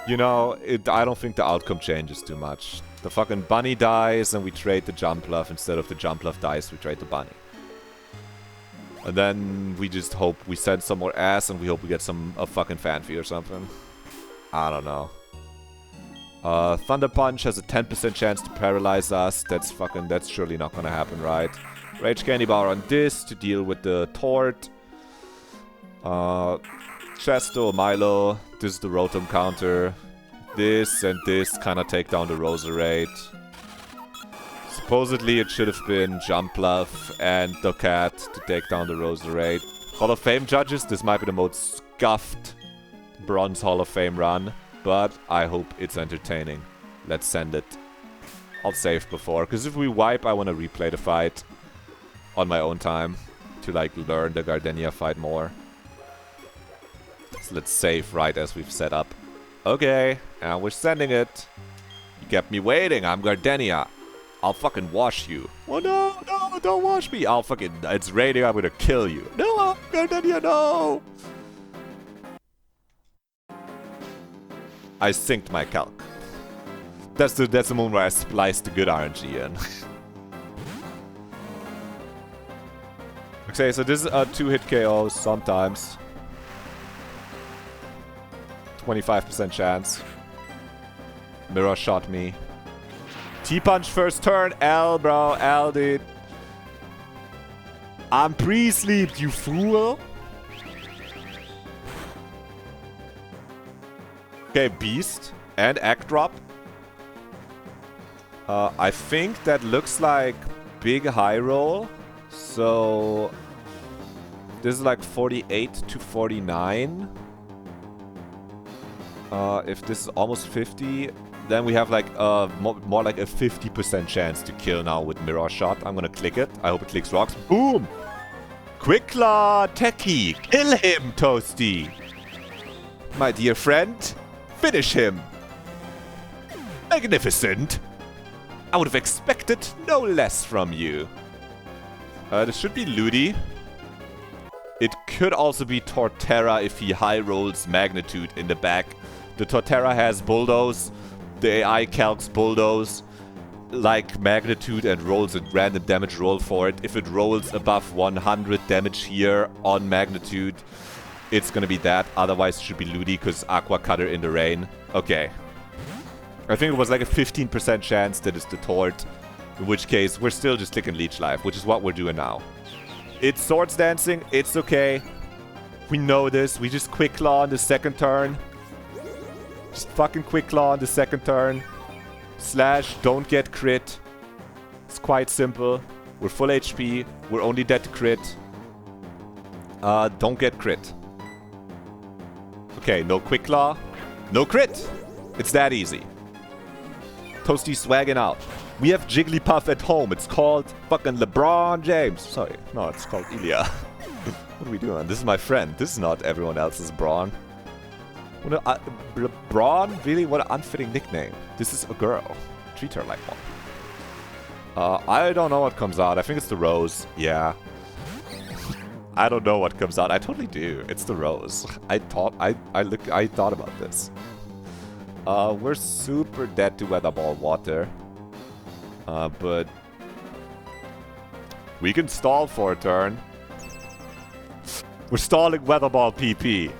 You know, I don't think the outcome changes too much. The fucking bunny dies and we trade the jump bluff. Instead of the jump bluff dies, we trade the bunny. And then we just hope we send some more ass and we hope we get a fucking Fanfi or something. I don't know. Thunder Punch has a 10% chance to paralyze us. That's surely not gonna happen, right? Rage Candy Bar on this to deal with the Tort. Chesto, Milo. This is the Rotom counter. This and this kinda take down the Roserade. Supposedly it should have been Jump Bluff and the Cat to take down the Roserade. Hall of Fame judges, this might be the most scuffed Bronze Hall of Fame run, but I hope it's entertaining. Let's send it. I'll save before, because if we wipe, I want to replay the fight on my own time to like learn the Gardenia fight more. So let's save right as we've set up. Okay, and we're sending it. You kept me waiting, I'm Gardenia. I'll fucking wash you. Oh no, no, don't wash me. It's raining, I'm gonna kill you. No, Gardenia, no. I synced my calc. That's the moment where I spliced the good RNG in. Okay, so this is a 2-hit KO sometimes. 25% chance. Mirror shot me. T-Punch first turn. L, bro. L, dude. I'm pre-sleeped, you fool. Okay, Beast. And Act Drop. I think that looks like big high roll. So this is like 48 to 49. If this is almost 50, then we have like more like a 50% chance to kill now with Mirror Shot. I'm gonna click it. I hope it clicks rocks. Boom! Quick Claw Techie! Kill him, Toasty! My dear friend, finish him! Magnificent! I would have expected no less from you. This should be Ludi. It could also be Torterra if he high rolls Magnitude in the back. The Torterra has Bulldoze. The AI calcs Bulldoze like Magnitude and rolls a random damage roll for it. If it rolls above 100 damage here on Magnitude, it's gonna be that. Otherwise, it should be Ludi because Aqua Cutter in the rain. Okay. I think it was like a 15% chance that it's the Tort. In which case, we're still just clicking Leech Life, which is what we're doing now. It's Swords Dancing. It's okay. We know this. We just Quick Claw on the second turn. Just fucking Quick Claw on the second turn. Slash, don't get crit. It's quite simple. We're full HP. We're only dead to crit. Don't get crit. Okay, no Quick Claw. No crit. It's that easy. Toasty swagging out. We have Jigglypuff at home. It's called fucking LeBron James. Sorry. No, it's called Ilya. What are we doing? This is my friend. This is not everyone else's Braun. Braun? Really? What an unfitting nickname. This is a girl. Treat her like one. I don't know what comes out. I think it's the Rose. Yeah. I don't know what comes out. I totally do. It's the Rose. I thought about this. We're super dead to Weather Ball Water. But we can stall for a turn. We're stalling Weather Ball PP.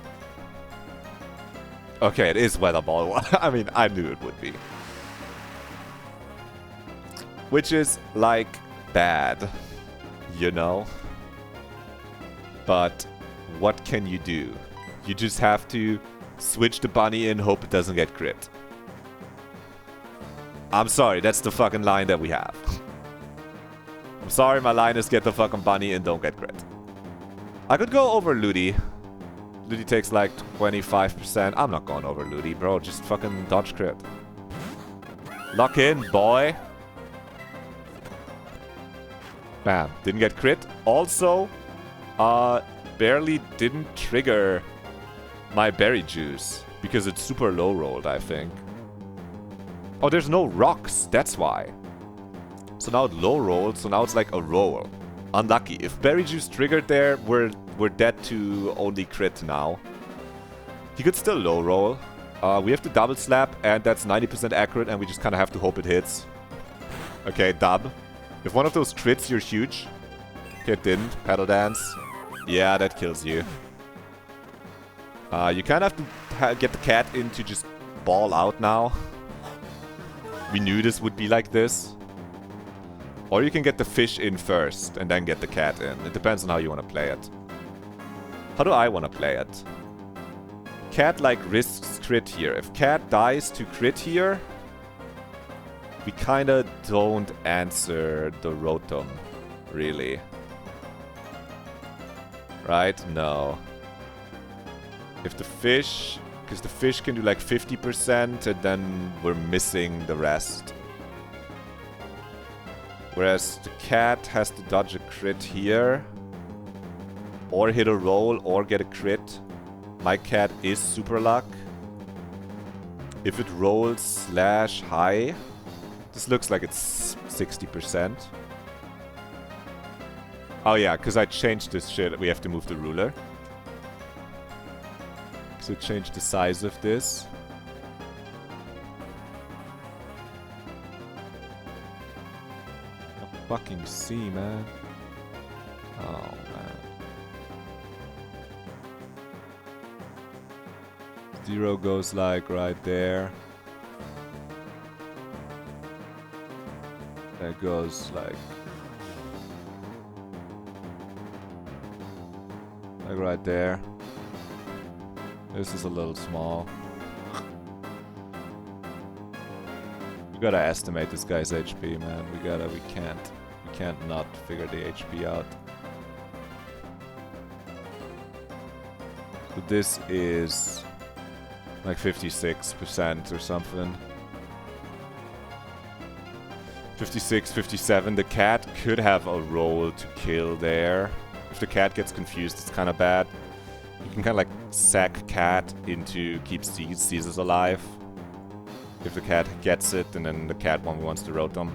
Okay, it is Weather Ball. I mean, I knew it would be. Which is, like, bad. You know? But what can you do? You just have to switch the bunny in, hope it doesn't get crit. I'm sorry, that's the fucking line that we have. I'm sorry, my line is get the fucking bunny and don't get crit. I could go over Ludi. Ludi takes like 25%. I'm not going over Ludi, bro. Just fucking dodge crit. Lock in, boy. Bam. Didn't get crit. Also, barely didn't trigger my berry juice because it's super low rolled, I think. Oh, there's no rocks. That's why. So now it low rolled. So now it's like a roll. Unlucky. If berry juice triggered there, we're dead to only crit now. He could still low roll. We have to double slap, and that's 90% accurate, and we just kind of have to hope it hits. Okay, dub. If one of those crits, you're huge. Okay, it didn't. Paddle dance. Yeah, that kills you. You kind of have to get the cat in to just ball out now. We knew this would be like this. Or you can get the fish in first and then get the cat in. It depends on how you want to play it. How do I want to play it? Cat like risks crit here. If cat dies to crit here, we kind of don't answer the Rotom, really. Right? No. If the fish... Because the fish can do like 50% and then we're missing the rest. Whereas the cat has to dodge a crit here. Or hit a roll or get a crit. My cat is super luck. If it rolls slash high. This looks like it's 60%. Oh yeah, because I changed this shit. We have to move the ruler. So change the size of this. I fucking see, man. Oh, man. 0 goes like right there. That goes like right there. This is a little small. We gotta estimate this guy's HP, man. We can't can't not figure the HP out. So this is like 56% or something. 56, 57. The cat could have a role to kill there. If the cat gets confused, it's kind of bad. You can kind of like sack cat into keep Caesars alive. If the cat gets it, and then the cat wants to rotom.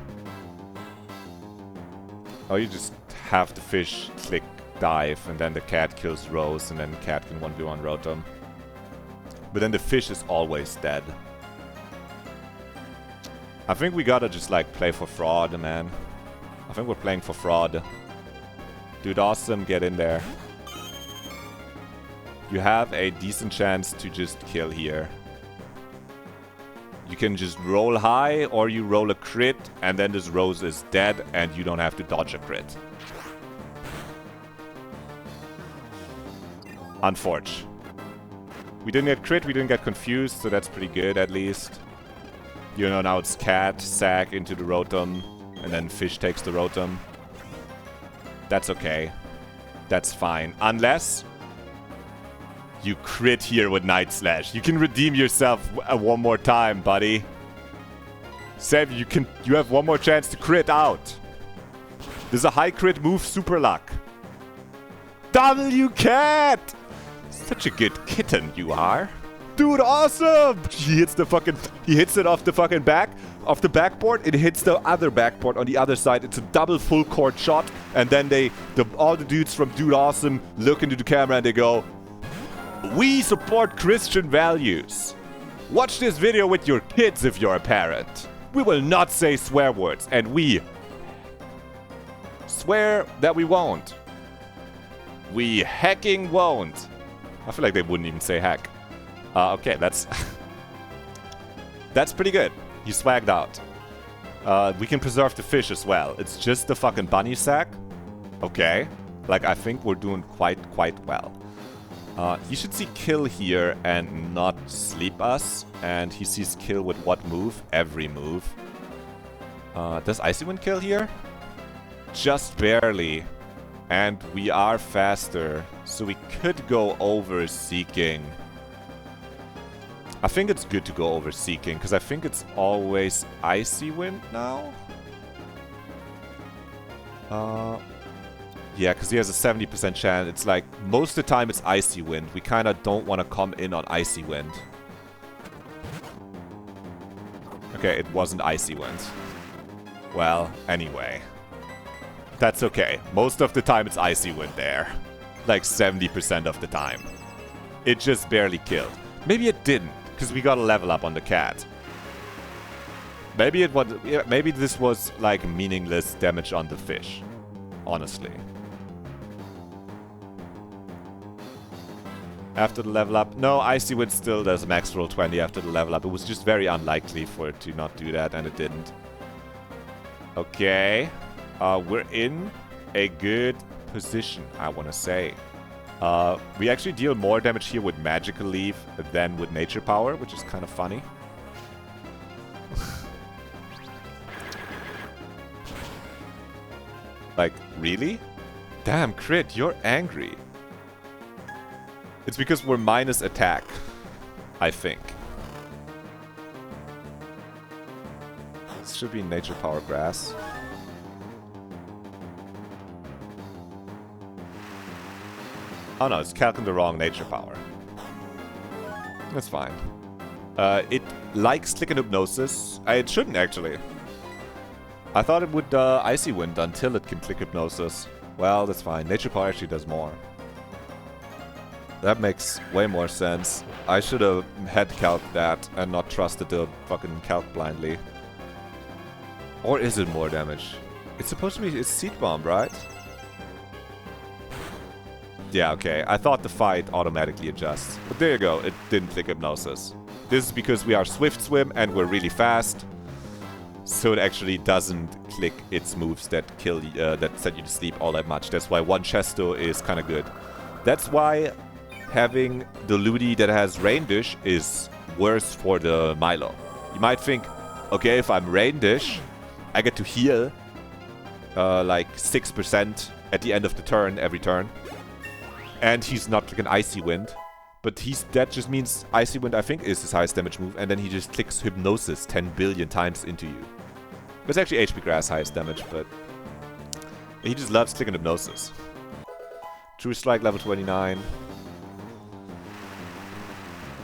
Or you just have the fish click dive, and then the cat kills Rose, and then the cat can 1v1 rotom. But then the fish is always dead. I think we gotta just like play for fraud, man. I think we're playing for fraud. Dude, awesome, get in there. You have a decent chance to just kill here. You can just roll high, or you roll a crit, and then this Rose is dead, and you don't have to dodge a crit. Unfortunate. We didn't get crit, we didn't get confused, so that's pretty good at least. You know, now it's cat, sack into the rotom, and then fish takes the rotom. That's okay. That's fine. Unless you crit here with Night Slash. You can redeem yourself one more time, buddy. Save, you have one more chance to crit out. There's a high crit move, Super Luck. W-Cat! Such a good kitten you are. Dude, awesome! He hits it off the fucking backboard. It hits the other backboard on the other side. It's a double full court shot. And then all the dudes from Dude Awesome look into the camera and they go, "We support Christian values. Watch this video with your kids if you're a parent. We will not say swear words, and we swear that we won't. We hecking won't." I feel like they wouldn't even say heck. Okay, that's pretty good. He swagged out. We can preserve the fish as well. It's just the fucking bunny sack. Okay. Like, I think we're doing quite well. He should see kill here and not sleep us. And he sees kill with what move? Every move. Does Icy Wind kill here? Just barely. And we are faster. So we could go over Seeking. I think it's good to go over Seeking, because I think it's always Icy Wind now. Yeah, because he has a 70% chance. It's like, most of the time it's Icy Wind. We kind of don't want to come in on Icy Wind. Okay, it wasn't Icy Wind. Well, anyway. That's okay. Most of the time it's Icy Wind there. Like 70% of the time. It just barely killed. Maybe it didn't, because we got a level up on the cat. Maybe it was. Maybe this was like meaningless damage on the fish. Honestly. After the level up. No, Icy Wind still does max roll 20 after the level up. It was just very unlikely for it to not do that, and it didn't. Okay. We're in a good position, I want to say. We actually deal more damage here with Magical Leaf than with Nature Power, which is kind of funny. Like, really? Damn, crit, you're angry. It's because we're minus attack, I think. This should be Nature Power Grass. Oh no, it's calculating the wrong Nature Power. That's fine. It likes Click and Hypnosis. It shouldn't actually. I thought it would Icy Wind until it can Click Hypnosis. Well, that's fine. Nature Power actually does more. That makes way more sense. I should have head calced that and not trusted the fucking calc blindly. Or is it more damage? It's supposed to be... It's Seed Bomb, right? Yeah, okay. I thought the fight automatically adjusts. But there you go. It didn't Click Hypnosis. This is because we are Swift Swim and we're really fast. So it actually doesn't click its moves that kill that set you to sleep all that much. That's why one Chesto is kind of good. That's why having the Ludi that has Rain Dish is worse for the Milo. You might think, okay, if I'm Rain Dish, I get to heal like 6% at the end of the turn, every turn. And he's not like an Icy Wind. But that just means Icy Wind, I think, is his highest damage move. And then he just clicks Hypnosis 10 billion times into you. It's actually HP Grass highest damage, but he just loves clicking Hypnosis. True Strike level 29.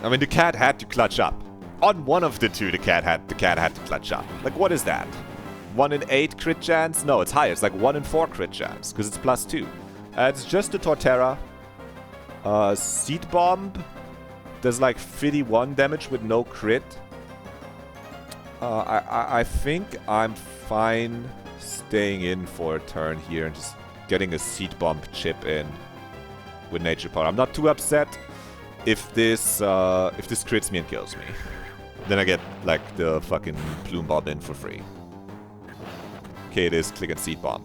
I mean, the cat had to clutch up. On one of the two, the cat had to clutch up. Like, what is that? 1 in 8 crit chance? No, it's higher. It's like 1 in 4 crit chance, because it's +2. It's just a Torterra. Seed Bomb does like 51 damage with no crit. I think I'm fine staying in for a turn here and just getting a Seed Bomb chip in with Nature Power. I'm not too upset if this crits me and kills me. Then I get like the fucking Plume Bomb in for free. Okay, it is click and Seed Bomb.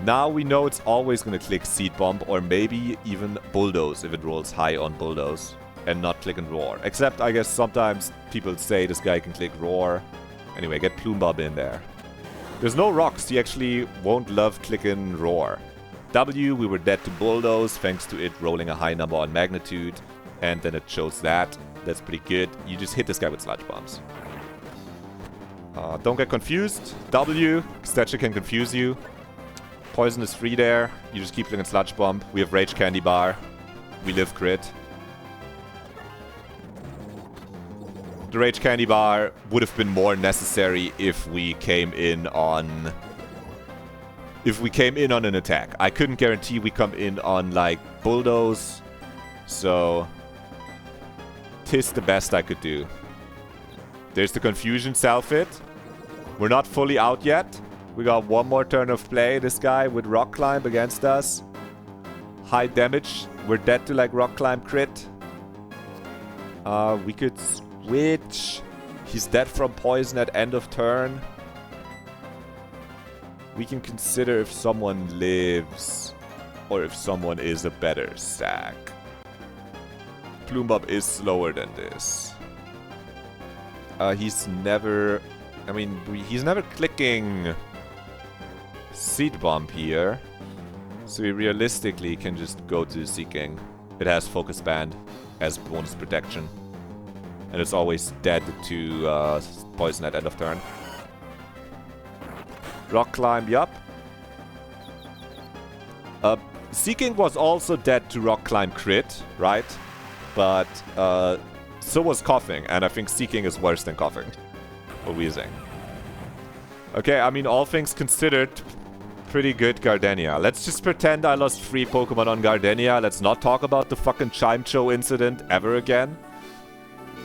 Now we know it's always going to click Seed Bomb or maybe even Bulldoze if it rolls high on Bulldoze and not click and Roar. Except I guess sometimes people say this guy can click Roar. Anyway, get Plume Bomb in there. There's no rocks. He actually won't love clicking Roar. W, we were dead to Bulldoze thanks to it rolling a high number on Magnitude. And then it chose that. That's pretty good. You just hit this guy with Sludge Bombs. Don't get confused. W, Statue can confuse you. Poison is free there. You just keep clicking Sludge Bomb. We have Rage Candy Bar. We live crit. The Rage Candy Bar would have been more necessary if we came in on... an attack. I couldn't guarantee we come in on, like, Bulldoze. So... 'tis the best I could do. There's the Confusion Self-Hit. We're not fully out yet. We got one more turn of play. This guy with Rock Climb against us. High damage. We're dead to like Rock Climb crit. We could switch. He's dead from poison at end of turn. We can consider if someone lives or if someone is a better sack. Plume Bomb is slower than this. He's never... I mean, he's never clicking Seed Bomb here. So we realistically can just go to Seeking. It has Focus Band as bonus protection. And it's always dead to poison at end of turn. Rock Climb, yup. Seeking was also dead to Rock Climb crit, right? But so was Coughing, and I think Seeking is worse than Coughing. Or Wheezing. Okay, I mean, all things considered, pretty good Gardenia. Let's just pretend I lost 3 Pokemon on Gardenia. Let's not talk about the fucking Chimecho incident ever again.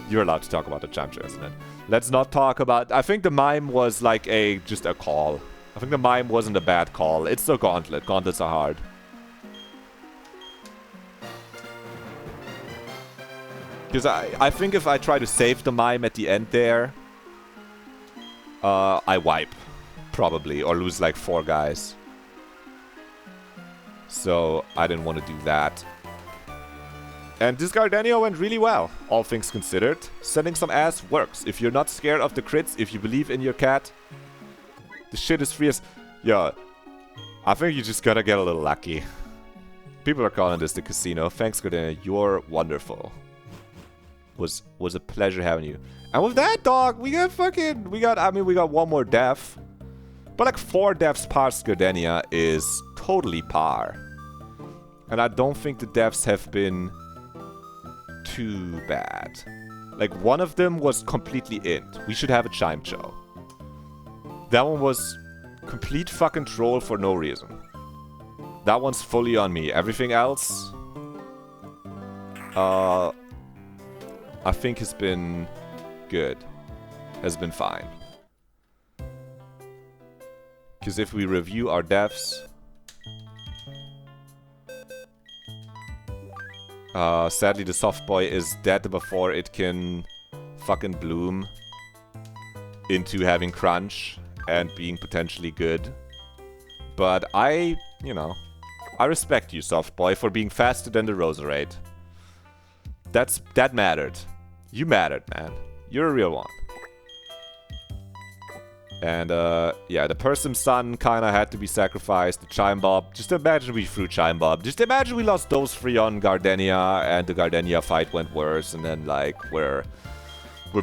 You're allowed to talk about the Chimecho incident. Let's not talk about... I think the mime was like just a call. I think the mime wasn't a bad call. It's the Gauntlet. Gauntlets are hard. Because I think if I try to save the mime at the end there, I wipe, probably, or lose like 4 guys. So I didn't want to do that. And this Gardenia went really well, all things considered. Sending some ass works. If you're not scared of the crits, if you believe in your cat, the shit is free as... Yeah, I think you just gotta get a little lucky. People are calling this the casino. Thanks, Gardenia. You're wonderful. Was a pleasure having you. And with that, dog, we got one more death. But like 4 deaths past Gardenia is totally par. And I don't think the deaths have been too bad. Like, one of them was completely int. We should have a Chimecho. That one was complete fucking troll for no reason. That one's fully on me. Everything else... I think has been good. Has been fine. Because if we review our deaths... sadly the soft boy is dead before it can fucking bloom into having crunch and being potentially good. But I respect you, soft boy, for being faster than the Roserade. That mattered. You mattered, man. You're a real one. And yeah, the Persim Sun kinda had to be sacrificed. The CHIMEBOB. Just imagine we threw CHIMEBOB. Just imagine we lost those 3 on Gardenia, and the Gardenia fight went worse, and then like we're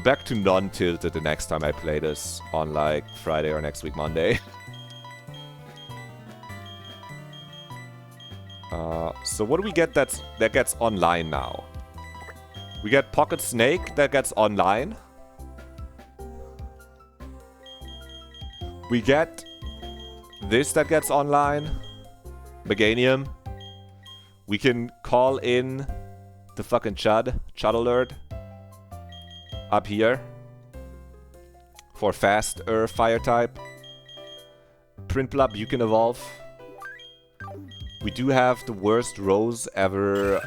back to non-tilted the next time I play this on like Friday or next week Monday. So what do we get that gets online now? We get Pocket Snake that gets online. We get this that gets online. Meganium. We can call in the fucking Chud Alert. Up here. For faster fire type. Printblub you can evolve. We do have the worst Rose ever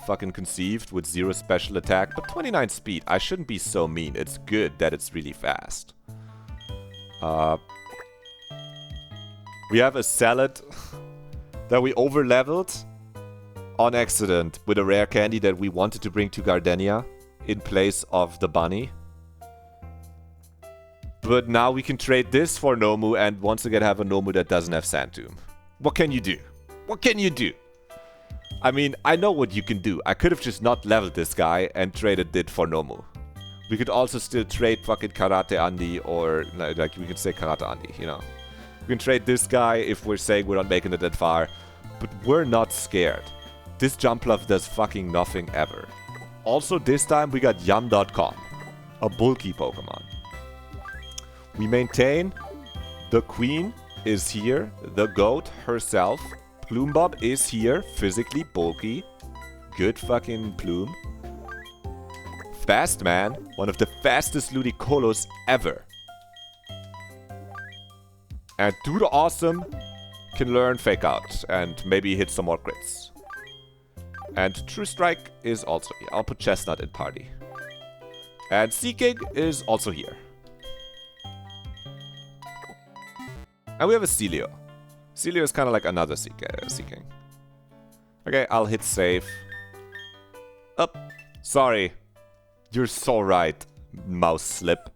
fucking conceived with 0 special attack, but 29 speed. I shouldn't be so mean. It's good that it's really fast. We have a Salad that we overleveled on accident with a rare candy that we wanted to bring to Gardenia in place of the bunny. But now we can trade this for Nomu and once again have a Nomu that doesn't have Sand Tomb. What can you do? What can you do? I mean, I know what you can do. I could have just not leveled this guy and traded it for Nomu. We could also still trade fucking Karate Andy or, like, we could say Karate Andy, you know. We can trade this guy if we're saying we're not making it that far. But we're not scared. This Jumpluff does fucking nothing ever. Also, this time we got Yum.com. A bulky Pokemon. We maintain the Queen is here. The goat herself. Plumebob is here, physically bulky. Good fucking Plume. Fast Man, one of the fastest Ludicolo's ever. And Dude Awesome can learn Fake Out and maybe hit some more crits. And True Strike is also here. I'll put Chestnut in party. And Seeking is also here. And we have a Celio. Celio is kind of like another Seeking. Okay, I'll hit save. Up. Sorry. You're so right, mouse slip.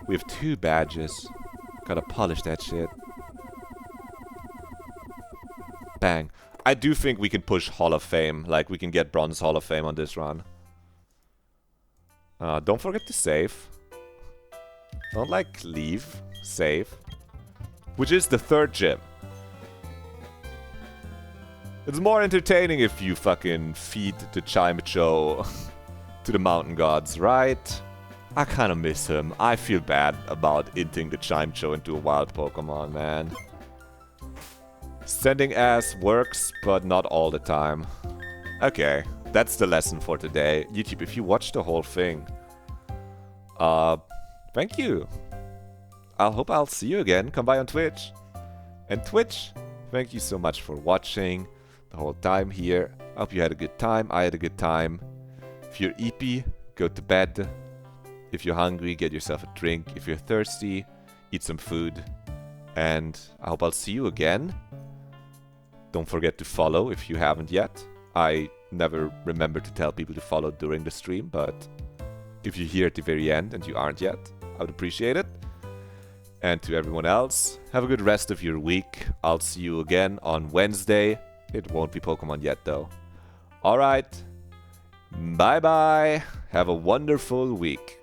We have 2 badges. Gotta polish that shit. Bang. I do think we can push Hall of Fame. Like, we can get Bronze Hall of Fame on this run. Don't forget to save. Don't, like, leave. Save. Which is the 3rd gym. It's more entertaining if you fucking feed the Chimecho to the mountain gods, right? I kinda miss him. I feel bad about inting the Chimecho into a wild Pokemon, man. Sending ass works, but not all the time. Okay, that's the lesson for today. YouTube, if you watched the whole thing, thank you. I hope I'll see you again. Come by on Twitch. And Twitch, thank you so much for watching the whole time here. I hope you had a good time. I had a good time. If you're eepy, go to bed. If you're hungry, get yourself a drink. If you're thirsty, eat some food. And I hope I'll see you again. Don't forget to follow if you haven't yet. I never remember to tell people to follow during the stream, but if you're here at the very end and you aren't yet, I would appreciate it. And to everyone else, have a good rest of your week. I'll see you again on Wednesday. It won't be Pokemon yet, though. Alright. Bye-bye. Have a wonderful week.